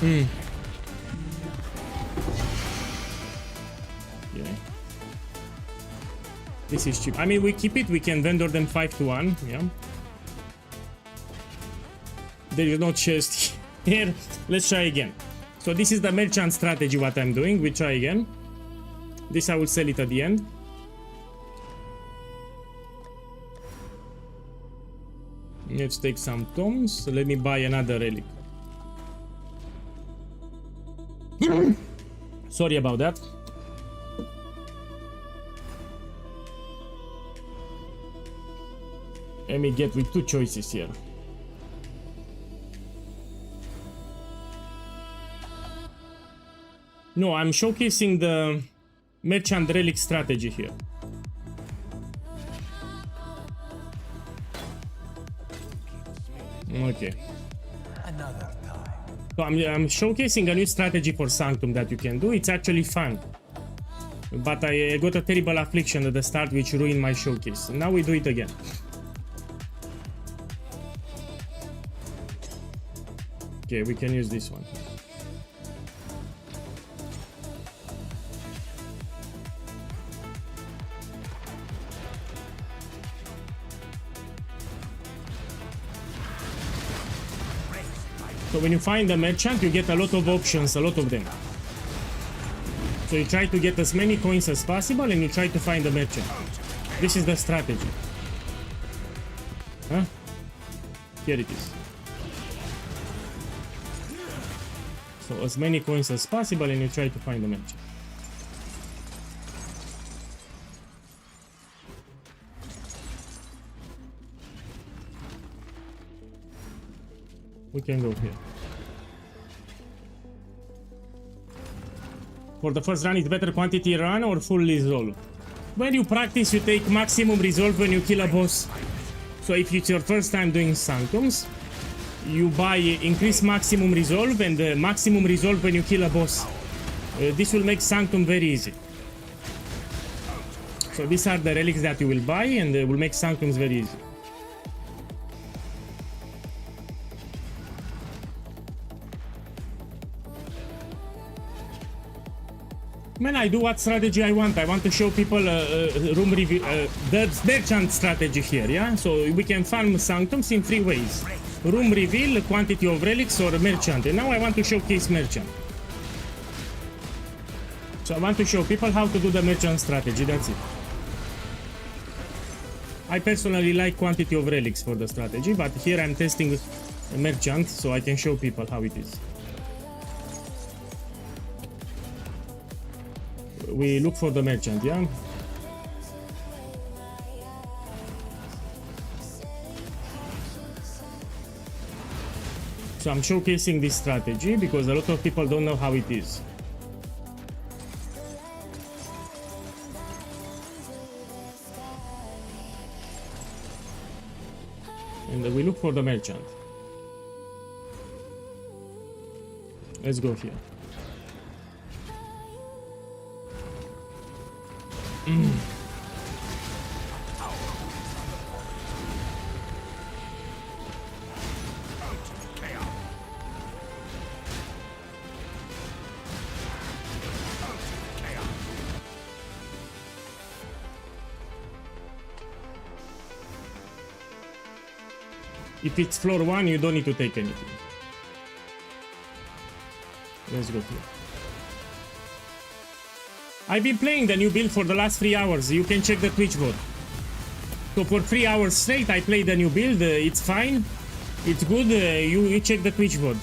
Yeah. This is cheap. I mean, we keep it, we can vendor them 5 to 1, yeah. There is no chest here. Let's try again. So this is the merchant strategy what I'm doing. We try again. This I will sell it at the end. Let's take some tomes. Let me buy another relic. Sorry about that. Let me get with two choices here. No, I'm showcasing the merchant relic strategy here. Okay. Another time. So I'm showcasing a new strategy for Sanctum that you can do. It's actually fun. But I got a terrible affliction at the start which ruined my showcase. Now we do it again. Okay, we can use this one. So when you find a merchant, you get a lot of options, a lot of them. So you try to get as many coins as possible and you try to find a merchant. This is the strategy. Huh? Here it is. So as many coins as possible and you try to find a merchant. We can go here. For the first run, it's better quantity run or full resolve. When you practice, you take maximum resolve when you kill a boss. So if it's your first time doing Sanctums, you buy increase maximum resolve and maximum resolve when you kill a boss. This will make Sanctum very easy. So these are the relics that you will buy and will make Sanctums very easy. Man, I do what strategy I want. I want to show people room review, the merchant strategy here, yeah? So we can farm Sanctums in 3 ways. Room reveal, quantity of relics, or merchant. And now I want to showcase merchant. So I want to show people how to do the merchant strategy, that's it. I personally like quantity of relics for the strategy, but here I'm testing a merchant so I can show people how it is. We look for the merchant, yeah? So I'm showcasing this strategy because a lot of people don't know how it is. And we look for the merchant. Let's go here. If it's floor 1, you don't need to take anything. Let's go here. I've been playing the new build for the last 3 hours. You can check the Twitch VOD. So for 3 hours straight, I played the new build. It's fine. It's good. You check the Twitch VOD.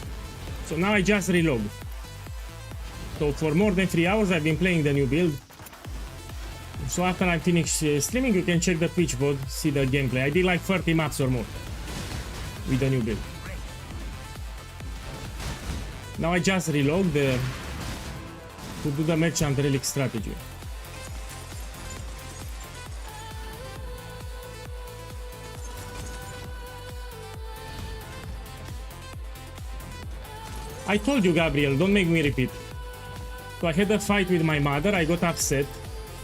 So now I just relog. So for more than 3 hours, I've been playing the new build. So after I finish streaming, you can check the Twitch VOD, see the gameplay. I did like 30 maps or more with the new build. Now I just relog to do the merchant relic strategy. I told you, Gabriel, don't make me repeat. So I had a fight with my mother, I got upset.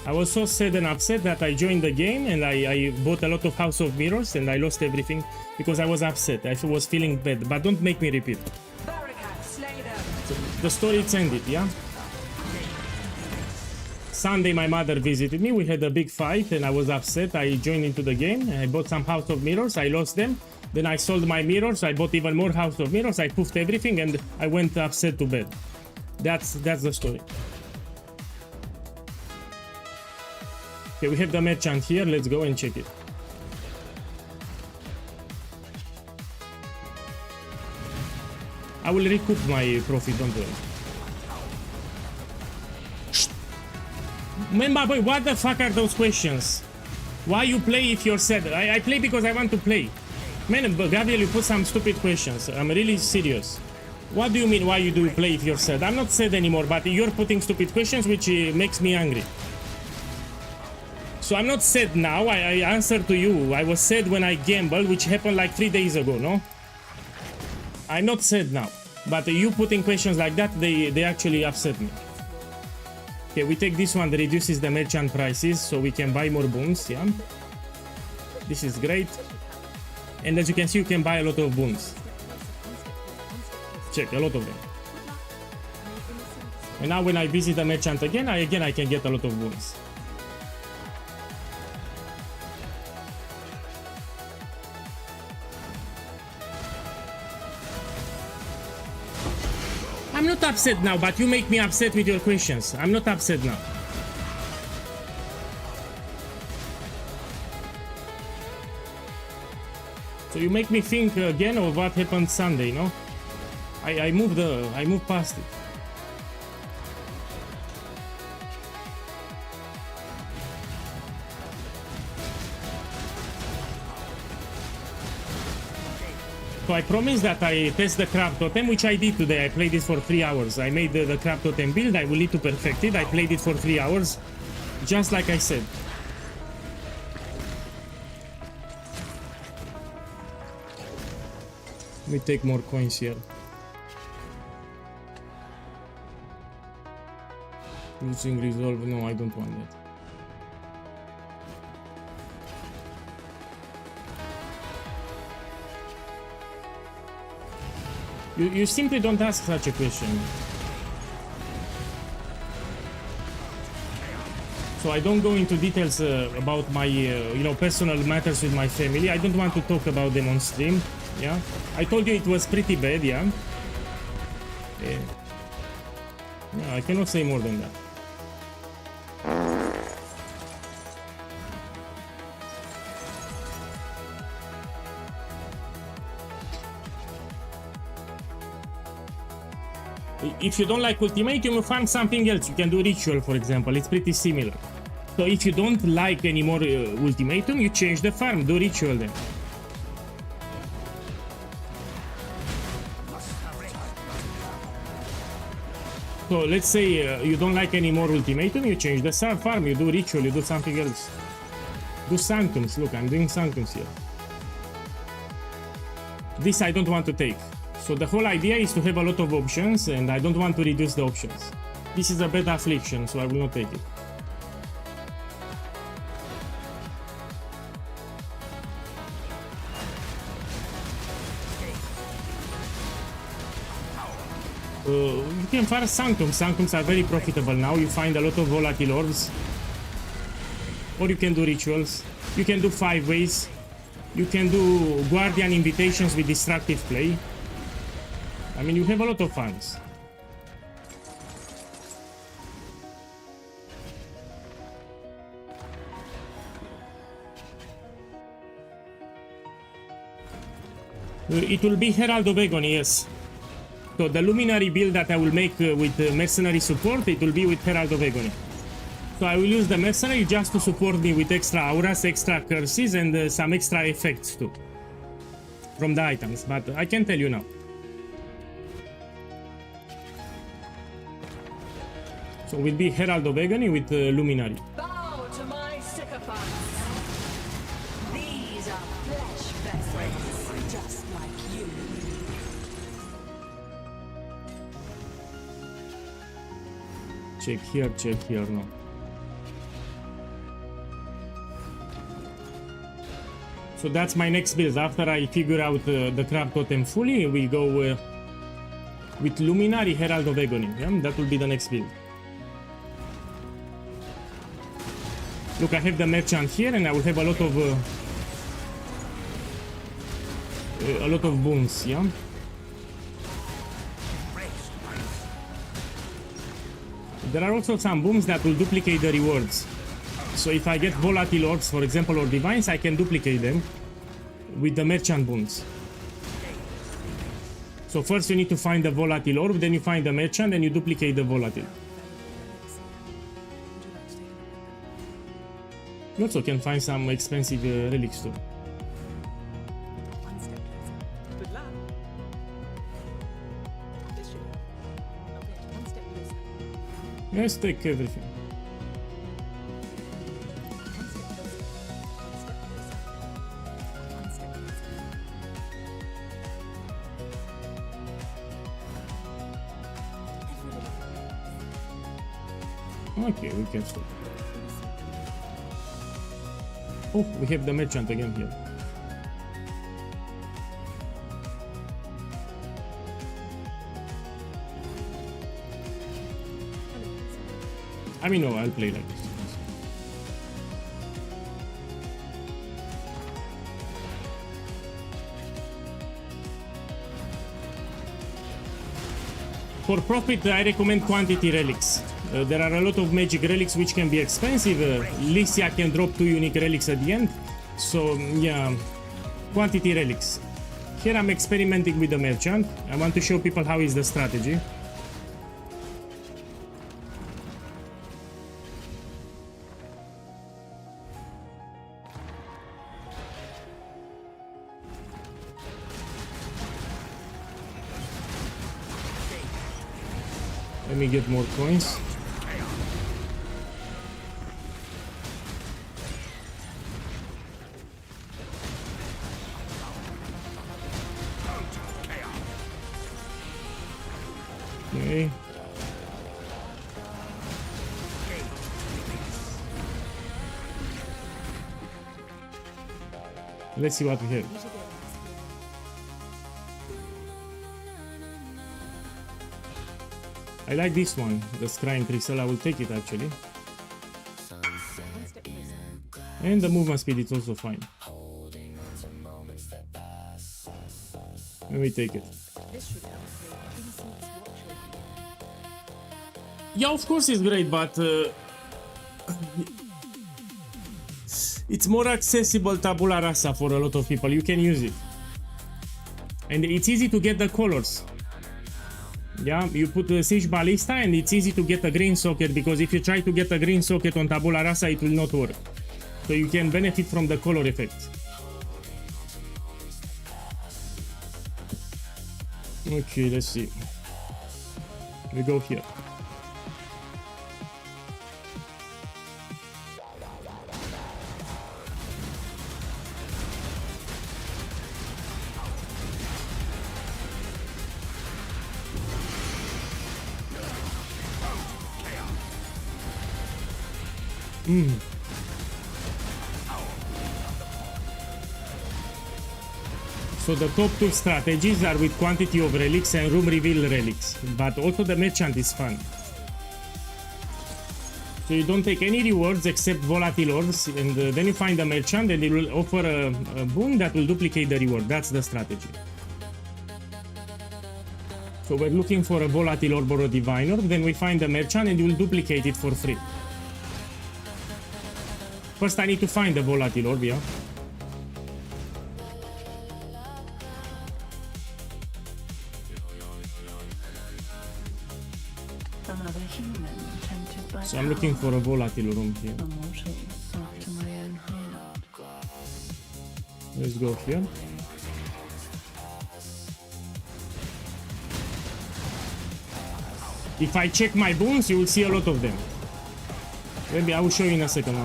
I was so sad and upset that I joined the game and I bought a lot of House of Mirrors and I lost everything because I was upset. I was feeling bad, but don't make me repeat. So the story is ended, yeah? Sunday my mother visited me, we had a big fight and I was upset. I joined into the game, I bought some House of Mirrors, I lost them. Then I sold my mirrors, I bought even more House of Mirrors, I poofed everything and I went upset to bed. That's the story. Okay, we have the merchant here, let's go and check it. I will recoup my profit, don't worry. Man, boy, what the fuck are those questions? Why you play if you're sad? I play because I want to play. Man, Gabriel, you put some stupid questions. I'm really serious. What do you mean why you do play if you're sad? I'm not sad anymore, but you're putting stupid questions which makes me angry. So I'm not sad now, I answer to you. I was sad when I gambled, which happened like 3 days ago, no? I'm not sad now. But you putting questions like that, they actually upset me. Okay, we take this one that reduces the merchant prices, so we can buy more boons, yeah? This is great. And as you can see, you can buy a lot of boons. Check, a lot of them. And now when I visit the merchant again, I can get a lot of boons. I'm not upset now, but you make me upset with your questions. I'm not upset now. So you make me think again of what happened Sunday, no? I moved past it. So I promised that I test the crab totem, which I did today. I played it for 3 hours. I made the crab totem build. I will need to perfect it. I played it for 3 hours, just like I said. Let me take more coins here. Using resolve. No, I don't want that. You simply don't ask such a question. So I don't go into details about my, personal matters with my family. I don't want to talk about them on stream. Yeah, I told you it was pretty bad. Yeah. Yeah, I cannot say more than that. If you don't like Ultimatum, you find something else. You can do Ritual, for example. It's pretty similar. So if you don't like any more Ultimatum, you change the farm. Do Ritual then. So let's say you don't like any more Ultimatum, you change the farm. You do Ritual, you do something else. Do Sanctums. Look, I'm doing Sanctums here. This I don't want to take. So the whole idea is to have a lot of options, and I don't want to reduce the options. This is a bad affliction, so I will not take it. You can farm Sanctums. Sanctums are very profitable now. You find a lot of volatile orbs. Or you can do rituals. You can do 5 ways. You can do Guardian invitations with destructive play. I mean, you have a lot of farms. It will be Herald of Agony, yes. So the Luminary build that I will make with Mercenary support, it will be with Herald of Agony. So I will use the Mercenary just to support me with extra auras, extra curses, and some extra effects too. From the items, but I can tell you now. So will be Herald of Agony with Luminary. Bow to my sycophants. These are flesh vessels, just like you. Check here, no. So that's my next build. After I figure out the crab totem fully, we go with Luminary Herald of Agony. Yeah? That will be the next build. Look, I have the merchant here, and I will have a lot of boons, yeah. There are also some boons that will duplicate the rewards. So if I get volatile orbs, for example, or divines, I can duplicate them with the merchant boons. So first you need to find the volatile orb, then you find the merchant, and you duplicate the volatile. Would you like to take You also can find some expensive relics too. One step closer. Good luck. This should help. Okay, one step closer. Let's take everything. One step closer. One step closer. One step closer. Okay, we can stop. Oh, we have the merchant again here. I mean, no, I'll play like this. For profit, I recommend quantity relics. There are a lot of magic relics which can be expensive. Lycia can drop 2 unique relics at the end. So, yeah, quantity relics. Here I'm experimenting with the merchant. I want to show people how is the strategy. Let me get more coins. Okay. Let's see what we have. I like this one, the Scrying Crystal. I will take it actually. And the movement speed is also fine. Let me take it. Yeah, of course it's great, but it's more accessible tabula rasa for a lot of people. You can use it. And it's easy to get the colors. Yeah, you put the Siege Ballista and it's easy to get a green socket, because if you try to get a green socket on tabula rasa, it will not work. So you can benefit from the color effect. Okay, let's see. We go here. So the top 2 strategies are with quantity of relics and room reveal relics, but also the merchant is fun. So you don't take any rewards except volatile orbs, and then you find a merchant and it will offer a boon that will duplicate the reward. That's the strategy. So we're looking for a volatile orb or a divine orb, then we find a merchant and you will duplicate it for free. First I need to find the volatile orb, yeah? Another human tempted by So I'm looking for a volatile room here. a mortal after my own heart. Let's go here. If I check my boons, you will see a lot of them. Maybe I will show you in a second.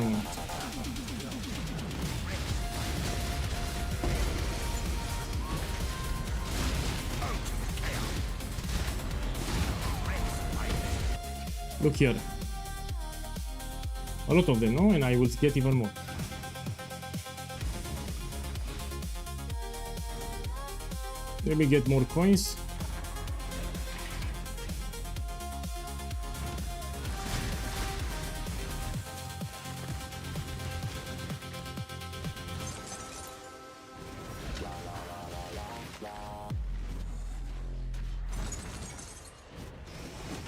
Look here. A lot of them, no? And I will get even more. Let me get more coins.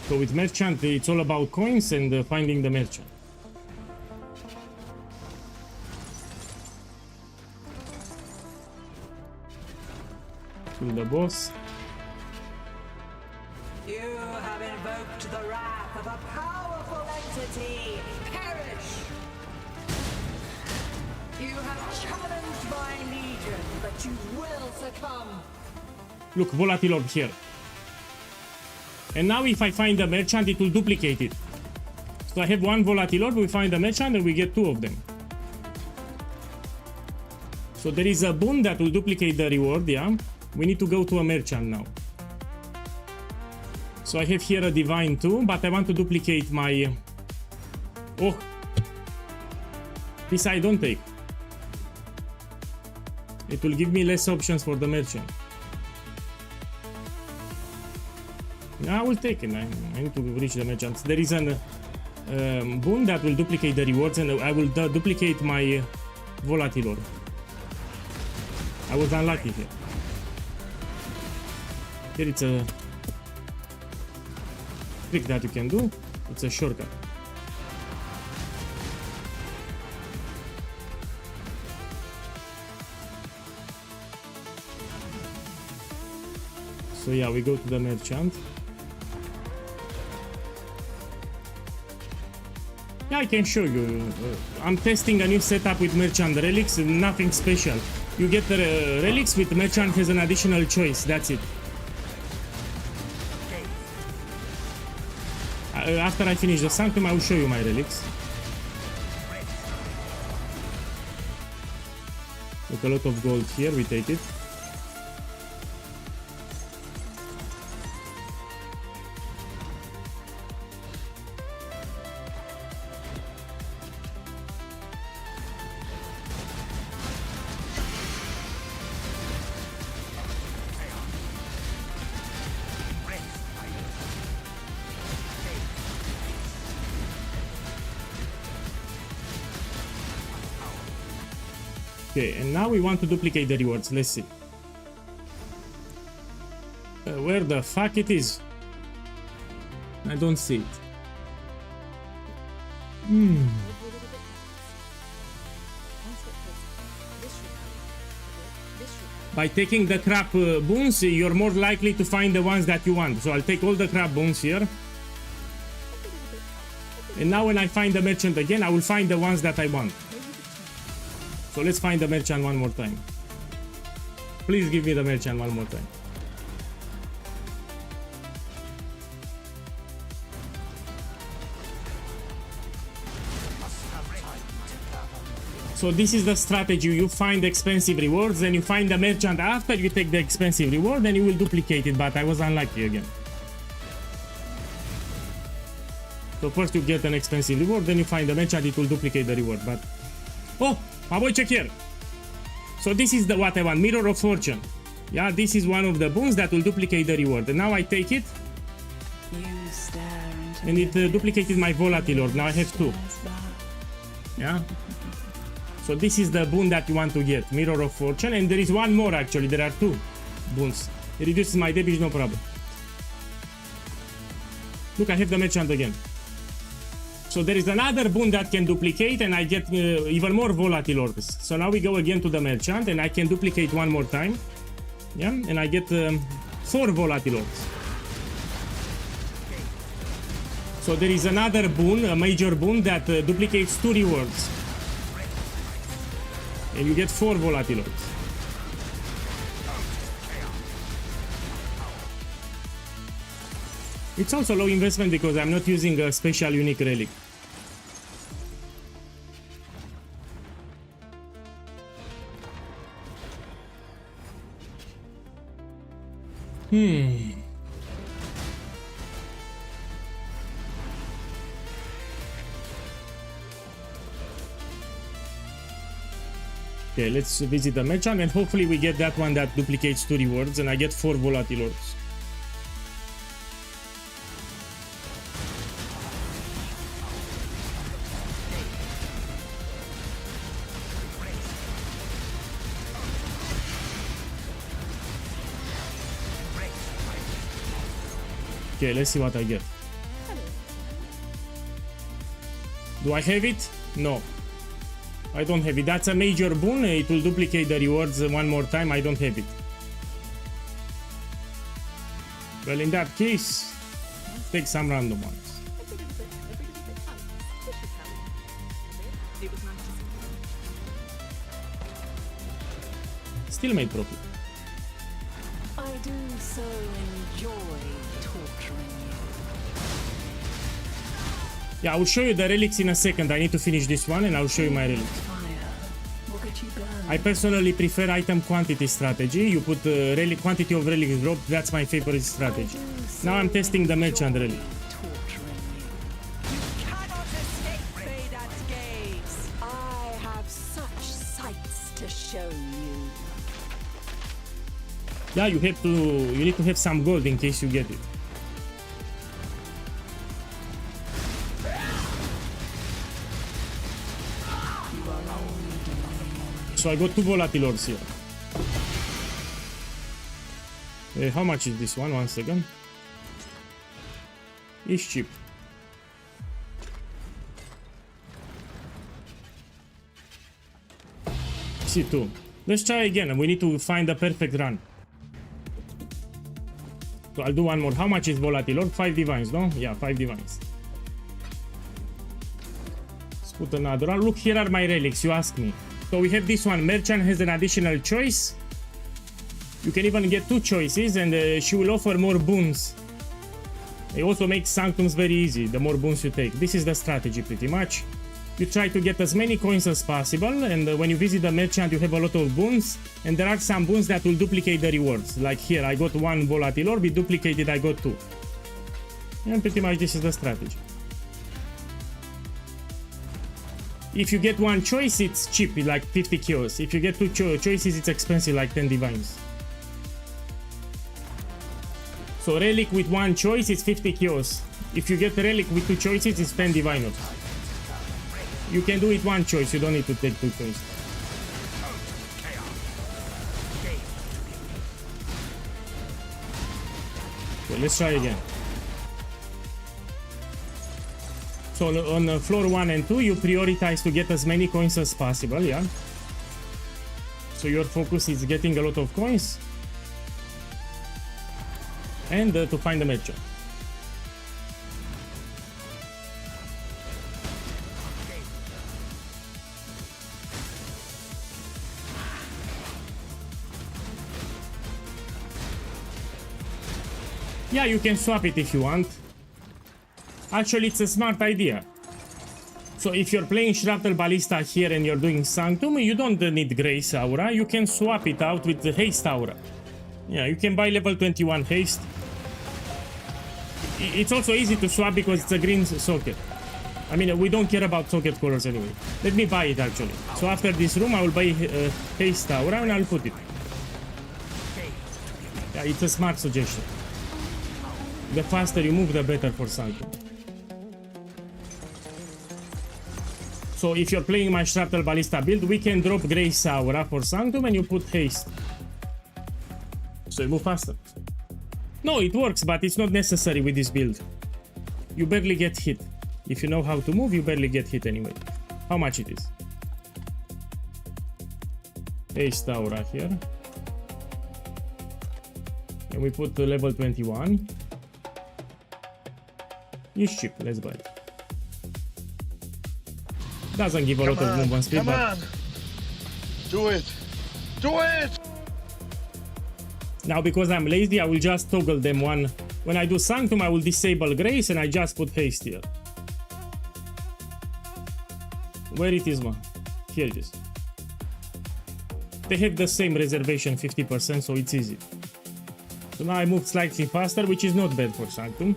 So with merchant, it's all about coins and finding the merchant. Kill the boss. You have invoked the wrath of a powerful entity. Perish! You have challenged my legion, but you will succumb. Look, volatile orb here. And now if I find the merchant, it will duplicate it. So I have one volatile orb, we find the merchant, and we get two of them. So there is a boon that will duplicate the reward, yeah? We need to go to a merchant now. So I have here a divine too, but I want to duplicate my... Oh! This I don't take. It will give me less options for the merchant. I will take it. I need to reach the merchants. There is an boon that will duplicate the rewards, and I will duplicate my volatile orb. I was unlucky here. Here it's a trick that you can do. It's a shortcut. So yeah, we go to the merchant. Yeah, I can show you. I'm testing a new setup with merchant relics, nothing special. You get the relics with merchant has an additional choice, that's it. After I finish the sanctum, I will show you my relics. With a lot of gold here, we take it. Okay, and now we want to duplicate the rewards. Let's see. Where the fuck it is? I don't see it. By taking the crap boons, you're more likely to find the ones that you want. So I'll take all the crap boons here. And now when I find the merchant again, I will find the ones that I want. So let's find the merchant one more time. Please give me the merchant one more time. So this is the strategy. You find expensive rewards, then you find the merchant after you take the expensive reward, then you will duplicate it, but I was unlucky again. So first you get an expensive reward, then you find the merchant, it will duplicate the reward, but... Oh! My boy, check here. So this is the what I want, Mirror of Fortune. Yeah, this is one of the boons that will duplicate the reward. And now I take it. And it duplicated my volatile orb. Now I have two. Yeah. So this is the boon that you want to get, Mirror of Fortune. And there is one more actually, there are two boons. It reduces my damage, no problem. Look, I have the merchant again. So there is another boon that can duplicate and I get even more volatile orbs. So now we go again to the merchant and I can duplicate one more time. Yeah, and I get 4 volatile orbs. So there is another boon, a major boon that duplicates 2 rewards. And you get 4 volatile orbs. It's also low investment because I'm not using a special unique relic. Okay, let's visit the merchant and hopefully we get that one that duplicates 2 rewards and I get 4 volatile orbs. Okay, let's see what I get. Do I have it? No. I don't have it. That's a major boon. It will duplicate the rewards one more time. I don't have it. Well, in that case, take some random ones. still made profit. I do so enjoy torturing you. Yeah, I will show you the relics in a second. I need to finish this one and I'll show you my relics. Fire. Look at you burn. I personally prefer item quantity strategy. You put relic quantity of relics dropped. That's my favorite strategy. Now I'm testing the merchant relic. Torturing you. Cannot escape Vedat's gaze. I have such sights to show you. Yeah, you need to have some gold in case you get it. So I got 2 volatile orbs here. How much is this one? 1 second. It's cheap. C2. Let's try again and we need to find the perfect run. So I'll do one more. How much is volatile orb? 5 divines, no? Yeah, 5 divines. Let's put another one. Look, here are my relics, you ask me. So we have this one. Merchant has an additional choice. You can even get 2 choices and she will offer more boons. It also makes Sanctums very easy, the more boons you take. This is the strategy pretty much. You try to get as many coins as possible, and when you visit the merchant you have a lot of boons, and there are some boons that will duplicate the rewards. Like here, I got 1 volatile orb, it duplicated, I got 2. And pretty much this is the strategy. If you get 1 choice, it's cheap, like 50 kills. If you get 2 choices, it's expensive, like 10 divines. So relic with 1 choice is 50 kills. If you get relic with 2 choices, it's 10 diviners. You can do it 1 choice, you don't need to take 2 choices. Okay, let's try again. So on floor 1 and 2, you prioritize to get as many coins as possible, yeah? So your focus is getting a lot of coins. And to find the merchant. Yeah, you can swap it if you want. Actually, it's a smart idea. So if you're playing Shrapnel Ballista here and you're doing Sanctum, you don't need Grace Aura. You can swap it out with the Haste Aura. Yeah, you can buy level 21 Haste. It's also easy to swap because it's a green socket. I mean, we don't care about socket colors anyway. Let me buy it actually. So after this room, I will buy Haste Aura and I'll put it. Yeah, it's a smart suggestion. The faster you move, the better for Sanctum. So if you're playing my Shrapnel Ballista build, we can drop Grace Aura for Sanctum and you put Haste. So you move faster. No, it works, but it's not necessary with this build. You barely get hit. If you know how to move, you barely get hit anyway. How much it is? Haste Aura here. And we put the level 21. It's cheap, let's buy it. Doesn't give a lot of movement speed, but... Do it! Do it! Now because I'm lazy, I will just toggle them one. When I do Sanctum, I will disable Grace and I just put Haste here. Where it is, man? Here it is. They have the same reservation, 50%, so it's easy. So now I moved slightly faster, which is not bad for Sanctum.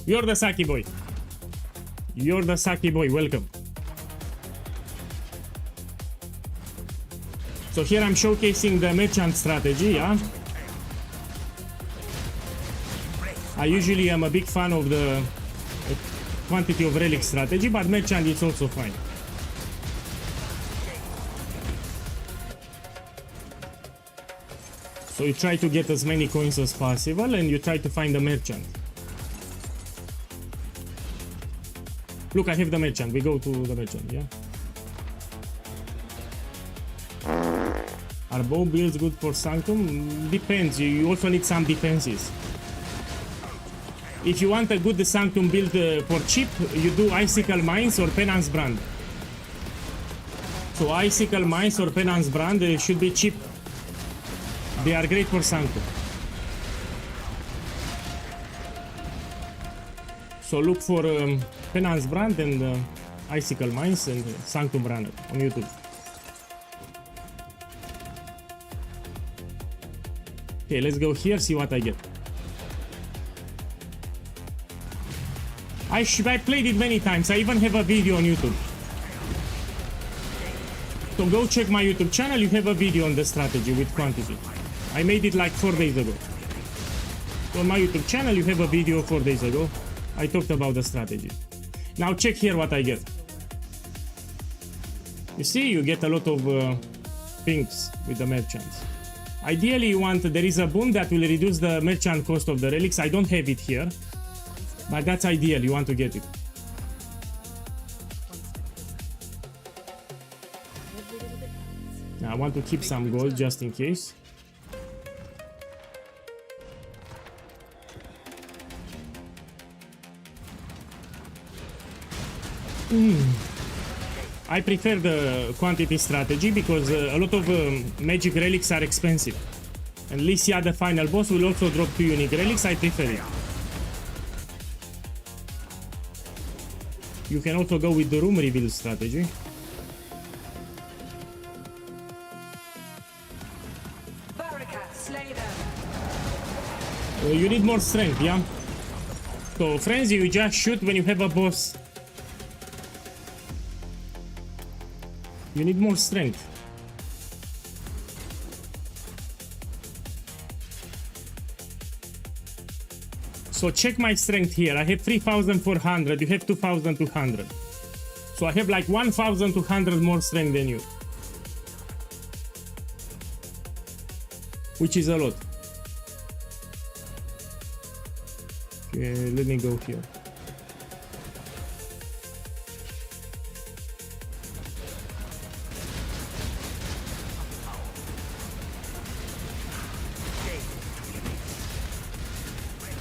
You're the Saki boy. You're the Saki boy, welcome. So here I'm showcasing the merchant strategy, yeah? I usually am a big fan of the quantity of relic strategy, but merchant is also fine. So you try to get as many coins as possible and you try to find the merchant. Look, I have the merchant. We go to the merchant, yeah? Are bow builds good for Sanctum? Depends. You also need some defenses. If you want a good Sanctum build for cheap, you do Icicle Mines or Penance Brand. So Icicle Mines or Penance Brand should be cheap. They are great for Sanctum. So look for Penance Brand and Icicle Mines and Sanctum Runner on YouTube. Okay, let's go here, see what I get. I played it many times. I even have a video on YouTube. So go check my YouTube channel. You have a video on the strategy with quantity. I made it like 4 days ago. So on my YouTube channel, you have a video 4 days ago. I talked about the strategy. Now check here what I get. You see, you get a lot of pinks with the merchants. Ideally, you want, there is a boon that will reduce the merchant cost of the relics. I don't have it here, but that's ideal. You want to get it. Now I want to keep some gold just in case. I prefer the quantity strategy because a lot of magic relics are expensive. And Lycia, the final boss, will also drop 2 unique relics. I prefer it. You can also go with the room reveal strategy. You need more strength, yeah? So Frenzy, you just shoot when you have a boss. You need more strength. So check my strength here. I have 3,400. You have 2,200. So I have like 1,200 more strength than you. Which is a lot. Okay, let me go here.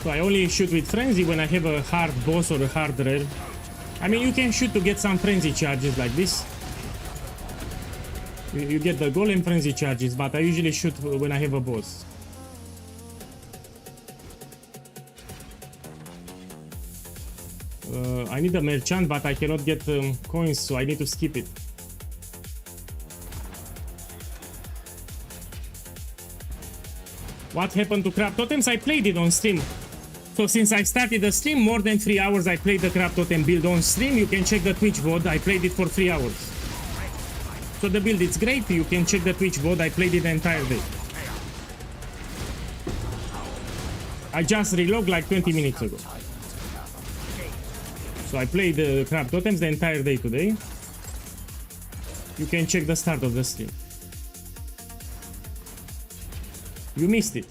So I only shoot with Frenzy when I have a hard boss or a hard rare. I mean, you can shoot to get some Frenzy charges like this. You get the Golem Frenzy charges, but I usually shoot when I have a boss. I need a merchant, but I cannot get coins, so I need to skip it. What happened to Crab Totems? I played it on stream. So since I started the stream, more than 3 hours I played the Crab Totem build on stream. You can check the Twitch VOD. I played it for 3 hours. So the build is great. You can check the Twitch VOD. I played it the entire day. I just relogged like 20 minutes ago. So I played the Crab Totems the entire day today. You can check the start of the stream. You missed it.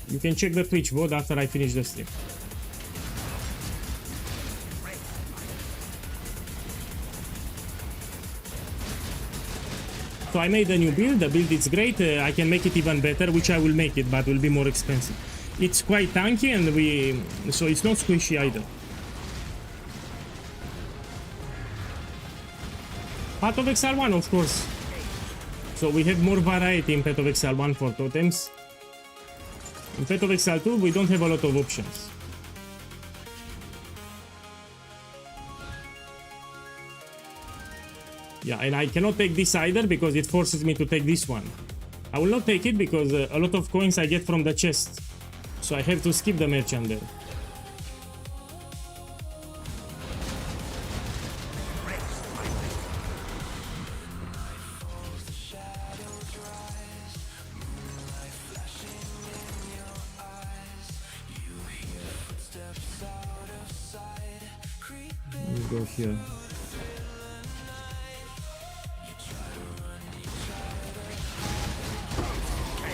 You can check the Twitch VOD after I finish the stream. So I made a new build. The build is great. I can make it even better, which I will make it, but will be more expensive. It's quite tanky and so it's not squishy either. Path of Exile 1, of course. So we have more variety in Path of Exile 1 for totems. In Path of Exile 2, we don't have a lot of options. Yeah, and I cannot take this either because it forces me to take this one. I will not take it because a lot of coins I get from the chest. So I have to skip the merchant there. Let me go here.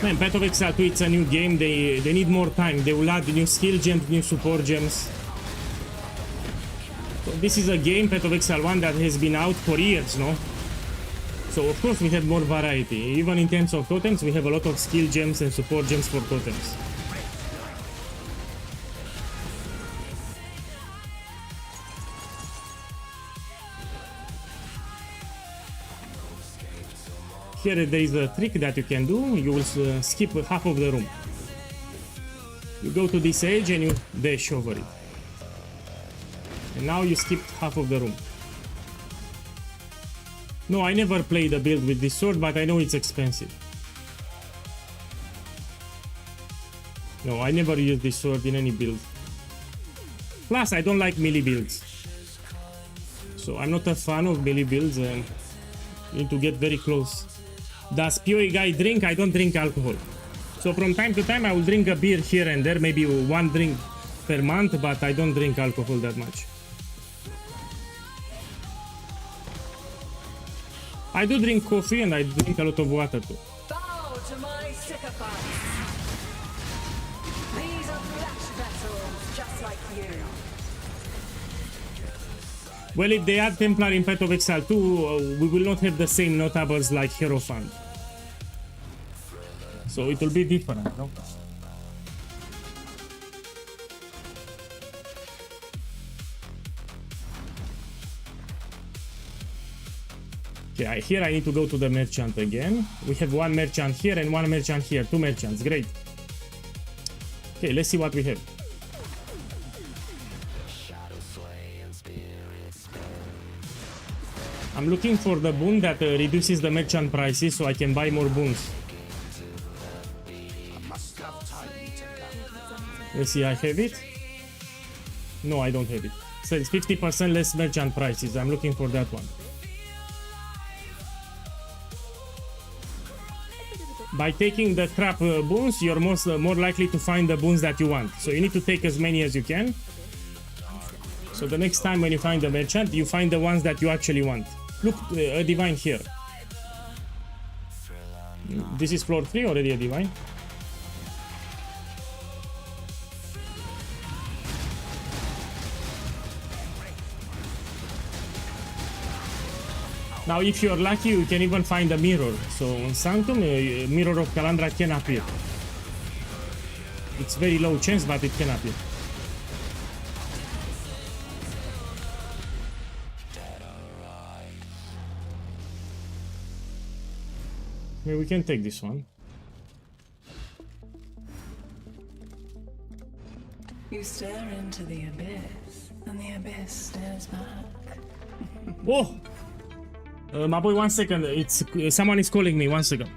Man, Path of Exile 2, it's a new game. They need more time. They will add new skill gems, new support gems. So this is a game, Path of Exile 1, that has been out for years, no? So of course we have more variety. Even in terms of totems, we have a lot of skill gems and support gems for totems. Here there is a trick that you can do. You will skip half of the room. You go to this edge and you dash over it. And now you skipped half of the room. No, I never played a build with this sword, but I know it's expensive. No, I never use this sword in any build. Plus, I don't like melee builds. So I'm not a fan of melee builds and you need to get very close. Does PoE guy drink? I don't drink alcohol. So from time to time I will drink a beer here and there, maybe one drink per month, but I don't drink alcohol that much. I do drink coffee and I drink a lot of water too. Bow to my sycophants. These are flesh vessels, just like you. Well, if they add Templar in Path of Exile 2, we will not have the same notables like Hierophant. So it will be different, no? Okay, here I need to go to the merchant again. We have one merchant here and one merchant here. Two merchants, great. Okay, let's see what we have. I'm looking for the boon that reduces the merchant prices so I can buy more boons. I must have time to gather. Let's see, I have it. No, I don't have it. So it's 50% less merchant prices. I'm looking for that one. By taking the crap boons, you're more likely to find the boons that you want. So you need to take as many as you can. So the next time when you find the merchant, you find the ones that you actually want. Look, a divine here. This is floor 3, already a divine. Now, if you're lucky, you can even find a mirror. So in Sanctum, a mirror of Calandra can appear. It's very low chance, but it can appear. Maybe we can take this one. You stare into the abyss, and the abyss stares back. Oh! My boy, 1 second. It's someone is calling me. 1 second.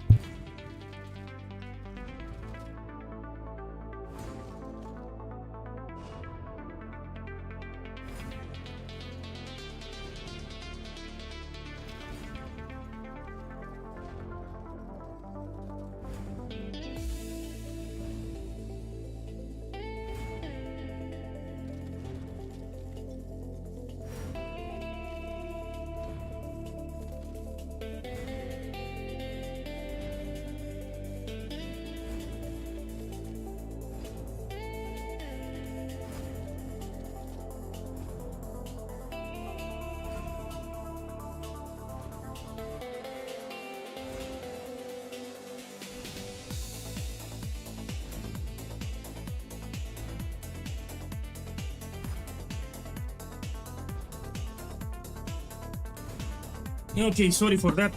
Okay, sorry for that.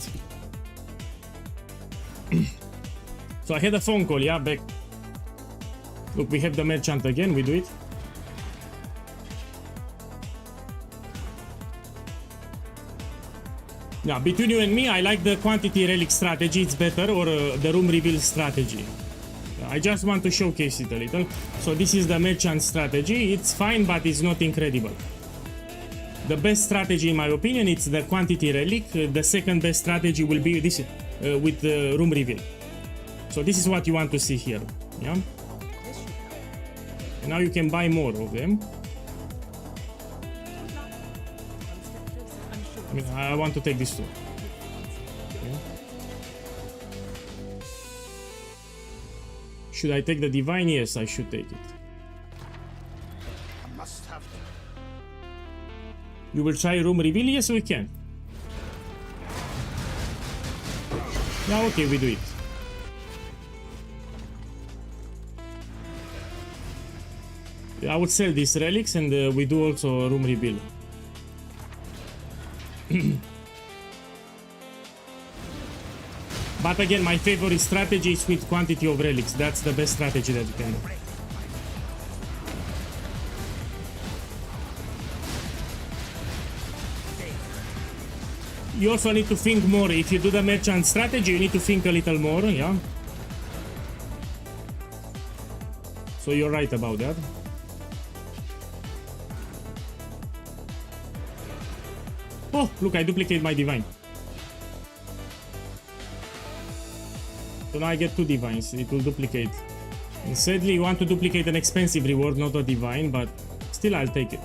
So I had a phone call, yeah, back. Look, we have the merchant again, we do it. Yeah, between you and me, I like the quantity relic strategy, it's better, or the room reveal strategy. I just want to showcase it a little. So this is the merchant strategy, it's fine, but it's not incredible. The best strategy, in my opinion, it's the quantity relic. The second best strategy will be this with the room reveal. So this is what you want to see here. Yeah. And now you can buy more of them. I mean, I want to take this too. Okay. Should I take the divine? Yes, I should take it. I must have time. You will try room reveal? Yes, we can. Yeah, okay, we do it. I would sell these relics and we do also room reveal. But again, my favorite strategy is with quantity of relics. That's the best strategy that you can do. You also need to think more. If you do the merchant strategy, you need to think a little more, yeah? So you're right about that. Oh, look, I duplicate my divine. So now I get 2 divines. It will duplicate. And sadly, you want to duplicate an expensive reward, not a divine, but still I'll take it.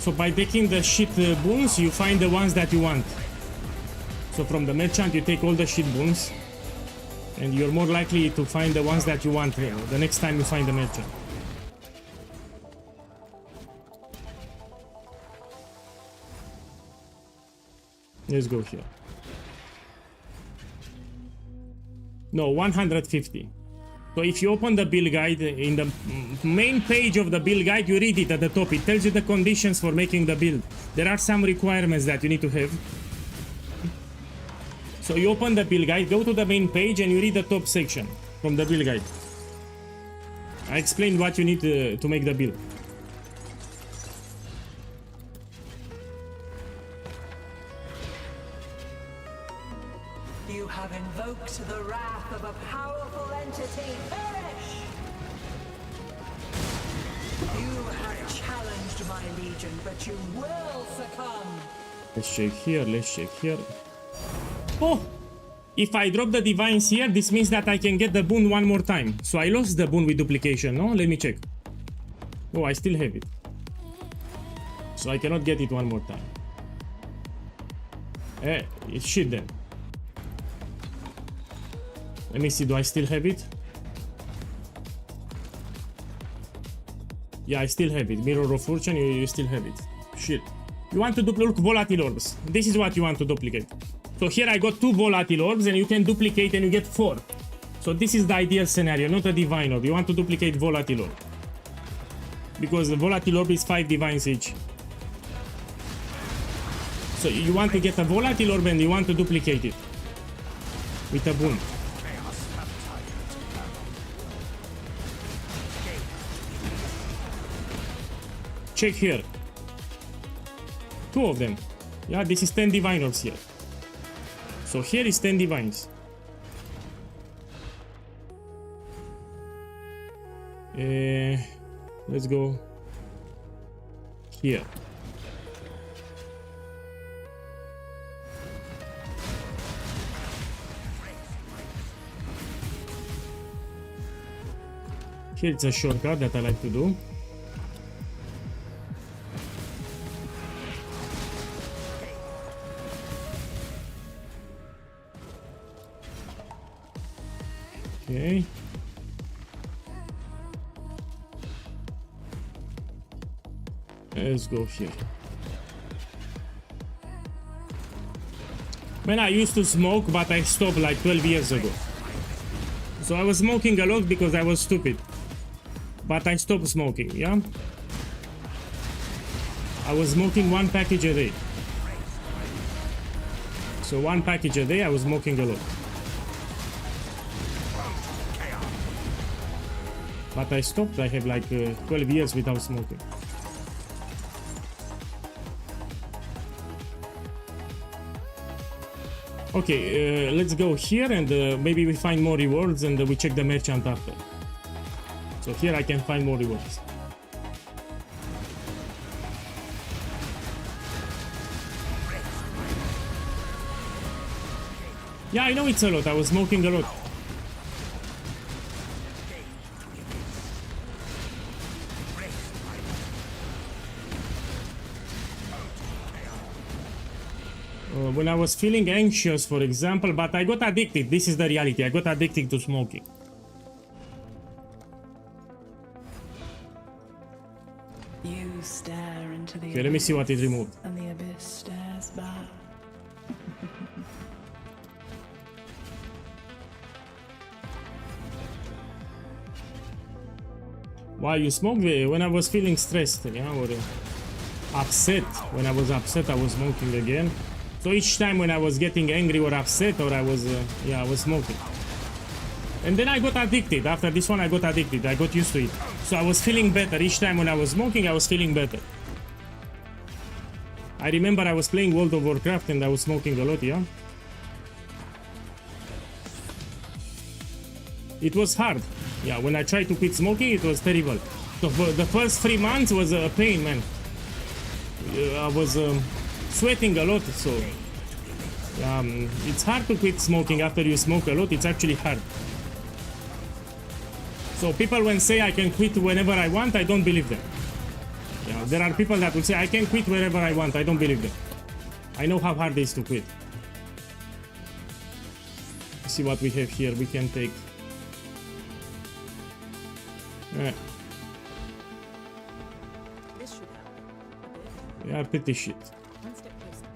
So by taking the shit boons, you find the ones that you want. So from the merchant, you take all the shit boons, and you're more likely to find the ones that you want the next time you find the merchant. Let's go here. No, 150. So if you open the build guide, in the main page of the build guide, you read it at the top. It tells you the conditions for making the build. There are some requirements that you need to have. So you open the build guide, go to the main page, and you read the top section from the build guide. I explained what you need to make the build. You have invoked the wrath of a powerful entity. Perish! You have challenged my legion, but you will succumb. Let's check here, let's check here. Oh! If I drop the divines here, this means that I can get the boon one more time. So I lost the boon with duplication, no? Let me check. Oh, I still have it. So I cannot get it one more time. It's shit then. Let me see, do I still have it? Yeah, I still have it. Mirror of Fortune, you still have it. Shit. You want to duplicate volatile orbs. This is what you want to duplicate. So here I got 2 volatile orbs, and you can duplicate and you get 4. So this is the ideal scenario, not a divine orb. You want to duplicate volatile orb. Because the volatile orb is 5 divines each. So you want to get a volatile orb and you want to duplicate it. With a boon. Check here. 2 of them. Yeah, this is 10 divine orbs here. So here is 10 divines. Let's go here. Here it's a shortcut that I like to do. Okay. Let's go here. Man, I used to smoke, but I stopped like 12 years ago. So I was smoking a lot because I was stupid. But I stopped smoking, yeah? I was smoking 1 package a day. So 1 package a day, I was smoking a lot. But I stopped. I have like 12 years without smoking. Okay, let's go here and maybe we find more rewards and we check the merchant after. So here I can find more rewards. Yeah, I know it's a lot. I was smoking a lot. When I was feeling anxious, for example, but I got addicted. This is the reality. I got addicted to smoking. You stare into the Okay, let me see what it removed. and the abyss stares back. Why you smoke? When I was feeling stressed, yeah, or upset. When I was upset, I was smoking again. So each time when I was getting angry or upset, or I was, yeah, I was smoking. And then I got addicted. After this one, I got addicted. I got used to it. So I was feeling better. Each time when I was smoking, I was feeling better. I remember I was playing World of Warcraft and I was smoking a lot, yeah? It was hard. Yeah, when I tried to quit smoking, it was terrible. So the first 3 months was a pain, man. I was sweating a lot, so it's hard to quit smoking after you smoke a lot. It's actually hard. So people when say I can quit whenever I want, I don't believe them. Yeah, there are people that will say I can quit wherever I want. I don't believe them. I know how hard it is to quit. Let's see what we have here. We can take. This should help. A bit. We are pretty shit. One step closer.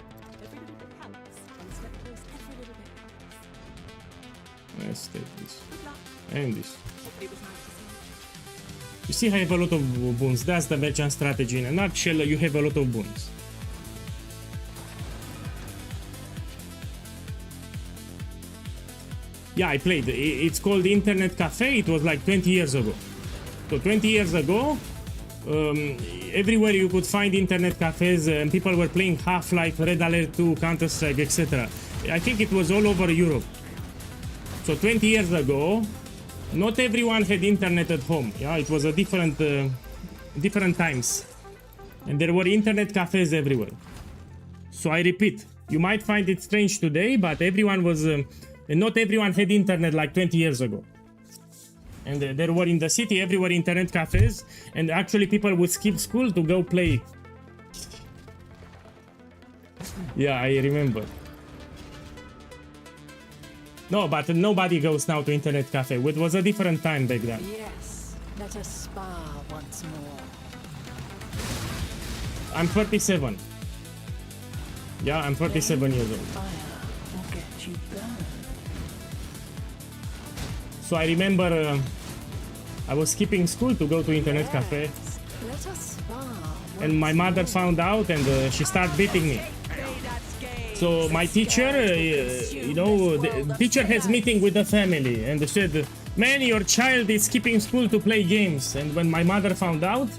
Every little bit helps. One step closer. Every little bit helps. Let's take this. Good luck. And this. It was nice to see you. You see, I have a lot of boons. That's the merchant strategy. In a nutshell, you have a lot of boons. Yeah, I played. It's called Internet Cafe. It was like 20 years ago. So 20 years ago, everywhere you could find internet cafes and people were playing Half-Life, Red Alert 2, Counter-Strike, etc. I think it was all over Europe. So 20 years ago, not everyone had internet at home. Yeah, it was a different times. And there were internet cafes everywhere. So I repeat, you might find it strange today, but everyone was, not everyone had internet like 20 years ago. And there were in the city everywhere internet cafes, and actually people would skip school to go play. Yeah, I remember. No, but nobody goes now to internet cafe. It was a different time back then. Yes, let us spar once more. I'm 37. Yeah, I'm 37 years old. Fire will get you burned. So I remember I was skipping school to go to internet cafe, Let us spar. and my mother found out, and she started beating me. So my teacher, you know, the teacher has meeting with the family, and they said, "Man, your child is skipping school to play games." And when my mother found out,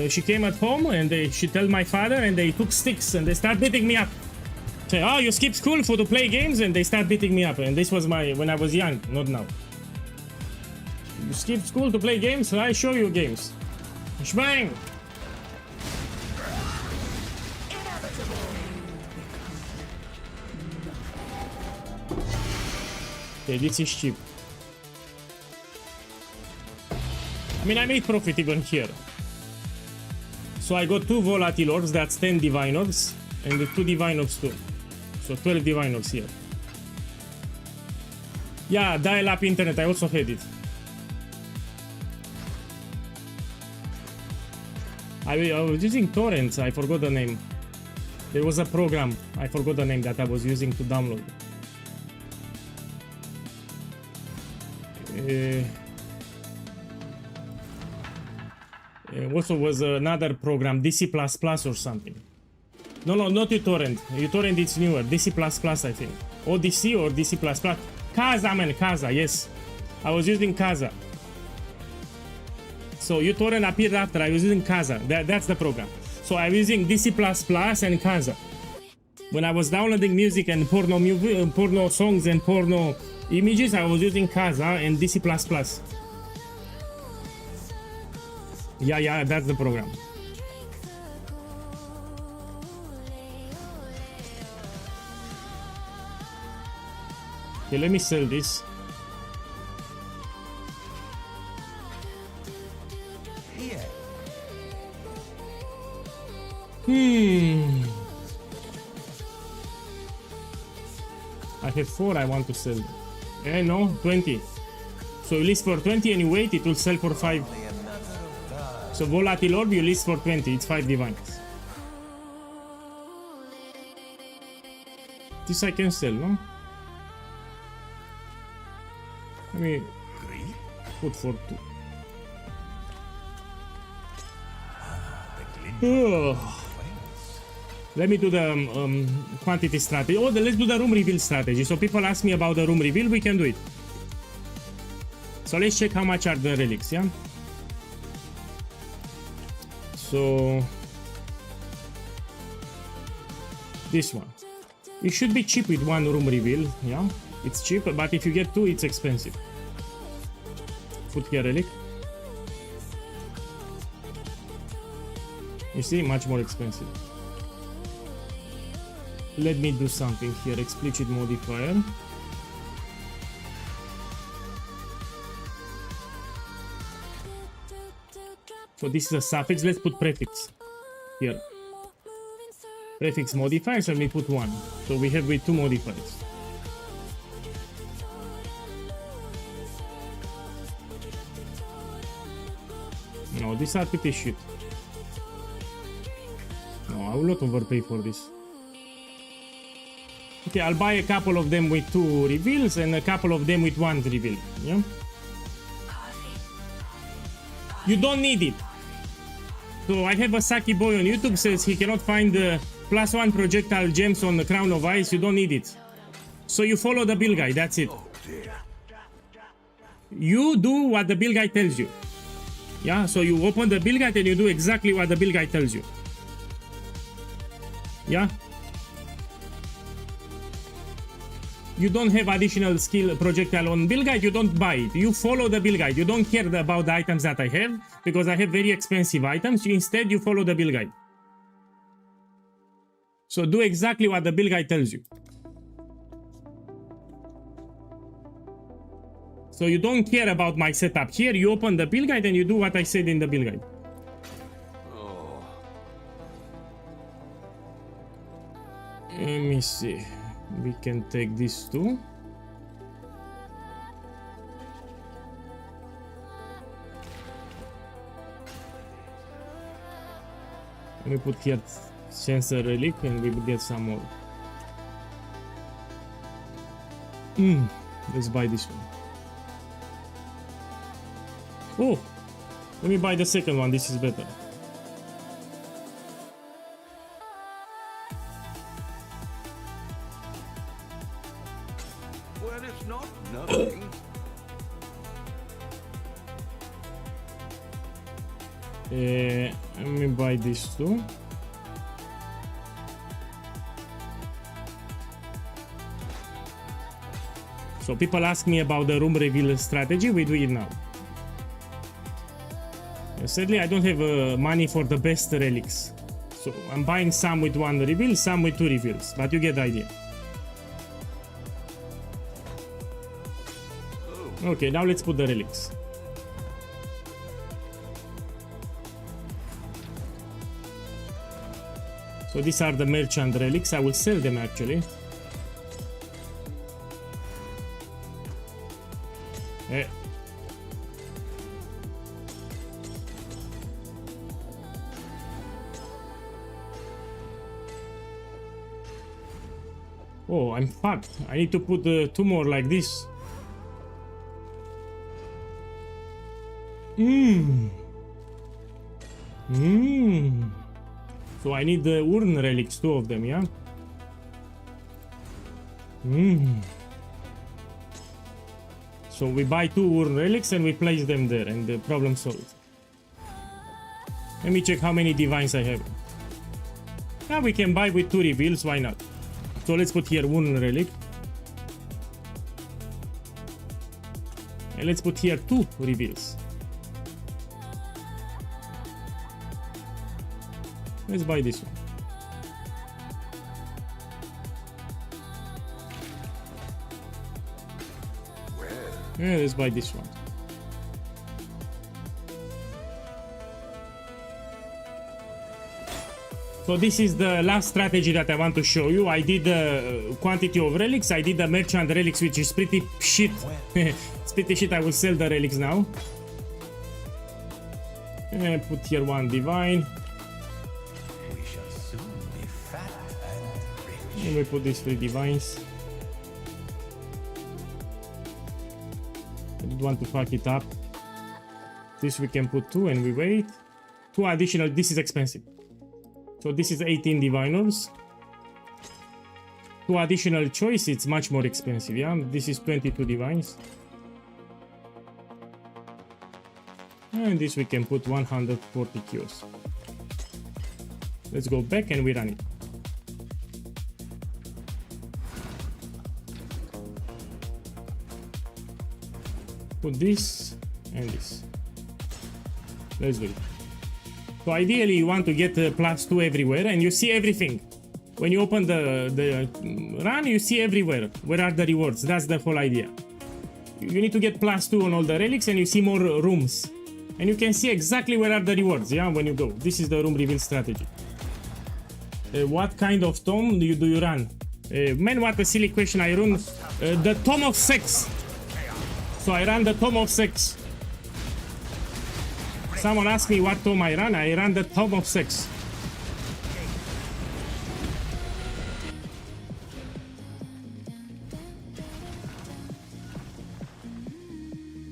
she came at home and she told my father, and they took sticks and they started beating me up. Say, "Oh, you skip school for to play games," and they start beating me up. And this was when I was young, not now. You skip school to play games? I show you games. Shbang! Okay, this is cheap. I mean, I made profit even here. So I got 2 volatile orbs, that's 10 divine orbs, and the 2 divine orbs too. So 12 divine orbs here. Yeah, dial-up internet, I also had it. I was using torrents, I forgot the name. There was a program, I forgot the name, that I was using to download. Also was another program, DC++ or something. No, not uTorrent. uTorrent is newer. DC++, I think. Odyssey or DC++. Kazaa, man, Kazaa, yes. I was using Kazaa. So uTorrent appeared after. I was using Kazaa. That's the program. So I was using DC++ and Kazaa. When I was downloading music and porno songs and porno images, I was using Kazaa and DC++. Yeah, that's the program. Okay, let me sell this. I have 4 I want to sell. No, 20. So you list for 20 and you wait, it will sell for 5. So volatile orb you list for 20, it's 5 divines. This I can sell, no? Let me put for 2. Let me do the quantity strategy. Oh, let's do the room reveal strategy. So people ask me about the room reveal, we can do it. So let's check how much are the relics, yeah? So this one. It should be cheap with one room reveal, yeah? It's cheap, but if you get two, it's expensive. Put here relic. You see, much more expensive. Let me do something here. Explicit modifier. So this is a suffix. Let's put prefix here. Prefix modifiers, and we put one. So we have with two modifiers. No, these are pretty shit. No, I will not overpay for this. Okay, I'll buy a couple of them with two reveals and a couple of them with one reveal. Yeah. You don't need it. So I have a Saki boy on YouTube says he cannot find the +1 projectile gems on the Crown of Ice. You don't need it. So you follow the build guide. That's it. You do what the build guide tells you. Yeah. So you open the build guide and you do exactly what the build guide tells you. Yeah. You don't have additional skill projectile on build guide, you don't buy it. You follow the build guide. You don't care about the items that I have because I have very expensive items. Instead, you follow the build guide. So do exactly what the build guide tells you. So you don't care about my setup here. You open the build guide and you do what I said in the build guide. Let me see. We can take this too. Let me put here sensor relic and we will get some more. Let's buy this one. Oh, let me buy the second one. This is better. Well, it's not nothing. Let me buy this too. So people ask me about the room reveal strategy. We do it now. Sadly, I don't have money for the best relics. So I'm buying some with one reveal, some with two reveals. But you get the idea. Okay, now let's put the relics. So these are the merchant relics. I will sell them actually. Oh, I'm fucked. I need to put two more like this. So I need the urn relics, two of them, yeah? So we buy two urn relics and we place them there and the problem solved. Let me check how many divines I have. Now we can buy with two reveals, why not? So let's put here urn relic. And let's put here two reveals. Let's buy this one. Yeah, let's buy this one. So this is the last strategy that I want to show you. I did the quantity of relics. I did the merchant relics, which is pretty shit. It's pretty shit. I will sell the relics now. And put here one divine. And we put these three divines. I don't want to fuck it up. This we can put two and we wait. Two additional. This is expensive. So this is 18 diviners. 2 additional choice, it's much more expensive, yeah? This is 22 divines. And this we can put 140 kills. Let's go back and we run it. Put this and this. Let's do it. So ideally you want to get +2 everywhere and you see everything. When you open the run, you see everywhere where are the rewards. That's the whole idea. You need to get +2 on all the relics and you see more rooms. And you can see exactly where are the rewards, yeah, when you go. This is the room reveal strategy. What kind of tome do you run? Man, what a silly question. I run the Tome of Sex. So I run the Tome of Sex. Someone asked me what tome I run the Tome of Sex.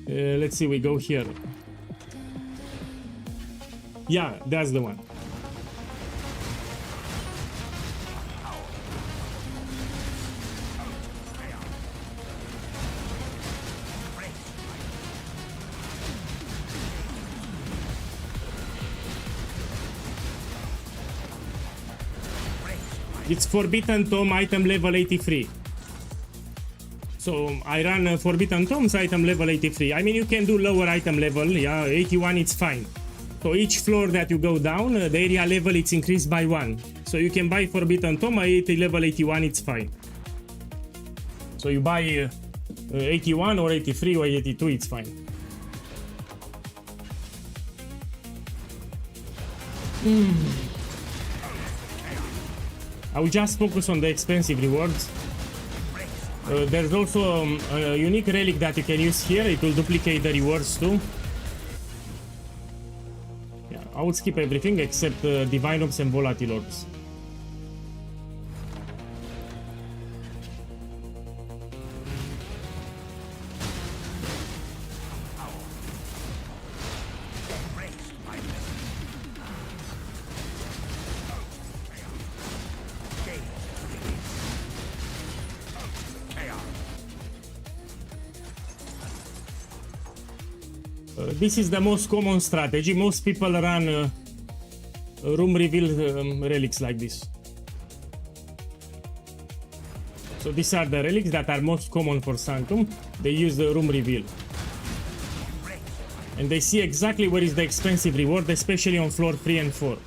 Let's see, we go here. Yeah, that's the one. It's Forbidden Tome, item level 83. So I run Forbidden Tomes, item level 83. I mean, you can do lower item level, yeah, 81 it's fine. So each floor that you go down, the area level it's increased by 1. So you can buy Forbidden Tome at level 81, it's fine. So you buy 81 or 83 or 82, it's fine. I will just focus on the expensive rewards. There's also a unique relic that you can use here. It will duplicate the rewards too. Yeah, I will skip everything except Divine Orbs and Volatile Orbs. This is the most common strategy. Most people run room reveal relics like this. So these are the relics that are most common for Sanctum. They use the room reveal. And they see exactly where is the expensive reward, especially on floor 3 and 4.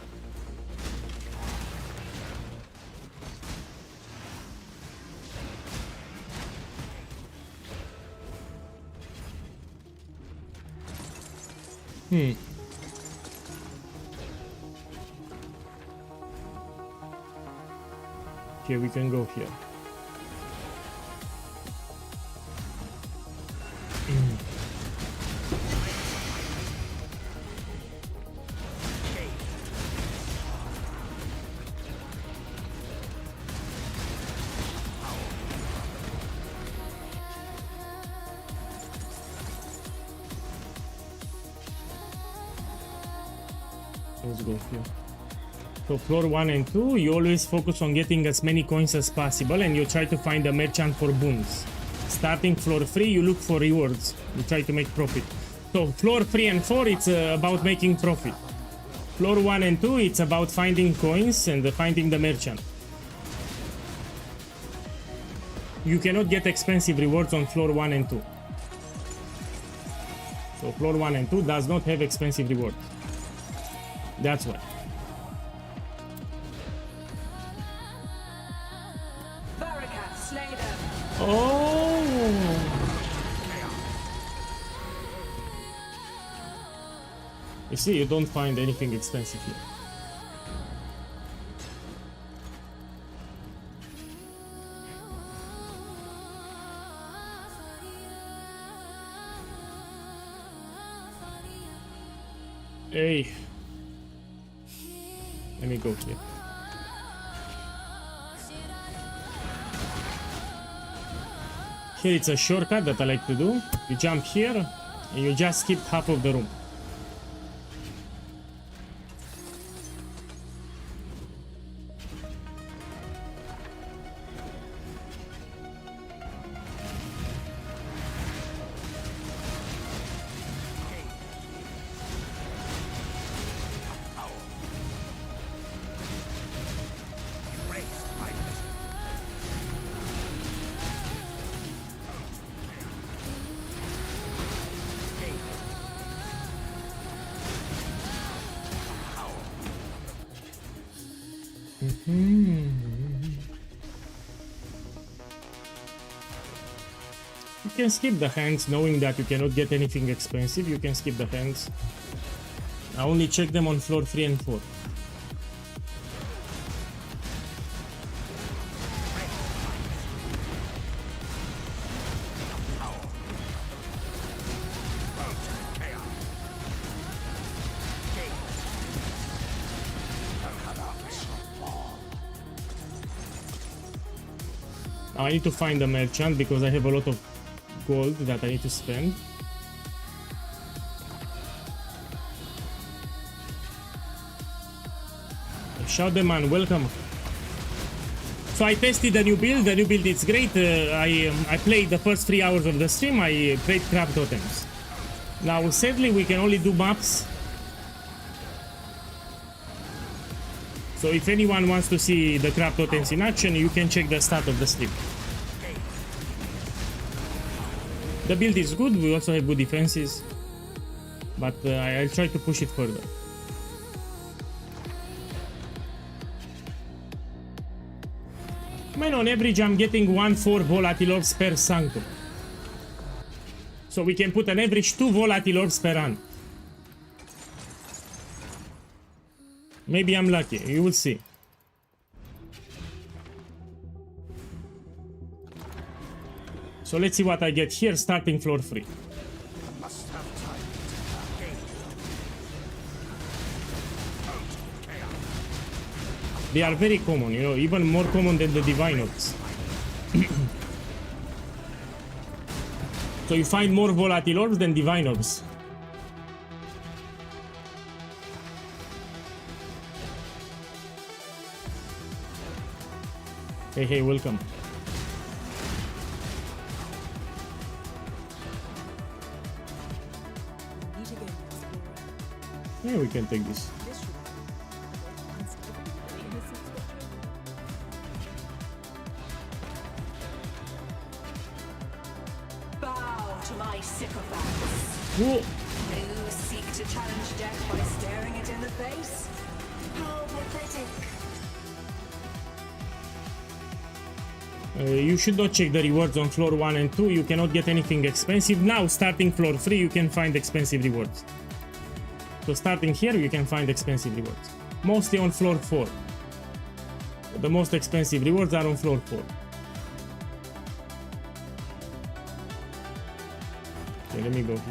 Okay, we can go here. Let's go here. So floor 1 and 2, you always focus on getting as many coins as possible and you try to find a merchant for boons. Starting floor 3, you look for rewards. You try to make profit. So floor 3 and 4, it's about making profit. Floor 1 and 2, it's about finding coins and finding the merchant. You cannot get expensive rewards on floor 1 and 2. So floor 1 and 2 does not have expensive rewards. That's why. Oh! You see, you don't find anything expensive here. Hey. Let me go here. Here it's a shortcut that I like to do. You jump here and you just skip half of the room. You can skip the hands knowing that you cannot get anything expensive. You can skip the hands. I only check them on floor 3 and 4. Now I need to find a merchant because I have a lot of gold that I need to spend. Shout them man, welcome. So I tested the new build. The new build is great. I played the first 3 hours of the stream. I played crab totems. Now sadly we can only do maps. So if anyone wants to see the crab totems in action, you can check the start of the stream. The build is good. We also have good defenses, but I'll try to push it further. Man, on average I'm getting 1-4 volatile orbs per sanctum. So we can put an average 2 volatile orbs per run. Maybe I'm lucky, you will see. So let's see what I get here, starting floor 3. Must have time to They are very common, you know, even more common than the divine orbs. So you find more volatile orbs than divine orbs. Hey, welcome. Yeah, we can take this. Bow to my sycophants. Whoa. You seek to challenge death by staring it in the face? How pathetic. You should not check the rewards on floor 1 and 2. You cannot get anything expensive. Now, starting floor 3, you can find expensive rewards. So starting here, you can find expensive rewards. Mostly on floor 4. The most expensive rewards are on floor 4. Okay, let me go here.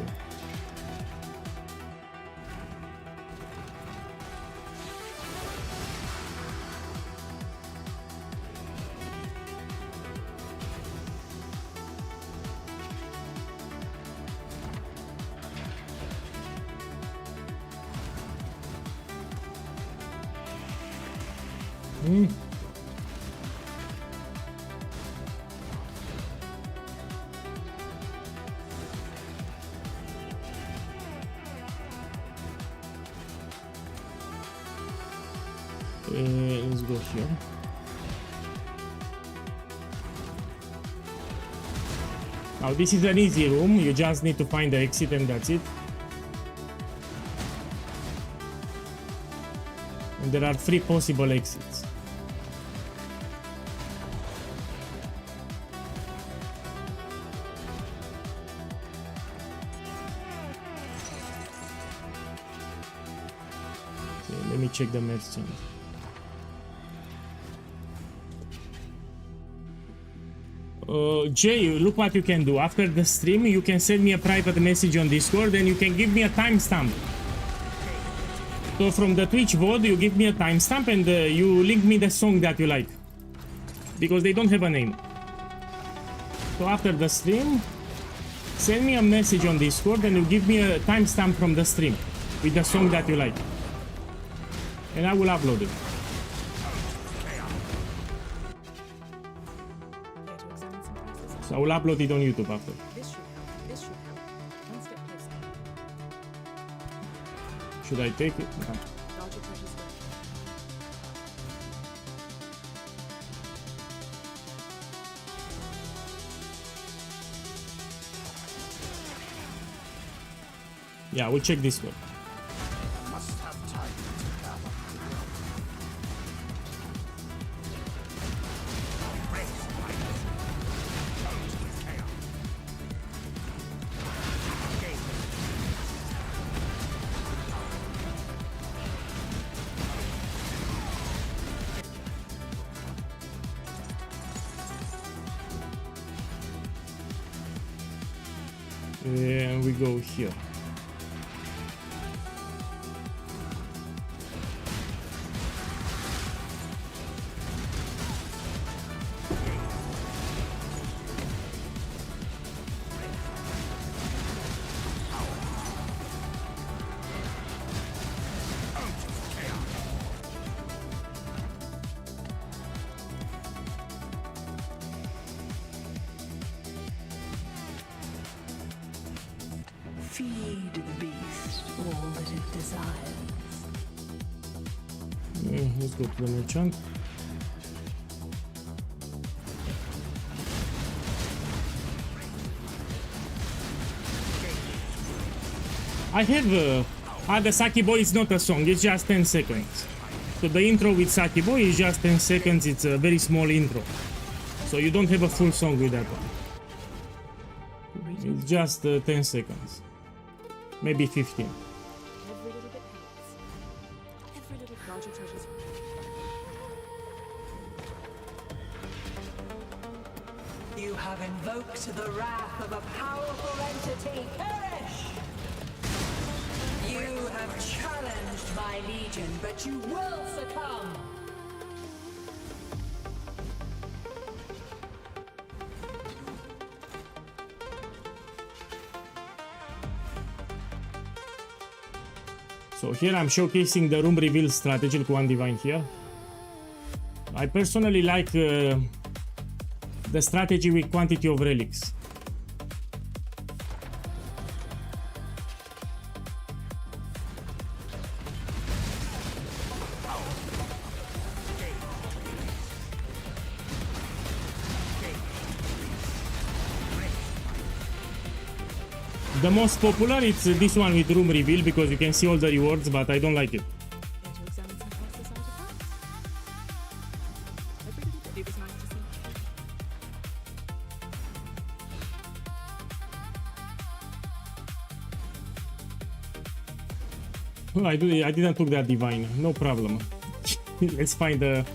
Let's go here. Now this is an easy room. You just need to find the exit and that's it. And there are 3 possible exits. Okay, let me check the merchant. Jay, look what you can do. After the stream, you can send me a private message on Discord and you can give me a timestamp. So from the Twitch VOD, you give me a timestamp and you link me the song that you like. Because they don't have a name. So after the stream, send me a message on Discord and you give me a timestamp from the stream with the song that you like. And I will upload it. So I will upload it on YouTube after. Should I take it? No. Yeah, we'll check this one. must have time to gather. And we go here. Feed the beast all that it desires. Let's go to the merchant. I have the Saki Boy is not a song, it's just 10 seconds. So the intro with Saki Boy is just 10 seconds, it's a very small intro. So you don't have a full song with that one. It's just 10 seconds. Maybe 15. Every little bit helps. Every little branch of treasures. You have invoked the wrath of a powerful entity. Perish! You have challenged my legion, but you will succumb. So here I'm showcasing the room reveal strategy with one divine here. I personally like the strategy with quantity of relics. The most popular it's this one with room reveal because you can see all the rewards, but I don't like it. Care to examine some past the side effects? Every little bit was nice to see. Well, I didn't took that divine, no problem. Let's find the...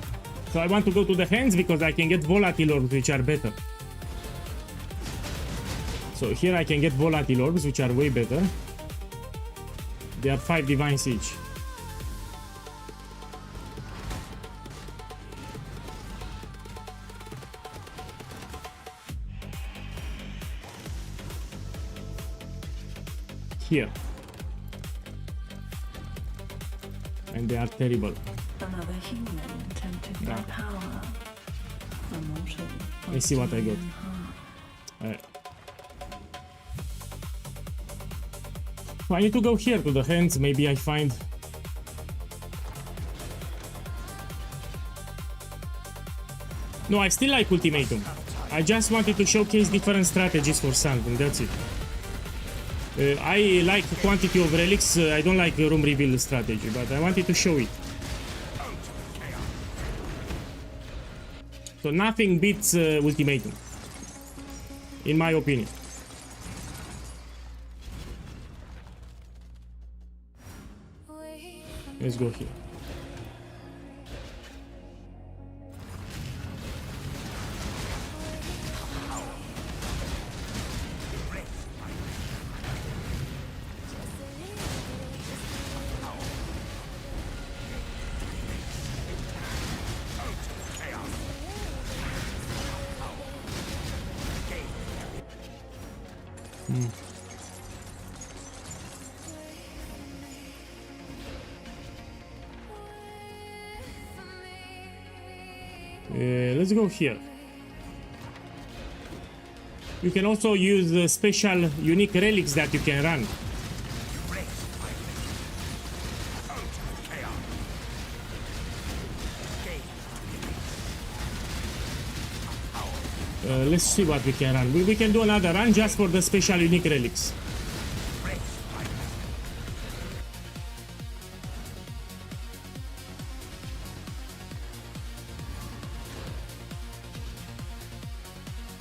So I want to go to the hands because I can get volatile orbs which are better. So here I can get volatile orbs which are way better. They are 5 divines each. Here. And they are terrible. Another human tempted by Yeah. power. A mortal. Let's see what I got. I need to go here to the hands, maybe I find... No, I still like Ultimatum. I just wanted to showcase different strategies for something, that's it. I like quantity of relics, I don't like room reveal strategy, but I wanted to show it. So nothing beats Ultimatum, in my opinion. Let's go here. Let's go here. You can also use special unique relics that you can run. Let's see what we can run. We can do another run just for the special unique relics.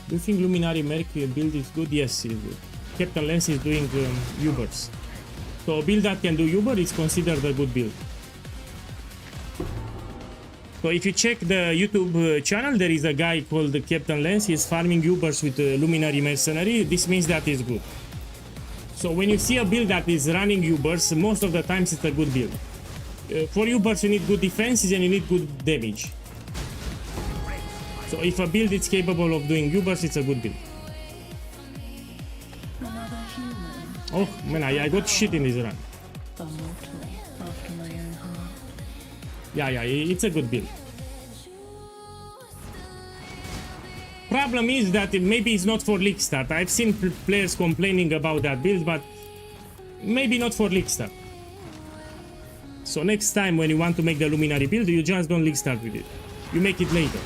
Do you think Luminary Merc build is good? Yes, it's good. Captain Lance is doing Ubers. So a build that can do Uber is considered a good build. So if you check the YouTube channel, there is a guy called Captain Lance. He's farming Ubers with Luminary Mercenary. This means that is good. So when you see a build that is running U-burst, most of the times it's a good build. For U-burst you need good defenses and you need good damage. So if a build is capable of doing U-burst, it's a good build. Another human, Oh man, I got shit in this run. a mortal after my own heart. Yeah, it's a good build. Problem is that maybe it's not for league start. I've seen players complaining about that build, but maybe not for league start. So next time when you want to make the Luminary build, you just don't league start with it. You make it later.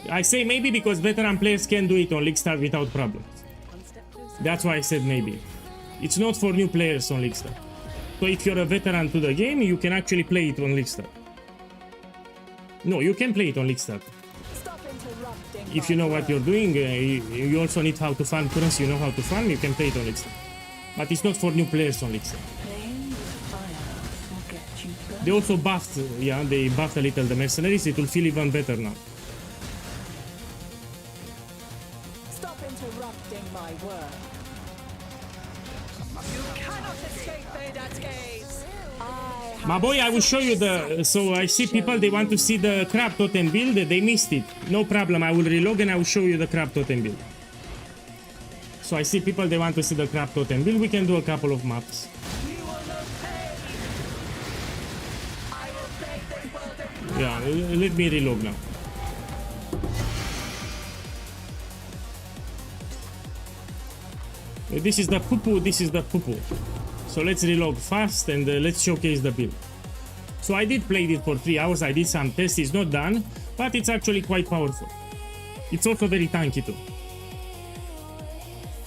I say maybe because veteran players can do it on league start without problems. That's why I said maybe. It's not for new players on league start. So if you're a veteran to the game, you can actually play it on league start. No, you can play it on league start. Stop interrupting. If you know what you're doing, you also need how to farm currency, you know how to farm, you can play it on league start. But it's not for new players on league start. Playing with fire will get you burned. They also buffed, yeah, they buffed a little the mercenaries, it will feel even better now. Stop interrupting my work. You cannot escape Vedat's gaze. My boy, I will show you the... So I see people, they want to see the crab totem build, they missed it. No problem, I will relog and I will show you the crab totem build. So I see people, they want to see the crab totem build, we can do a couple of maps. Yeah, let me relog now. This is the poo-poo, this is the poo-poo. So let's relog fast and let's showcase the build. So I did play it for 3 hours, I did some tests, it's not done, but it's actually quite powerful. It's also very tanky too.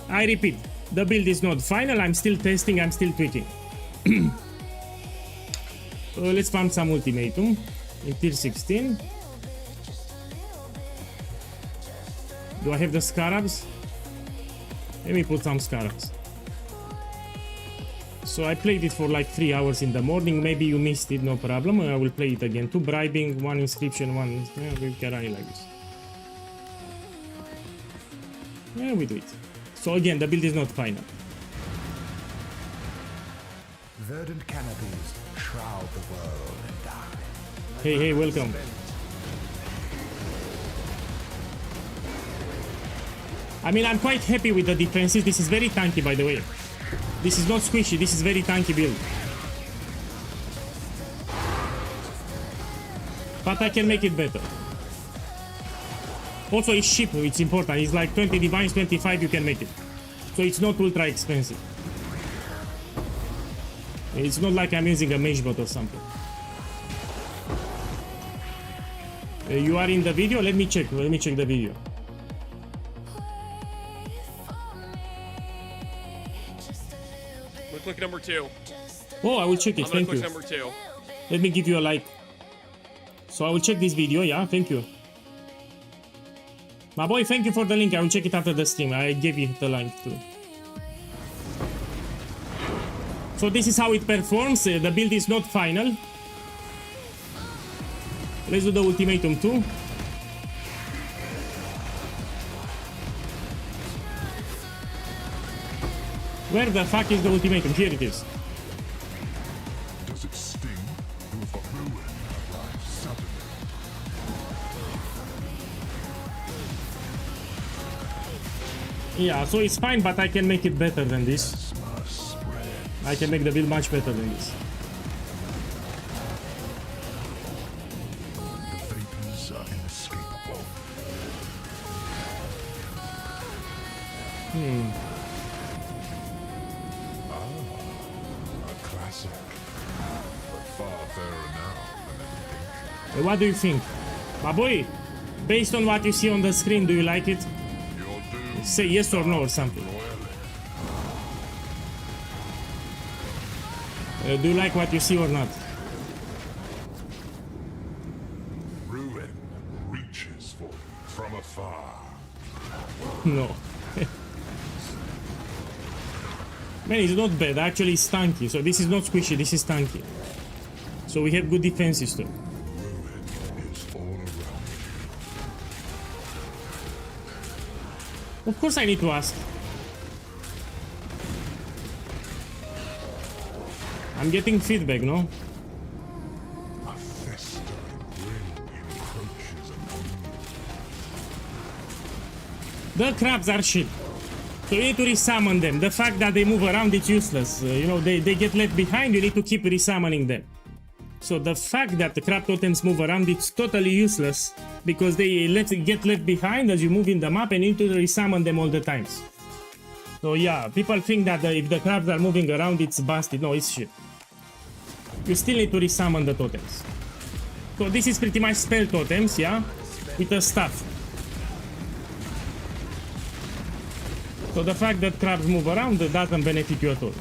I repeat, the build is not final, I'm still testing, I'm still tweaking. Let's farm some ultimatum in tier 16. Do I have the scarabs? Let me put some scarabs. So I played it for like 3 hours in the morning. Maybe you missed it, no problem. I will play it again. 2 bribing, 1 inscription, 1... Yeah, we can run it like this. Yeah, we do it. So again, the build is not final. Verdant canopies shroud the world in darkness. Hey, welcome. I mean, I'm quite happy with the defenses. This is very tanky, by the way. This is not squishy, this is very tanky build. But I can make it better. Also, it's cheap, it's important. It's like 20 divines, 25, you can make it. So it's not ultra expensive. It's not like I'm using a mage bot or something. You are in the video? Let me check the video. Click number 2. Oh, I will check it, I'm gonna thank click you. number 2. Let me give you a like. So I will check this video, yeah, thank you. My boy, thank you for the link, I will check it after the stream. I gave you the link too. So this is how it performs, the build is not final. Let's do the ultimatum too. Where the fuck is the ultimatum? Here it is. Does it sting to have got ruin arrive suddenly? Yeah, so it's fine, but I can make it better than this. I can make the build much better than this. The vapors are inescapable. A classic. But far fairer now than anything. What do you think? My boy, based on what you see on the screen, do you like it? Your doom Say yes or no or something. royally. Do you like what you see or not? Ruin reaches for you from afar. No. Man, it's not bad. Actually, it's tanky. So this is not squishy, this is tanky. So we have good defenses too. Ruin is all around you. Of course I need to ask. I'm getting feedback, no? A festering grin encroaches upon you. The crabs are shit. So you need to resummon them. The fact that they move around, it's useless. You know, they get left behind, you need to keep resummoning them. So the fact that the crab totems move around, it's totally useless. Because they get left behind as you move in the map and you need to resummon them all the times. So yeah, people think that if the crabs are moving around, it's busted. No, it's shit. You still need to resummon the totems. So this is pretty much spell totems, yeah? With a staff. So the fact that crabs move around doesn't benefit you at all.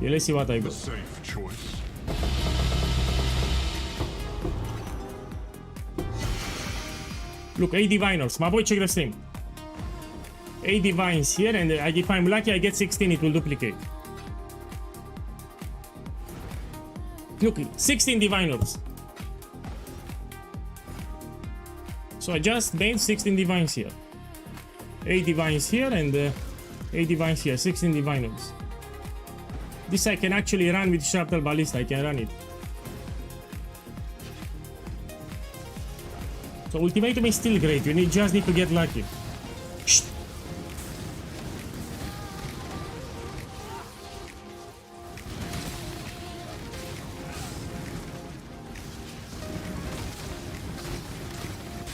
Yeah, let's see what I The got. safe choice. Look, 8 diviners. My boy, check the stream. 8 divines here, and if I'm lucky, I get 16, it will duplicate. Look, 16 diviners. So I just made 16 divines here. 8 divines here, and 8 divines here. 16 diviners. This I can actually run with Sharptal Ballista. I can run it. So Ultimatum is still great. You just need to get lucky. Shh.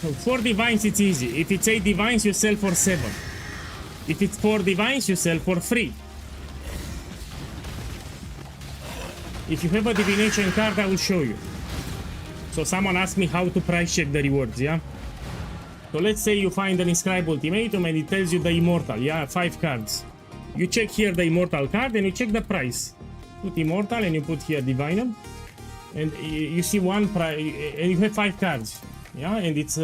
So 4 divines, it's easy. If it's 8 divines, you sell for 7. If it's 4 divines, you sell for 3. If you have a divination card, I will show you. So someone asked me how to price check the rewards, yeah? So let's say you find an inscribed ultimatum and it tells you the immortal, yeah? 5 cards. You check here the immortal card and you check the price. Put immortal and you put here divinum. And you see one price, and you have 5 cards, yeah? And it's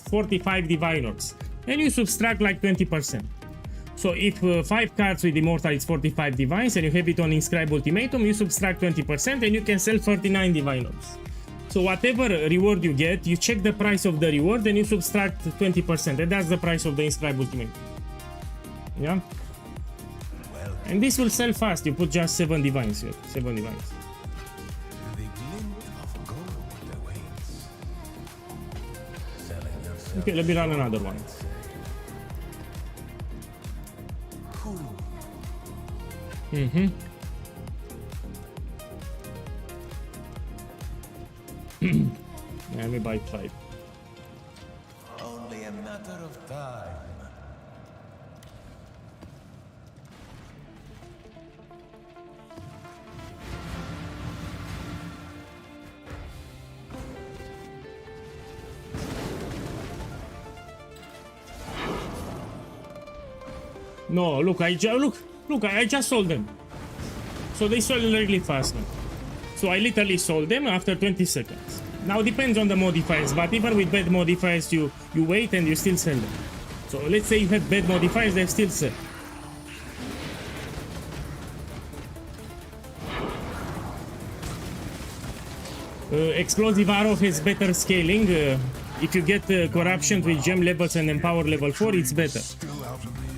45 diviners. And you subtract like 20%. So if 5 cards with immortal is 45 divines and you have it on inscribed ultimatum, you subtract 20% and you can sell 39 diviners. So whatever reward you get, you check the price of the reward and you subtract 20%, and that's the price of the inscribed ultimatum. Yeah? And this will sell fast. You put just 7 divines here. 7 divines. The glint of gold awaits. Selling yourself. Okay, let me run another one. Mm-hmm. Let me buy 5. Only a matter of time. No, look, I just sold them. So they sold really fast now. So I literally sold them after 20 seconds. Now depends on the modifiers, but even with bad modifiers, you wait and you still sell them. So let's say you have bad modifiers, they still sell. Explosive Arrow has better scaling. If you get corruption with gem levels and empower level 4, it's better.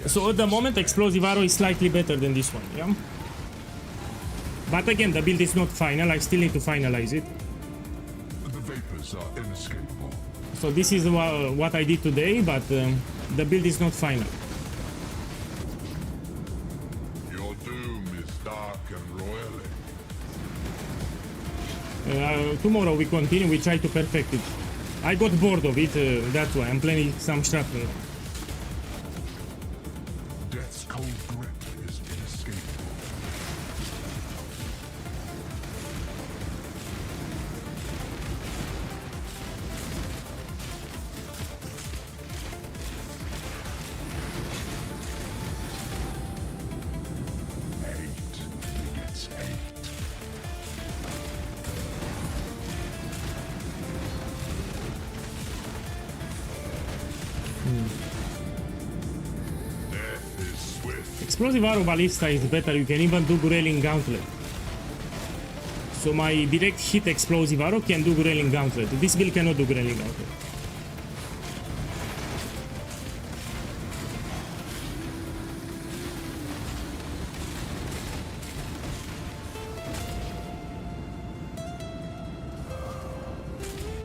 So at the moment, Explosive Arrow is slightly better than this one, yeah? But again, the build is not final, I still need to finalize it. The vapors are inescapable. So this is what I did today, but the build is not final. Your doom is dark and royally. Tomorrow we continue, we try to perfect it. I got bored of it, that's why I'm playing some shrapnel. Death's cold grip is inescapable. Hate begets hate. Death is swift. Explosive Arrow Ballista is better, you can even do Grailing Gauntlet. So my direct hit explosive arrow can do Grelling Gauntlet. This build cannot do Grelling Gauntlet.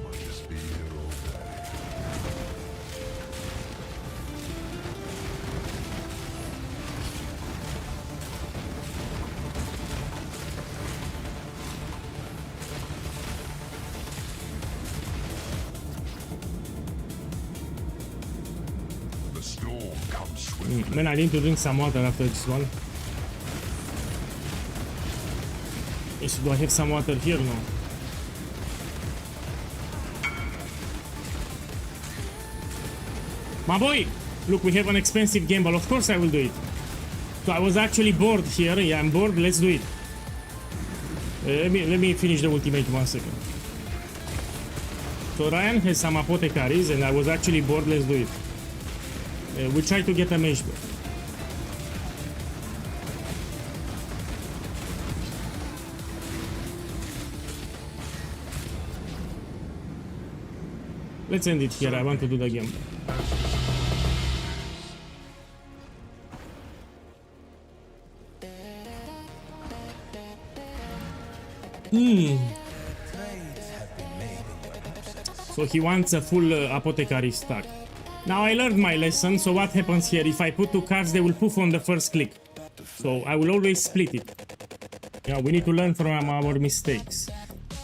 Might just be here all day. The storm comes swiftly. Man, I need to drink some water after this one. Do I have some water here? No. My boy! Look, we have an expensive gamble. Of course I will do it. So I was actually bored here. Yeah, I'm bored. Let's do it. Let me finish the ultimatum 1 second. So Ryan has some apothecaries and I was actually bored. Let's do it. We try to get a mage block. Let's end it here. I want to do the game. So he wants a full apothecary stack. Now I learned my lesson, so what happens here? If I put 2 cards, they will poof on the first click. So I will always split it. Yeah, we need to learn from our mistakes.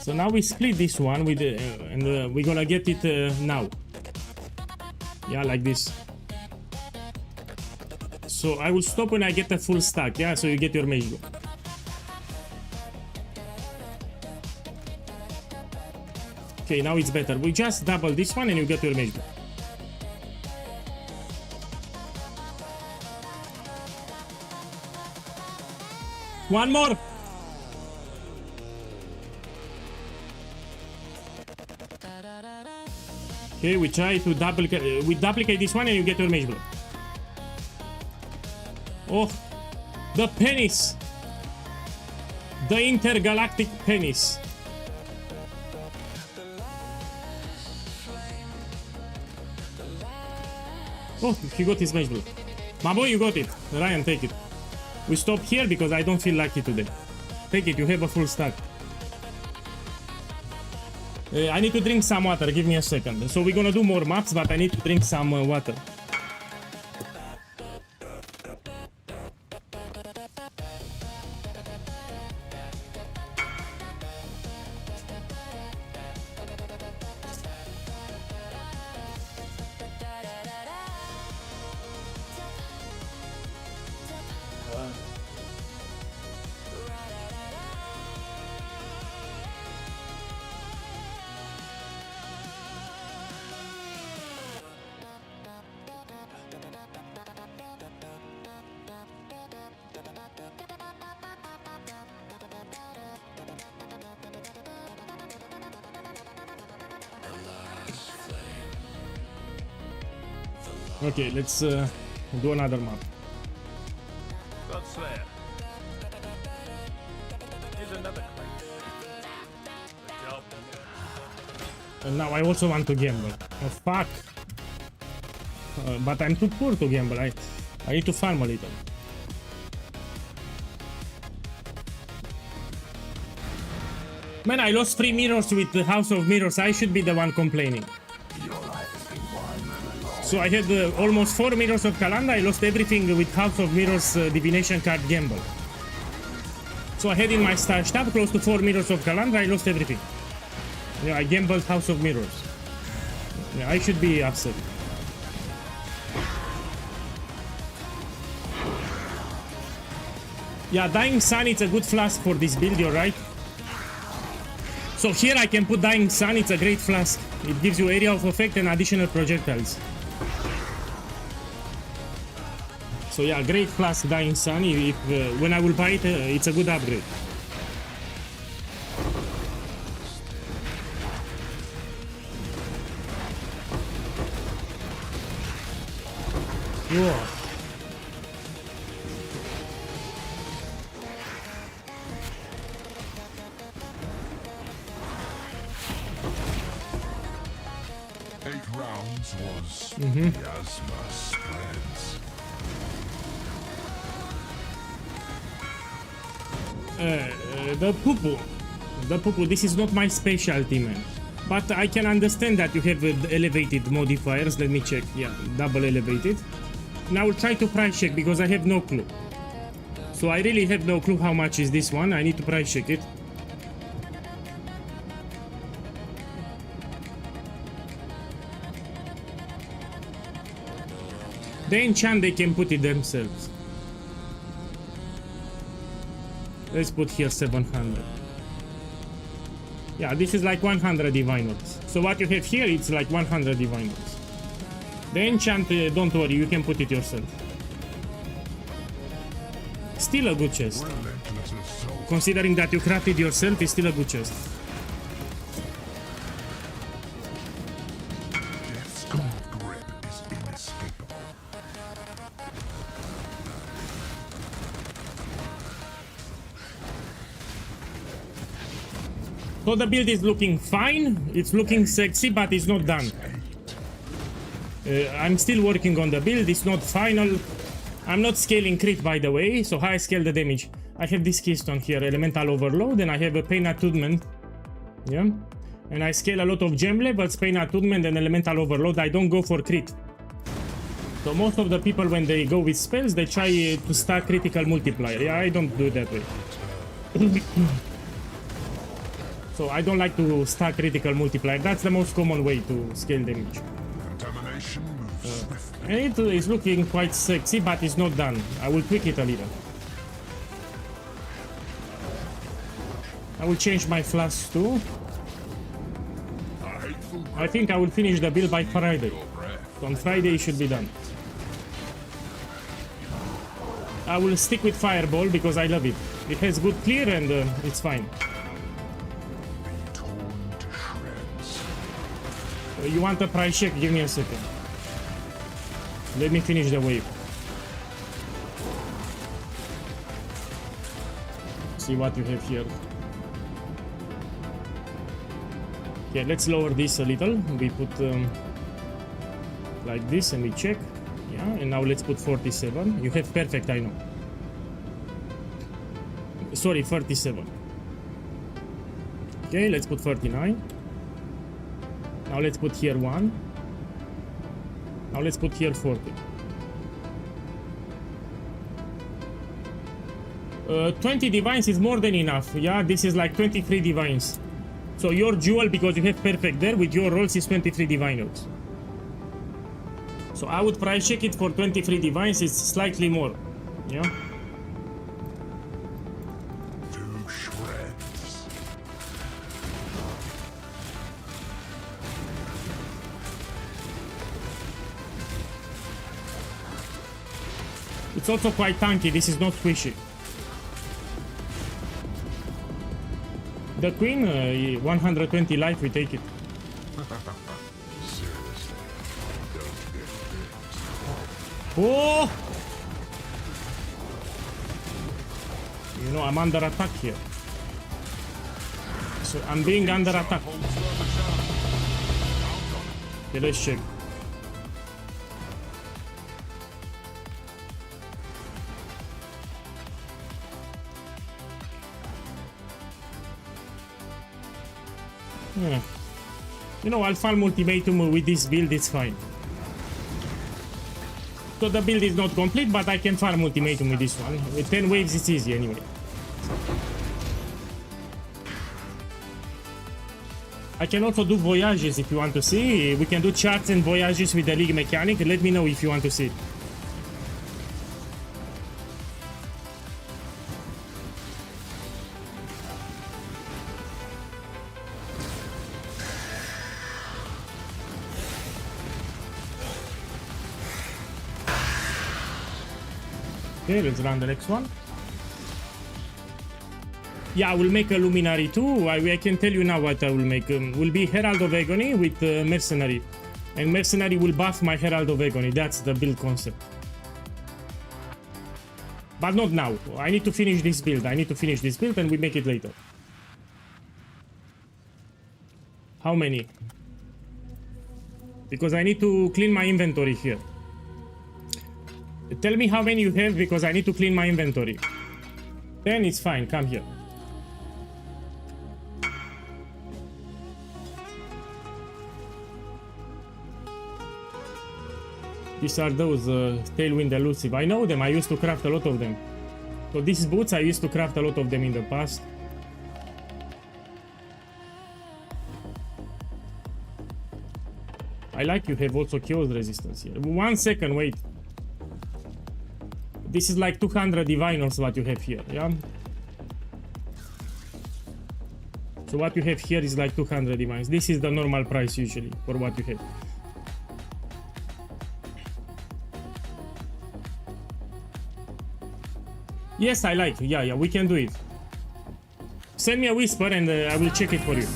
So now we split this one with, and we're gonna get it now. Yeah, like this. So I will stop when I get a full stack. Yeah, so you get your mage block. Okay, now it's better. We just double this one and you get your mage block. One more. Okay, we try to duplicate this one and you get your mage block. Oh, the penis. The intergalactic penis. Oh, he got his mage block. My boy, you got it. Ryan, take it. We stop here because I don't feel lucky today. Take it, you have a full stack. I need to drink some water, give me a second. So we're gonna do more maps, but I need to drink some water. Okay, let's do another map. God Slayer. Here's another crate. Good job. And now I also want to gamble. Oh fuck! But I'm too poor to gamble. I need to farm a little. Man, I lost 3 mirrors with the House of Mirrors. I should be the one complaining. So I had almost 4 mirrors of Kalanda. I lost everything with House of Mirrors divination card gamble. So I had in my stash tab close to 4 mirrors of Kalanda. I lost everything. Yeah, I gambled House of Mirrors. Yeah, I should be upset. Yeah, Dying Sun, it's a good flask for this build, you're right. So here I can put Dying Sun, it's a great flask. It gives you area of effect and additional projectiles. So yeah, great flask Dying Sun. If, when I will buy it, it's a good upgrade. Whoa. rounds was miasma spreads. The poo-poo. The poo-poo, this is not my specialty, man. But I can understand that you have elevated modifiers. Let me check. Yeah, double elevated. Now I'll try to price check because I have no clue. So I really have no clue how much is this one. I need to price check it. The enchant, they can put it themselves. Let's put here 700. Yeah, this is like 100 divine orbs. So what you have here, it's like 100 divine orbs. The enchant, don't worry, you can put it yourself. Still a good chest. Considering that you crafted yourself, it's still a good chest. Death's cold grip is inescapable. So the build is looking fine, it's looking sexy, but it's not done. I'm still working on the build, it's not final. I'm not scaling crit, by the way, so how I scale the damage. I have this keystone here, Elemental Overload, and I have a Pain Attunement. Yeah? And I scale a lot of gem levels, Pain Attunement and Elemental Overload. I don't go for crit. So most of the people, when they go with spells, they try to stack critical multiplier. Yeah, I don't do it that way. So I don't like to stack critical multiplier. That's the most common way to scale damage. Contamination moves swiftly. And it is looking quite sexy, but it's not done. I will tweak it a little. I will change my flask too. I think I will finish the build by Friday. So on Friday it should be done. I will stick with Fireball because I love it. It has good clear and it's fine. You want a price check? Give me a second. Let me finish the wave. See what you have here. Okay, let's lower this a little. We put like this and we check. Yeah, and now let's put 47. You have perfect, I know. Sorry, 37. Okay, let's put 39. Now let's put here 1. Now let's put here 40. 20 divines is more than enough. Yeah, this is like 23 divines. So your jewel, because you have perfect there, with your rolls is 23 divine nodes. So I would price check it for 23 divines, it's slightly more. Yeah. To shreds. It's also quite tanky, this is not squishy. The queen, 120 life, we take it. Seriously, don't get fixed. Oh! You know, I'm under attack here. So I'm being under attack. Okay, let's check. You know, I'll farm Ultimatum with this build, it's fine. So the build is not complete, but I can farm Ultimatum with this one. With 10 waves, it's easy anyway. I can also do voyages if you want to see. We can do charts and voyages with the league mechanic. Let me know if you want to see. Okay, let's run the next one. Yeah, I will make a Luminary too. I can tell you now what I will make. Will be Herald of Agony with Mercenary. And Mercenary will buff my Herald of Agony. That's the build concept. But not now. I need to finish this build. And we make it later. How many? because I need to clean my inventory here. Tell me how many you have because I need to clean my inventory. Then it's fine, come here. These are those Tailwind Elusive. I know them, I used to craft a lot of them. So these boots, I used to craft a lot of them in the past. I like you have also chaos resistance here. 1 second, wait. This is like 200 diviners what you have here, yeah? So what you have here is like 200 divines. This is the normal price usually for what you have. Yes, I like. Yeah, we can do it. Send me a whisper and I will check it for you.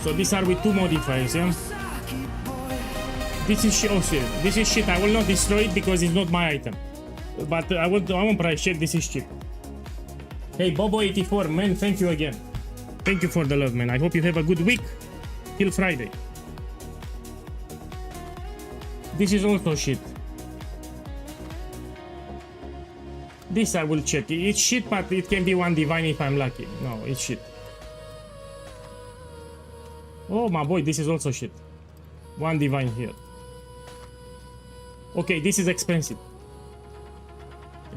So these are with 2 modifiers, yeah? This is shit. Oh shit. This is shit. I will not destroy it because it's not my item. But I won't price check. This is cheap. Hey, Bobo84, man, thank you again. Thank you for the love, man. I hope you have a good week. Till Friday. This is also shit. This I will check. It's shit, but it can be 1 divine if I'm lucky. No, it's shit. Oh my boy, this is also shit. 1 divine here. Okay, this is expensive.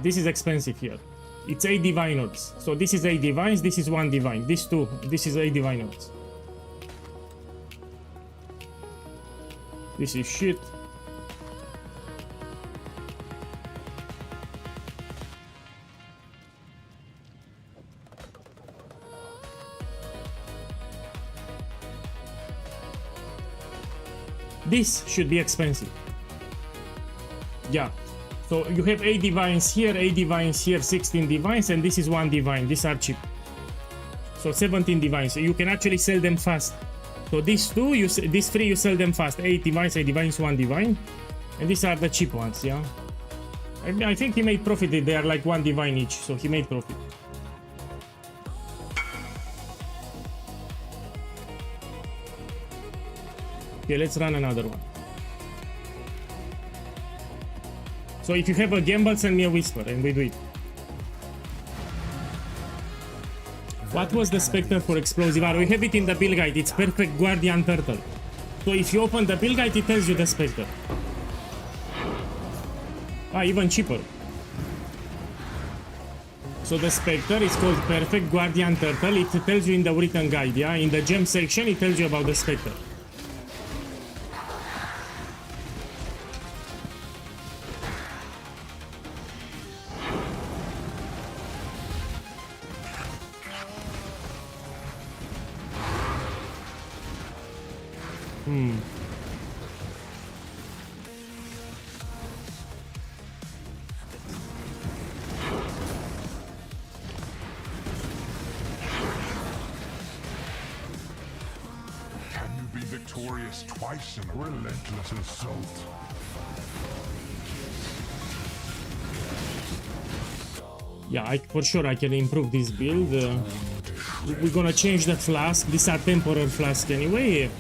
This is expensive here. It's 8 divine orbs. So this is 8 divines, this is 1 divine. This 2, this is 8 divine orbs. This is shit. This should be expensive. Yeah. So you have 8 divines here, 8 divines here, 16 divines, and this is 1 divine. These are cheap. So 17 divines. So you can actually sell them fast. So these 2, these 3, you sell them fast. 8 divines, 1 divine. And these are the cheap ones, yeah. I think he made profit. They are like 1 divine each, so he made profit. Okay, let's run another one. So if you have a gamble, send me a whisper and we do it. What was the Spectre for explosive arrow? We have it in the build guide. It's perfect guardian turtle. So if you open the build guide, it tells you the Spectre. Ah, even cheaper. So the Spectre is called perfect guardian turtle. It tells you in the written guide, yeah? In the gem section, it tells you about the Spectre. Can you be victorious twice in a relentless assault? Yeah, for sure I can improve this build. We're gonna change the flask. These are temporary flasks anyway.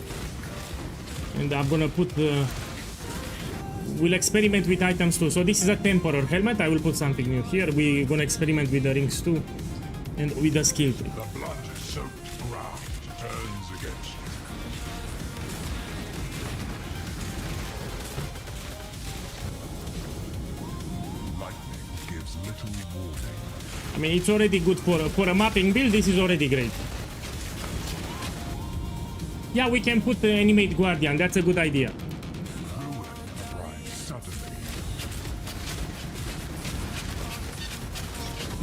And I'm gonna put we'll experiment with items too. So this is a temporary helmet. I will put something new here. We're gonna experiment with the rings too. And with the skill tree. The blood-soaked ground turns against you. Lightning gives little warning. I mean, it's already good for a mapping build. This is already great. Yeah, we can put the animate guardian. That's a good idea. Ruin arrives suddenly.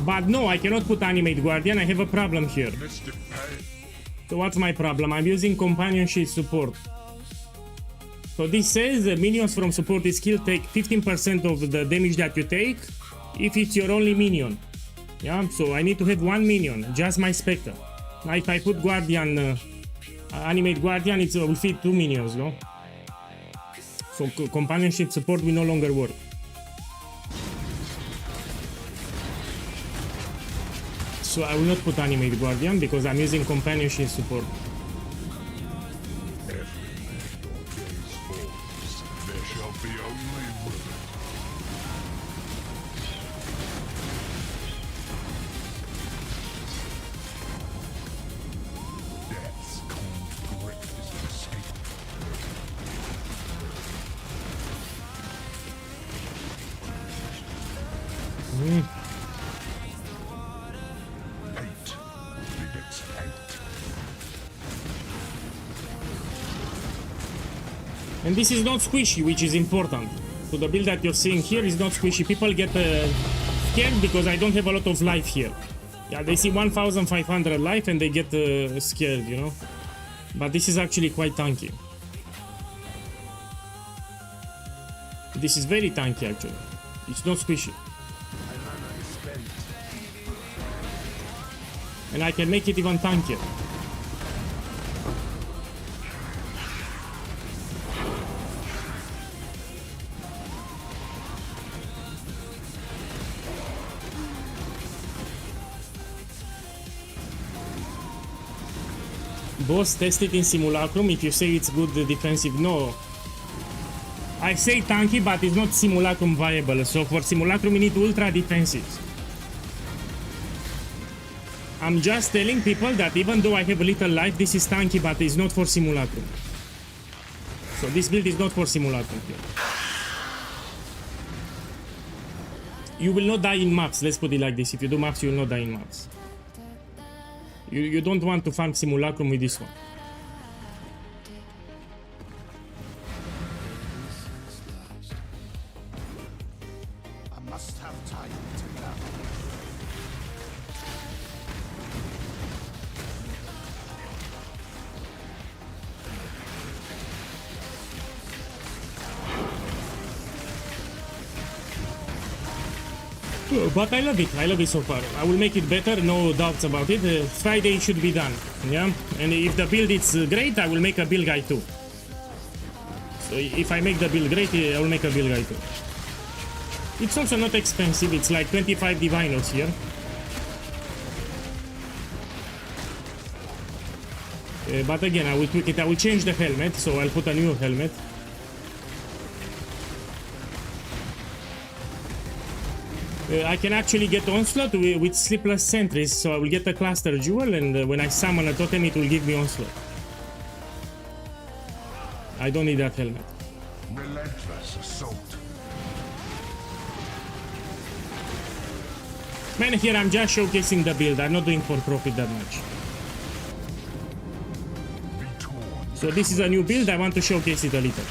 But no, I cannot put animate guardian. I have a problem here. Mystic pain. So what's my problem? I'm using companionship support. So this says the minions from supported skill take 15% of the damage that you take if it's your only minion. Yeah, so I need to have 1 minion, just my Spectre. Now if I put guardian, animate guardian, it will fit 2 minions, no? So companionship support will no longer work. So I will not put animate guardian because I'm using companionship support. Everything not the only ruin. Death's cold grip is inescapable. Hate begets hate. And this is not squishy, which is important. So the build that you're seeing here is not squishy. People get scared because I don't have a lot of life here. Yeah, they see 1500 life and they get scared, you know. But this is actually quite tanky. This is very tanky actually. It's not squishy. And I can make it even tankier. Boss, test it in Simulacrum. If you say it's good defensive, no. I say tanky, but it's not Simulacrum viable. So for Simulacrum, you need ultra defensive. I'm just telling people that even though I have a little life, this is tanky, but it's not for Simulacrum. So this build is not for Simulacrum here. You will not die in maps, let's put it like this. If you do maps, you will not die in maps. You don't want to farm Simulacrum with this one. I must have time to gather. But I love it. I love it so far. I will make it better, no doubts about it. Friday should be done. Yeah. And if the build is great, I will make a build guide too. So if I make the build great, I will make a build guide too. It's also not expensive. It's like 25 divinos here. But again, I will tweak it. I will change the helmet, so I'll put a new helmet. I can actually get Onslaught with Sleepless Sentries, so I will get a Cluster Jewel, and when I summon a totem, it will give me Onslaught. I don't need that helmet. Relentless assault. Man, here I'm just showcasing the build. I'm not doing for profit that much. Be torn. So this is a new build. I want to showcase it a little.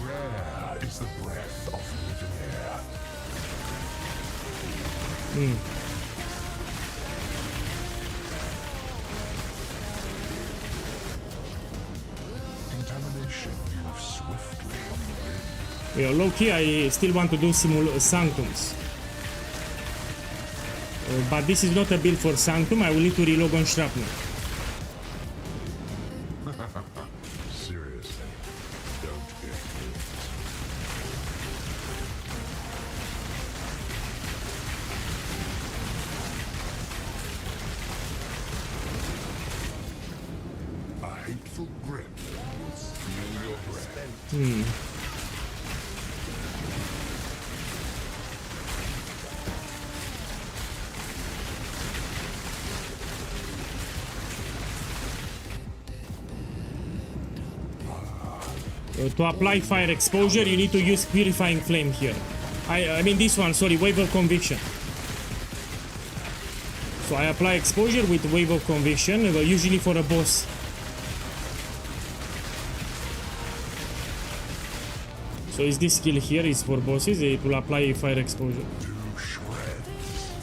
Rare is the breath of living air. Contamination moves swiftly on the wind. Yeah, low-key, I still want to do Sanctums. But this is not a build for Sanctum. I will need to relog on Shrapnel. Seriously, don't get it. A hateful grip will steal your breath. To apply fire exposure, you need to use Purifying Flame here. I mean this one, sorry, Wave of Conviction. So I apply exposure with Wave of Conviction, usually for a boss. So is this skill here is for bosses, it will apply fire exposure. To shreds.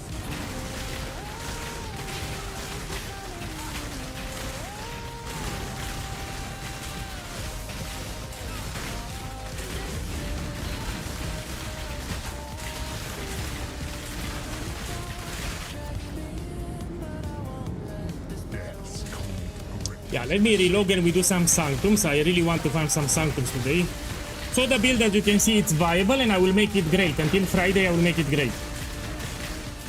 Death's cold grip. Yeah, let me relog and we do some Sanctums. I really want to farm some Sanctums today. So the build, as you can see, it's viable and I will make it great. Until Friday, I will make it great.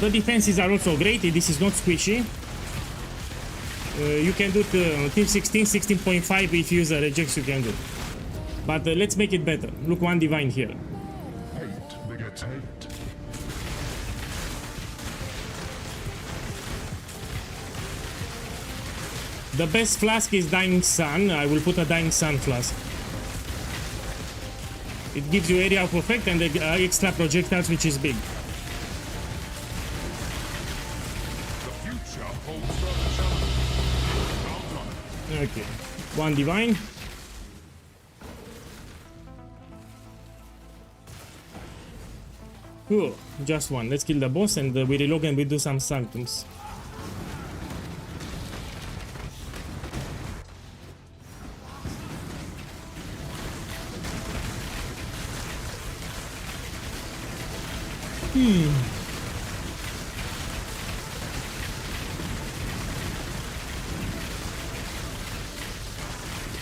The defenses are also great. This is not squishy. You can do it till 16, 16.5 if you use a rejects, you can do. But let's make it better. Look, one divine here. Hate begets hate. The best flask is Dying Sun. I will put a Dying Sun flask. It gives you area of effect and extra projectiles, which is big. The future holds further challenge. Well done. Okay, one divine. Cool, just one. Let's kill the boss and we reload and we do some sanctums.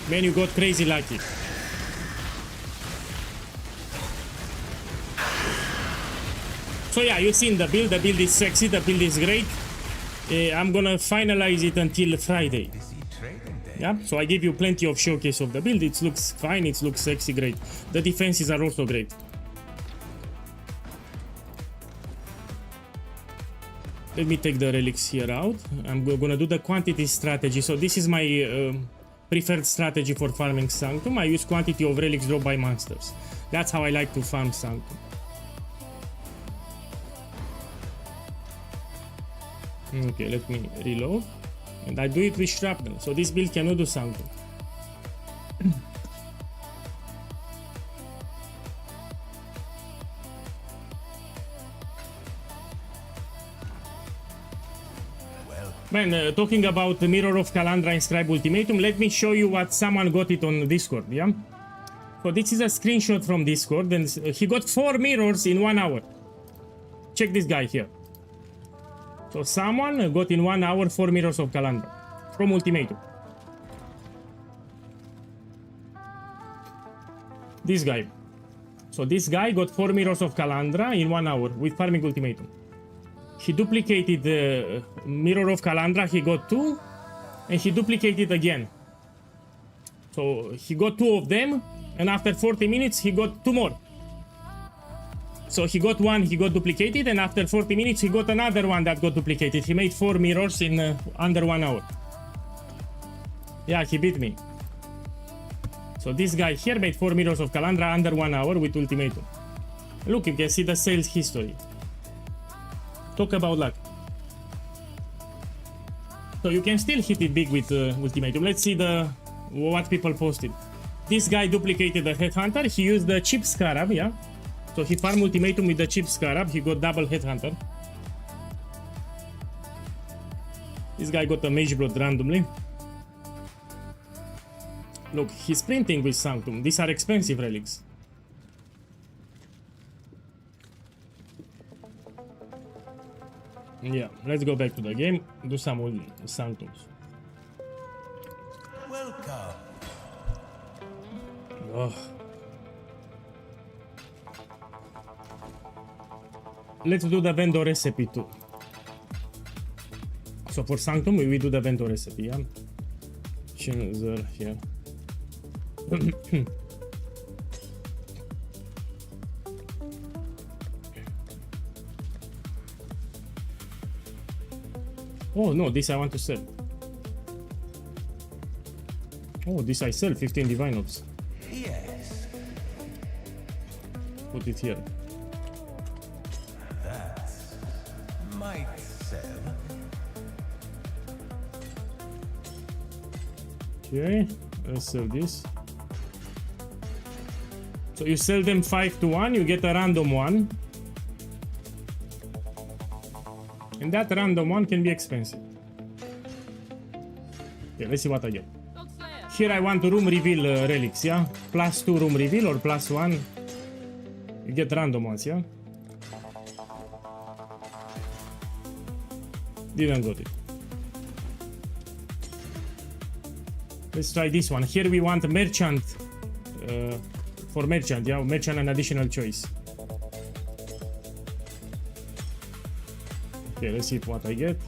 Man, you got crazy lucky. So yeah, you've seen the build. The build is sexy. The build is great. I'm gonna finalize it until Friday. Yeah, so I give you plenty of showcase of the build. It looks fine. It looks sexy, great. The defenses are also great. Let me take the relics here out. I'm gonna do the quantity strategy. So this is my preferred strategy for farming Sanctum. I use quantity of relics dropped by monsters. That's how I like to farm Sanctum. Okay, let me reload. And I do it with shrapnel. So this build cannot do Sanctum. Man, talking about the Mirror of Kalandra and Scribe Ultimatum, let me show you what someone got it on Discord, yeah? So this is a screenshot from Discord, and he got 4 mirrors in 1 hour. Check this guy here. So someone got in 1 hour 4 mirrors of Kalandra from Ultimatum. This guy. So this guy got 4 mirrors of Kalandra in 1 hour with farming Ultimatum. He duplicated the Mirror of Kalandra, he got 2, and he duplicated again. So he got 2 of them, and after 40 minutes he got 2 more. So he got 1, he got duplicated, and after 40 minutes he got another one that got duplicated. He made 4 mirrors in under 1 hour. Yeah, he beat me. So this guy here made 4 mirrors of Kalandra under 1 hour with Ultimatum. Look, you can see the sales history. Talk about luck. So you can still hit it big with Ultimatum. Let's see what people posted. This guy duplicated the Headhunter. He used the cheap Scarab, yeah. So he farmed Ultimatum with the cheap Scarab. He got double Headhunter. This guy got a Mage Blood randomly. Look, he's printing with Sanctum. These are expensive relics. Yeah, let's go back to the game, do some Sanctums. Welcome. Oh. Let's do the vendor recipe too. So for Sanctum, we will do the vendor recipe, yeah? Chinzer here. Oh no, this I want to sell. Oh, this I sell, 15 Divine Orbs. Yes, Put it here. that might sell. Okay, let's sell this. So you sell them 5 to 1, you get a random one. And that random one can be expensive. Okay, let's see what I get. Here I want to room reveal relics, yeah? +2 room reveal or +1. You get random ones, yeah? Didn't got it. Let's try this one. Here we want a merchant. For merchant, yeah? Merchant an additional choice. Okay, let's see what I get.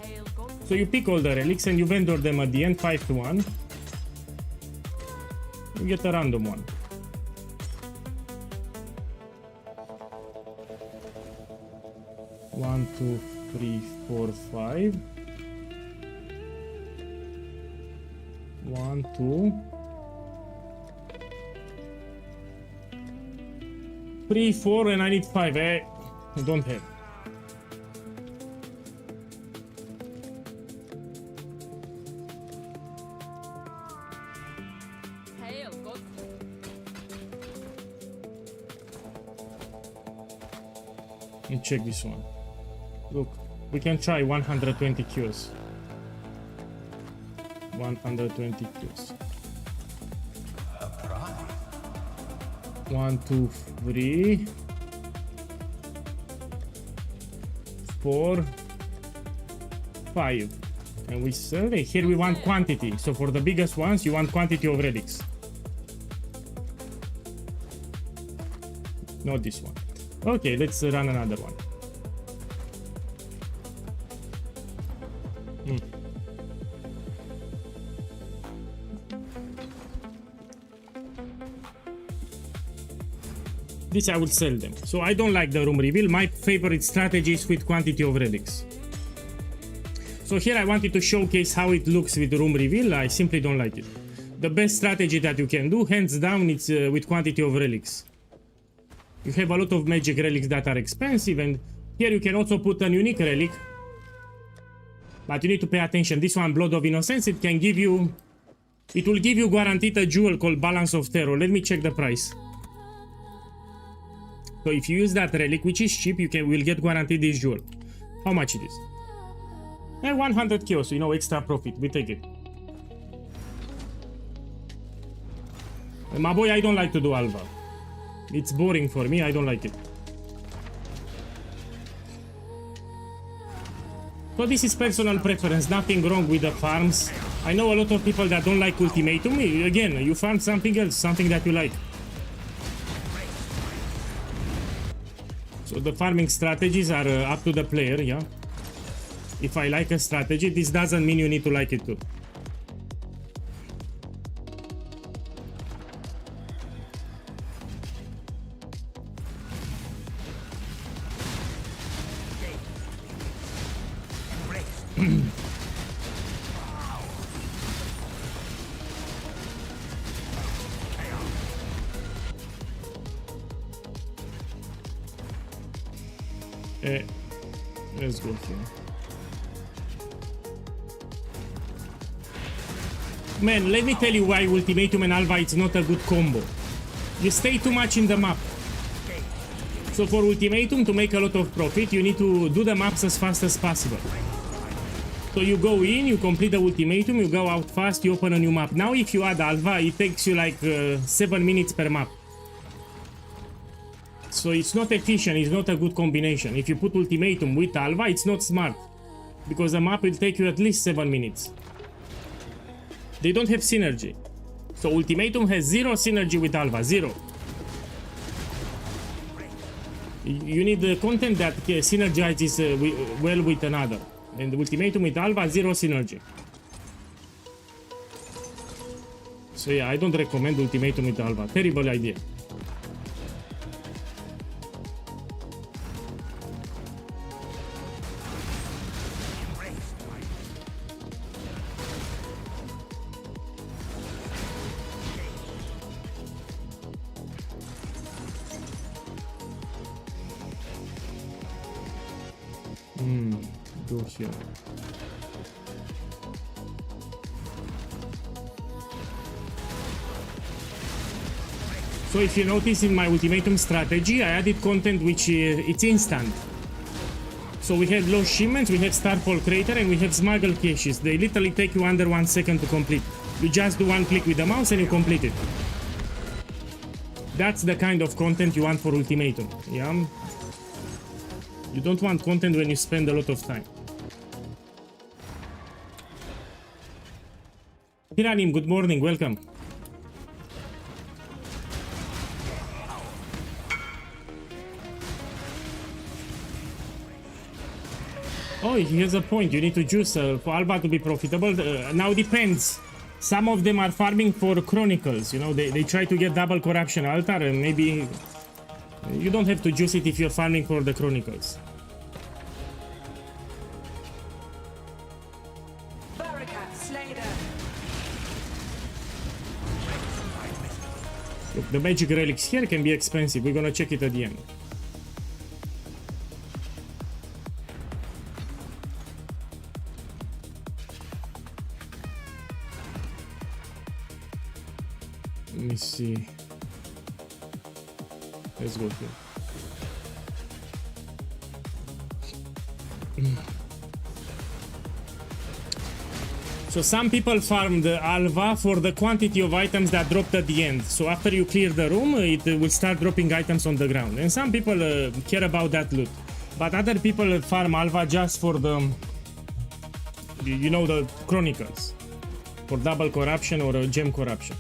So you pick all the relics and you vendor them at the end, 5 to 1. You get a random one. One, 2, 3, 4, 5. 1, 2, 3, 4, and I need 5. I don't have. Let me check this one. Look, we can try 120 Qs. 120 Qs. 1, 2, 3, 4, 5. And we sell it. Here we want quantity. So for the biggest ones, you want quantity of relics. Not this one. Okay, let's run another one. This I will sell them. So I don't like the room reveal. My favorite strategy is with quantity of relics. So here I wanted to showcase how it looks with room reveal. I simply don't like it. The best strategy that you can do, hands down, it's with quantity of relics. You have a lot of magic relics that are expensive, and here you can also put a unique relic. But you need to pay attention. This one, Blood of Innocence, it can give you... It will give you guaranteed a jewel called Balance of Terror. Let me check the price. So if you use that relic, which is cheap, you will get guaranteed this jewel. How much it is? 100 kills, so you know, extra profit. We take it. My boy, I don't like to do Alva. It's boring for me, I don't like it. So this is personal preference, nothing wrong with the farms. I know a lot of people that don't like Ultimatum. Again, you farm something else, something that you like. So the farming strategies are up to the player, yeah. If I like a strategy, this doesn't mean you need to like it too. Let's go here. Man, let me tell you why Ultimatum and Alva it's not a good combo. You stay too much in the map. So for Ultimatum to make a lot of profit, you need to do the maps as fast as possible. So you go in, you complete the Ultimatum, you go out fast, you open a new map. Now if you add Alva, it takes you like 7 minutes per map. So it's not efficient, it's not a good combination. If you put Ultimatum with Alva, it's not smart. Because the map will take you at least 7 minutes. They don't have synergy. So Ultimatum has 0 synergy with Alva, 0. You need the content that synergizes well with another. And Ultimatum with Alva, 0 synergy. So yeah, I don't recommend Ultimatum with Alva. Terrible idea. Go here. So if you notice in my Ultimatum strategy, I added content which it's instant. So we have low shipments, we have Starfall Crater, and we have Smuggle Caches. They literally take you under 1 second to complete. You just do 1 click with the mouse and you complete it. That's the kind of content you want for Ultimatum, yeah? You don't want content when you spend a lot of time. Piranim, good morning, welcome. Oh, he has a point. You need to juice for Alva to be profitable. Now depends. Some of them are farming for Chronicles. You know, they try to get double corruption altar, and maybe you don't have to juice it if you're farming for the Chronicles. Look, the magic relics here can be expensive. We're gonna check it at the end. Let me see. Let's go here. So some people farm the Alva for the quantity of items that dropped at the end. So after you clear the room, it will start dropping items on the ground. And some people care about that loot. But other people farm Alva just for the, you know, the Chronicles. For double corruption or gem corruption.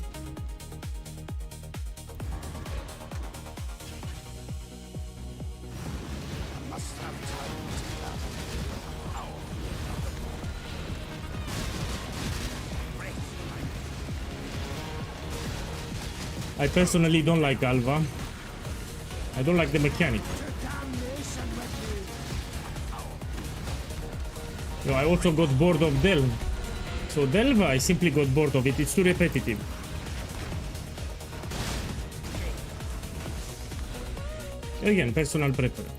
I personally don't like Alva. I don't like the mechanic. So I also got bored of Delve. So Delve, I simply got bored of it. It's too repetitive. Again, personal preference.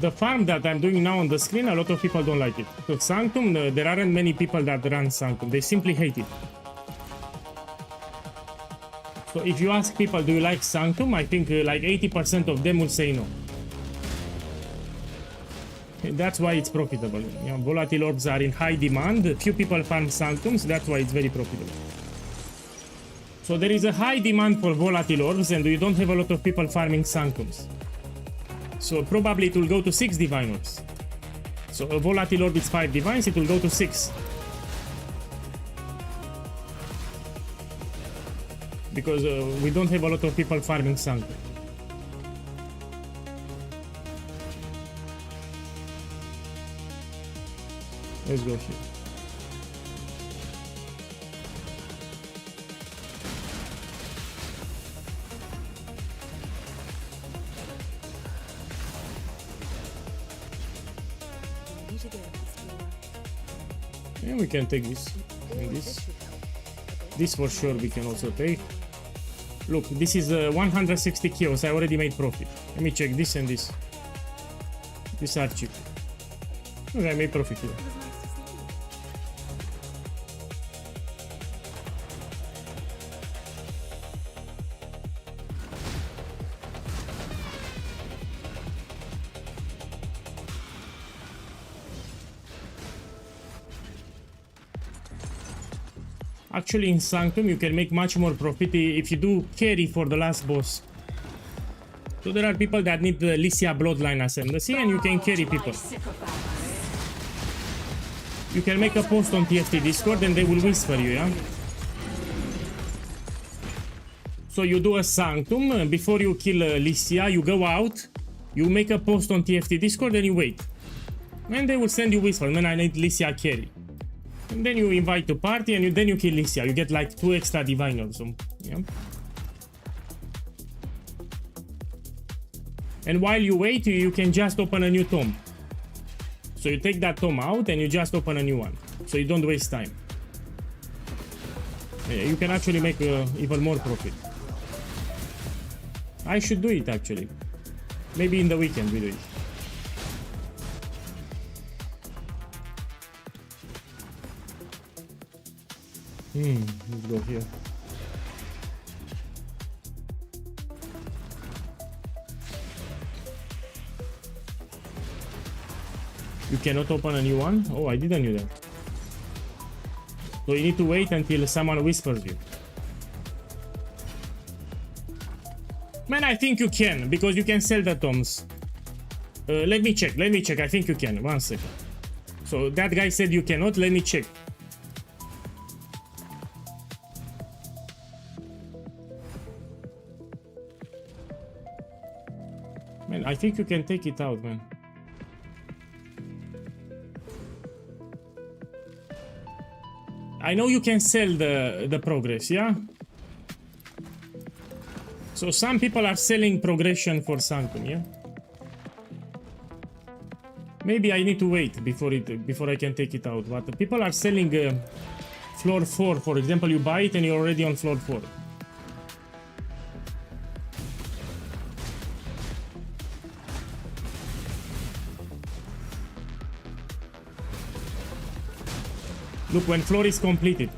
The farm that I'm doing now on the screen, a lot of people don't like it. So Sanctum, there aren't many people that run Sanctum. They simply hate it. So if you ask people, do you like Sanctum? I think like 80% of them will say no. And that's why it's profitable. You know, volatile orbs are in high demand. Few people farm Sanctums. That's why it's very profitable. So there is a high demand for volatile orbs, and you don't have a lot of people farming Sanctums. So probably it will go to 6 divine orbs. So a volatile orb is 5 divines, it will go to 6. Because we don't have a lot of people farming Sanctum. Let's go here. And we can take this and this. This for sure we can also take. Look, this is 160 kills. I already made profit. Let me check this and this. These are cheap. Okay, I made profit here. Actually, in Sanctum, you can make much more profit if you do carry for the last boss. So there are people that need the Lycia bloodline ascendancy, and you can carry people. You can make a post on TFT Discord and they will whisper you, yeah? So you do a Sanctum, before you kill Lycia, you go out, you make a post on TFT Discord and you wait. And they will send you whisper, man, I need Lycia carry. And then you invite to party and then you kill Lycia. You get like 2 extra divine or something. Yeah? And while you wait, you can just open a new tomb. So you take that tomb out and you just open a new one. So you don't waste time. Yeah, you can actually make even more profit. I should do it actually. Maybe in the weekend we do it. Let's go here. You cannot open a new one? Oh, I didn't know that. So you need to wait until someone whispers you. Man, I think you can, because you can sell the tomes. Let me check, I think you can. 1 second. So that guy said you cannot. Let me check. Man, I think you can take it out, man. I know you can sell the progress, yeah? So some people are selling progression for Sanctum, yeah? Maybe I need to wait before I can take it out. But people are selling floor 4, for example. You buy it and you're already on floor 4. Look, when floor is completed.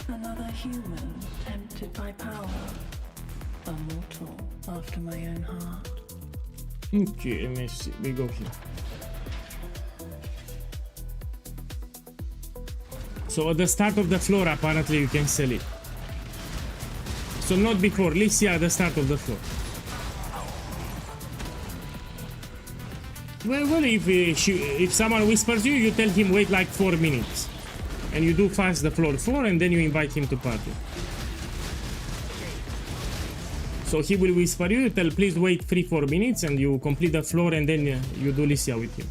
Another human tempted by power. A mortal after my own heart. Okay, let me see. We go here. So at the start of the floor, apparently you can sell it. So not before, Lycia at the start of the floor. Well, if someone whispers you, you tell him wait like 4 minutes. And you do fast the floor 4 and then you invite him to party. So he will whisper you, tell please wait 3-4 minutes and you complete the floor and then you do Lycia with him.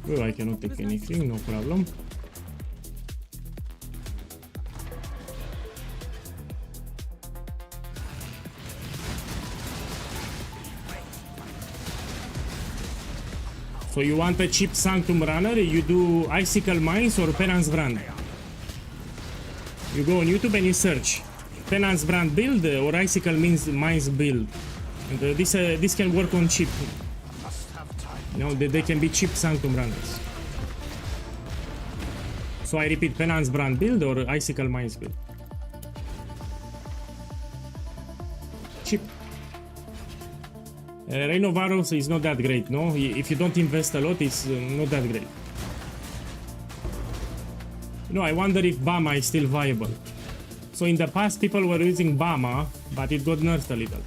Well, I cannot take anything, no problem. So you want a cheap Sanctum runner, you do Icicle Mines or Penance Brand. You go on YouTube and you search Penance Brand build or Icicle Mines build. And this can work on cheap. You know, they can be cheap Sanctum runners. So I repeat, Penance Brand build or Icicle Mines build. Cheap. Reign of Arrows is not that great, no? If you don't invest a lot, it's not that great. You know, I wonder if Bama is still viable. So in the past, people were using Bama, but it got nerfed a little.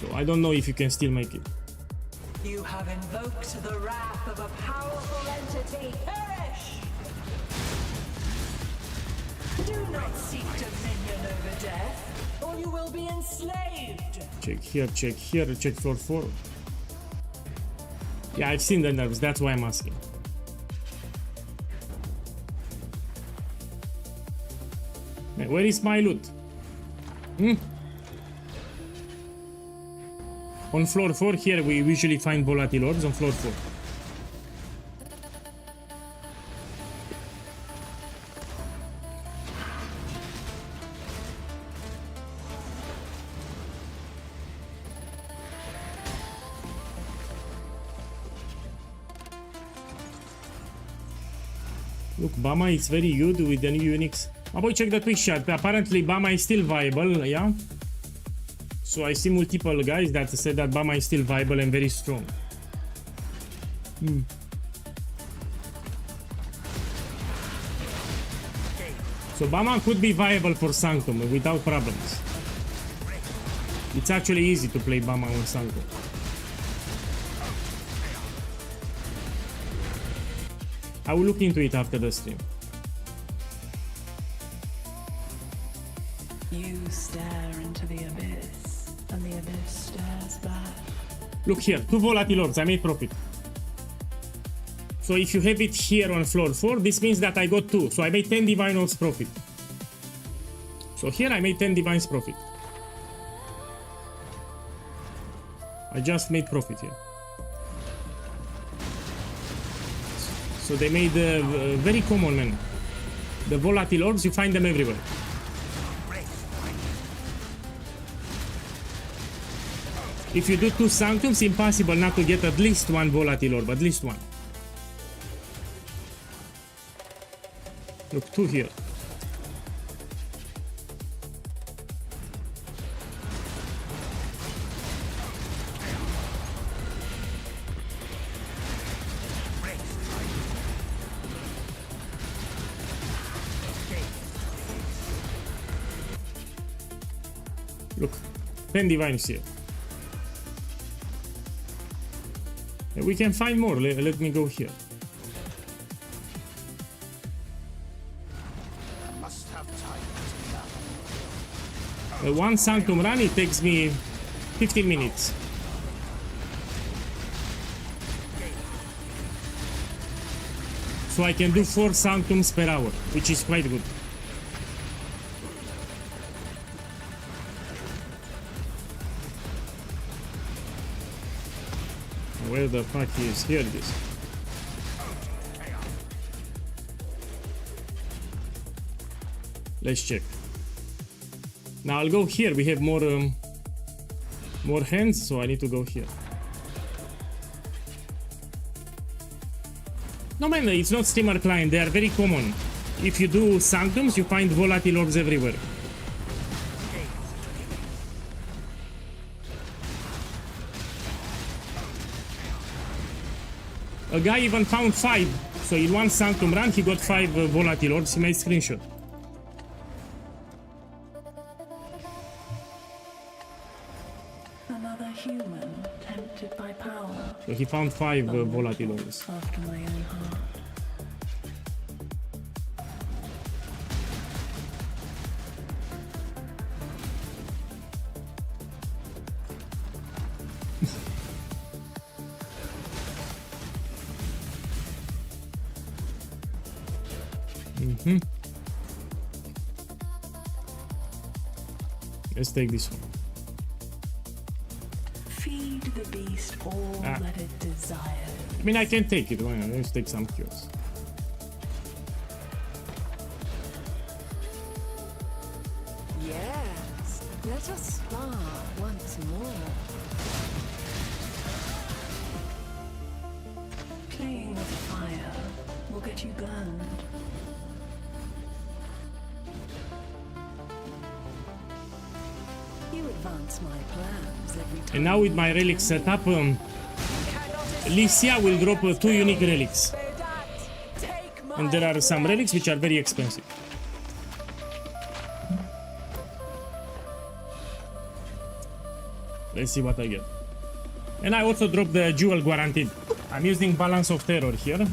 So I don't know if you can still make it. You have invoked the wrath of a powerful entity. Perish! Do not seek dominion over death, or you will be enslaved. Check here, check floor 4. Yeah, I've seen the nerves, that's why I'm asking. Man, where is my loot? On floor 4 here we usually find volatile orbs on floor 4. Look, Bama is very good with the new Unix. I'll check the Twitch chat. Apparently Bama is still viable, yeah? So I see multiple guys that said that Bama is still viable and very strong. So Bama could be viable for Sanctum without problems. It's actually easy to play Bama on Sanctum. I will look into it after the stream. You stare into the abyss, and the abyss stares back. Look here, 2 volatile orbs, I made profit. So if you have it here on floor 4, this means that I got 2. So I made 10 divine orbs profit. So here I made 10 divines profit. I just made profit here. So they made very common, man. The volatile orbs, you find them everywhere. If you do 2 Sanctums, impossible not to get at least 1 volatile orb, at least 1. Look, 2 here. Look, 10 divines here. We can find more. Let me go here. I must have time to gather. One Sanctum run, it takes me 15 minutes. So I can do 4 Sanctums per hour, which is quite good. Where the fuck is? Here it is. Let's check. Now I'll go here. We have more hands, so I need to go here. No man, it's not steamer client. They are very common. If you do Sanctums, you find volatile orbs everywhere. A guy even found 5. So in one Sanctum run, he got 5 volatile orbs. He made screenshot. Another human tempted by power. So he found 5 volatile orbs. After my own heart. Let's take this one. Feed the beast all that it desires. I mean, I can take it. Let's take some cures. Yes, let us spar once more. Playing with fire will get you burned. You advance my plans every time. And now with my relic setup, Lycia will drop 2 unique relics. And there are some relics which are very expensive. Let's see what I get. And I also dropped the jewel guaranteed. I'm using balance of terror here.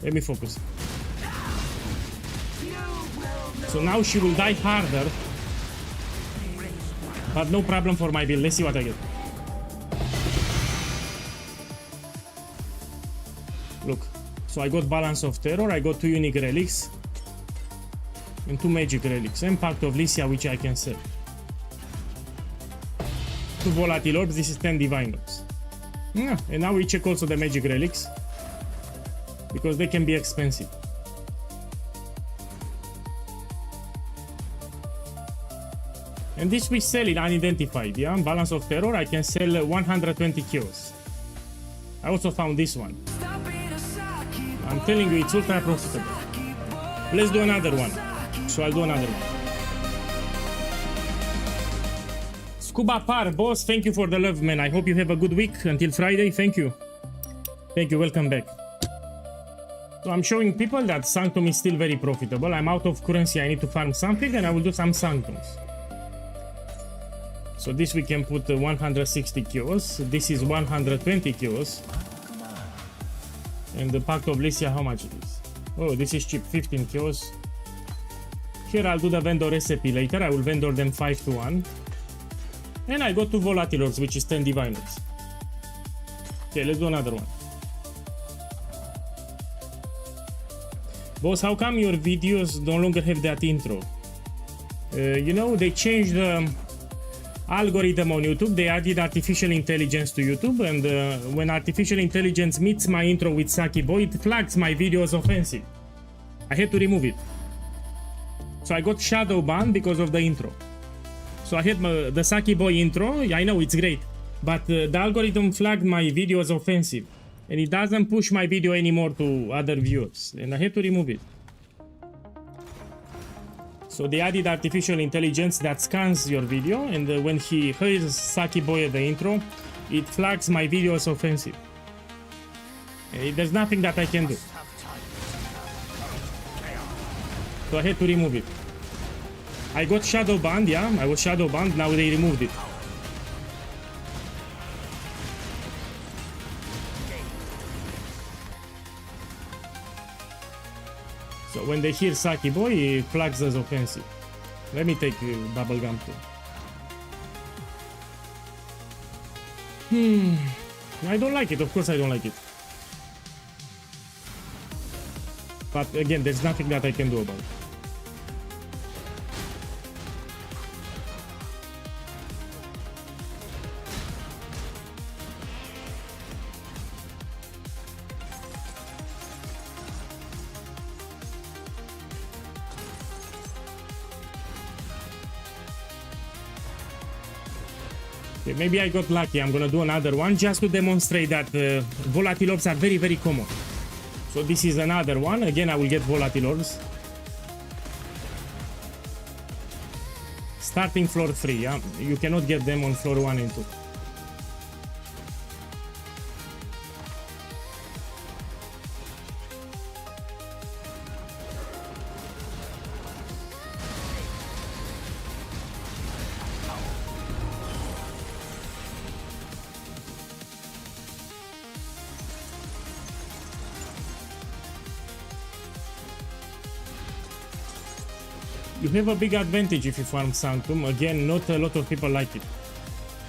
Let me focus. So now she will die harder. But no problem for my build. Let's see what I get. Look. So I got balance of terror. I got 2 unique relics. And 2 magic relics. And Pact of Lycia, which I can sell. 2 volatile orbs. This is 10 divine orbs. Yeah. And now we check also the magic relics. Because they can be expensive. And this we sell in unidentified, yeah? Balance of terror, I can sell 120 kills. I also found this one. I'm telling you, it's ultra profitable. Let's do another one. So I'll do another one. Scuba Par, boss, thank you for the love, man. I hope you have a good week until Friday. Thank you. Thank you, welcome back. So I'm showing people that Sanctum is still very profitable. I'm out of currency, I need to farm something, and I will do some Sanctums. So this we can put 160 kills. This is 120 kills. And the Pact of Lycia, how much it is? Oh, this is cheap, 15 kills. Here I'll do the vendor recipe later. I will vendor them 5 to 1. And I got 2 volatile orbs, which is 10 divine orbs. Okay, let's do another one. Boss, how come your videos no longer have that intro? You know, they changed the algorithm on YouTube. They added artificial intelligence to YouTube, and when artificial intelligence meets my intro with Saki Boy, it flags my video as offensive. I had to remove it. So I got shadow banned because of the intro. So I had the Saki Boy intro. I know it's great, but the algorithm flagged my video as offensive, and it doesn't push my video anymore to other viewers, and I had to remove it. So they added artificial intelligence that scans your video, and when he hears Saki Boy at the intro, it flags my video as offensive. There's nothing that I can do. So I had to remove it. I got shadow banned, yeah, I was shadow banned, now they removed it. So when they hear Saki Boy, it flags as offensive. Let me take bubblegum too. I don't like it, of course I don't like it. But again, there's nothing that I can do about it. Okay, maybe I got lucky. I'm gonna do another one just to demonstrate that volatile orbs are very, very common. So this is another one. Again, I will get volatile orbs. Starting floor 3, yeah? You cannot get them on floor 1 and 2. You have a big advantage if you farm Sanctum. Again, not a lot of people like it.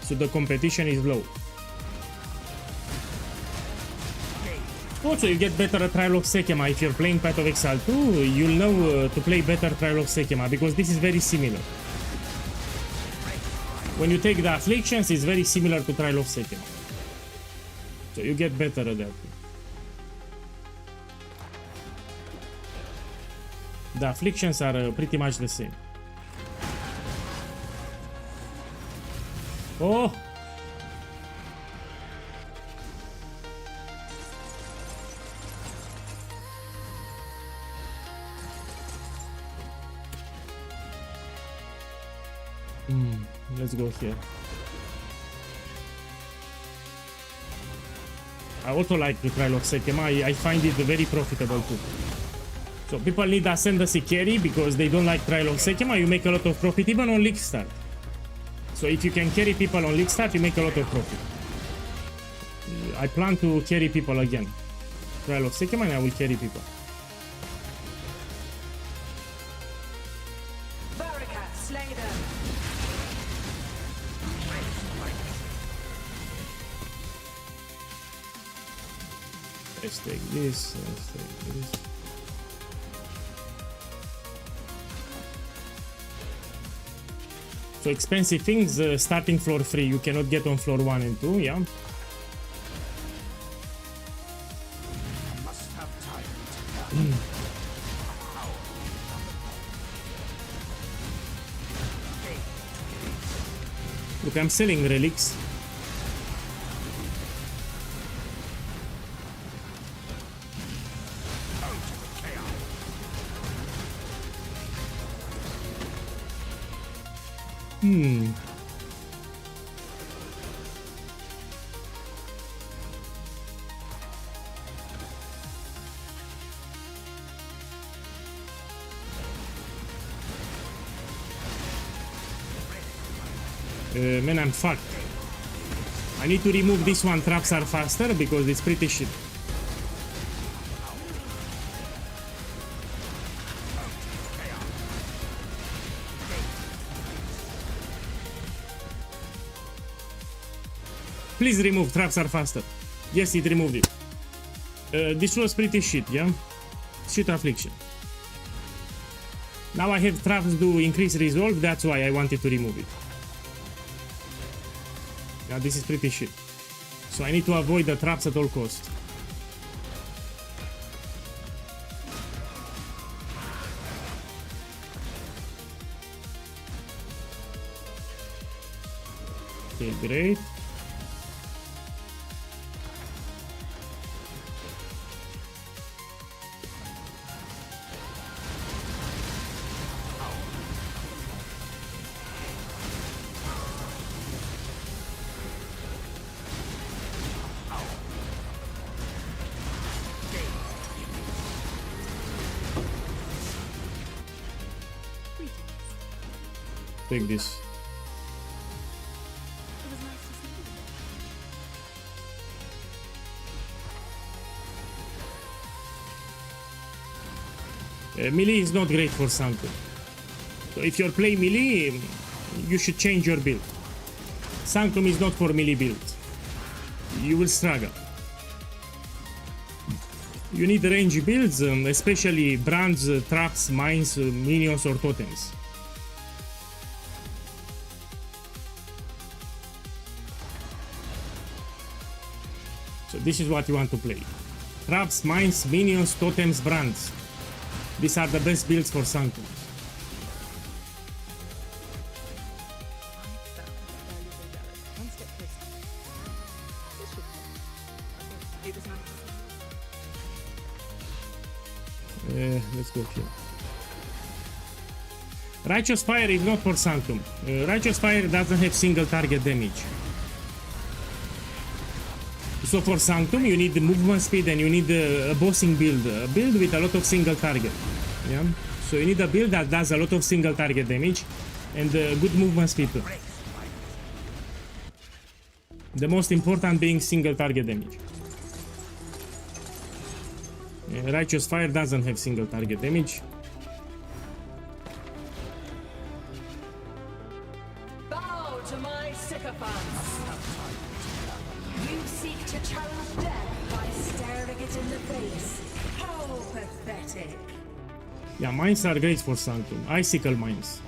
So the competition is low. Also, you get better at Trial of Sekema. If you're playing Path of Exile 2, you'll know to play better Trial of Sekema, because this is very similar. When you take the Afflictions, it's very similar to Trial of Sekema. So you get better at that. The Afflictions are pretty much the same. Oh! Let's go here. I also like the Trial of Sekema. I find it very profitable too. So people need Ascendancy carry because they don't like Trial of Sekema. You make a lot of profit even on League Start. So if you can carry people on League Start, you make a lot of profit. I plan to carry people again. Trial of Sekema, and I will carry people. Let's take this, let's take this. So expensive things, starting floor 3, you cannot get on floor 1 and 2, yeah? Look, I'm selling relics. Man, I'm fucked. I need to remove this one. Traps are faster because it's pretty shit. Please remove. Traps are faster. Yes, it removed it. This was pretty shit, yeah? Shit affliction. Now I have traps do increase resolve. That's why I wanted to remove it. Now this is pretty shit. So I need to avoid the traps at all costs. Okay, great. take this. Melee is not great for Sanctum. So if you're playing melee, you should change your build. Sanctum is not for melee build. You will struggle. You need range builds, especially brands, traps, mines, minions or totems. So this is what you want to play. Traps, mines, minions, totems, brands. These are the best builds for Sanctum. Let's go here. Righteous Fire is not for Sanctum. Righteous Fire doesn't have single target damage. So for Sanctum you need the movement speed and you need a bossing build. A build with a lot of single target. Yeah? So you need a build that does a lot of single target damage and good movement speed. The most important being single target damage. Righteous Fire doesn't have single target damage. Bow to my sycophants. You seek to challenge death by staring it in the face. How pathetic. Yeah, mines are great for Sanctum. Icicle mines.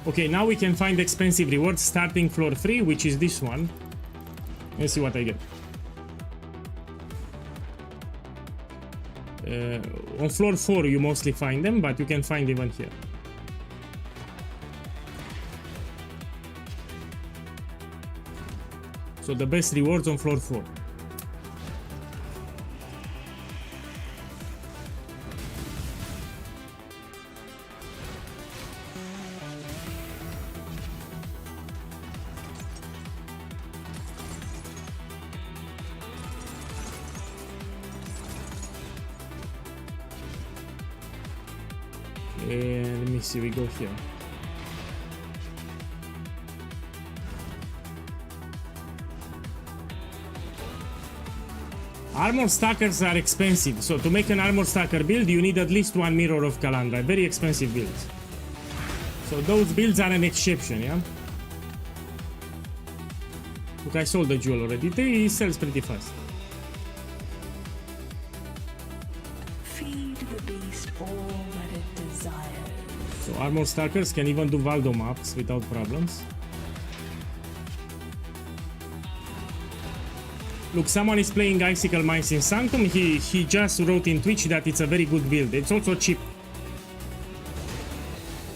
Okay, now we can find expensive rewards starting floor 3, which is this one. Let's see what I get. On floor 4 you mostly find them, but you can find even here. So the best rewards on floor 4. Let me see, we go here. Armor stackers are expensive, so to make an armor stacker build you need at least one Mirror of Kalandra. Very expensive builds. So those builds are an exception, yeah? Look, I sold the jewel already. He sells pretty fast. Feed the beast all that it desires. So armor stackers can even do Valdo maps without problems. Look, someone is playing Icicle Mines in Sanctum. He just wrote in Twitch that it's a very good build. It's also cheap.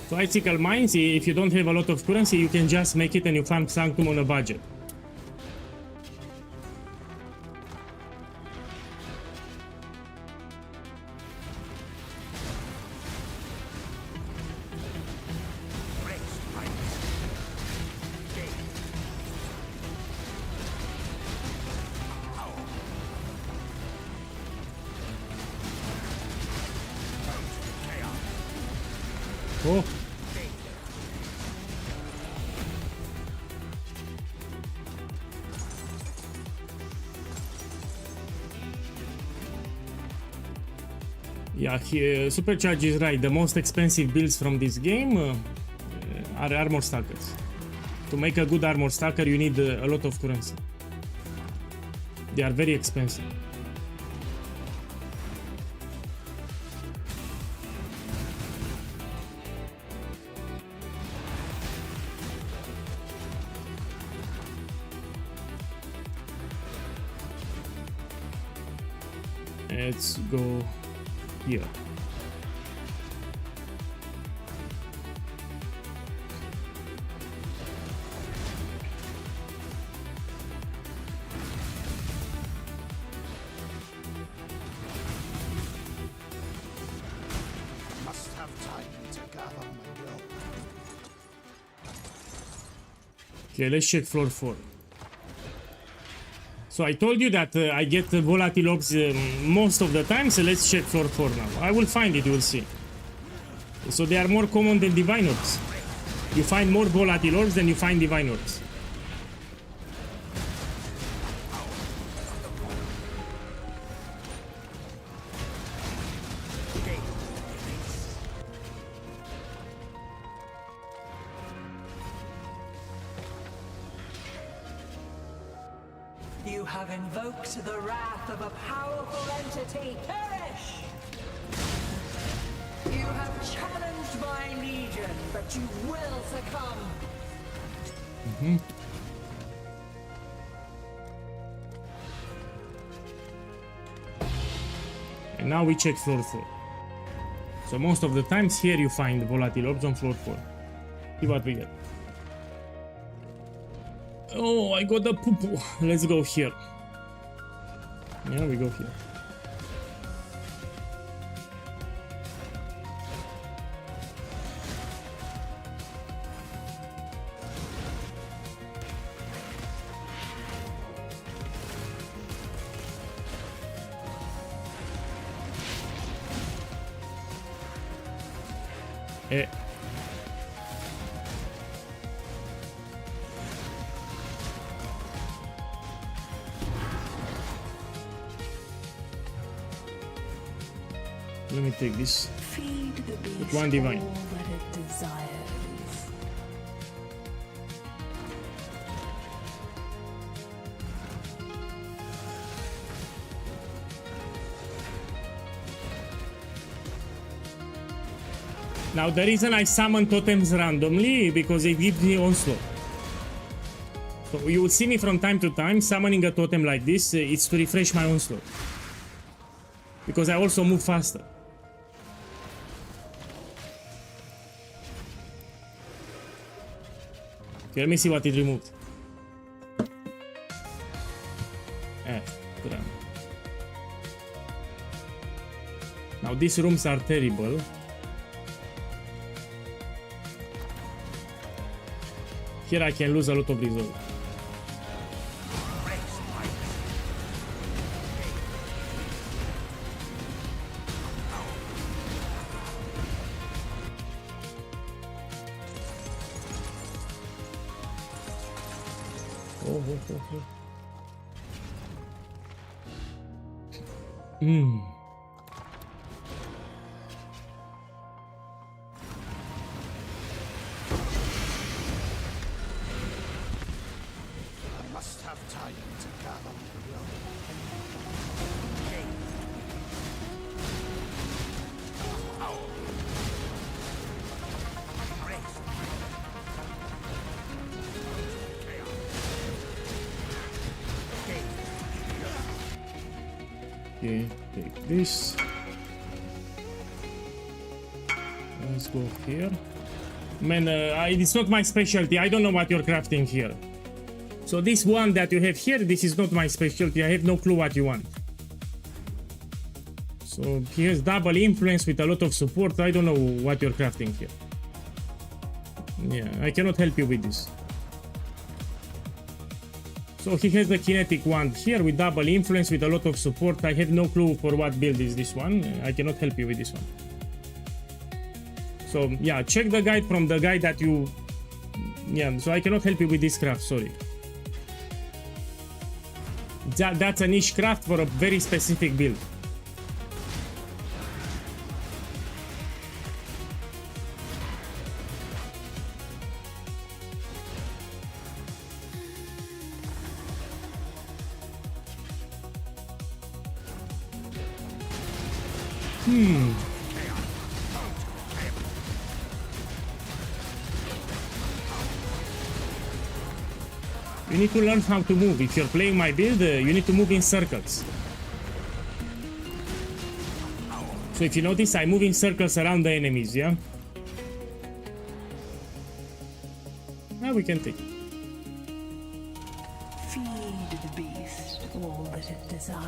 So Icicle Mines, if you don't have a lot of currency, you can just make it and you farm Sanctum on a budget. Oh. Yeah, Supercharge is right. The most expensive builds from this game are armor stackers. To make a good armor stacker, you need a lot of currency. They are very expensive. Let's go here. Must have time to gather my will. Okay, let's check floor 4. So I told you that I get volatile orbs most of the time, so let's check floor 4 now. I will find it, you will see. So they are more common than divine orbs. You find more volatile orbs than you find divine orbs. You have invoked the wrath of a powerful entity. Perish! You have challenged my legion, but you will succumb. And now we check floor 4. So most of the times here you find volatile orbs on floor 4. See what we get. Oh, I got the poo-poo. Let's go here. Yeah, we go here. Eh. Let me take this. Feed the beast one divine. all that it desires. Now the reason I summon totems randomly because it gives me onslaught. So you will see me from time to time summoning a totem like this. It's to refresh my onslaught. Because I also move faster. Okay, let me see what it removed. Damn. Now these rooms are terrible. Here I can lose a lot of resolve. I must have time to gather. Okay, take this. Let's go here. Man, it's not my specialty. I don't know what you're crafting here. So this one that you have here, this is not my specialty. I have no clue what you want. So he has double influence with a lot of support. I don't know what you're crafting here. Yeah, I cannot help you with this. So he has the kinetic wand here with double influence with a lot of support. I have no clue for what build is this one. I cannot help you with this one. So yeah, check the guide from the guide that you... Yeah, so I cannot help you with this craft, sorry. That's a niche craft for a very specific build. You need to learn how to move. If you're playing my build, you need to move in circles. So if you notice, I move in circles around the enemies, yeah? Now we can take it. Feed the beast all that it desires.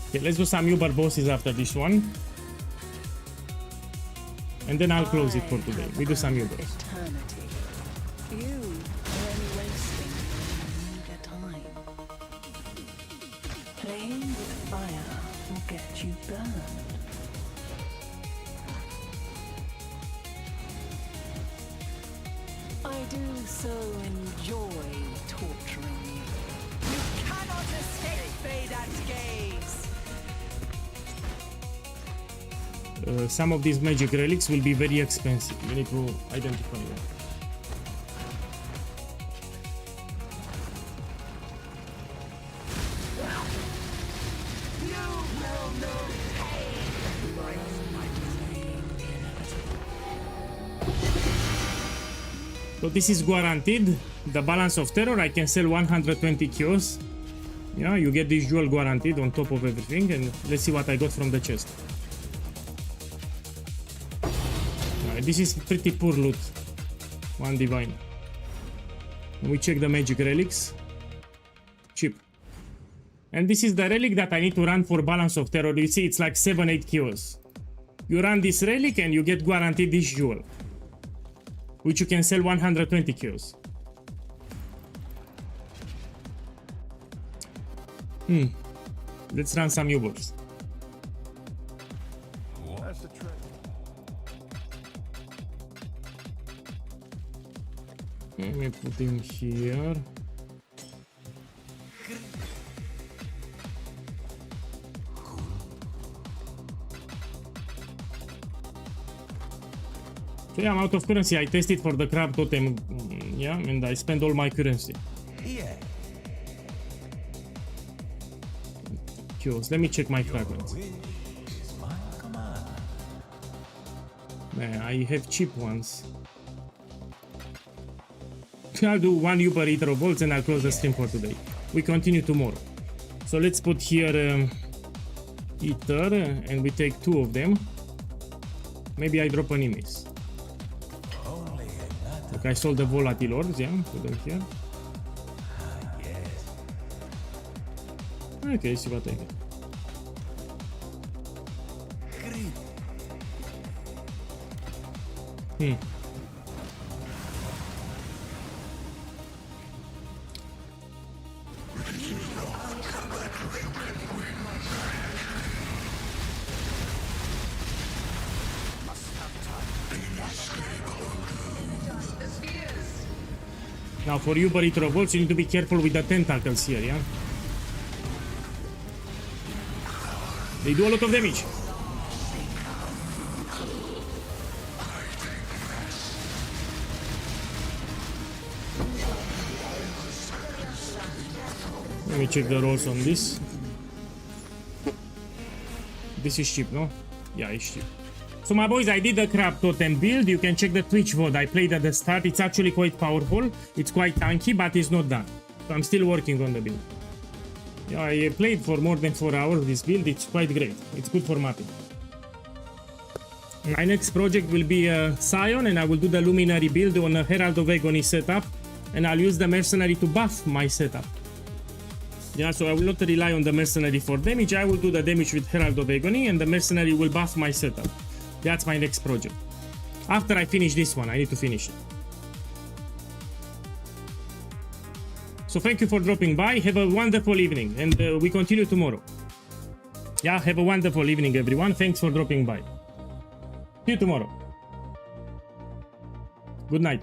Okay, let's do some Uber bosses after this one. And then I'll close it for today. We do some Ubers. Eternity. You are only wasting your time. Playing with fire will get you burned. I do so enjoy torturing you. You cannot escape Vedat's gaze. Some of these magic relics will be very expensive. You need to identify them. So this is guaranteed. The balance of terror, I can sell 120 kios. Yeah, you get this jewel guaranteed on top of everything. And let's see what I got from the chest. This is pretty poor loot. One divine. And we check the magic relics. Cheap. And this is the relic that I need to run for balance of terror. You see, it's like 7-8 kilos. You run this relic and you get guaranteed this jewel, which you can sell 120 kilos. Let's run some Ubers. That's the trick. Let me put him here. So yeah, I'm out of currency. I tested for the crab totem, yeah, and I spent all my currency. Yeah. Kills. Let me check my fragments. Wish is my command. Man, I have cheap ones. I'll do one Uber Eater of bolts and I'll close the stream for today. We continue tomorrow. So let's put here Eater and we take 2 of them. Maybe I drop an image. Only another. Okay, I sold the volatile orbs, yeah, put them here. Yes. Okay, see what I get. Great. Now for Uber Eater of bolts, you need to be careful with the tentacles here, yeah? They do a lot of damage. Let me check the rolls on this. This is cheap, no? Yeah, it's cheap. So my boys, I did the crab totem build. You can check the Twitch VOD I played at the start. It's actually quite powerful. It's quite tanky, but it's not done. So I'm still working on the build. Yeah, I played for more than 4 hours this build. It's quite great. It's good for mapping. My next project will be Scion, and I will do the Luminary build on a Herald of Agony setup. And I'll use the Mercenary to buff my setup. Yeah, so I will not rely on the Mercenary for damage. I will do the damage with Herald of Agony, and the Mercenary will buff my setup. That's my next project. After I finish this one, I need to finish it. So thank you for dropping by. Have a wonderful evening, and we continue tomorrow. Yeah, have a wonderful evening, everyone. Thanks for dropping by. See you tomorrow. Good night.